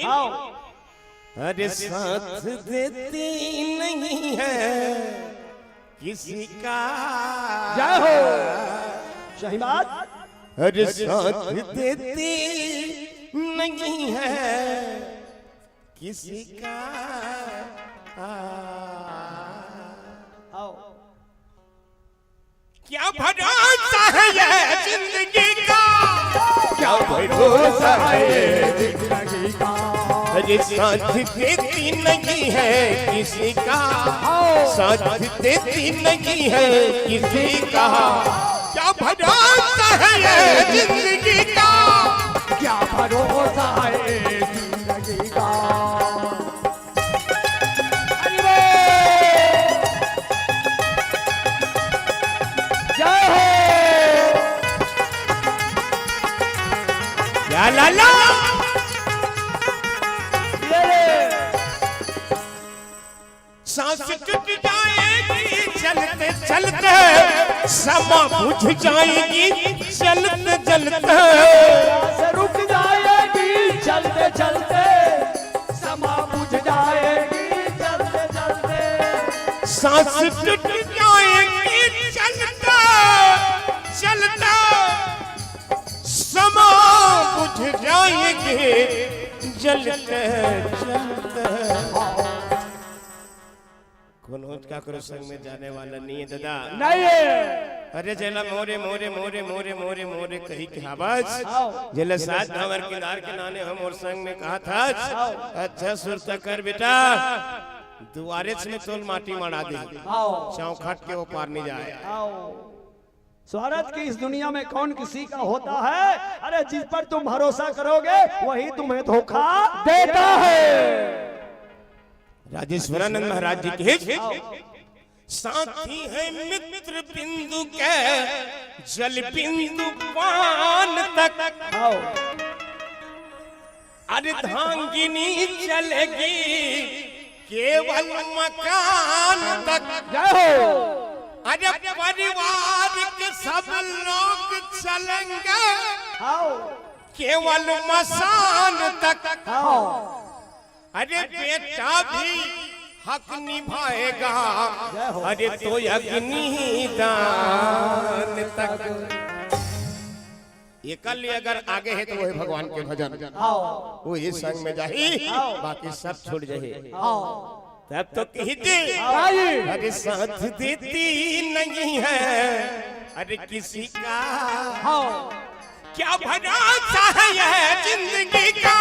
अरे साथ देती नहीं है किसी का जय हो सही बात अरे साथ देती नहीं है किसी का क्या भरोसा है ये जिंदगी का क्या भरोसा है ये जिंदगी का अरे साथ देती नहीं है किसी का साथ देती नहीं है किसी का क्या भरोसा है ये जिंदगी का क्या भरोसा है जिंदगी का जय हो या लाला सांस टूट जाएगी चलते चलते समा बुझ जाएगी चलते चलते प्यास रुक जाएगी चलते चलते समा बुझ जाएगी चलते चलते सांस टूट जाएगी चलता चलता समा बुझ जाएगी जलते चलते। कनौज का करो संग में जाने वाला नहीं है दादा नहीं अरे चला मोरे मोरे मोरे मोरे मोरे मोरे कही के आवाज जले साथ नवर किनार के नाने हम और संग में कहा था अच्छा सुरता कर बेटा दुआरे में तोल माटी मड़ा दे चौखट के वो पार नहीं जाए। स्वार्थ की इस दुनिया में कौन किसी का होता है? अरे जिस पर तुम भरोसा करोगे वही तुम्हें धोखा देता है। राजेश्वरानंद महाराज जी के साथी है मित्र बिंदु के जल बिंदु पान तक अर्धांगिनी चलेगी केवल मकान तक। अरे परिवार के सब लोग चलेंगे केवल मसान तक। अरे बेटा भी हक निभाएगा अरे तो अग्नि दान तक। ये कल अगर आगे है तो वही भगवान के भजन वो ही संग में जाही बाकी सब छूट जाए तब तो कहते अरे साथ देती नहीं है अरे किसी का क्या भरोसा है यह जिंदगी का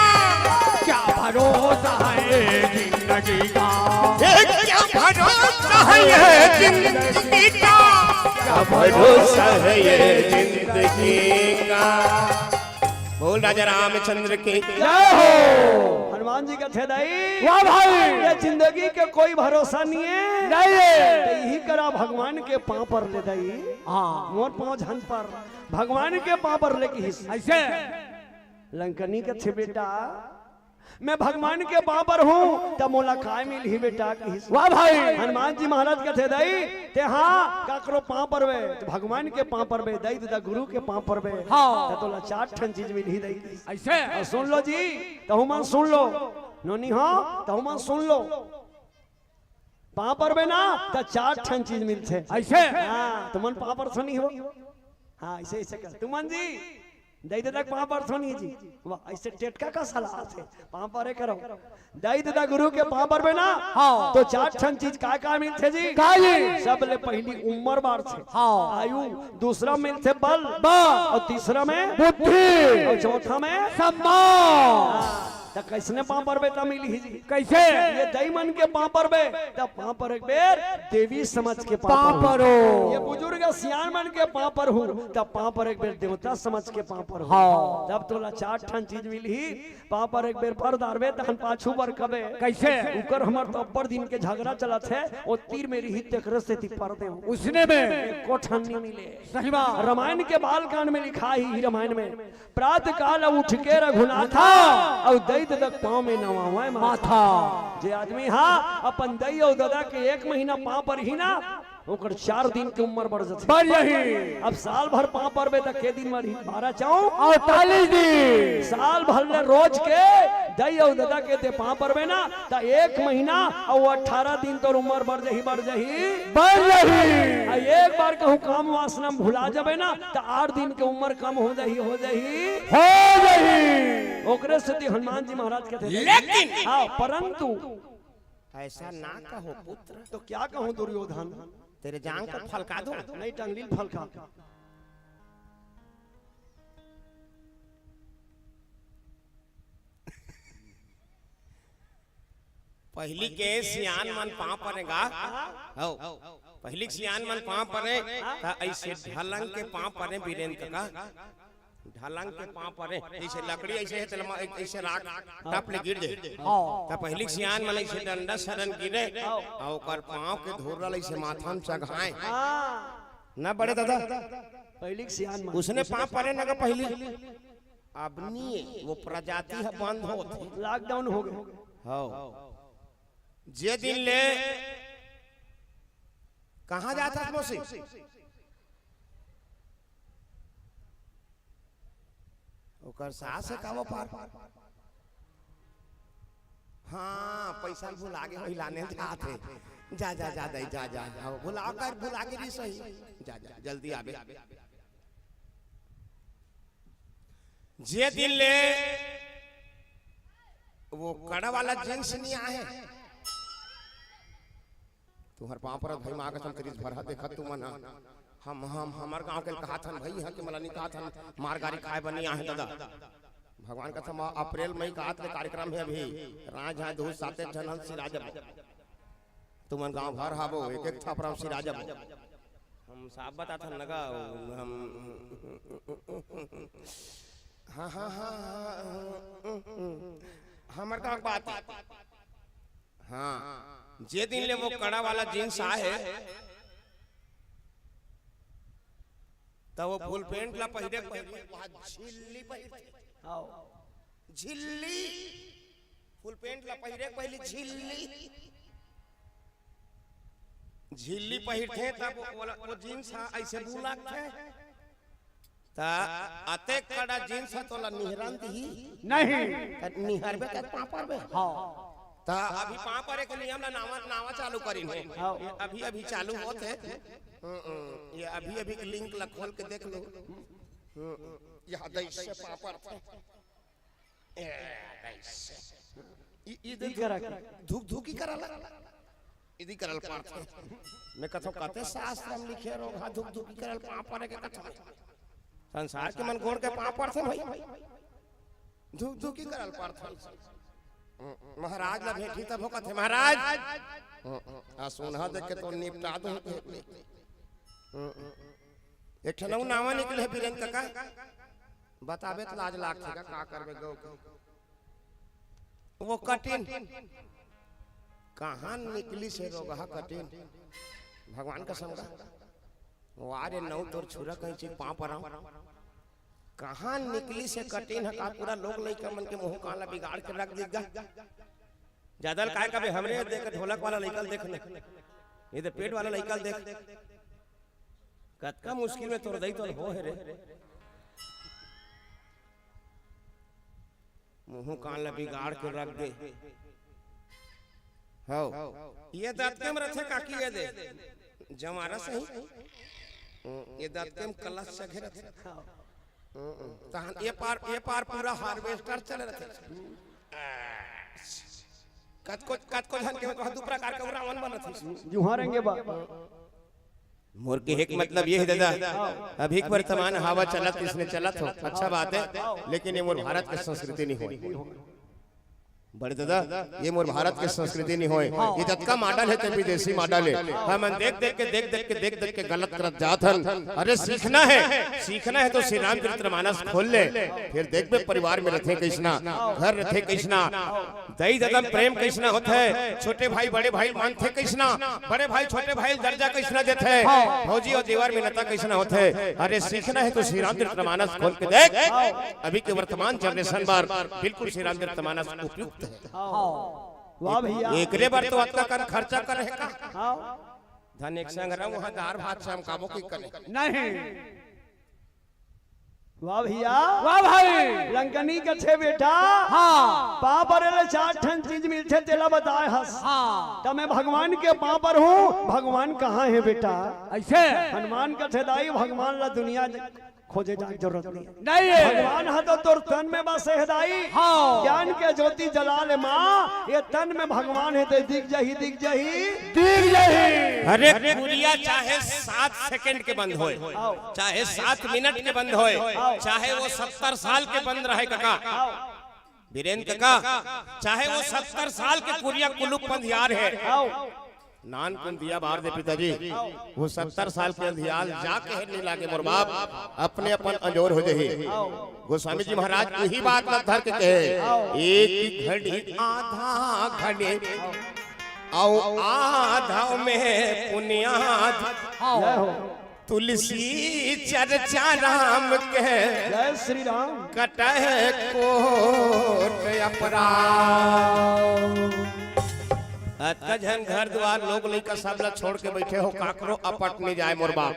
क्या भरोसा है जिंदगी का क्या भरोसा है यह जिंदगी का क्या भरोसा है यह जिंदगी का। बोल राजा रामचंद्र की जय हो। हनुमान जी का थे दाई वाह भाई ये जिंदगी के कोई भरोसा नहीं है नहीं तो यही करा भगवान के पांव पर ले दाई मोर पांव झन पर भगवान के पांव पर लेके ऐसे लंकनी के थे बेटा मैं भगवान के पांव पर हूँ तब मोला काय मिल ही बेटा वाह भाई हनुमान जी महाराज के थे दाई ते हाँ काकरो पांव पर वे तो भगवान के पांव पर वे दाई दादा गुरु के पांव पर वे हाँ तो ला 4 ठन चीज मिल ही दाई ऐसे और सुन लो जी तहु मन सुन लो नोनी हो तहु मन सुन लो पांव पर वे ना तो 4 ठन चीज मिलते ऐसे हाँ तुमन पांव पर सुनी हो हाँ ऐसे ऐसे कर तुमन जी दाई दादा पांव पर सुनी जी वाह ऐसे टेटका का सलाह थे पांव पर करो दाई दादा गुरु के पांव पर में ना हाँ तो 4 ठन चीज का मिलते जी सबले पहली उम्र बार थे हाँ आयु दूसरा मिलते बल और तीसरा में बुद्धि और चौथा में सम्मान। तो कैसने पांव पर बेटा मिली ही जी कैसे ये दई मन के पांव पर बे तब पांव पर एक बेर देवी समझ के पांव पर हो ये बुजुर्ग सियान मन के पांव पर हूँ तब पांव पर एक बेर देवता समझ के पांव पर हो तब तोला 4 ठन चीज मिली ही पांव पर एक बेर पर दारबे तहन पाछू बर कबे कैसे ऊपर हमर तो अब्बर दिन के झगड़ा चला थे और तीर मेरी हित तक से ती पर दे उसने में को ठन नहीं मिले सही बात रामायण के बाल कांड में लिखा ही रामायण में प्रातः काल उठ के रघुनाथा और तक पांव में नवा माथा जे आदमी हाँ अपन दई और दादा के 1 महीना पांव पर ही ना ओकर 4 दिन के उम्र बढ़ जाती बढ़ यही अब साल भर पांव पर बे तक के दिन मरी 12 4 48 दिन साल भर ले रोज के दई और दादा के दे पांव पर बे ना तो 1 महीना और 18 दिन तो उम्र बढ़ जही एक बार कहूँ काम वासना भुला जाबे ना तो 8 दिन के उम्र कम हो जही ओकरे से हनुमान जी महाराज के थे लेकिन हाँ परंतु ऐसा ना कहो पुत्र तो क्या कहूँ दुर्योधन तेरे जांग को फलका दो नहीं टंगली फलका पहली के सियान मन पांव परेगा हो पहली सियान मन पांव परे ता ऐसे ढलंग के पांव परे वीरेंद्र का ढलंग के पांव परे ऐसे लकड़ी ऐसे है तलमा ऐसे राख टप ले गिर दे ता पहली सियान मन ऐसे डंडा सरन गिरे और ओकर पांव के धोरल ऐसे माथा में चघाए ना बड़े दादा पहली सियान उसने पांव परे ना पहली अब नहीं वो प्रजाति है बंद होती लॉकडाउन हो गए हो जे दिन ले कहां जाता मौसी ओकर सास है कावो पार हाँ पैसा भुला के वही लाने थे जा जा जा दे जा जा भुला के भी सही जा जा जल्दी आवे जे दिन ले वो कड़ा वाला जींस नहीं आए तुम्हार पाँव पर भाई माँ कसम करीज भरा देखा तू मना हम हमार गांव के कहा था भाई यहाँ के मला नहीं कहा था मार गाड़ी खाए बनी आहे दादा भगवान कसम अप्रैल मई का आतले कार्यक्रम है अभी राज हाँ दूध साते जनल सिराजब तुमन गांव भर हाबो एक एक थापराम सिराजब हम साहब बता था लगा हम हाँ हाँ हाँ हमार का बात हाँ जे दिन ले वो कड़ा वाला जींस आए तो वो फुल पेंट ला पहिरे झिल्ली झिल्ली फुल पेंट ला पहिरे पहले झिल्ली पहिरते तब वो जींस ऐसे बुला थे ता अते कड़ा जींस तो ला निहरन दी नहीं निहरबे का पापर बे हाँ ता अभी पापर के नियम ला नावा चालू करी है अभी चालू होते ये अभी लिंक ला खोल के देख लो यहाँ दैसे पापर धुक धुकी करला इदी करल पार मैं कथो कहते शास्त्र में लिखे रहो धुक धुकी करल पापर के कथा संसार के मन गोड़ के पापर थे भाई धुक धुकी करल पार महाराज ला भेटी तब होका थे महाराज आ सोना देख के तो निपटा दो एक ठनऊ नावा निकले बीरेंद्र काका बताबे तो लाज लाग थे का करबे गौ वो कटिन कहां निकली से रोगा कटिन भगवान का संगा वो आरे नौ तोर छुरा कहीं चीज पांव पर कहां निकली से कटिन है का पूरा लोग लइका मन के मुंह काला बिगाड़ के रख देगा ज्यादा काय का हमरे देख ढोलक वाला लइकल देख ले इधर पेट वाला लइकल देख कतका मुश्किल में तोड़ दई तो हो है रे मुंह काला बिगाड़ के रख दे हो ये दांत के रथे काकी ये दे जमारा सही ये दांत के कलश से घेरे थे तहन ये पार पूरा हार्वेस्टर चल रहे थे कत को धन के दो प्रकार का रावण बन थे जुहारेंगे बा मोर के एक मतलब ये है दादा अभी वर्तमान हवा चलत इसने चलत हो अच्छा बात है लेकिन ये मोर भारत की संस्कृति नहीं होई बड़े दादा ये मोर भारत की संस्कृति नहीं होए ये जतका मॉडल है ते विदेशी मॉडल है हम देख देख के गलत करत जात हन अरे सीखना है तो श्री रामचरितमानस खोल ले फिर देख बे परिवार में रहते कैसना घर रहते कैसना दई दादा प्रेम कैसना होता है छोटे भाई बड़े भाई मानते कैसना बड़े भाई छोटे भाई दर्जा कैसना देते हैं फौजी और दीवार में नता कैसना होता है अरे सीखना है तो श्री रामचरितमानस खोल के देख अभी के वर्तमान जनरेशन बार बिल्कुल श्री रामचरितमानस उपयुक्त वाह भैया एकरे बार तो अतका कर खर्चा करे का धन एक संग रहा वहां दार भात शाम काबो की करे नहीं वाह भैया वाह भाई लंकनी के छे बेटा हाँ पाँव पर ले 4 ठन चीज मिलते तेला बताए हस हाँ तो मैं भगवान के पाँव पर हूँ भगवान कहाँ है बेटा ऐसे हनुमान का छेदाई भगवान ला दुनिया खोजे जाने जरूरत नहीं भगवान है तो तोर तन में बस हदाई हाँ ज्ञान के ज्योति जलाल माँ ये तन में भगवान है तो दिख जाही अरे गुड़िया चाहे 7 सेकंड के बंद होए चाहे 7 मिनट के बंद होए चाहे वो 70 साल के बंद रहे काका वीरेंद्र काका चाहे वो 70 साल के कुरिया कुलुक बंधियार है नान कुन दिया बाहर दे पिताजी वो 70 साल के अंधियाल जाके नहीं लागे मोर बाप अपने अपन अंजोर हो जाही गोस्वामी जी महाराज वही बात मत धर के कहे एक घड़ी आधा घड़ी आओ आधा में पुण्याद तुलसी चर्चा राम के जय श्री राम कटह कोट अपराध का जन घर द्वार लोग लइका सब ला छोड़ के बैठे हो काकरो अपट में जाए मोर बाप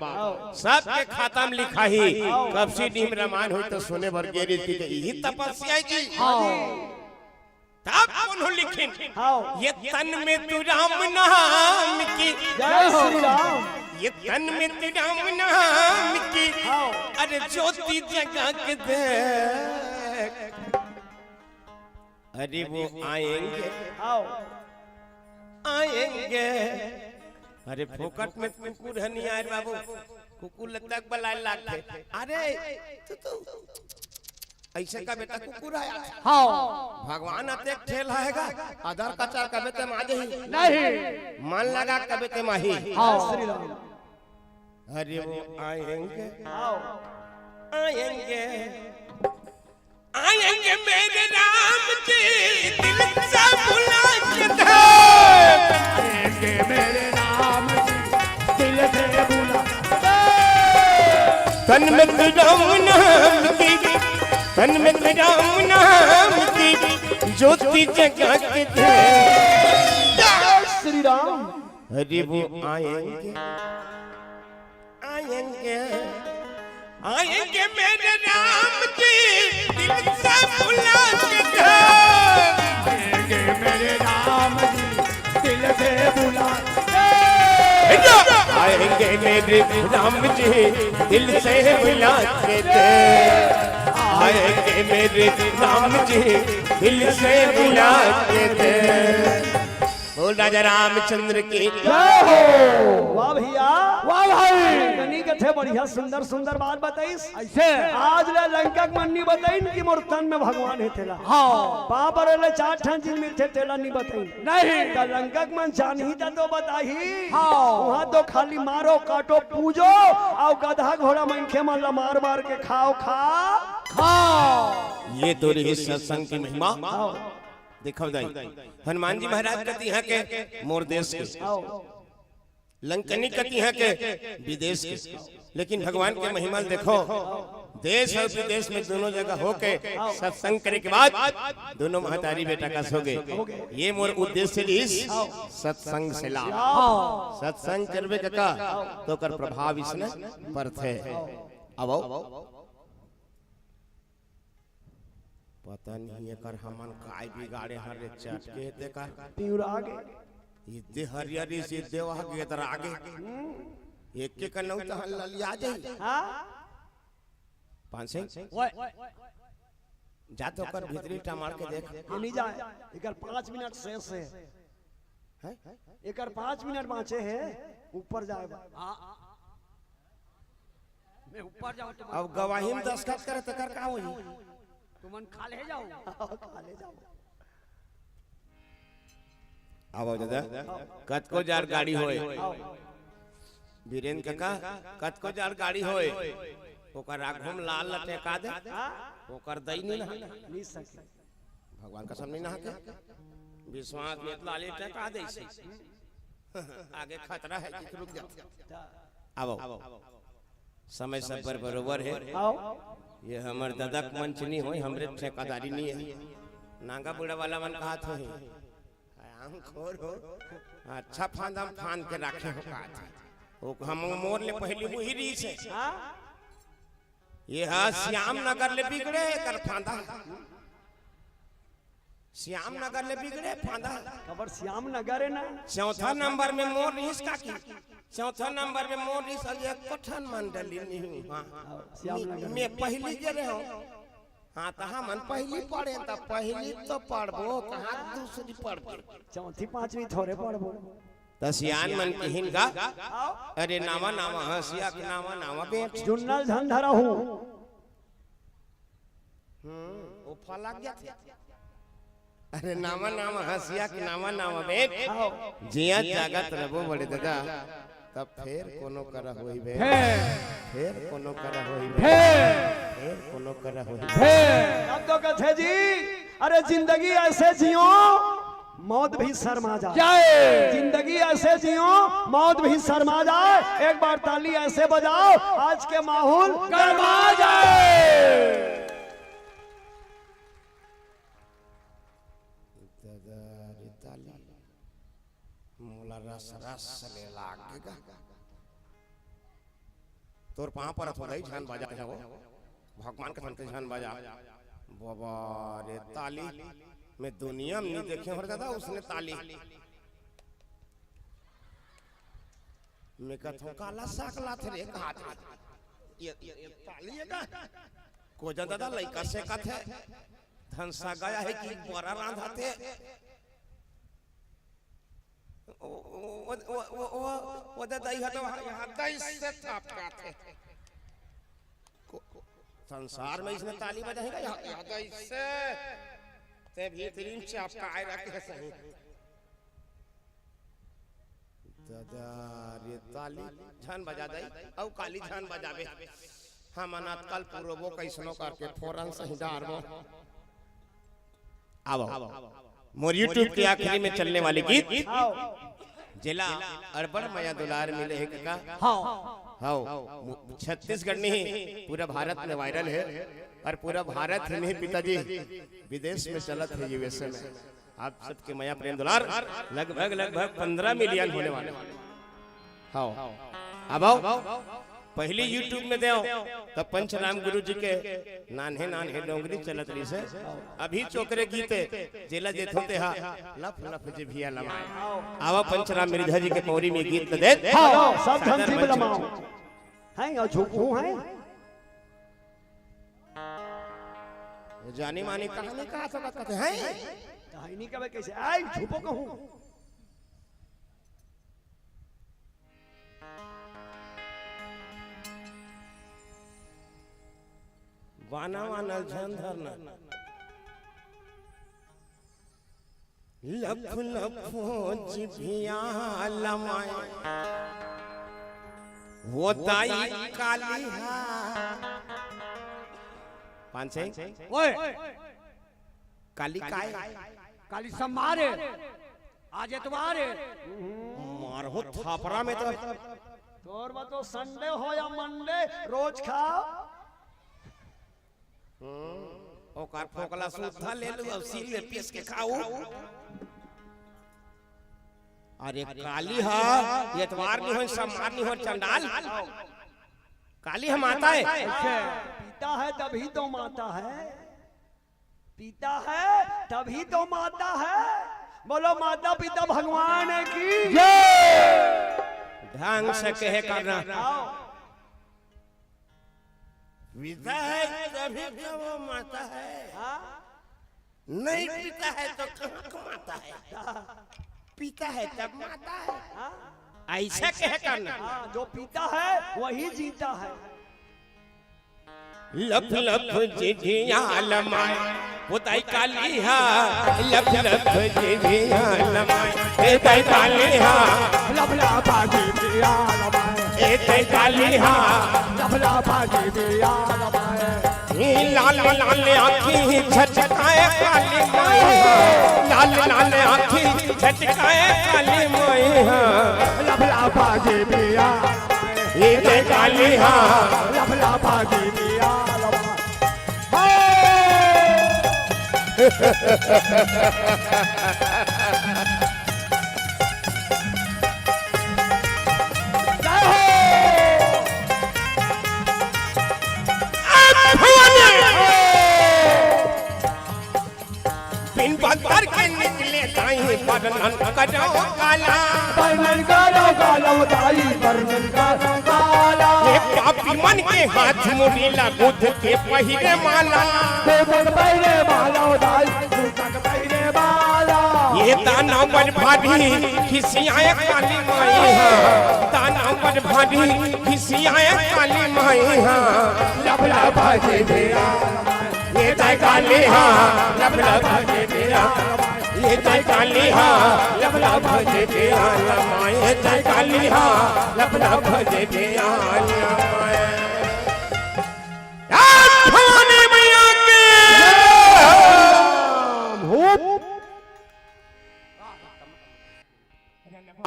सब के खाता में लिखा ही कब से नीम रामायण होई तो सुने भर गेरी थी के यही तपस्या जी तब कौन हो लिखिन ये तन में तू राम नाम की जय श्री राम। ये तन में तू राम नाम की अरे ज्योति जगा के देख अरे वो आएंगे आएंगे अरे फोकट में कुकुर है नहीं आए बाबू कुकुर लगता बलाए लागे अरे तो ऐसे का बेटा कुकुर आया भगवान अतेक ठेल आएगा आधार का चार का बेटे माजे ही नहीं मन लगा का बेटे माही श्री राम। अरे वो आएंगे आएंगे आएंगे मेरे राम जी दिल से बुला के आएंगे मेरे राम जी दिल से बुला तन में राम नाम की तन में राम नाम की ज्योति जगा के दे श्री राम। अरे वो आएंगे आएंगे आएंगे मेरे राम जी दिल से बुला के दे आएंगे मेरे राम जी दिल से बुला आएंगे मेरे राम जी दिल से बुला के दे आएंगे मेरे राम जी दिल से बुला के दे बोल राजा रामचंद्र की जय हो। वाह भैया वाह भाई कनी के थे बढ़िया सुंदर सुंदर बात बताइस ऐसे आज ले लंका के मन्नी बताइन कि मोर तन में भगवान है तेला बाप रे ले चार ठन चीज में थे तेला नहीं बताइन नहीं त लंका के मन जान ही तो बताही वहां तो खाली मारो काटो पूजो और गधा घोड़ा मनखे मन ला मार मार के खाओ ये तो रही सत्संग की महिमा देखो दाई हनुमान जी महाराज कहती हैं के मोर देश के लंकनी कहती हैं के विदेश के लेकिन भगवान के महिमा देखो देश और विदेश में दोनों जगह होके सत्संग करने के बाद दोनों महतारी बेटा का सो गए ये मोर उद्देश्य इस सत्संग से लाभ सत्संग करवे का तो कर प्रभाव इसने परथ है अब पता नहीं है कर हमन काय बिगाड़े हर चटके ते कर तीर आगे इते हरियारी से देवा के तर आगे एक के कनौ त ललिया जाई हां पांच से जा तो कर भीतरी टमार के देख ये नहीं जाए एकर 5 मिनट शेष है एकर 5 मिनट बाँचे है ऊपर जाए मैं ऊपर जाऊं तो अब गवाही में दस्तखत करे त कर का होई तुमन खा ले जाओ खा ले जाओ आओ दादा कतको जार गाड़ी होए वीरेंद्र काका कतको जार गाड़ी होए ओकर राघुम लाल लटेका दे ओकर दई नहीं ना नहीं सके भगवान का सामने ना के विश्वास में लाले टका दे से आगे खतरा है कि रुक जा आओ समय सब पर बरोबर है आओ ये हमर दादा मंच नहीं होई हमरे ठेकेदारी नहीं है नांगा बुढ़ा वाला मन कहा तो है हम खोर हो अच्छा फांदा फान के रखे हो का ओ हम मोर ले पहली हुई री से ये हा श्याम नगर ले बिगड़े कर फांदा श्याम नगर ले बिगड़े फांदा खबर श्याम नगर है ना चौथा नंबर में मोर इसका की चौथा नंबर में मोर इस एक पठन मंडली नहीं हां मैं पहली जरे हूं हां त हमन पहली पढ़े त पहली तो पढ़बो कहां दूसरी पढ़बो चौथी पांचवी थोड़े पढ़बो तसियान मन कहिन गा अरे नावा नावा हसिया के नावा नावा बेट जुन्नल धन धरा हूं ओ फला गया अरे नावा नावा हसिया के नावा नावा बेट जिया जागत रबो बड़े दादा तब फिर कोनो करा होई बे फिर कोनो करा होई बे फिर कोनो करा होई बे अब तो कहते जी अरे जिंदगी ऐसे जियो मौत भी शर्मा जाए जिंदगी ऐसे जियो मौत भी शर्मा जाए एक बार ताली ऐसे बजाओ आज के माहौल गरमा जाए रस रस ले लागेगा तोर पाँव पर थोड़ा ही झान बाजा जाओ भगवान के संत झान बाजा बाबा रे ताली मैं दुनिया में नहीं देखे हर दादा उसने ताली मैं कहता हूँ काला साकला थे रे हाथ ये ताली है का को दादा लइका से कथे धन सा गया है कि बड़ा रांधा थे वो दादा यह तो हृदय से थापका थे संसार में इसने ताली बजाएगा हृदय से ते भीतरीन से आपका आए रखे सही दादा ये ताली झान बजा दई औ काली झान बजावे हम अनाथ कल पूर्वो कैसनो करके फौरन सही डारबो आओ मोर यूट्यूब के आखिरी में चलने वाले गीत जिला अरबड़ मया दुलार मिले है का हाँ छत्तीसगढ़ में ही पूरा भारत में वायरल है और पूरा भारत में पिताजी विदेश में चलत है यूएसए में आप सबके मया प्रेम दुलार लगभग 15 मिलियन होने वाले हाँ अब आओ पहली यूट्यूब में दे तब पंचराम गुरु जी के नान्हे डोंगरी चलत रही से अभी चोकरे गीते जेला जे होते हा लफ लफ जे भिया लमाए आवा पंचराम मिर्जा जी के पौरी में गीत दे सब धन जीव लमाओ हैं और झूठू हैं जानी मानी कहानी कहा सब कहते हैं कहानी कब कैसे आई झूठो कहूं वाना वाना झन धरना लफ लफो जिभिया लमाए वो ताई काली हा पांच से ओए काली काय काली समारे आज एतवार है मार हो थापरा में तो तोर बा तो संडे हो या मंडे रोज खाओ ओकार फोकला सुधा ले लू अब सील में पीस के खाऊ अरे काली हा एतवार नहीं हो समार नहीं हो चंडाल काली हम आता है पीता है तभी तो माता है पीता है तभी तो माता है बोलो माता पिता भगवान की ढंग से कहे करना पिता है तभी तो वो माता है नहीं पीता है तो कहाँ कमाता है पीता है तब माता है ऐसा कहे करना जो पीता है वही जीता है लफ लफ जिभिया लमाए होताई काली हा लफ लफ जिभिया लमाए ए ताई काली हा लफ लफ जिभिया लमाए ए ताई काली हा लफ लफ जिभिया लमाए लाल लाल आँखी झटकाए काली माई लाल लाल आँखी झटकाए काली माई लफ लफ जिभिया ए ताई काली हा लफ लफ जिभिया बिन बंदर के निकले दाई बरनन करो काला बरनन करो काला दाई बरनन करो काला ये पापी मन के हाथ मुड़ीला बुध के पहिरे माला बुध पहिरे माला दाई बुध पहिरे माला ये दाना पर भारी खिसियाए काली माई दाना पर भारी खिसियाए काली माई लबला भाजे दिया ये ताई काली हा लबला भाजे दिया ये ताई काली हा लबला भाजे दिया लमाए ये ताई काली हा लबला भाजे दिया लमाए भवानी मैया के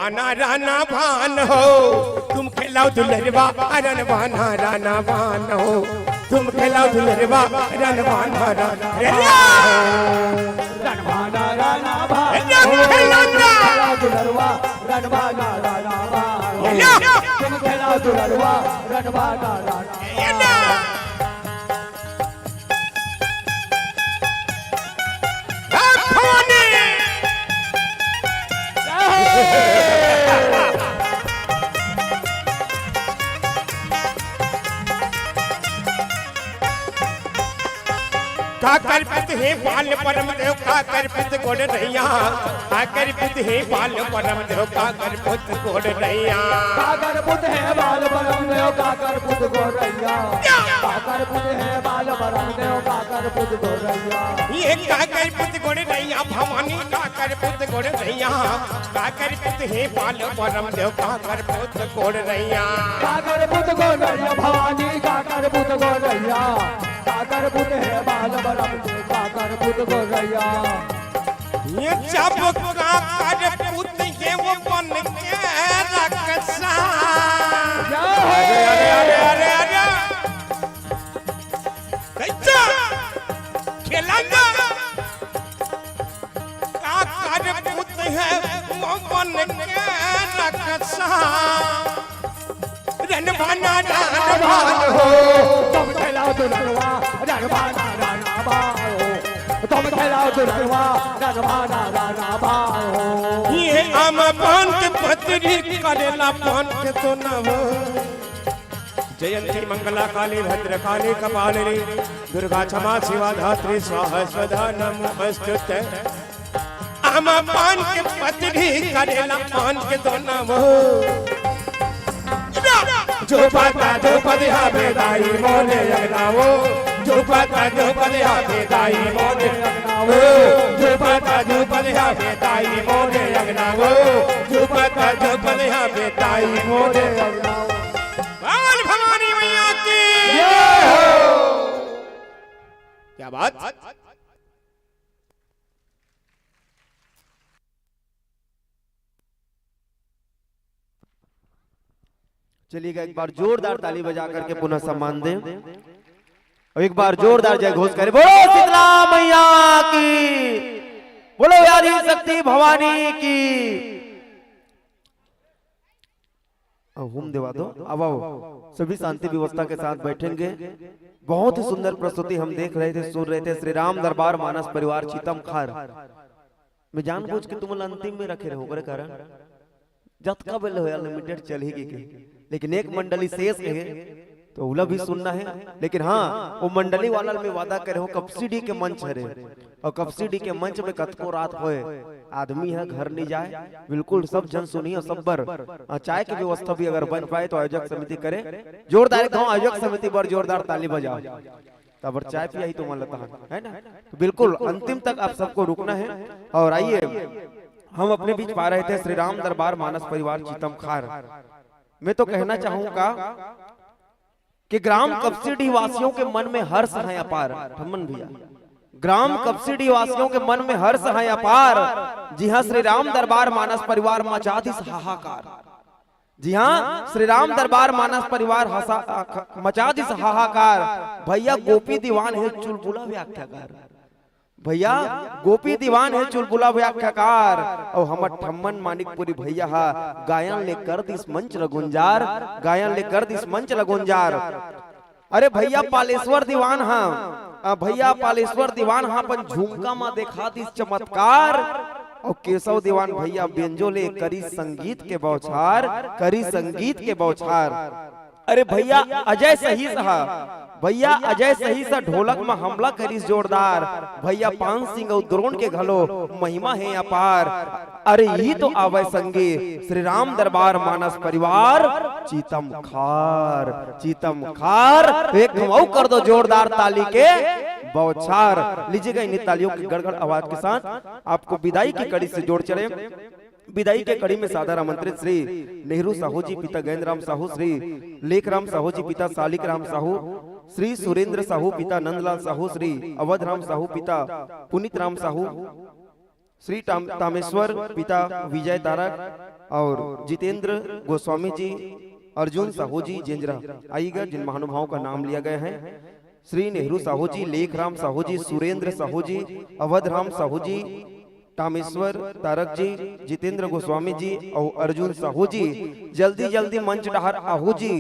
आना राना भान हो तुम खिलाओ दुलरवा अरन भाना राना भान हो तुम खेला दुलरवा रणवाना रणभाना राना भा दुलरवा रणभाना राना भा तुम खेला दुलरवा रणभाना राना काकर पित हे बाल परम देव काकर पित गोड़ नैया काकर पित हे बाल परम देव काकर पुत गोड़ नैया काकर पुत है बाल परम देव काकर पुत गोरैया काकर पुत है बाल परम देव काकर पुत गोरैया ये काकर पुत गोड़ नैया भवानी काकर पुत गोड़ नैया काकर पुत हे बाल परम देव काकर पुत गोड़ नैया काकर पुत गोरैया भवानी काकर पुत गोरैया काकर पुत है बाल परम देव काकर पुत गोरैया ये जब काकर पुत है वो बन के रक्षा अरे अरे अरे अरे अरे कैसा खेलना काकर पुत है वो बन के रक्षा रणभाना रणभान हो तुम खेलाओ दुलरवा रणभाना राना भाओ तुम खेलाओ दुलरवा रणभाना राना भाओ ये आम पान के पत्री करेला पान के तो नव जयंती मंगला काली भद्र काली कपालिनी दुर्गा क्षमा शिवा धात्री स्वाहा स्वधा नमोस्तुते आम पान के पत्री करेला पान के तो नव जो पाता जो पदिहा बेदाई मोने यगनावो जो पाता जो पदिहा बेदाई मोने यगनावो जो पाता जो पदिहा बेदाई मोने यगनावो जो पाता जो पदिहा बेदाई मोने यगनावो बाल भवानी मैया की जय हो। क्या बात चलिएगा एक बार जोरदार ताली बजा करके पुनः सम्मान दें और एक बार जोरदार जय घोष करें। बोलो शीतला मैया की, बोलो यारी शक्ति भवानी की। हुम दिवा दो। अब आओ सभी शांति व्यवस्था के साथ बैठेंगे। बहुत ही सुंदर प्रस्तुति हम देख रहे थे, सुन रहे थे। श्री राम दरबार मानस परिवार चीतम खार मैं जानबूझ के तुम अंतिम में रखे रहो कारण जतका बेल हो लिमिटेड चलेगी के, लेकिन एक मंडली शेष है तो उला भी सुनना है। लेकिन हाँ वो मंडली वाला में वादा करे हो कपसीडी के मंच है और कपसीडी के मंच में कतको रात होए आदमी है घर नहीं जाए, बिल्कुल सब जन सुनिए। सब बर चाय की व्यवस्था भी अगर बन पाए तो आयोजक समिति करे। जोरदार एक आयोजक समिति पर जोरदार ताली बजाओ तब चाय पिया ही तो मन लगता है ना। तो बिल्कुल अंतिम तक आप सबको रुकना है। और आइए हम अपने बीच पा रहे थे श्री राम दरबार मानस परिवार चीतम खार। मैं तो कहना चाहूंगा कि ग्राम कपसीडी वासियों के मन में हर्ष है अपार। ठम्मन भैया, ग्राम कपसीडी वासियों के मन में हर्ष है अपार। जी हाँ, श्री राम दरबार मानस परिवार मचा दी हाहाकार। जी हाँ, श्री राम दरबार मानस परिवार मचा दी हाहाकार। भैया गोपी दीवान है चुलबुला व्याख्याकार। भैया गोपी दीवान है चुलबुला व्याख्याकार। और हमर ठम्मन मानिकपुरी भैया हा गायन ले कर दिस मंच लगुंजार, गायन ले कर दिस मंच लगुंजार। अरे भैया पालेश्वर दीवान हा, भैया पालेश्वर दीवान हा अपन झुमका मा देखा दिस चमत्कार। और केशव दीवान भैया बेंजो ले करी संगीत के बौछार, करी संगीत के बौछार। अरे भैया अजय सही सहा, भैया अजय सही सा ढोलक में हमला करीस जोरदार। भैया पान सिंह और द्रोण के घलो महिमा है अपार। अरे यही तो आवे संगे श्री राम दरबार मानस परिवार चीतम खार, चीतम खार। एक घुमाऊ कर दो जोरदार ताली के बौछार। लीजिएगा इन तालियों की गड़गड़ आवाज के साथ आपको विदाई की कड़ी से जोड़ चले। विदाई के कड़ी में सादर आमंत्रित श्री नेहरू साहू जी पिता गैंदराम साहू, श्री लेखराम साहू जी पिता सालिक राम साहू, श्री सुरेंद्र साहू पिता नंदलाल साहू, श्री अवध राम साहू पिता पुनीत राम साहू, श्री तामेश्वर पिता विजय तारक और जितेंद्र गोस्वामी जी अर्जुन साहू जी जेंजरा आइएगा। जिन महानुभावों का नाम लिया गया है, श्री नेहरू साहू जी, लेखराम साहू जी, सुरेंद्र साहू जी, अवधराम साहू जी, कामेश्वर तारक जी, जितेंद्र गोस्वामी जी और अर्जुन साहू जी। जल्दी जल्दी मंच डहार आहू जी।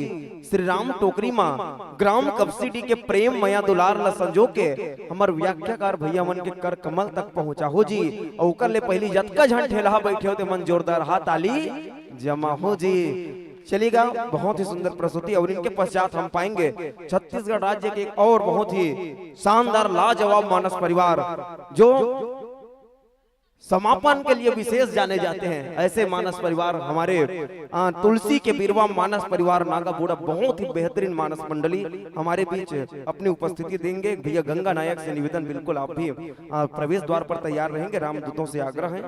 श्री राम टोकरी माँ ग्राम कपसिटी के प्रेम मया दुलार ल संजो के हमार व्याख्याकार भैया मन के कर कमल तक पहुंचा हो जी। और कर ले पहली जतका झन ठेला बैठे होते मन जोरदार हाथ ताली जमा हो जी। चलिएगा, बहुत ही सुंदर प्रस्तुति। और इनके पश्चात हम पाएंगे छत्तीसगढ़ राज्य के एक और बहुत ही शानदार लाजवाब मानस परिवार जो समापन के लिए विशेष जाने जाते हैं। ऐसे मानस परिवार हमारे तुलसी के बिरवा मानस परिवार नागाबूढ़ा, बहुत ही बेहतरीन मानस मंडली हमारे बीच अपनी उपस्थिति देंगे। भैया गंगा नायक से निवेदन, बिल्कुल आप भी प्रवेश द्वार पर तैयार रहेंगे। रामदूतों से आग्रह है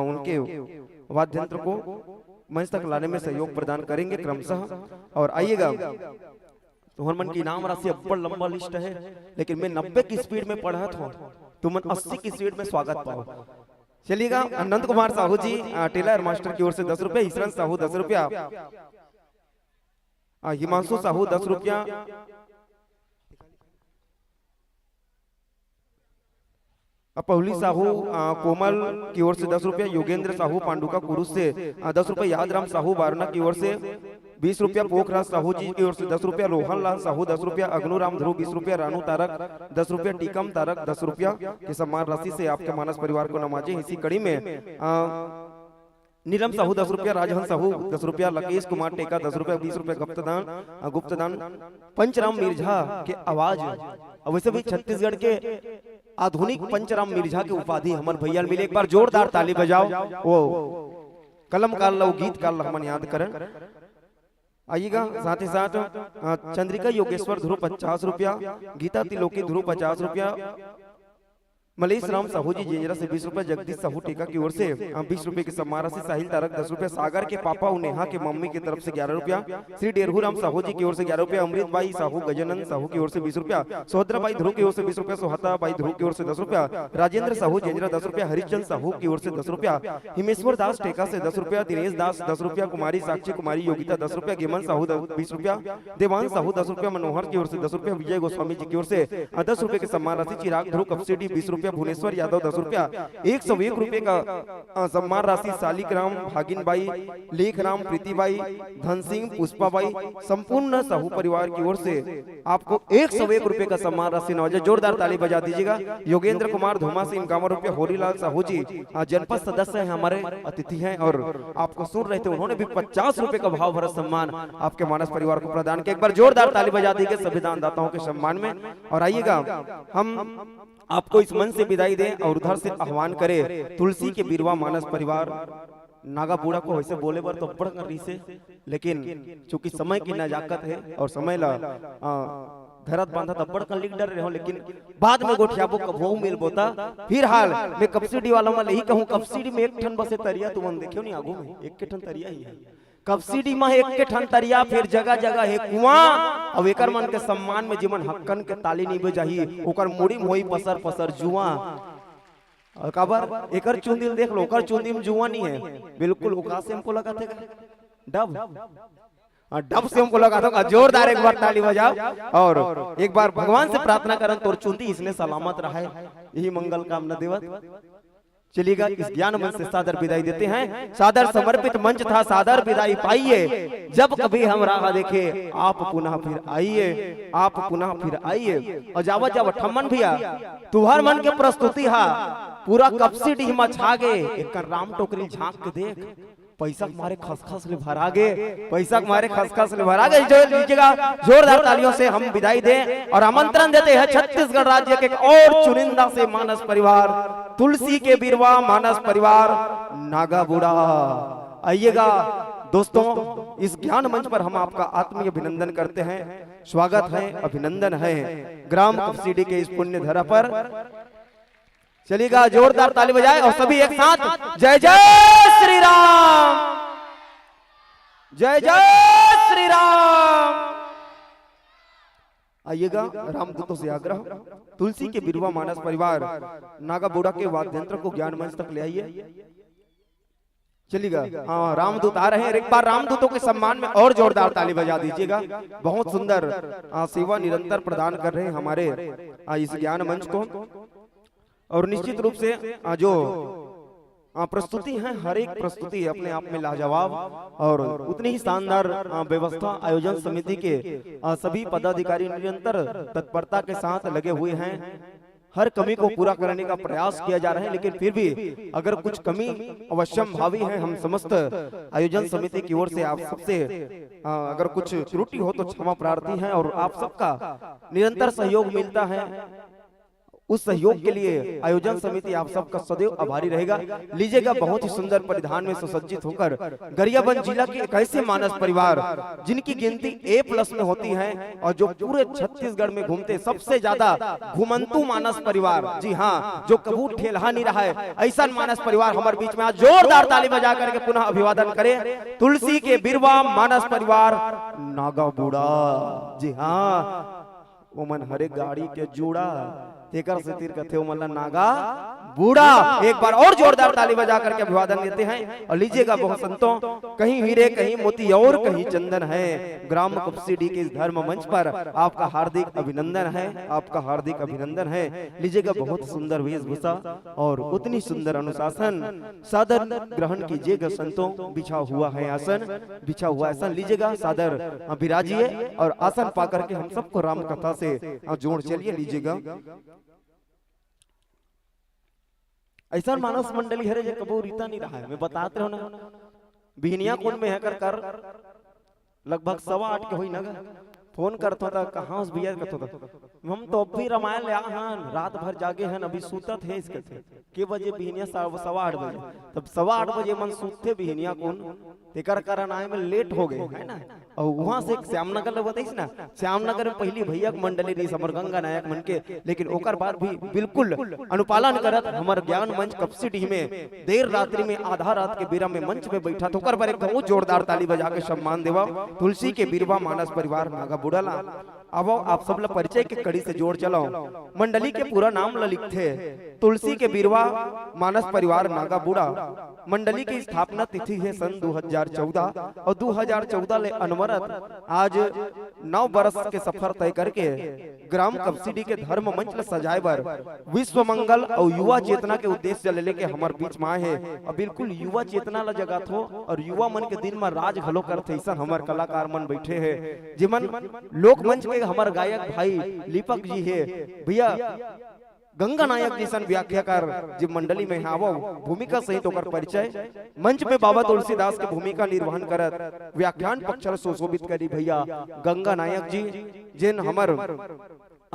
उनके वाद्य यंत्र को मंच तक लाने में सहयोग प्रदान करेंगे क्रमशः। और आइएगा, तुम्हारे मन की इनाम राशि अब्बड़ लंबा लिस्ट है, लेकिन मैं 90 की स्पीड में पढ़ा था, तुम 80 की स्पीड में स्वागत पाओ। चलिएगा, अनंत कुमार साहू जी टेलर मास्टर की ओर से 10 रुपया, ईश्वरन साहू 10 रुपया, हिमांशु साहू 10 रुपया, पहुली साहू कोमल की ओर से 10 रुपया, योगेंद्र साहू पांडुका कुरुस से 10 रुपया, यादराम साहू बारना की ओर से 20 रुपया, पोखराज साहू जी की ओर से 10 रुपया, रोहन लाल साहू 10 रुपया, अग्नुराम ध्रुव 20 रुपया, रानू तारक 10 रुपया, टीकम तारक 10 रुपया के सम्मान राशि से आपके मानस परिवार को नवाजे। इसी कड़ी में नीलम साहू 10 रुपया, राजहंस साहू 10 रुपया, लकेश कुमार टेका 10 रुपया, 20 रुपया गुप्तदान पंचराम मिर्झा के आवाज। और वैसे भी छत्तीसगढ़ के आधुनिक पंचराम मिर्झा की उपाधि हमारे भैया मिले। एक बार जोरदार ताली बजाओ। वो कलम काल लो, गीत काल लो, हम याद करें। आइएगा, साथ ही साथ चंद्रिका योगेश्वर ध्रुव 50 रुपया, गीता तिलोकी ध्रुव 50 रुपया, मलेश राम साहू जी जेजरा से 20 रुपया, जगदीश साहू टेका की ओर से 20 रुपए की सम्मान राशि, साहिल तारक 10 रुपया, सागर के पापा नेहा के मम्मी की तरफ से 11 रुपया, श्री डेरहू राम साहू जी की ओर से 11 रुपया, अमृत बाई साहू गजानंद साहू की ओर से 20 रुपया, सोहद्रा बाई ध्रुव की ओर से 20 रुपया, सोहता बाई ध्रुव की ओर से 10 रुपया, राजेंद्र साहू जेजरा 10 रुपया, हरिचंद साहू की ओर से 10 रुपया, हिमेश्वर दास टेका से 10 रुपया, दिनेश दास 10 रुपया, कुमारी साक्षी कुमारी योगिता 10 रुपया, गेमन साहू 20 रुपया, देवान साहू 10 रुपया, मनोहर की ओर से 10 रुपया, विजय गोस्वामी जी की ओर से 10 रुपए की सम्मान राशि, चिराग ध्रुव कपसिटी 20 रुपया, भुवनेश्वर यादव 10 रुपया, 101 रुपए का सम्मान राशि, सालिकराम भागिन बाई, लेखराम प्रीतिबाई, धन सिंह पुष्पाबाई, संपूर्ण साहू परिवार की ओर से आपको 101 रुपए का सम्मान राशि नवाजा। जोरदार ताली बजा दीजिएगा। योगेंद्र कुमार धुमा से 51 रुपया, होरीलाल साहू जी जनपद सदस्य हैं, हमारे अतिथि हैं और आपको सुन रहे थे, उन्होंने भी 50 रुपए का भाव भरा सम्मान आपके मानस परिवार को प्रदान किया। एक बार जोरदार ताली बजा दीजिए संविधान दाताओं के सम्मान में। और आइएगा, हम आपको इस मन से विदाई दें और उधर से आह्वान करें तुलसी के बिरवा मानस परिवार नागाबूढ़ा को। वैसे बोले बार तो बड़ कर रही से, लेकिन चूंकि समय की नजाकत है और समय ला धरत बांधा तब बड़ कर लिख डर रहे हो, लेकिन बाद में गोठियाबो कभो मिल बोता। फिर हाल मैं कपसिटी वाला में यही कहूँ, कपसिटी में एक ठन बसे तरिया तुम देखियो नहीं आगू में एक के ठन तरिया ही है। कपसिटी में एक के ठन तरिया, फिर जगह जगह है कुआं। अब एकर मन के सम्मान में जीवन हक्कन के ताली नहीं बजाही, ओकर मुड़ी में होई पसर पसर जुआ। काबर एकर चुंदिल देख लो, ओकर चुंदी में जुआ नहीं है, बिल्कुल ओका से हमको लगा थे डब डब से हमको लगा था। जोरदार एक बार ताली बजाओ और एक बार भगवान से प्रार्थना करन तोर चुंदी इसने सलामत रहा है, यही मंगल कामना देवत। चलिएगा, इस ज्ञान मंच से सादर विदाई देते हैं। सादर समर्पित मंच था, सादर विदाई पाइए। जब कभी हम राह देखे आप पुनः फिर आइए, आप पुनः फिर आइए। और जावा जावा ठम्मन भैया तुहर मन के प्रस्तुति हा पूरा कपसिटी में छा गे। एक राम टोकरी झांक के देख, पैसा तुम्हारे खसखस ले भरा गे, पैसा तुम्हारे खसखस ले भरा गे। जो लीजिएगा, जोरदार तालियों से हम विदाई दें और आमंत्रण देते हैं छत्तीसगढ़ राज्य के एक और चुनिंदा से मानस परिवार, तुलसी के बिरवा मानस परिवार नागाबूढ़ा। आइएगा दोस्तों, इस ज्ञान मंच पर हम आपका आत्मीय अभिनंदन करते हैं, स्वागत है, अभिनंदन है ग्राम कपसिटी के इस पुण्य धरा पर। चलिएगा, जोरदार ताली बजाए और सभी एक साथ जय जय श्री राम, जय जय श्री राम। आइएगा, रामदूतों से आग्रह, तुलसी के बिरवा मानस परिवार नागाबूढ़ा के वाद्य यंत्र को ज्ञान मंच तक ले आइए। चलिएगा। हाँ, रामदूत आ रहे हैं। एक बार रामदूतों के सम्मान में और जोरदार ताली बजा दीजिएगा। बहुत सुंदर सेवा निरंतर प्रदान कर रहे हैं हमारे इस ज्ञान मंच को। और निश्चित रूप से जो प्रस्तुति है, हर एक प्रस्तुति अपने आप में लाजवाब और उतनी ही शानदार व्यवस्था आयोजन समिति के सभी पदाधिकारी निरंतर तत्परता के साथ लगे हुए हैं। हर कमी को पूरा करने का प्रयास किया जा रहा है, लेकिन फिर भी अगर कुछ कमी अवश्यम भावी है, हम समस्त आयोजन समिति की ओर से आप सबसे अगर कुछ त्रुटि हो तो क्षमा प्रार्थी हैं। और आप सबका निरंतर सहयोग मिलता है, उस सहयोग के लिए आयोजन समिति आप सबका सदैव आभारी रहेगा। लीजिएगा, बहुत ही सुंदर परिधान में सुसज्जित होकर गरियाबंद जिला के एक ऐसे मानस परिवार जिनकी गिनती A+ में होती है और जो पूरे छत्तीसगढ़ में घूमते सबसे ज्यादा घुमंतु मानस परिवार, जी हाँ, जो कबू ठेलहा नहीं रहा है, ऐसा मानस परिवार हमारे बीच में आज जोरदार ताली बजा करके पुनः अभिवादन करें। तुलसी के बिरवा मानस परिवार नागा बूढ़ा, जी हाँ, ओमन हरे गाड़ी के जूड़ा तेकर से तीर कथे उमला नागा बूढ़ा। एक बार और जोरदार ताली बजा करके अभिवादन देते हैं। और लीजिएगा, बहुत संतों, कहीं हीरे कहीं मोती और कहीं चंदन है, ग्राम कपसीडी के इस धर्म मंच पर आपका हार्दिक अभिनंदन है, आपका हार्दिक अभिनंदन है। लीजिएगा, बहुत सुंदर वेशभूषा और उतनी सुंदर अनुशासन, सादर ग्रहण कीजिएगा संतों। बिछा हुआ है आसन, बिछा हुआ आसन, लीजिएगा, सादर विराजिए और आसन पा करके हम सबको राम कथा से जोड़ चलिए। लीजिएगा, ऐसा मानस मंडली है जो कबू रीता नहीं रहा है। मैं बताते हो ना, बिहनिया कौन में है कर लगभग 8:15 के हुई ना, फोन करता था कहाँ उस भैया करता था, हम तो अब भी रामायण ले हन, रात भर जागे हैं, अभी सूतत है इसके के बजे बिहनिया 8:15 बजे, तब 8:15 बजे मन सूते बिहनिया कौन तेकर कारण आए में लेट हो गए है ना। और वहां से श्यामनगर बताइस ना, श्यामनगर में पहली भैया मंडली रही समर गंगा नायक मन के, लेकिन ओकर बाद भी बिल्कुल अनुपालन करत हमार ज्ञान मंच कपसीडी में देर रात्रि में आधा रात के बेरा में मंच पे बैठा तो ओकर पर एक बहुत जोरदार ताली बजा के सम्मान देवा। तुलसी के बिरवा मानस परिवार नागा बुढ़ाला। अब आप सब लोग परिचय के कड़ी से जोड़ चलाओ। मंडली के पूरा नाम ल लिखते, तुलसी के बिरवा मानस परिवार नागा बूढ़ा। मंडली की स्थापना तिथि है सन 2014 और 2014 ले अनवरत आज 9 बरस के सफर तय करके ग्राम कपसीडी के धर्म मंच ल सजाए बर विश्व मंगल और युवा चेतना के उद्देश्य ले लेके हमारे बीच में आए है। और बिल्कुल युवा चेतना ला जगह थो और युवा मन के दिन में राज घलो करते, ऐसा हमारे कलाकार मन बैठे है जिमन लोक मंच के हमारे गायक भाई दीपक जी है, भैया गंगा नायक जैसन व्याख्याकार जी मंडली में आवो भूमिका सहित होकर परिचय। मंच में बाबा तुलसीदास की भूमिका निर्वहन करत व्याख्यान पक्ष सुशोभित करी भैया गंगा नायक जी, जिन हमार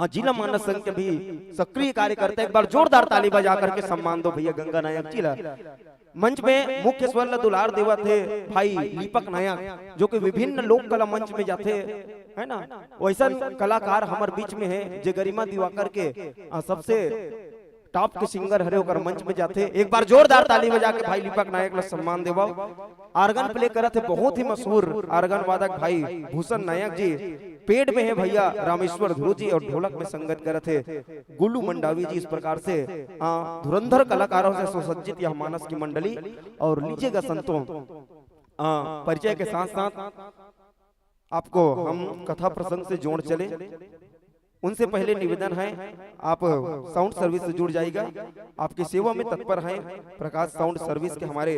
जिला मानस संघ के भी सक्रिय कार्य करते। एक बार जोरदार ताली बजा करके सम्मान दो भैया गंगा नायक जी ला। मंच में मुख्य स्वर ला दुलार देवा थे भाई दीपक नायक, जो कि विभिन्न लोक कला मंच में जाते है ना, वैसा कलाकार हमारे बीच में है जो गरिमा दिवाकर के सबसे टॉप के सिंगर हरे होकर मंच में जाते। एक बार जोरदार ताली बजा के भाई दीपक नायक ला सम्मान देवा। आर्गन प्ले करत है बहुत ही मशहूर आर्गन वादक भाई भूषण नायक जी, पेड़ में है भैया रामेश्वर ध्रुव जी और ढोलक में संगत करत है गुल्लू मंडावी जी। इस प्रकार से धुरंधर कलाकारों से सुसज्जित यह मानस की मंडली। और लीजिएगा संतों, परिचय के साथ साथ आपको हम कथा प्रसंग से जोड़ चले। उनसे पहले निवेदन है, आप साउंड सर्विस से जुड़ जाएगा, आपकी सेवा में तत्पर हैं प्रकाश साउंड सर्विस के हमारे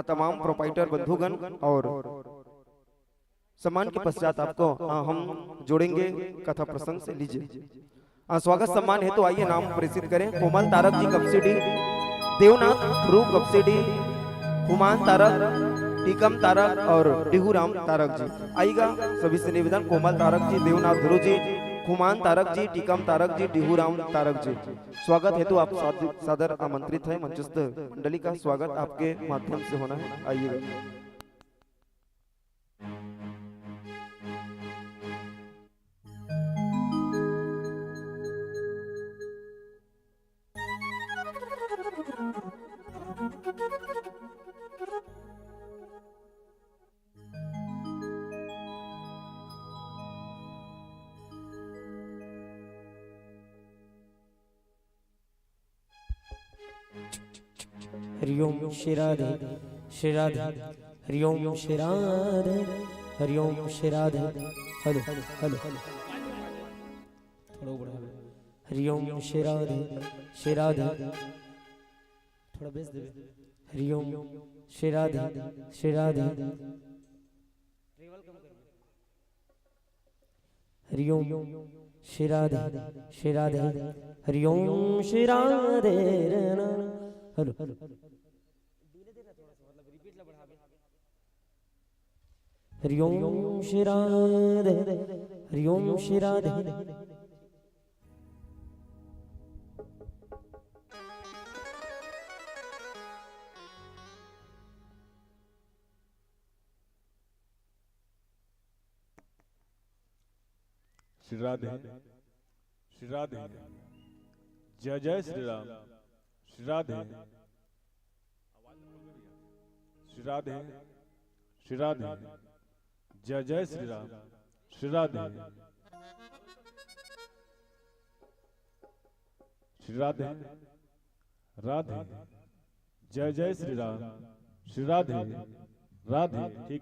तमाम प्रोपाइटर बंधुगण। और सम्मान के पश्चात आपको हम जोड़ेंगे कथा प्रसंग से। लीजिए स्वागत सम्मान है तो आइए नाम प्रेषित करें। कोमल तारक जी कपसीडी, देवनाथ ध्रुव कपसीडी, हुमान तारक, टीकम तारक और डिहूराम तारक जी। आइएगा सभी से निवेदन, कोमल तारक जी, देवनाथ ध्रुव जी, हुमान तारक जी, टीकम तारक जी, डिहूराम तारक जी। स्वागत हेतु आप सादर आमंत्रित है। मंचस्थ मंडली का स्वागत आपके माध्यम से होना है। आइएगा। हरिओम श्री राधे श्री राधे हरिओम श्री राधे हरिओम श्री राधे हेलो हेलो थोड़ा बढ़ा हरिओम श्री राधे थोड़ा बेस दे हरिओम श्री राधे हरिओम श्री राधे हरिओम श्री राधे हेलो हरिओम श्री राधे हरिओम श्री राधे श्री राधे जय जय श्री राम श्री राधे जय जय श्री राम श्री राधे राधे जय जय श्री राम श्री राधे ठीक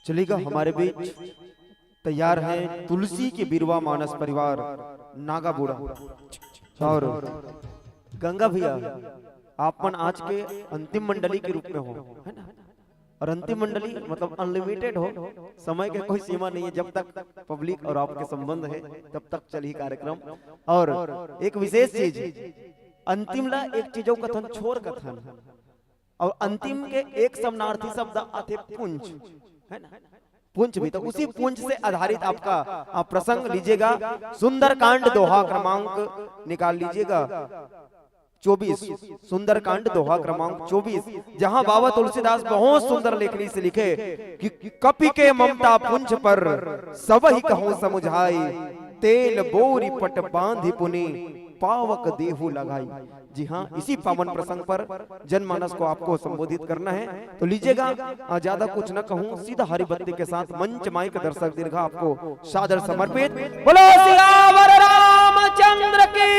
चलिएगा हमारे बीच तैयार है तुलसी के बिरवा मानस परिवार नागा बूढ़ा और गंगा भैया। आपन आज के अंतिम मंडली के रूप में हो, है ना? और अंतिम मंडली मतलब अनलिमिटेड हो, समय के कोई सीमा नहीं है। जब तक पब्लिक और आपके संबंध है तब तक चली कार्यक्रम। और एक विशेष चीज अंतिम ला एक चीजों कथन छोर कथन और अंतिम के एक समानार्थी शब्द आते पुंज, है ना? पुंज भी तो उसी पुंज से आधारित आपका आप प्रसंग लीजिएगा। सुंदरकांड दोहा क्रमांक निकाल लीजिएगा 24, सुंदरकांड दोहा क्रमांक 24, जहां बाबा तुलसीदास बहुत सुंदर लेखनी से लिखे कि कपि के ममता पुंज पर सब ही कहो समुझाई, तेल बोरी पट बांधि पुनि पावक देहु लगाई। जी हाँ, इसी पावन प्रसंग पर जनमानस को आपको संबोधित करना है। तो लीजिएगा, ज्यादा कुछ न कहूं, सीधा हरिबत्ती के साथ मंच माइक दर्शक दीर्घा आपको सादर समर्पित। बोलो सियावर रामचंद्र की।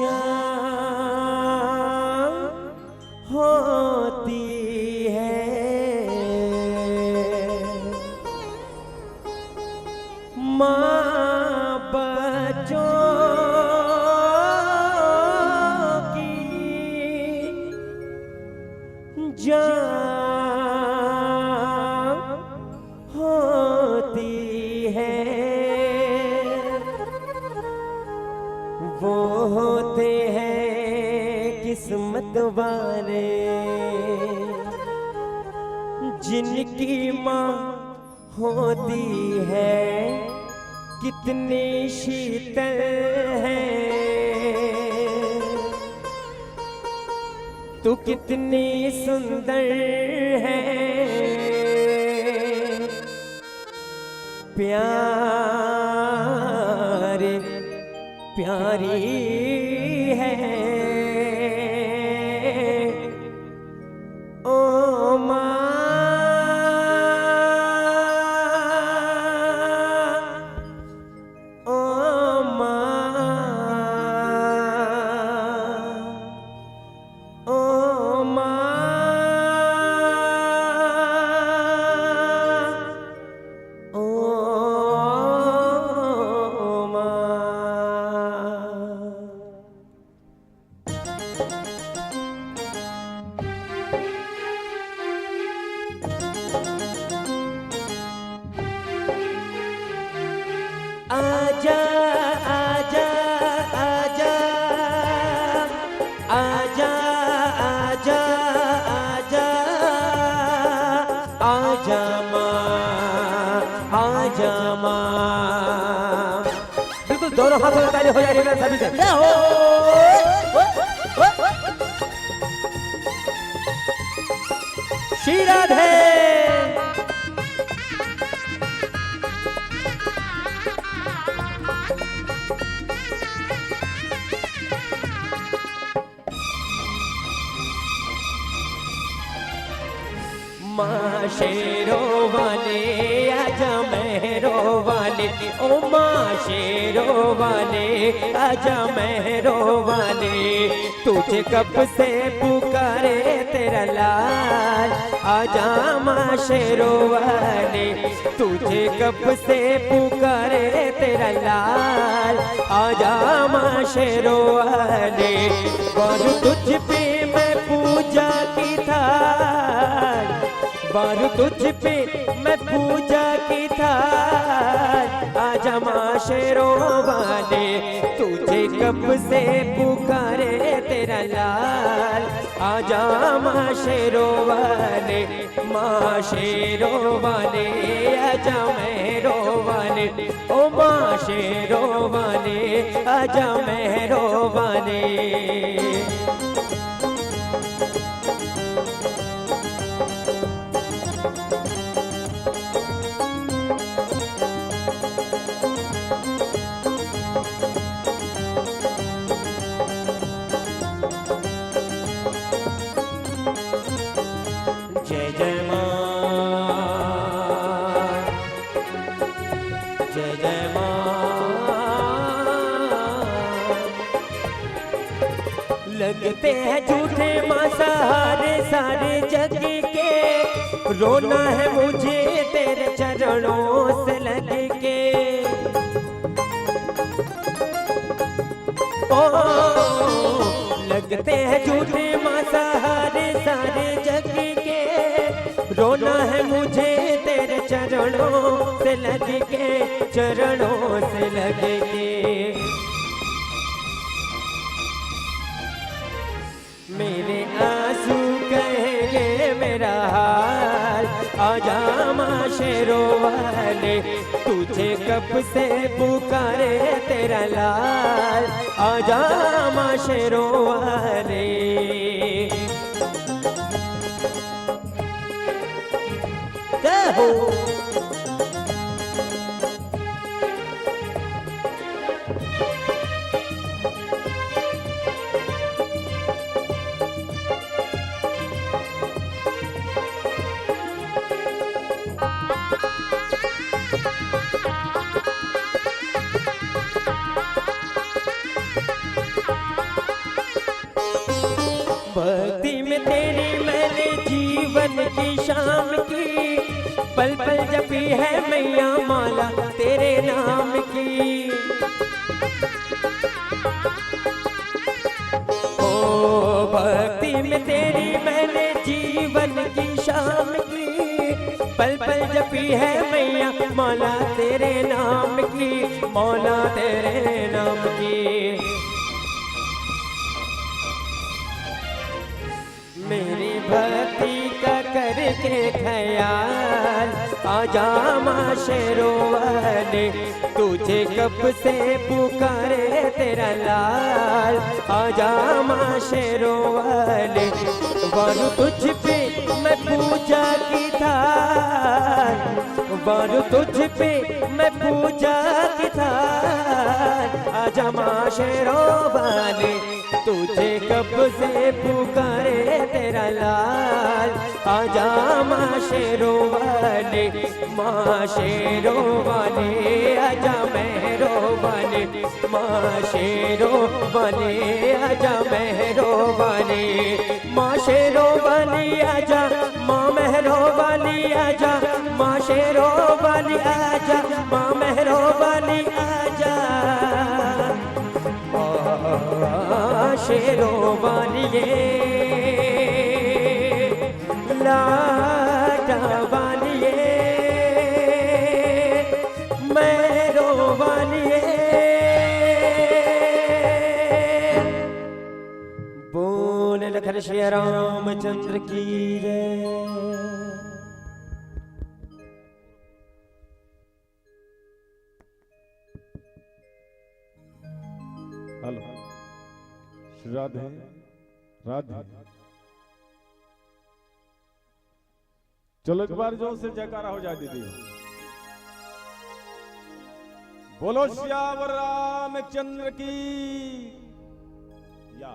जान होती है माँ बच्चों की जान होती है। वो होते हैं किस्मत वाले जिनकी माँ होती है कितनी शीतल है। तू कितनी सुंदर है प्यारे प्यारी है ओ माँ ओ माँ ओ माँ ओ माँ। बिल्कुल दोनों हाथों में ताली हो जा रही है सभी से। जय हो। श्री राधे। माँ शेरों वाले आजा मेहरों वाले, ओ माँ शेरों वाले आजा मेहरों वाले, तुझे कब से पुकारे तेरा लाल, आजा माँ शेरों वाले, तुझे कब से पुकारे तेरा लाल, आजा माँ शेरों वाले, बारू तुझ पे मैं पूजा की थाल, बारू तुझ पे मैं पूजा की थाल, आजा माँ शेरों वाले, तुझे कब से पुकारे तेरा लाल, आजा माँ शेरों वाले, माँ शेरों वाले आजा मेहरों वाले, ओ माँ शेरों वाले आजा मेहरों वाले। जय जय माँ, जय जय माँ। लगते हैं झूठे माँ सहारे सारे जग के, रोना है मुझे तेरे चरणों से लग के, ओ लगते हैं झूठे माँ सहारे सारे जग के, रोना है मुझे तेरे चरणों से लग के, चरणों से लग के। मेरे आंसू कहेंगे मेरा हाल, आजा माँ शेरों वाले, तुझे कब से पुकारे तेरा लाल, आजा माँ शेरों वाले। जय हो। भक्ति में तेरी मैंने जीवन की शाम की, पल पल जपी है मैया माला तेरे नाम की। ओ भक्ति में तेरी मैंने जीवन की शाम की, पल पल जपी है मैया मौला तेरे नाम की, मौला तेरे नाम की। मेरी भक्ति का करके ख्याल, आजा माँ शेरों वाले, तुझे कब से पुकारे तेरा लाल, आजा माँ शेरों वाले। वारू तुझ पे मैं पूजा की थाल, वारू तुझ पे मैं पूजा की थाल, आजा माँ शेरों वाले, तुझे कब से पुकारे तेरा लाल, आजा माँ शेरों वाले, माँ शेरों वाले आजा मेहरों वाले, माँ शेरों वाले आजा मेहरों वाले, माँ शेरों वाली आजा, माँ मेहरों वाली आजा, माँ शेरों वाली आजा, माँ मेहरों वाली आजा, शेरों वालिए लाडा वालिए मेहरों वालिए। बोल लखन श्री रामचंद्र की जय। राधे राधे। चलो एक बार जोर से जयकारा हो जाए दीदी। बोलो श्यावर रामचंद्र की। या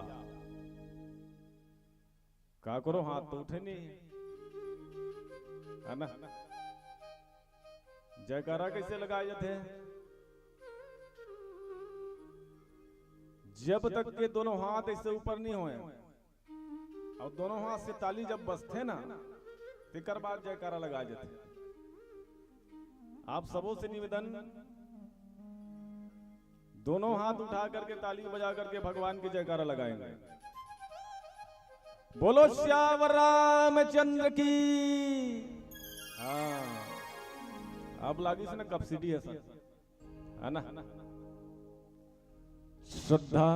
का करो, हाथ तो उठे नहीं है ना। जयकारा कैसे लगाए जाते हैं? जब तक के दोनों हाथ ऐसे ऊपर नहीं होए और दोनों हाथ से ताली जब बजते ना, तिकर बाद जयकारा लगाए जाते। आप सबों से निवेदन, दोनों हाथ उठा करके ताली बजा करके भगवान की जयकारा लगाएंगे। बोलो श्यावर रामचंद्र की। हाँ, अब लागी से ना कपसिटी है सर, है ना। श्रद्धा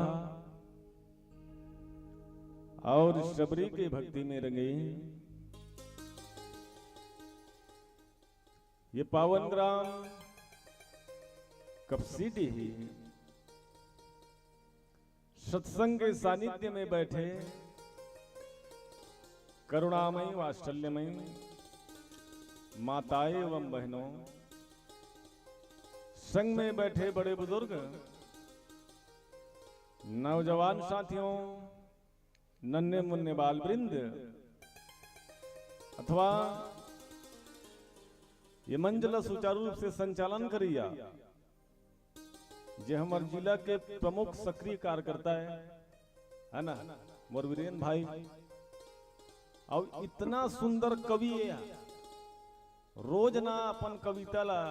और शबरी की भक्ति में रंगे ये पावन ग्राम कपसिटी ही सत्संग के सानिध्य में बैठे करुणामयी वात्सल्यमयी माताएं एवं बहनों, संग में बैठे बड़े बुजुर्ग, नौजवान साथियों, नन्हे मुन्ने बाल वृंद, अथवा ये मंजिला सुचारू रूप से संचालन करिया जे हमारे जिला के प्रमुख सक्रिय कार्यकर्ता है ना, मोर वीरेन भाई। और इतना सुंदर कवि है, रोज ना अपन कविता ला,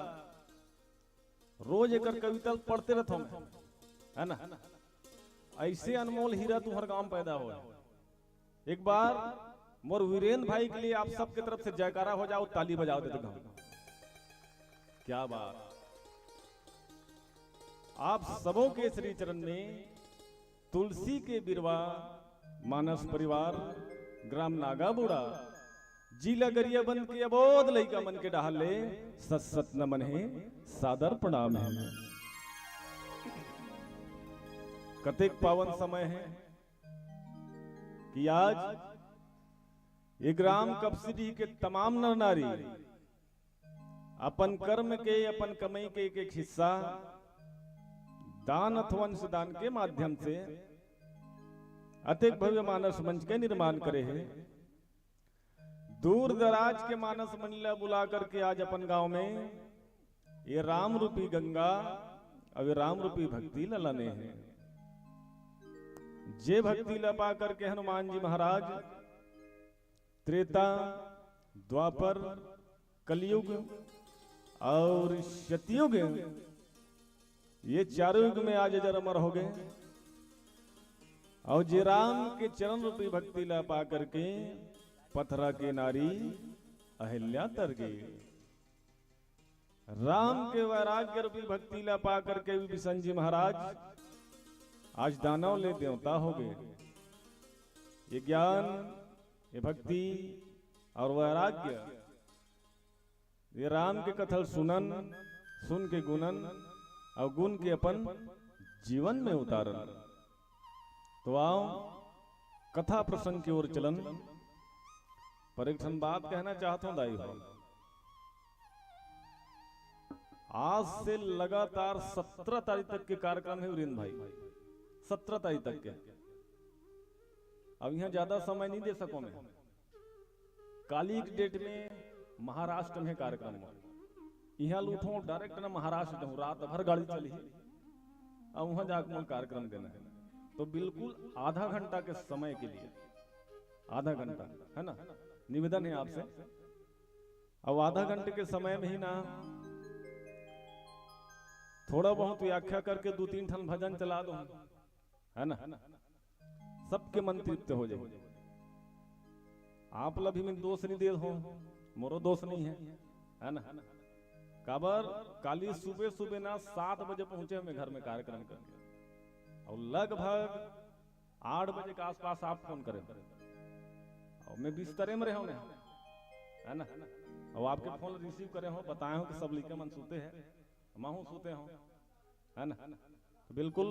रोज एक कविता पढ़ते रहता हूं, है ना। ऐसे अनमोल हीरा तुम्हारे गांव में पैदा हो। एक बार मोर वीरेन भाई के लिए आप सबके तरफ से जयकारा हो जाओ, ताली बजाओ देते गांव। क्या बात। आप सबों के श्री चरण में तुलसी के बिरवा मानस परिवार ग्राम नागाबुड़ा जिला गरियाबंद के अबोध लइका मन के डाले सत सत नमन है, सादर प्रणाम है। कतेक पावन समय है कि आज ये ग्राम कपसिटी के तमाम नर नारी अपन कर्म के, अपन कमाई के एक हिस्सा दान अथवा अंशदान के माध्यम से अतिक भव्य मानस मंच के निर्माण करे हैं। दूर दराज के मानस मंडला बुला करके आज अपन गांव में ये राम रूपी गंगा और राम रूपी भक्ति ललाने हैं। जे भक्ति लपा करके हनुमान जी महाराज त्रेता, द्वापर, कलयुग और सतयुग, ये चारों युग में आज अजर अमर हो गए। और जे राम के चरण रूपी भक्ति ला पा करके पथरा के नारी अहिल्या तर गई। राम के वैराग्य रूपी भक्ति ला पा करके विभीषण जी महाराज आज दानव ले देवता हो गए। ये ज्ञान, ये भक्ति और वैराग्य, ये राम के कथल सुनन, सुन के गुणन और गुण के अपन जीवन में उतारन। तो आओ कथा प्रसंग की ओर चलन। पर एक बात कहना चाहता हूं दाई हो, आज से लगातार 17 तारीख तक के कार्यक्रम है वीरेंद्र भाई, 17 तारीख तक के। अब यहाँ ज्यादा समय नहीं दे सकूं मैं। काली की डेट में महाराष्ट्र में कार्यक्रम हो, यहाँ लूटो डायरेक्ट ना महाराष्ट्र हूँ, रात भर गाड़ी चली अब वहां जाकर कार्यक्रम देना है। तो बिल्कुल आधा घंटा के समय के लिए, आधा घंटा है ना, निवेदन है आपसे। अब आधा घंटे के समय में ही ना थोड़ा बहुत व्याख्या करके 2-3 ठन भजन चला दो, है ना, सबके मन तृप्त हो जाए। आप लभी में दोष नहीं दे हो, मोरो दोष नहीं है ना। काबर काली सुबह सुबह ना 7 बजे पहुंचे हमें घर में कार्यक्रम करके, और लगभग 8 बजे के आसपास आप फोन करें और मैं बिस्तरे में रहा हूं, है ना। और आपके फोन रिसीव करे हो, बताए हो कि सब लिखे मन सूते हैं, माहू सूते हो, है ना। बिल्कुल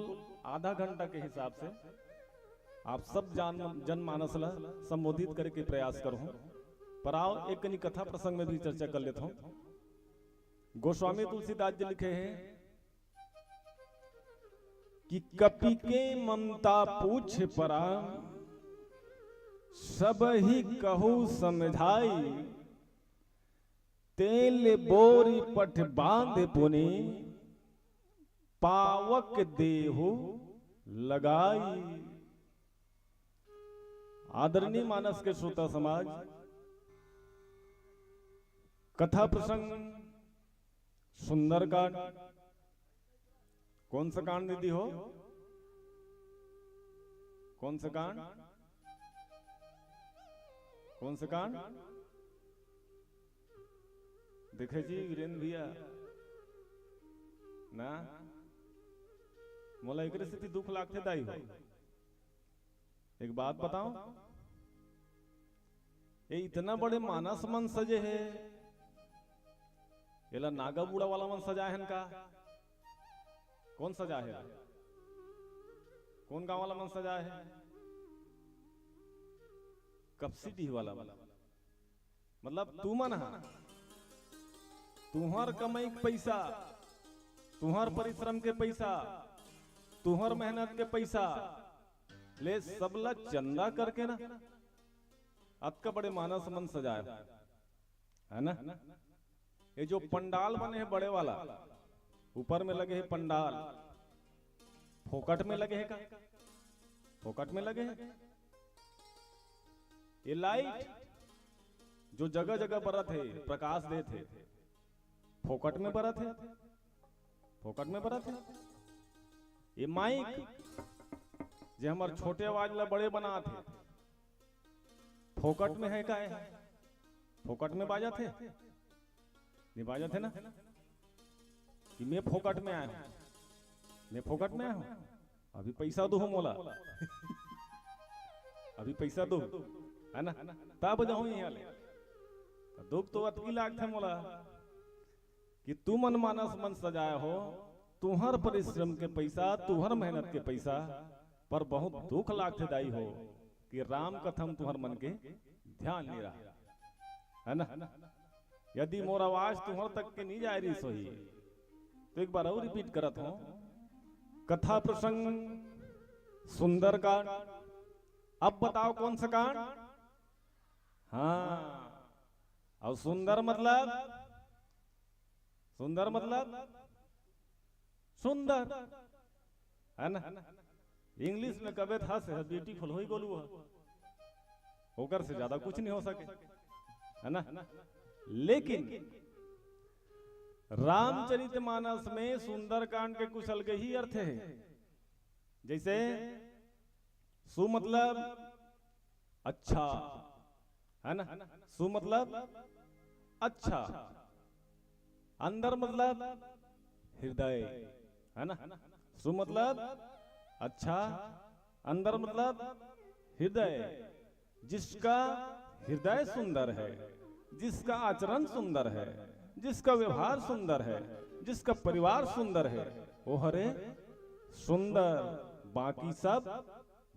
आधा घंटा के हिसाब से आप सब जनमानस ला संबोधित करके प्रयास करो। पर आओ एक कनी कथा प्रसंग में भी चर्चा कर लेता हूं। गोस्वामी तुलसीदास जी लिखे हैं कि कपि के ममता पूछ परा, सब ही कहू समझाई, तेल बोरी पठ बांध पुनि, पावक देहु लगाई। आदरणीय मानस के श्रोता समाज, कथा प्रसंग सुंदरकांड, कौन सा कांड दीदी हो? कौन सा कांड? कौन सा कांड? देखे जी वीरेंद्र भैया ना मोला एक स्थिति दुख लागते दाई हो। एक बात बताओ, ये इतना बड़े मानस मन सजे है, ये नागा बूढ़ा वाला मन सजा है का? कौन सजा है? कौन गांव वाला मन सजा है? कपसिटी वाला मतलब तू मन हा, तुहर कमाई के पैसा, तुहर परिश्रम के पैसा, तुहर मेहनत के पैसा ले सबला चंदा करके ना अतका बड़े मानस मन सजाए है ना। ये जो पंडाल बने हैं बड़े वाला, ऊपर में लगे हैं पंडाल, फोकट में लगे हैं का? फोकट में लगे हैं। ये लाइट जो जगह जगह बरत है, प्रकाश देते, फोकट में बरत है, फोकट में बरत है। ये माइक जो हमारे छोटे आवाज ला बड़े बना थे, फोकट में है का? है फोकट में बाजा थे, नहीं बाजा थे ना कि मैं फोकट में आया हूं, मैं फोकट में आया हूं, अभी पैसा दो मोला अभी पैसा दो है ना, तब जाऊं यहाँ ले। दुख तो अतकी लाग थे मोला कि तू मन मानस मन सजाया हो, तुहर परिश्रम के पैसा, तुहर मेहनत के पैसा, पर बहुत दुख लागते दाई हो कि राम कथम तुहर मन के ध्यान नहीं रहा है ना। यदि मोर आवाज तुहर तक के नहीं जाए रही सोही तो एक बार और रिपीट करत हूं। कथा प्रसंग सुंदरकांड। अब बताओ कौन सा कांड? हाँ, और सुंदर मतलब, सुंदर मतलब सुंदर है ना। इंग्लिश में कबे था से ब्यूटीफुल हो ही बोलू, होकर से ज्यादा कुछ नहीं हो सके है ना। लेकिन रामचरितमानस में सुंदरकांड के कुछ अलग ही अर्थ है। जैसे सु मतलब अच्छा है ना, सु मतलब अच्छा, अंदर मतलब हृदय है ना। सु मतलब अच्छा, अंदर मतलब हृदय। जिसका हृदय सुंदर है, जिसका आचरण सुंदर है, जिसका व्यवहार सुंदर है, जिसका परिवार सुंदर है, वो हरे सुंदर, बाकी सब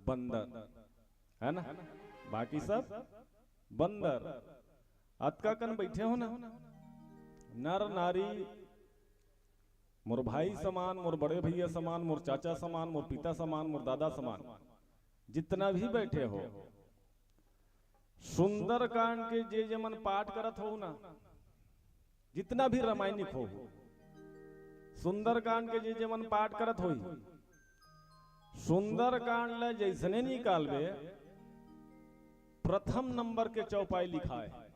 बंदर है ना, बाकी सब बंदर। अतका कन बैठे हो ना, नर नारी, मोर भाई समान, मोर बड़े भैया समान, मोर चाचा समान, मोर पिता समान, मोर दादा समान, जितना भी बैठे हो, सुंदर कांड के जे जमन पाठ करत हो ना, जितना भी रामायणिक हो, सुंदर कांड के जे जमन पाठ करत हो, सुंदर कांड ले जैसने निकालबे प्रथम नंबर के चौपाई लिखा है।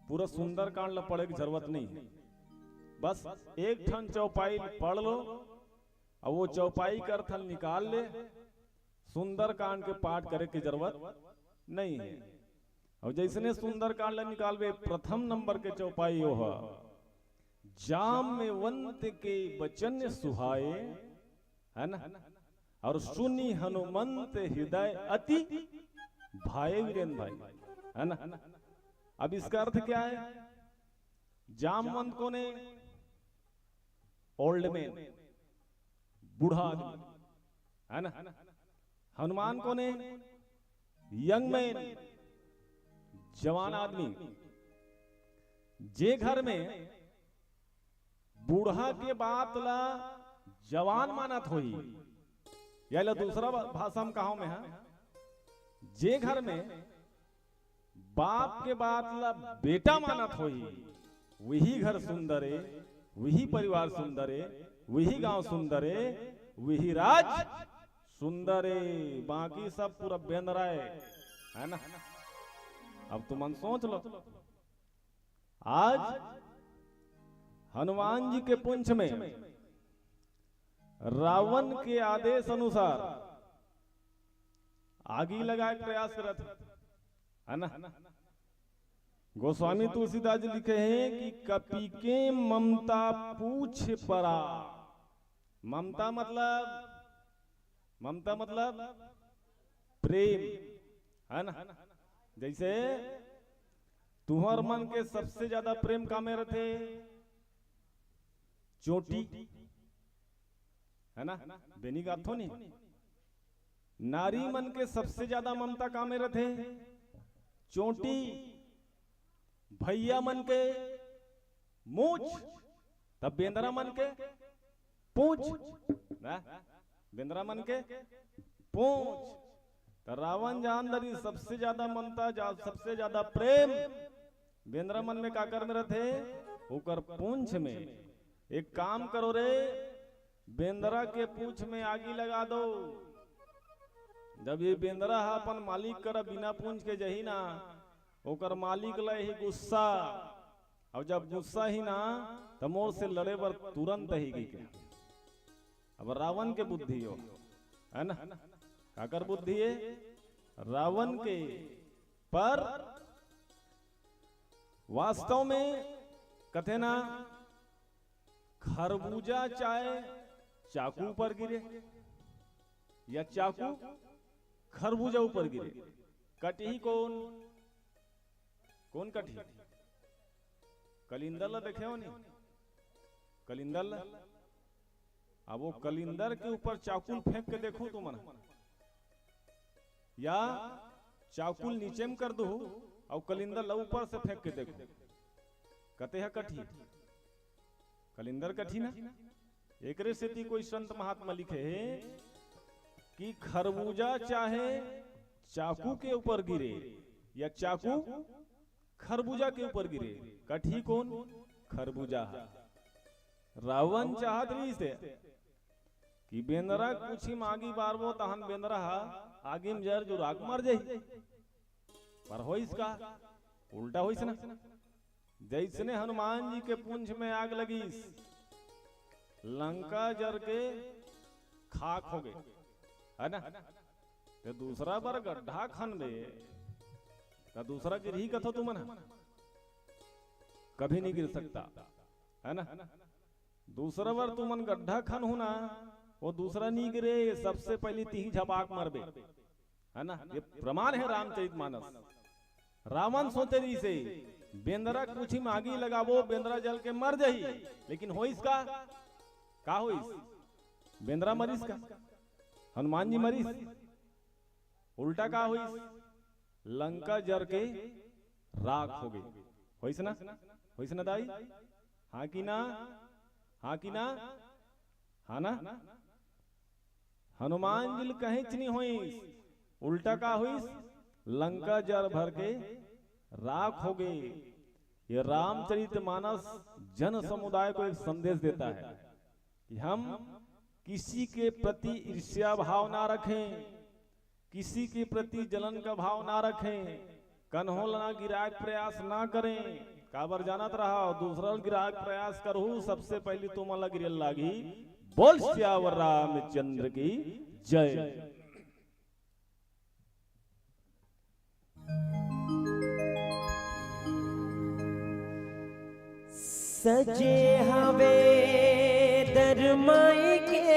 पूरा सुंदर कांड ला पढ़े की जरूरत नहीं है, बस एक ठन चौपाई पढ़ लो और वो चौपाई का अर्थ निकाल ले। सुंदर कांड के पाठ करे की जरूरत नहीं है। और जैसने सुंदर कांड निकालबे प्रथम नंबर के चौपाई हो, जाम में वंत के वचन सुहाए है ना, और सुनी हनुमंत हृदय अति भाई वीरेंद्र भाई है ना। अब इसका अर्थ क्या है? जामवंत को ने ओल्ड मैन, बूढ़ा आदमी है ना। हनुमान कौन है? यंग मैन, जवान आदमी। जे घर में बूढ़ा के बात ला जवान मानत होई, या ला दूसरा भाषा में कहा में है, जे घर में बाप के बात ला बेटा मानत होई, वही घर सुंदर है, वही परिवार सुंदर है, वही गांव सुंदर है, वही राज सुंदर है। बाकी सब पूरा बेंदरा है ना। अब तुम मन सोच लो, आज हनुमान जी के पुंछ में रावण के आदेश अनुसार आगी लगाए प्रयास करत है ना। गोस्वामी तुलसीदास जी लिखे हैं कि कपि के ममता पूछ परा। ममता मतलब प्रेम है ना। जैसे तुम्हार मन के सबसे ज्यादा प्रेम का में रथे चोटी है ना, बेनी गाथो नहीं। नारी मन के सबसे ज्यादा ममता का में रथे चोटी। भैया मन के मूछ, तब बेंद्रा मन के पूछ ना, बेंद्रा मन के पूछ। तो रावण जान दरी सबसे ज्यादा ममता, सबसे ज्यादा प्रेम बेंद्रा मन में काकर में रथे होकर पूंछ में। एक काम करो रे, बेंद्रा के पूंछ में आगी लगा दो। जब ये बेंद्रा अपन मालिक कर बिना पूंछ के जही ना, ओकर मालिक ला ही गुस्सा। और जब गुस्सा ही ना तो मोर से लड़े पर तुरंत ही गई के। अब रावण के बुद्धि हो है ना, काकर बुद्धि है रावण के। पर वास्तव में कथे ना, खरबूजा चाहे चाकू पर गिरे या चाकू खरबूजा ऊपर गिरे, कटही कौन कटी? कलिंदर ला देखे हो नहीं? कलिंदर ला, अब वो कलिंदर के ऊपर चाकुल फेंक के देखो तुम, या चाकुल नीचे में कर दो और कलिंदर ला ऊपर से फेंक के देखो, कते है कठी? कलिंदर कठी ना। एक से कोई संत महात्मा लिखे कि खरबूजा चाहे चाकू के ऊपर गिरे या चाकू खरबूजा के ऊपर गिरे, कठी कौन? खरबूजा। रावण चाहत रही से कि बेंद्रा कुछ ही मांगी बारबो तहन बेंद्रा आगे में जर जो राग मर जाई। पर हो इसका उल्टा हो ना। जैसने हनुमान जी के पुंछ में आग लगी, लंका जर के खाक हो गए है ना। तो दूसरा बार गड्ढा खनबे तो दूसरा गिर ही कथो तुम ना, कभी नहीं गिर सकता है ना। दूसरा बार तुमन गड्ढा खन हो ना, वो दूसरा नहीं गिरे, सबसे पहले तीही झपाक मरबे है ना। ये प्रमाण है रामचरितमानस। रावण सोचे रही से बेंद्रा कुछ ही मांगी लगावो, बेंद्रा जल के मर जाही, लेकिन हो इसका का हो इस बेंद्रा मरीस का, हनुमान जी मरीस। उल्टा का हो लंका जर के राख हो गई। होइस ना दाई? हाँ की ना? हाँ की ना? हाँ ना। हनुमान जी कहीं नहीं होइस, उल्टा का होइस लंका जर भर के राख हो गई। ये रामचरितमानस जन समुदाय को एक संदेश देता है कि हम किसी के प्रति ईर्ष्या भाव ना रखें, किसी के प्रति जलन का भाव ना रखें, कन्हो ना गिराक प्रयास ना करें। काबर जानत रहा दूसरा गिराक प्रयास करू, सबसे पहले तुम अलग गिरल लागी। बोल श्यावर रामचंद्र की जय। सजे हवे दरमाई के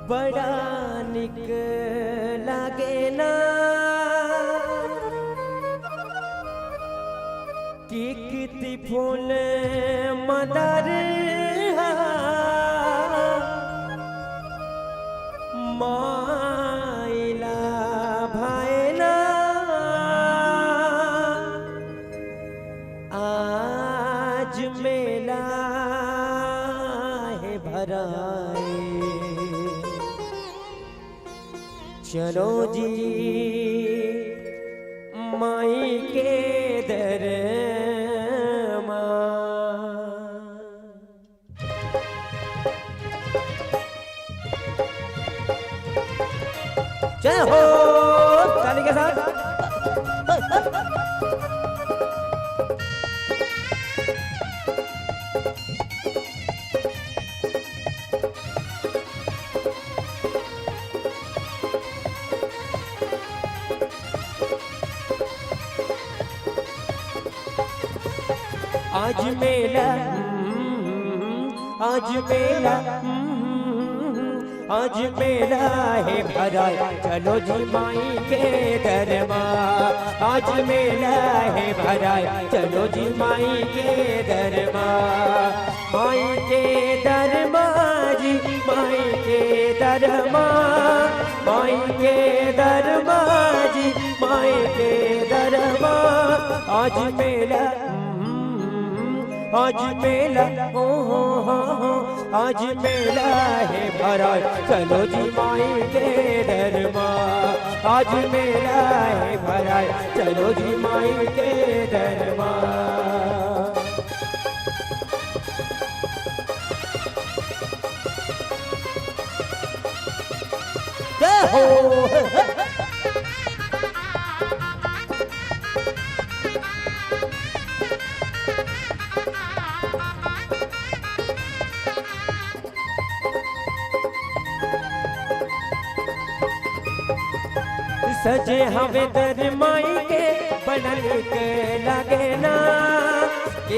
बड़ा निक लागे ना, टिकती फूल मदर चलो जी माई के दर जय हो ताली के साथ। आज मेला आज मेला आज मेला है भरा चलो जी माई के दरमा। आज मेला है भरा चलो जी माई के दरमा। माई के दरमा जी माई के दरमा। माई के दरमा जी माई के दरमा। आज मेला आज मेला ओ हो आज मेला है भरा चलो जी माई के दरमा। आज मेला है भरा चलो जी माई के दरमा। जय हो सजे हवे दर माई के बनल के लगे ना।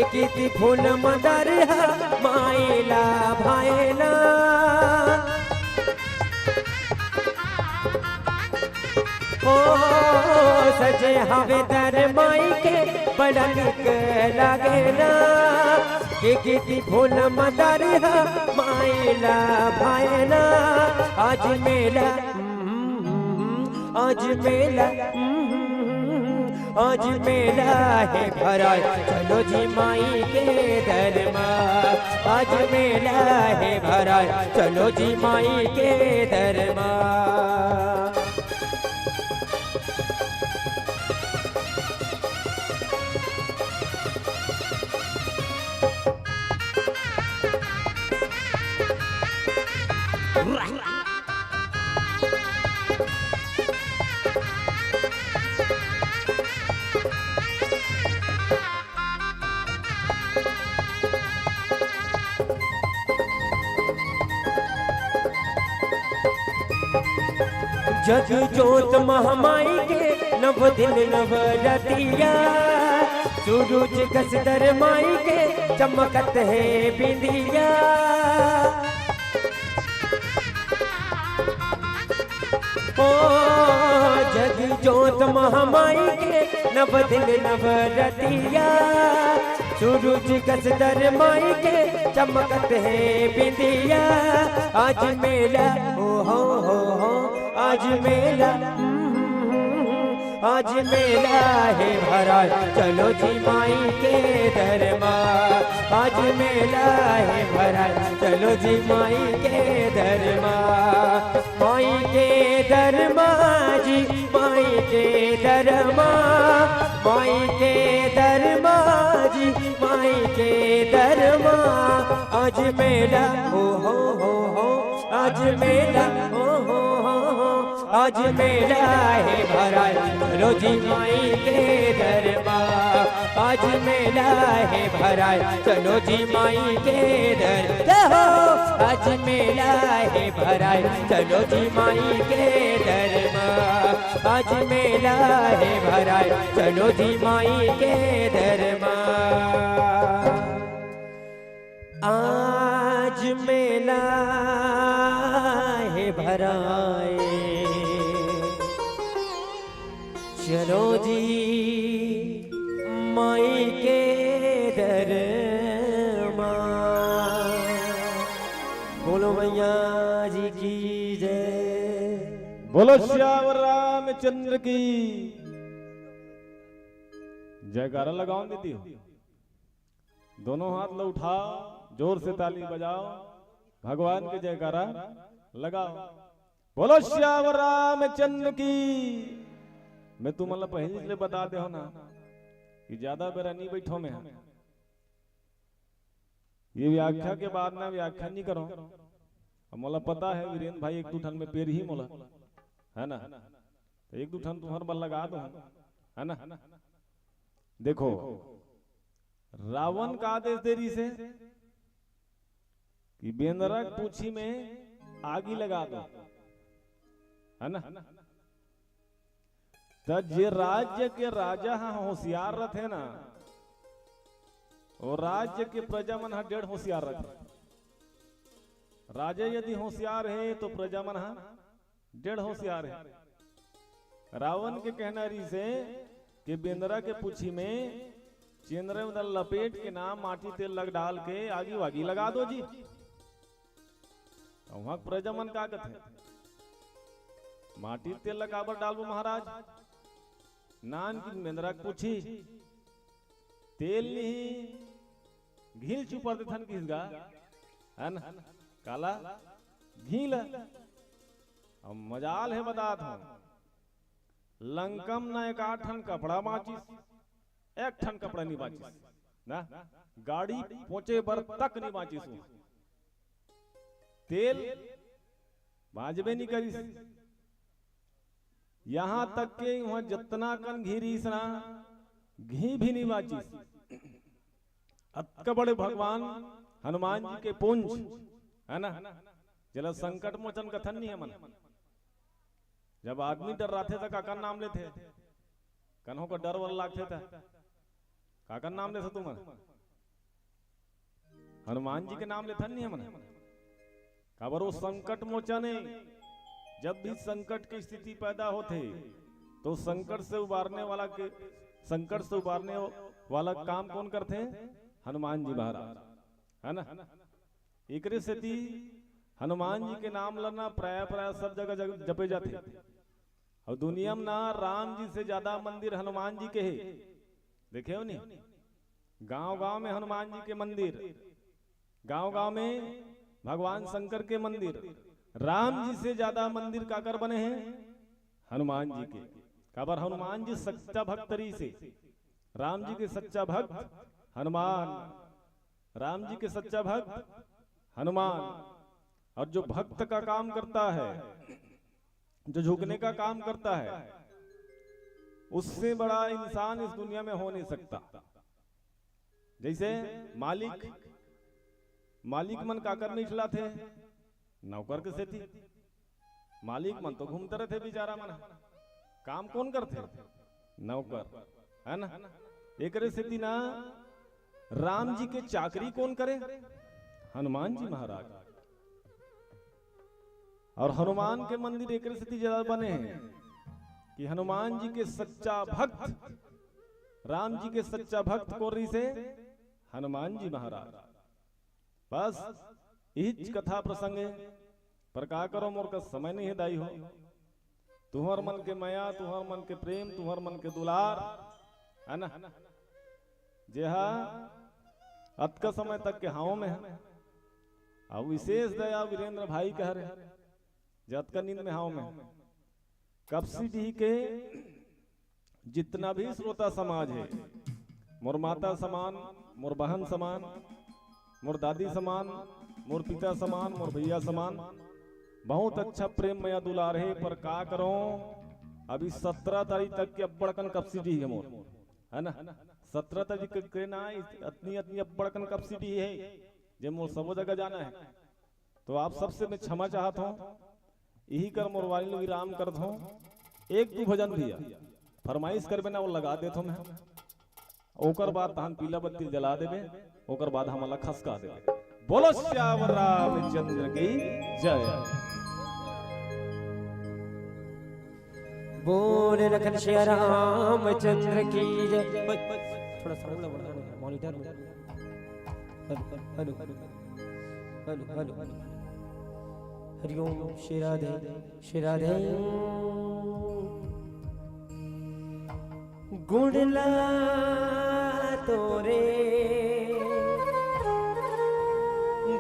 एक फूल मदर माइला भाईना। ओ सजे हवे दर माई के बनल के लगे ना। एक फूल मदर माइला भाईना। आज मेला आज मेला आज मेला है भरा चलो जी माई के दरमा। आज मेला है भरा चलो जी माई के दरमा। जग जोत महामाई के नव दिन नव रतिया। सूरज कसदर माई के चमकत है बिंदिया। ओ जग जोत महामाई के नव दिन नव रतिया। सूरज कसदर माई के चमकत है बिंदिया। आज मेला हो आज मेला आज मेला है भरा चलो जी माई के दरमा। आज मेला है भरा चलो जी माई के दरमा। माई के दरमा जी माई के दरमा। माई के दरमा जी माई के दरमा। आज मेला हो आज मेला हो आज मेला है भरा चलो जी माई के दरमा। आज मेला है भरा चलो जी माई के दरमा। आज मेला है भरा चलो जी माई के दरमा। आज मेला है भरा चलो जी माई के दरमा। आज मेला है भराए चलो जी माई के दरमा। बोलो भैया जी की जय। बोलो श्यावर रामचंद्र की जयकारा लगाओ दीदी। दोनों हाथ लो उठाओ जोर से ताली बजाओ भगवान की जयकारा लगाओ। बोलो श्यावर रामचंद्र की। मैं तुम्हाला पहले इसलिए बता दे हो ना कि ज्यादा बेरा नहीं बैठो में ये व्याख्या के बाद ना व्याख्या नहीं करो। अब मोला पता है वीरेंद्र भाई एक दो ठन में पेड़ ही मोला है ना, तो एक दो ठन तुम्हारे बल लगा दो है ना। देखो रावण का आदेश देरी से कि बेंदरक पूछी में आगी लगा दो है ना। तो जे राज्य के राजा होशियार रहे ना, और राज्य के प्रजा मन डेढ़ होशियार रहे। राजा यदि होशियार है तो प्रजा मन डेढ़ होशियार है। रावण के कहना रही से कि बेंदरा के पूछी में चेंद्र में लपेट के नाम माटी तेल लग डाल के आगी वागी लगा दो जी। वहां प्रजा मन का कहते माटी तेल लगाबर डालबो महाराज। नान की बेंदरा पूछी तेल नहीं घील चुपर देथन किसगा है ना, काला घील। अब मजाल है बतात हूं, लंकम ना एक 8 ठन कपड़ा माचिस, 1 ठन कपड़ा नहीं बाचिस ना, गाड़ी पहुंचे बर तक नहीं बाचिस। तेल बाजबे नहीं करिस, यहां तक के वहां जितना कन घी रहीस ना घी भी नहीं बाचिस। अतका बड़े भगवान हनुमान जी के पुंज है ना, जला संकट मोचन कथन नहीं है मन। जब आदमी डर रहे थे काका नाम लेते, कन्हों को डर वर लागते था, काका नाम लेते तुम हनुमान जी के नाम लेते नहीं है मन। काबर वो संकट मोचन है। जब भी संकट की स्थिति पैदा होते तो संकट से उबारने वाला काम कौन करते हैं? हनुमान जी महाराज है ना। एक स्थिति हनुमान जी के नाम लेना प्राय सब जगह जपे जाते। और दुनिया में ना राम जी से ज्यादा मंदिर हनुमान जी के है, देखे हो नहीं? गांव-गांव में हनुमान जी के मंदिर, गांव-गांव में भगवान शंकर के मंदिर। राम जी से ज्यादा मंदिर काकर बने हैं? हनुमान जी के। काबर हनुमान जी सच्चा भक्त तरी से, राम जी के सच्चा भक्त हनुमान, राम जी के सच्चा भक्त हनुमान। और जो भक्त का काम करता है, जो झुकने का काम करता है, उससे बड़ा इंसान इस दुनिया में हो नहीं सकता। जैसे मालिक मन काकर नहीं चलाते, नौकर के सेती। मालिक मन तो घूमते रहते बेचारा मन, काम कौन करते? नौकर है ना। एक सेती ना राम जी के चाकरी कौन करे? हनुमान जी महाराज। और हनुमान के मंदिर एक स्थिति ज्यादा बने हैं कि हनुमान जी के सच्चा भक्त, राम जी के सच्चा भक्त कोरी से हनुमान जी महाराज। बस यही कथा प्रसंग है। पर का करो, मोर का समय नहीं है दाई हो। तुहर मन के माया, तुहर मन के प्रेम, तुहर मन के दुलार है ना, जेहा अतका समय तक के हाव में है। अब विशेष दया वीरेंद्र भाई कह रहे जत का नींद में हाव में। कपसी डी के जितना भी श्रोता समाज है, मोर माता समान, मोर बहन समान, मोर दादी समान, मोर पिता समान, मोर भैया समान, बहुत अच्छा प्रेम मया दुलार है। पर का करो, अभी 17 तारीख तक के अब्बड़कन कपसिटी है मोर है ना। 17 तारीख के ना इतनी अब्बड़कन कपसिटी है जे मोर सबो जगह जाना है। तो आप सबसे मैं क्षमा चाहता हूँ। यही कर मोर वाली लोग विराम कर दो। एक दो भजन दिया फरमाइश करबे ना, वो लगा देतो मैं। ओकर बाद तहन पीला बत्ती जला देबे, ओकर बाद हमला खसका देबे। बोलो श्यावर रामचंद्र की जय। बोल लखन श्री रामचंद्र की जय। थोड़ा साउंड बढ़ा मॉनिटर में। Hello hello hello hello. Hariom Shri Radhe Shri Radhe. गुणला तोरे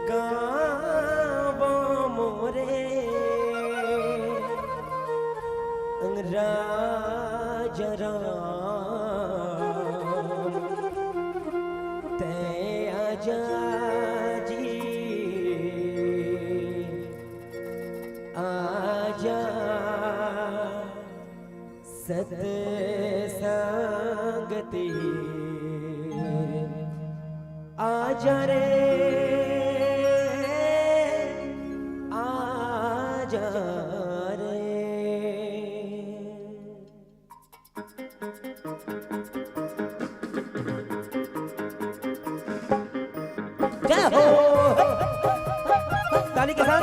गावा मोरे राजा राम ते आजा जी आजा सत्संगति आजा रे आजा रे। क्या हो ताली के साथ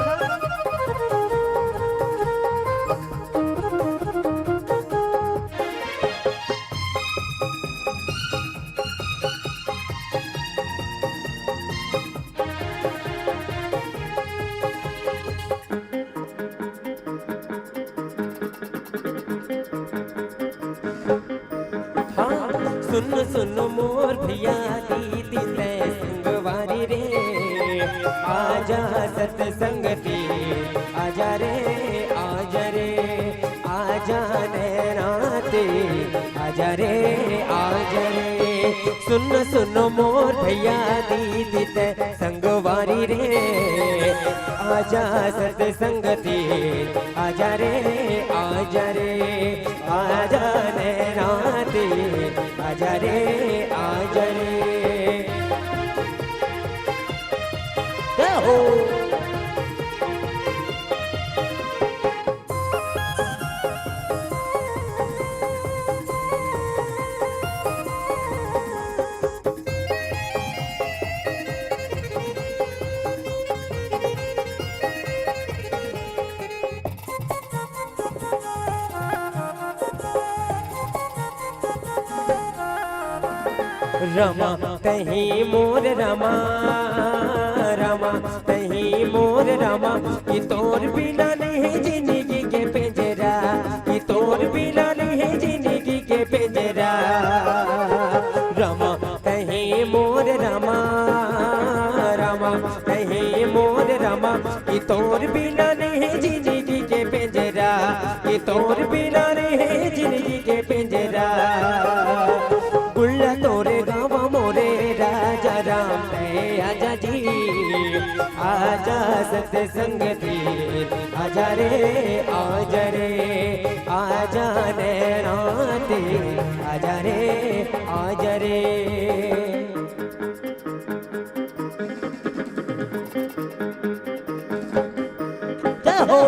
सुन सुन मोर भैया दीदी ते संगवारी रे आजा सत्संगति आजा रे आजा रे आजा नैनाते आजा रे आजा रे। सुन सुन मोर भैया दीदी ते संगवारी रे आजा सत्संगति आजा रे आजा रे आजा नैनाते आजा रे आजा रे। क्या हो रमा कहीं मोर रमा रमा कहीं मोर रमा कि तोर बिना नहीं जिंदगी के पिंजरा कि तोर बिना नहीं जिंदगी के पिंजरा। रमा कहीं मोर रमा रमा कहीं मोर रमा कि तोर बिना नहीं जिंदगी के पिंजरा कि तोर बिना नहीं जिंदगी के पिंजरा। गुल्ला तोरे गाँव मोरे राजा राम ते आजा जी आजा सत्संगति आजा रे आजा रे आजा नैनाते आजा रे आजा रे। क्या हो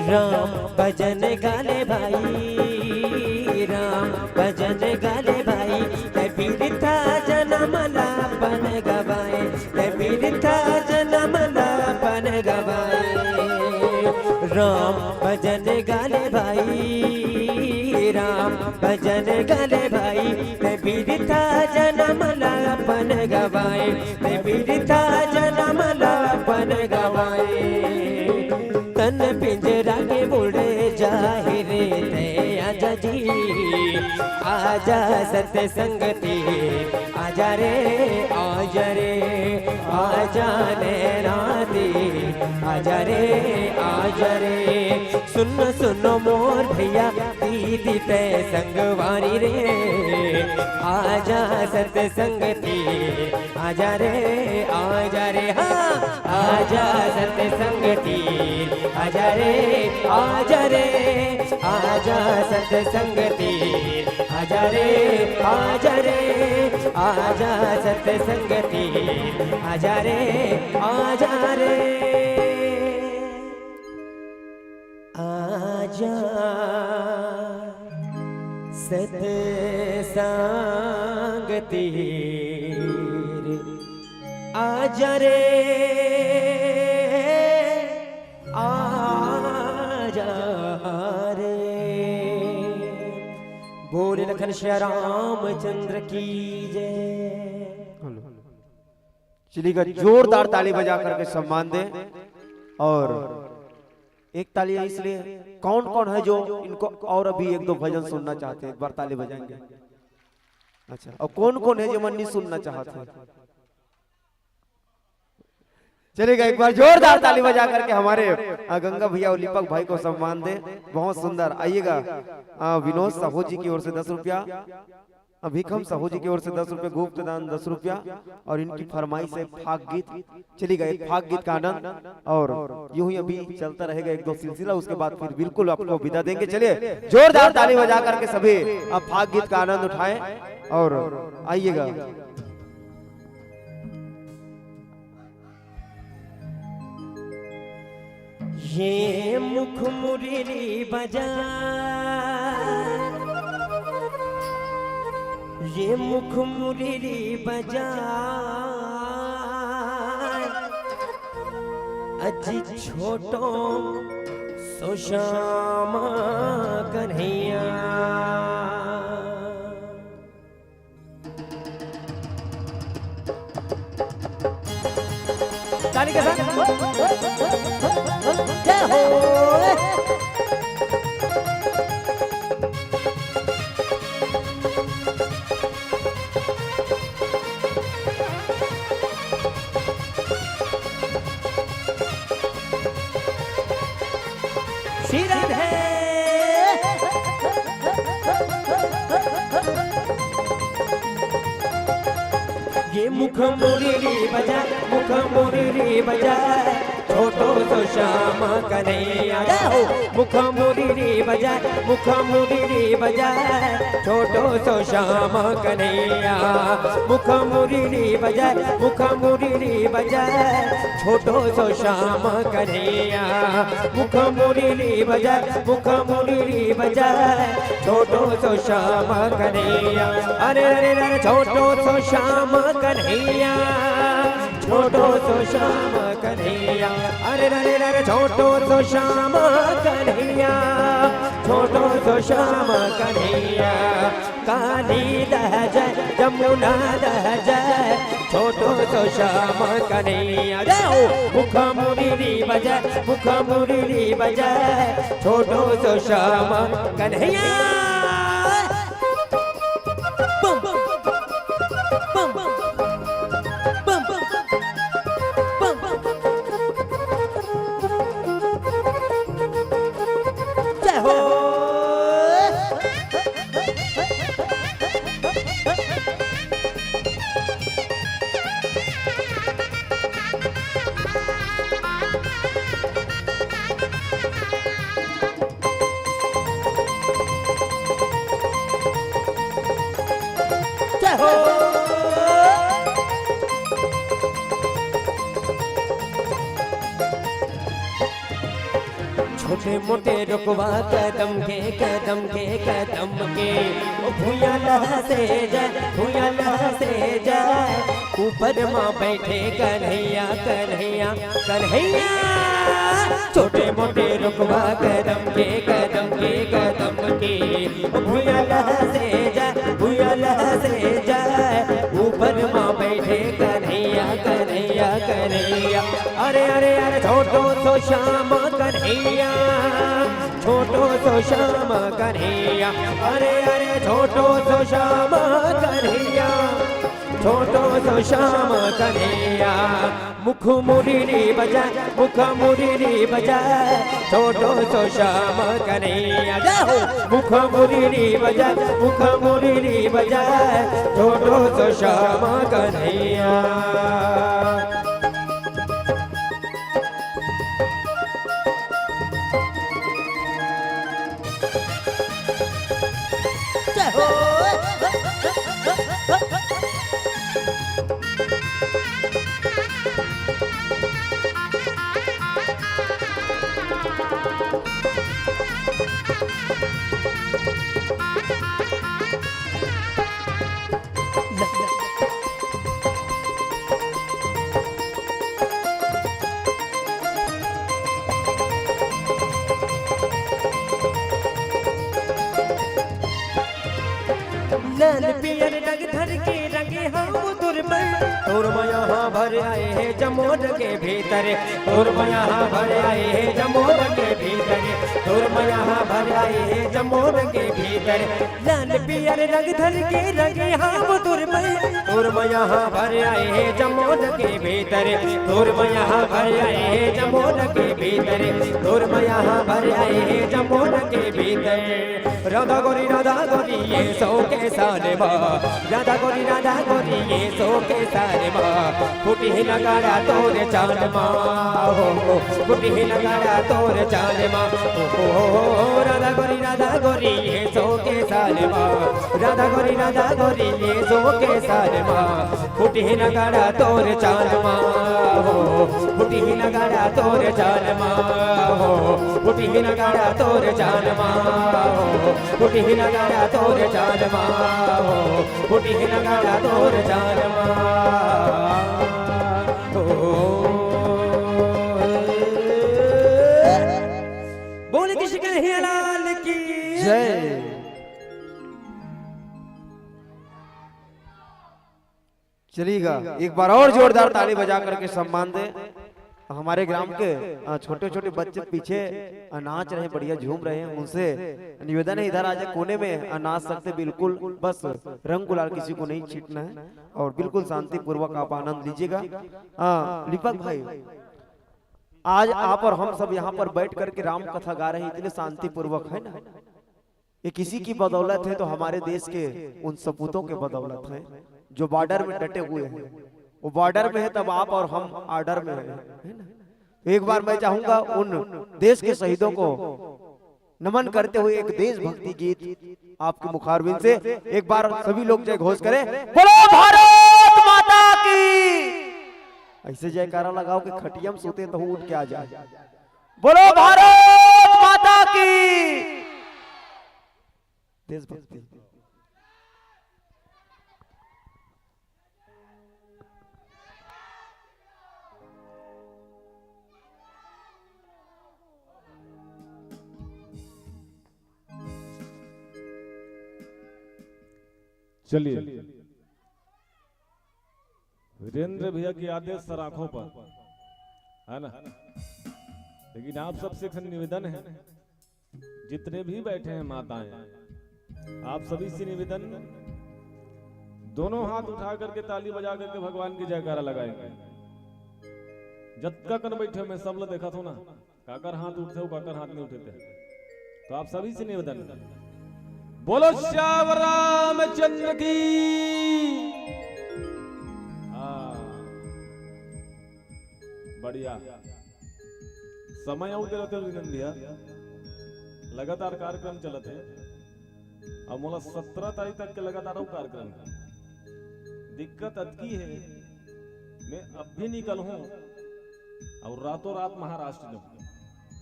राम भजन गाले भाई राम भजन गाले भाई कबीर था जनमला बन गवाए कबीर था जनमला बन गवाए। राम भजन गाले भाई राम भजन गाले भाई कबीर था जनमला बन गवाए कबीर था जनमला बन गवाए। तन पिंजरा के बुढ़े जाहिरे ते आजा जी आजा सत्संगति आजा रे आजा रे आजा नैनाते आजा रे आजा रे। सुन सुन मोर भैया दीदी ते संगवारी रे आजा सत्संगति आजा रे आजा रे हाँ आजा सत्संगति आजा रे आजा रे आजा सत्संगति आजा रे आजा रे आजा सत्संगति आजा रे आजा रे आजा सत्संगति आजा रे आजा रे। बोल लखन श्री रामचंद्र की जय। चलिएगा, जोरदार ताली बजा करके सम्मान दें। और एक ताली है इसलिए, कौन कौन है जो इनको और अभी एक दो भजन सुनना चाहते हैं, एक बार ताली बजाएंगे। अच्छा, और कौन कौन है जो मन्नी सुनना चाहते हैं? चलिएगा, एक बार जोरदार ताली बजा करके हमारे गंगा भैया और दीपक भाई को सम्मान दें। बहुत सुंदर। आइएगा, विनोद साहू जी की ओर से 10 रुपया, भिखम साहू जी की ओर से 10 रुपये, गुप्त दान 10 रुपया, और इनकी फरमाइश है फाग गीत। चलिएगा, एक फाग गीत का आनंद, और यूं ही अभी चलता रहेगा एक दो सिलसिला, उसके बाद फिर बिल्कुल आपको विदा देंगे। चलिए, जोरदार ताली बजा करके सभी अब फाग गीत का आनंद उठाएं। और आइएगा, ये मुख मुरली बजा, ये मुख मुरली बजा, अजी छोटो सो श्याम कन्हैया। ताली के साथ जय हो। श्री राधे। ये मुख मुरली बजा, मुख मुरली बजा, छोटो सो श्याम कन्हैया। मुख मुरली बजा, मुख मुरली बजा, छोटो सो श्याम कन्हैया। मुख मुरली बजा, मुख मुरली बजा, छोटो सो श्याम कन्हैया। मुख मुरली बजा, मुख मुरली बजा, छोटो सो श्याम कन्हैया। अरे अरे अरे छोटो सो श्याम कन्हैया, छोटो सो श्याम कन्हैया। अरे अरे अरे छोटो सो श्याम कन्हैया, छोटो सो श्याम कन्हैया। काली दह जय जमुना दह जय, छोटो सो श्याम कन्हैया। मुख मुरली बजा, मुख मुरली बजा, छोटो सो श्याम कन्हैया। छोटे मोटे रुकवा कदम के कदम के कदम के, भूया से जाए, भूया से जाए, ऊपर माँ बैठे कन्हैया कन्हैया कन्हैया। छोटे मोटे रुकवा कदम के कदम के कदम के, भूया से जाए, भूया से जाए, ऊपर माँ बैठे कन्हैया कन्हैया कन्हैया। अरे अरे अरे छोटो सो श्याम कन्हैया, छोटो सो श्याम कन्हैया। अरे अरे छोटो सो श्याम कन्हैया, छोटो सो श्याम कन्हैया। मुख मुरली बजा, मुख मुरली बजा, छोटो सो श्याम कन्हैया। मुख मुरली बजा, मुख मुरली बजा, छोटो सो श्याम कन्हैया। लाल पियर रंग धर के रंगे हम दुर्बल, और यहाँ भर भर आए हैं जमोद के भीतर, तुर्म यहाँ भर आए हैं जमोद के भीतर, तुर्म यहाँ भर आए हैं जमोद के भीतर। लाल पियर रंग धर के रंगे हम तुर्म यहाँ भर आए हैं जमोद के भीतर, तुर्म यहाँ भर आए हैं जमोद के भीतर, तुर्म यहाँ भर आए हैं जमोद के भीतर। राधा गोरी ये सो के सारे माँ, राधा गोरी ये सो के सारे माँ, फुटी ही नगाड़ा तोरे चाल माँ, हो फुटी ही नगाड़ा तोरे चाल माँ, हो राधा गोरी ये सो के सारे माँ, राधा गोरी ये सो के सारे माँ, फुटी ही नगाड़ा तोरे चाल माँ, हो फुटी ही नगाड़ा तोरे चाल माँ, हो फुटी ही नगाड़ा तोरे चाल माँ, हो फुटी ही नगाड़ा तोरे चाल माँ, हो फुटी ही नगाड़ा तोरे चाल माँ, बोल कृष्ण कन्हैया लाल की जय। चलिएगा एक बार और जोरदार ताली बजा करके सम्मान दे। हमारे ग्राम के छोटे छोटे बच्चे पीछे नाच रहे हैं, बढ़िया झूम रहे हैं, उनसे निवेदन है इधर आ जाए, कोने में नाच सकते बिल्कुल, बस रंग गुलाल किसी को नहीं छीटना है और बिल्कुल शांति पूर्वक आप आनंद लीजिएगा। दीपक भाई, आज आप और हम सब यहाँ पर बैठ करके राम कथा गा रहे हैं, इतने शांति पूर्वक है ना, ये किसी की बदौलत है तो हमारे देश के उन सपूतों के बदौलत है जो बॉर्डर में डटे हुए हैं। वो बॉर्डर में है तब आप और हम आर्डर में है ना। तो एक बार मैं चाहूंगा उन देश के शहीदों को नमन करते हुए एक देशभक्ति गीत आपके मुखारबिंद से एक बार सभी लोग जय घोष करें, बोलो भारत माता की। ऐसे जयकारा लगाओ कि खटिया में सोते तो उठ के आ जाए, बोलो भारत माता की। देशभक्ति चलिए वीरेंद्र भैया की आदेश सर आंखों पर है ना, लेकिन आप सबसे निवेदन है, जितने भी बैठे हैं माताएं, आप सभी से निवेदन, दोनों हाथ उठा करके ताली बजा करके भगवान की जयकारा लगाएंगे। जत्का कर बैठे मैं सब लोग देखा था ना, काकर हाथ उठते हो काकर हाथ नहीं उठे थे, तो आप सभी से निवेदन, बोलो श्याम रामचंद्र की। बढ़िया समय आउते रहते भैया, लगातार कार्यक्रम चलते हैं और मोला 17 तारीख तक के लगातार कार्यक्रम है। दिक्कत अतकी है, मैं अब भी निकल हूं और रातों रात महाराष्ट्र जाऊं,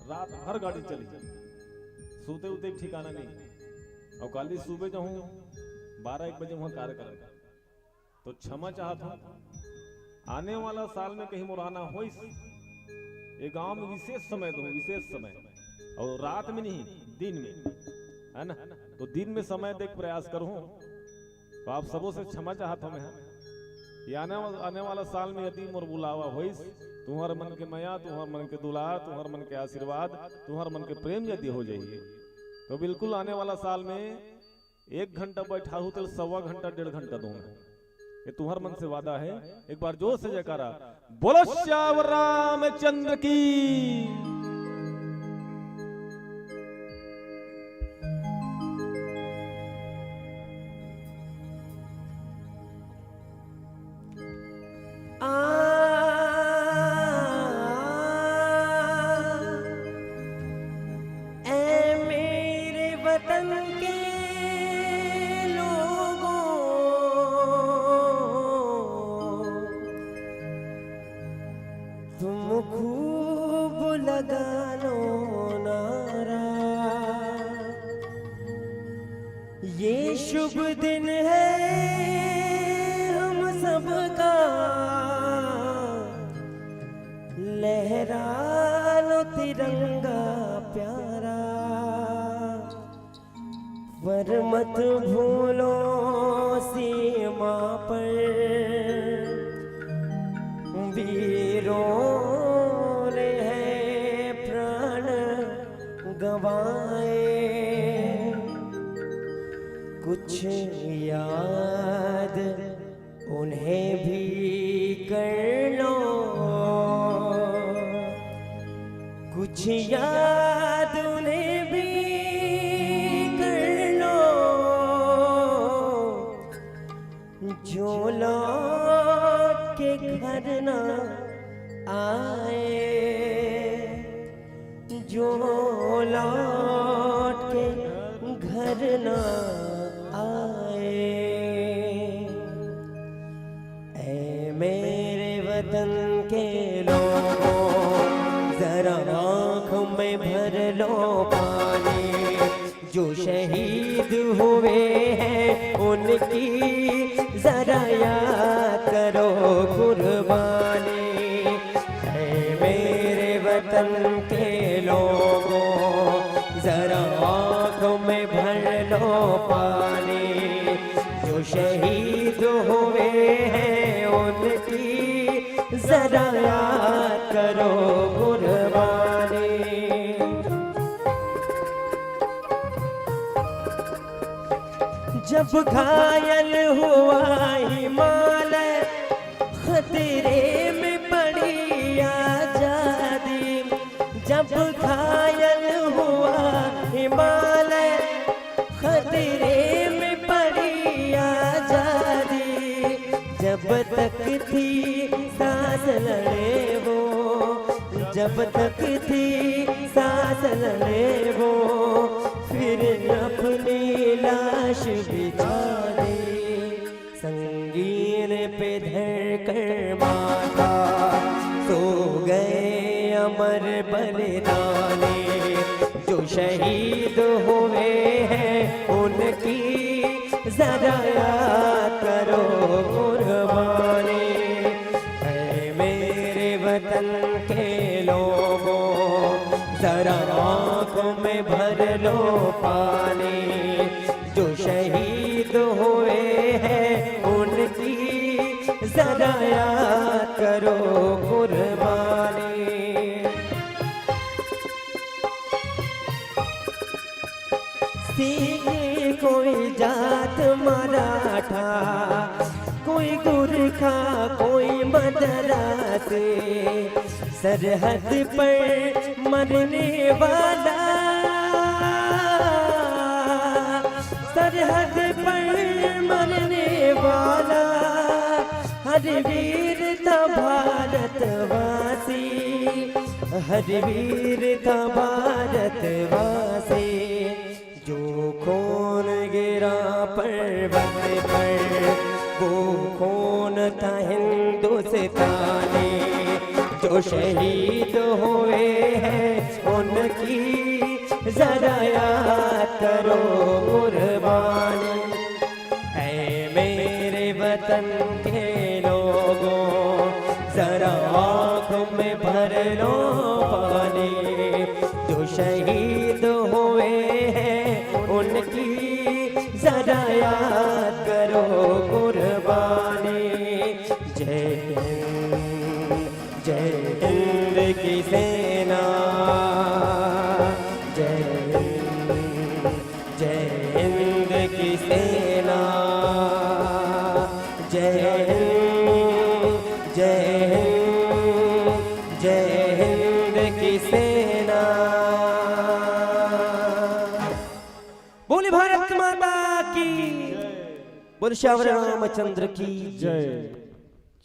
रात भर गाड़ी चली, सोते उते ठिकाना नहीं, और कल सुबह जाऊं 12-1 बजे वहां कार्यक्रम, तो क्षमा चाहता हूं, आने वाला साल में कहीं मुराना हो, ये गांव में विशेष समय दूं, विशेष समय, और रात में नहीं दिन में, है ना, तो दिन में समय देख प्रयास करूं, तो आप सबों से क्षमा चाहता हूं मैं। ये आने वाला साल में यदि मोर बुलावा होइस, तुम्हारे मन के मया, तुम्हारे मन के दुलार, तुम्हारे मन के आशीर्वाद, तुम्हारे मन के प्रेम यदि हो जाइए, तो बिल्कुल आने वाला साल में 1 घंटा बैठा हूं तो 1.25 घंटा 1.5 घंटा दूंगा, ये तुम्हारे मन से वादा है। एक बार जोर से जयकारा, बोलो श्याम रामचंद्र की। ये शुभ दिन है हम सबका, लहरा लो तिरंगा प्यारा, पर मत भूलो सीमा पर वीरों ने है प्राण गवाए, कुछ याद उन्हें भी कर लो, कुछ याद उन्हें भी कर लो, जो लौट के घर न आए, जो लौट के घर न आए। ऐ मेरे वतन के लोगों, जरा आँखों में भर लो पानी, जो शहीद हुए हैं उनकी जरा याद करो कुर्बानी। ऐ मेरे वतन के लोगों, जरा आँखों में भर लो पानी, जो शहीद हुए हैं उनकी जरा याद करो कुर्बानी। जब घायल हुआ हिमालय, खतरे में पड़ी आजादी, जब घायल हुआ हिमालय, खतरे में पड़ी आजादी, जब तक थी सांस लड़े वो, जब तक थी सांस लड़े वो, फिर अपनी लाश बिछा दी, संगीन पे धर कर माथा, सो गए अमर बलिदानी, जो शहीद हुए हैं उनकी जरा याद करो कुर्बानी। ऐ मेरे वतन के लोगों, जरा आँखों में भर लो पानी, जो शहीद हुए हैं उनकी जरा याद करो कुर्बानी। सीखे कोई जात मराठा, कोई गुरखा, कोई मदरासे, सरहद पर मरने वाला, सरहद पर मरने वाला, हर वीर था भारतवासी, हर वीर था भारतवासी, जो खून गिरा पर्वत पर, वो खून था हिंदुस्तानी, जो शहीद हुए हैं उनकी जरा याद करो कुर्बानी। ऐ मेरे वतन के लोगों, जरा आँखों में भर लो पानी, जो शहीद हुए हैं उनकी जरा याद करो कुर्बानी। जय हिंद, जय हिंद की सेना, जय हिंद, जय हिंद की सेना, जय हिंद, जय हिंद, जय हिंद की सेना। बोले भारत माता की, बोले श्यावर रामचंद्र की जय।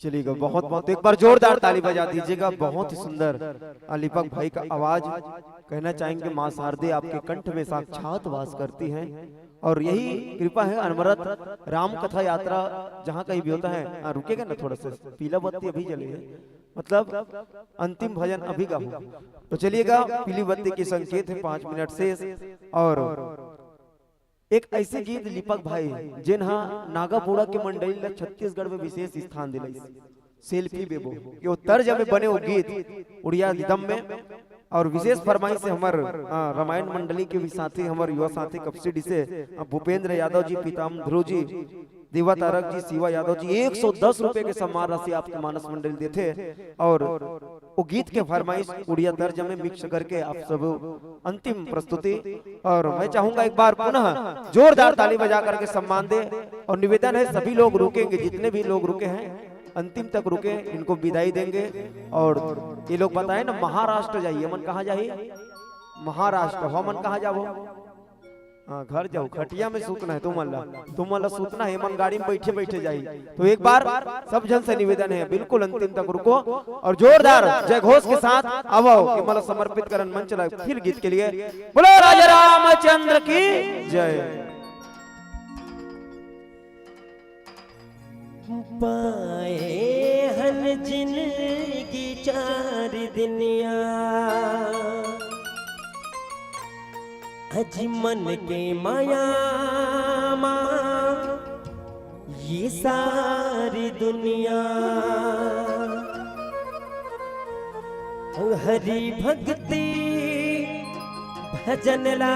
चलिएगा, बहुत बहुत एक बार जोरदार ताली बजा दीजिएगा। बहुत ही सुंदर अलीपक भाई का आवाज। कहना चाहेंगे मां शारदे आपके कंठ में साक्षात वास करती हैं, और यही कृपा है। अनवरत राम कथा यात्रा जहाँ कहीं भी होता है, रुकेगा ना थोड़ा सा, पीला बत्ती अभी जले है, मतलब अंतिम भजन अभी का हो। तो चलिएगा, पीली बत्ती के संकेत है 5 मिनट से। और एक ऐसे गीत दीपक भाई जिन्हा नागापुरा के मंडली छत्तीसगढ़ में विशेष स्थान दिलाई, सेल्फी बेबो यो तर्ज में बने वो गीत उड़िया दम में। और विशेष फरमाइश से हमार रामायण मंडली के भी साथी, हमारे युवा साथी कपसिडी से भूपेंद्र यादव जी, पीताम्बर ध्रुव जी, दिवा तारक जी, शिवा यादव जी 110 रुपए के सम्मान राशि आपके मानस मंडल देते और वो गीत के फरमाइश उड़िया दर्ज में मिक्स करके आप सब अंतिम प्रस्तुति। और मैं चाहूंगा एक बार पुनः जोरदार ताली बजा करके सम्मान दे और निवेदन है सभी लोग रुकेंगे, जितने भी लोग रुके हैं अंतिम तक रुके, इनको विदाई देंगे। और ये लोग बताए ना महाराष्ट्र जाइए, मन कहाँ जाइए? महाराष्ट्र। हमन कहाँ जाओ? हाँ घर जाओ, खटिया में सूतना है, तुम अल्लाह सूतना है, मन गाड़ी में बैठे बैठे जाई। तो एक बार सब जन से निवेदन है बिल्कुल अंतिम तक रुको और जोरदार जय घोष के साथ आवो कि मला समर्पित करन मंच लाए फिर गीत के लिए। बोलो राजा रामचंद्र की जय। पाए हन जिंदगी चार दुनिया, अज मन के माया माँ ये सारी दुनिया, हरि भक्ति भजन ला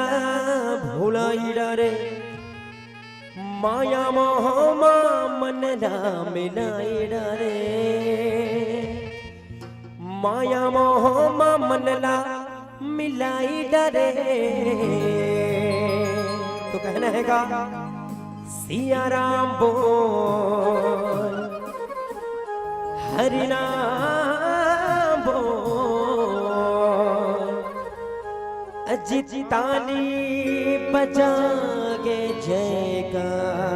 भुलाई रे, माया मोह मन ला मिलाई रे, माया मोह मन ला मिलाई डरे। तो कहना है का सिया राम बोल, हरि नाम बोल, अजितानी बजागे जयकारा,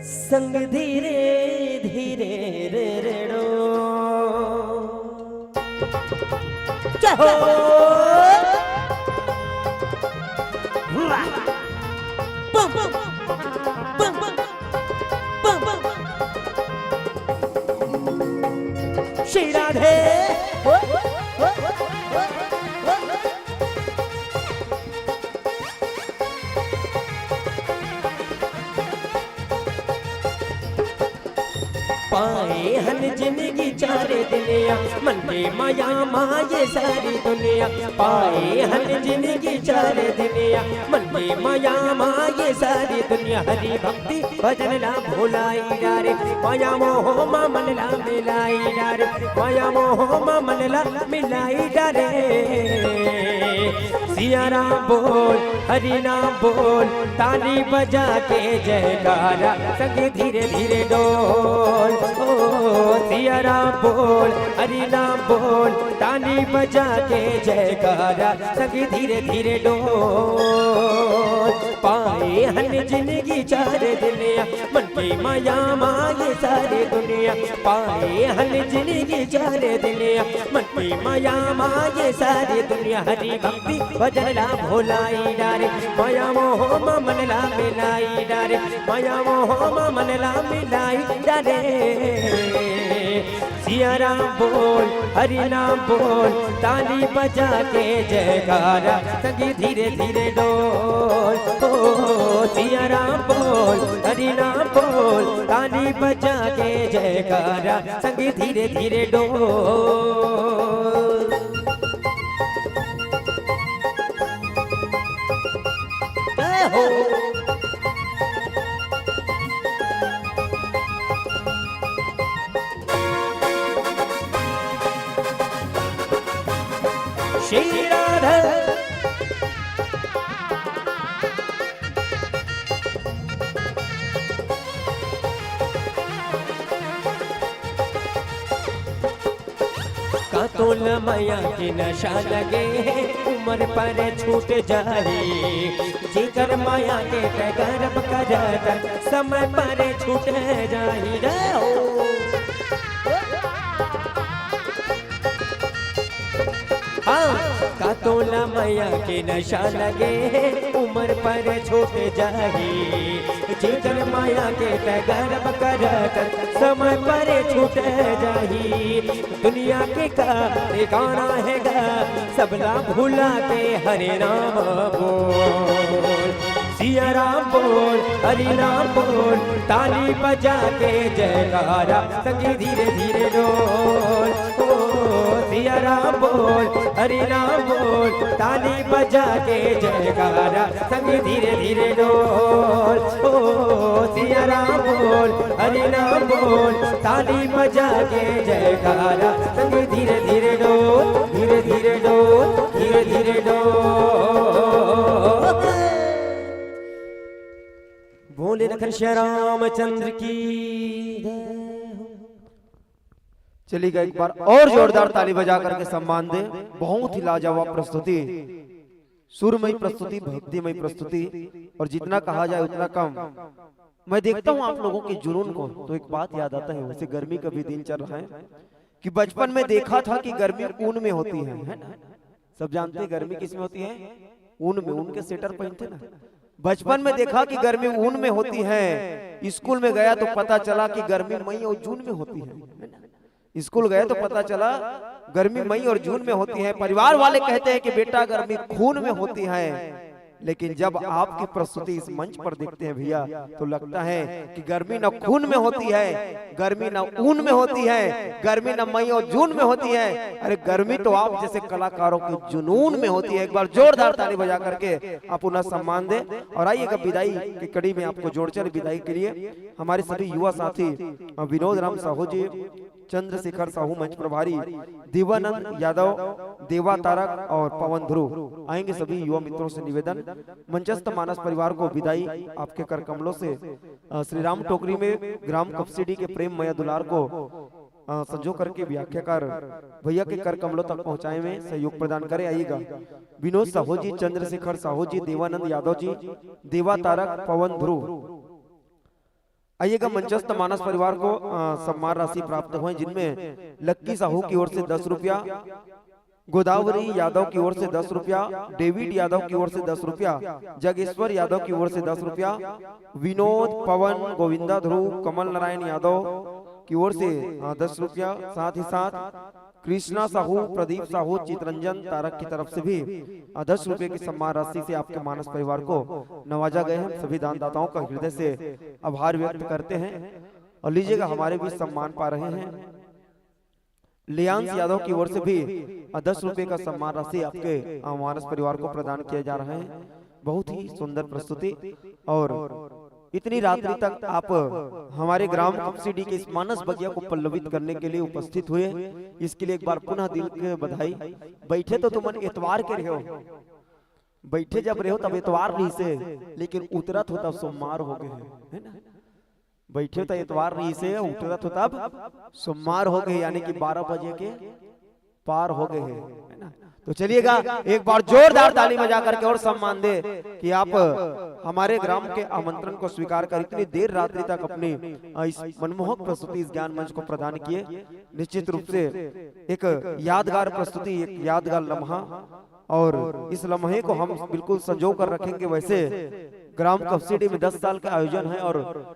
संग धीरे धीरे रे रेड़ो। जय हो बम बम बम बम बम श्री राधे। पाए हन जिंदगी चारे दुनिया, मन के माया माये सारी दुनिया, पाए हन जिंदगी चारे दुनिया, मन के माया माये सारी दुनिया, हरि भक्ति भजन ला भुलाई डारे, माया मोह मन ला मिलाई डारे, माया मोह मन ला मिलाई डारे। सिया राम बोल, हरि नाम बोल, ताली बजा के जयकारा, संग धीरे धीरे डोल। सिया राम बोल, हरि नाम बोल, ताली बजा के जयकारा, संग धीरे धीरे डोल। पाए हन जिंदगी चार दुनिया, मन की माया माये सारी दुनिया, पाए हन जिंदगी चार दुनिया, मन की माया माये सारी दुनिया, हरि भक्ति भजन ला भुलाई डारे, माया मोह मन ला मिलाई डारे, माया मोह मन ला मिलाई डारे। सिया राम बोल, हरि नाम बोल, ताली बजा के जयकारा, संगी धीरे धीरे डोल। सिया राम बोल, हरि नाम बोल, ताली बजा के जयकारा, संगी धीरे धीरे डोल। हो श्री राधा। कातोल माया की नशा लगे, उम्र पर छूट जाए, जिगर माया के गर्भ करत, समय पर छूट जाए। हाँ कातोला मैया के नशा लगे, उम्र पर छूट जाए, जिगर माया के गर्भ करत, समय पर छूट जाही। दुनिया के का गाना है गा, सबला भूला के हरे नाम बोल। सिया राम बोल, हरि नाम बोल, ताली बजा के जयकारा, संगी धीरे धीरे डोल। सिया राम बोल, हरि राम बोल, ताली बजा के जयकारा संग धीरे धीरे डोल। ओ सिया राम बोल, हरि राम बोल, ताली बजा के जयकारा संग धीरे धीरे डोल, धीरे धीरे डोल, धीरे धीरे डोल। बोले लखन श्री रामचंद्र की जय। चलिएगा एक बार और जोरदार ताली बजा करके सम्मान दे। बहुत ही लाजवाब प्रस्तुति, सुरमयी प्रस्तुति, भक्तिमय प्रस्तुति, और जितना कहा जाए उतना कम। मैं देखता हूँ आप लोगों के जुनून को तो एक बात याद आता है, वैसे गर्मी का भी दिन चल रहा है कि बचपन में देखा था कि गर्मी ऊन में होती है ना? सब जानते हैं गर्मी किस में होती है? ऊन में। ऊन के स्वेटर पहनते ना। बचपन में देखा कि गर्मी ऊन में होती है। स्कूल में गया तो पता चला कि गर्मी मई और जून में होती है। स्कूल गए तो पता चला गर्मी मई और जून में होती है। परिवार वाले कहते हैं कि बेटा गर्मी खून में होती है, लेकिन जब आपकी प्रस्तुति इस मंच पर देखते हैं भैया तो लगता है कि गर्मी न खून में होती है, गर्मी न ऊन में होती है, गर्मी न मई और जून में होती है। अरे गर्मी तो आप जैसे कलाकारों के जुनून में होती है। एक बार जोरदार ताली बजा करके आप उन्हें सम्मान दें। और आइएगा विदाई की कड़ी में आपको जोड़ चल विदाई के लिए हमारे सभी युवा साथी विनोद राम साहू जी, चंद्रशेखर साहू मंच प्रभारी, देवानंद यादव, देवा तारक और पवन ध्रुव आएंगे। सभी युवा मित्रों से निवेदन, मंचस्थ मानस परिवार को विदाई आपके कर कमलों से। श्री राम टोकरी में ग्राम कपसिडी के प्रेम मया दुलार को संजो करके व्याख्याकार भैया के कर कमलों तक पहुंचाए में सहयोग प्रदान करें। आइएगा विनोद साहू जी, चंद्रशेखर साहू जी, देवानंद यादव जी, देवा तारक, पवन ध्रुव आइएगा। मंचस्थ मानस परिवार को सम्मान राशि प्राप्त हुए, जिनमें लक्की साहू की ओर से 10 रुपया, गोदावरी यादव की ओर से 10 रुपया, डेविड यादव की ओर से 10 रुपया, जगेश्वर यादव की ओर से 10 रुपया, विनोद, पवन, गोविंदा ध्रुव, कमल नारायण यादव की ओर से 10 रुपया, साथ ही साथ कृष्णा साहू, प्रदीप साहू, चितरंजन तारक की तरफ से भी 10 रुपए की सम्मान राशि से आपके मानस परिवार को नवाजा गए हैं। सभी दानदाताओं का हृदय से आभार व्यक्त करते हैं। और लीजिएगा हमारे भी सम्मान पा रहे हैं लियांश यादव की ओर से भी 10 रुपए का सम्मान राशि आपके मानस परिवार को प्रदान किया जा रहा है। बहुत ही सुंदर प्रस्तुति, और इतनी रात्रि तक आप हमारे ग्राम कपसिडी के इस मानस बगिया को पल्लवित करने के लिए उपस्थित हुए, इसके लिए एक बार पुनः दिल के बधाई। बैठे तो तुम एतवार के रहे हो, बैठे जब रहे हो तब एतवार नहीं से, लेकिन उतरत हो तब सोमवार हो गए, है ना? बैठे तो एतवार नहीं से, उतरत हो तब सोमवार हो गए, यानी कि 12 बजे के पार हो गए हैं, है ना? तो चलिएगा एक बार जोरदार ताली बजा करके और सम्मान दे कि आप हमारे ग्राम के आमंत्रण को स्वीकार कर इतनी देर रात्रि तक अपनी इस मनमोहक प्रस्तुति, इस ज्ञान मंच को प्रदान किए। निश्चित रूप से एक यादगार प्रस्तुति, एक यादगार लम्हा, और इस लम्हे को हम बिल्कुल संजो कर रखेंगे। वैसे ग्राम कपसिडी में 10 साल का आयोजन है और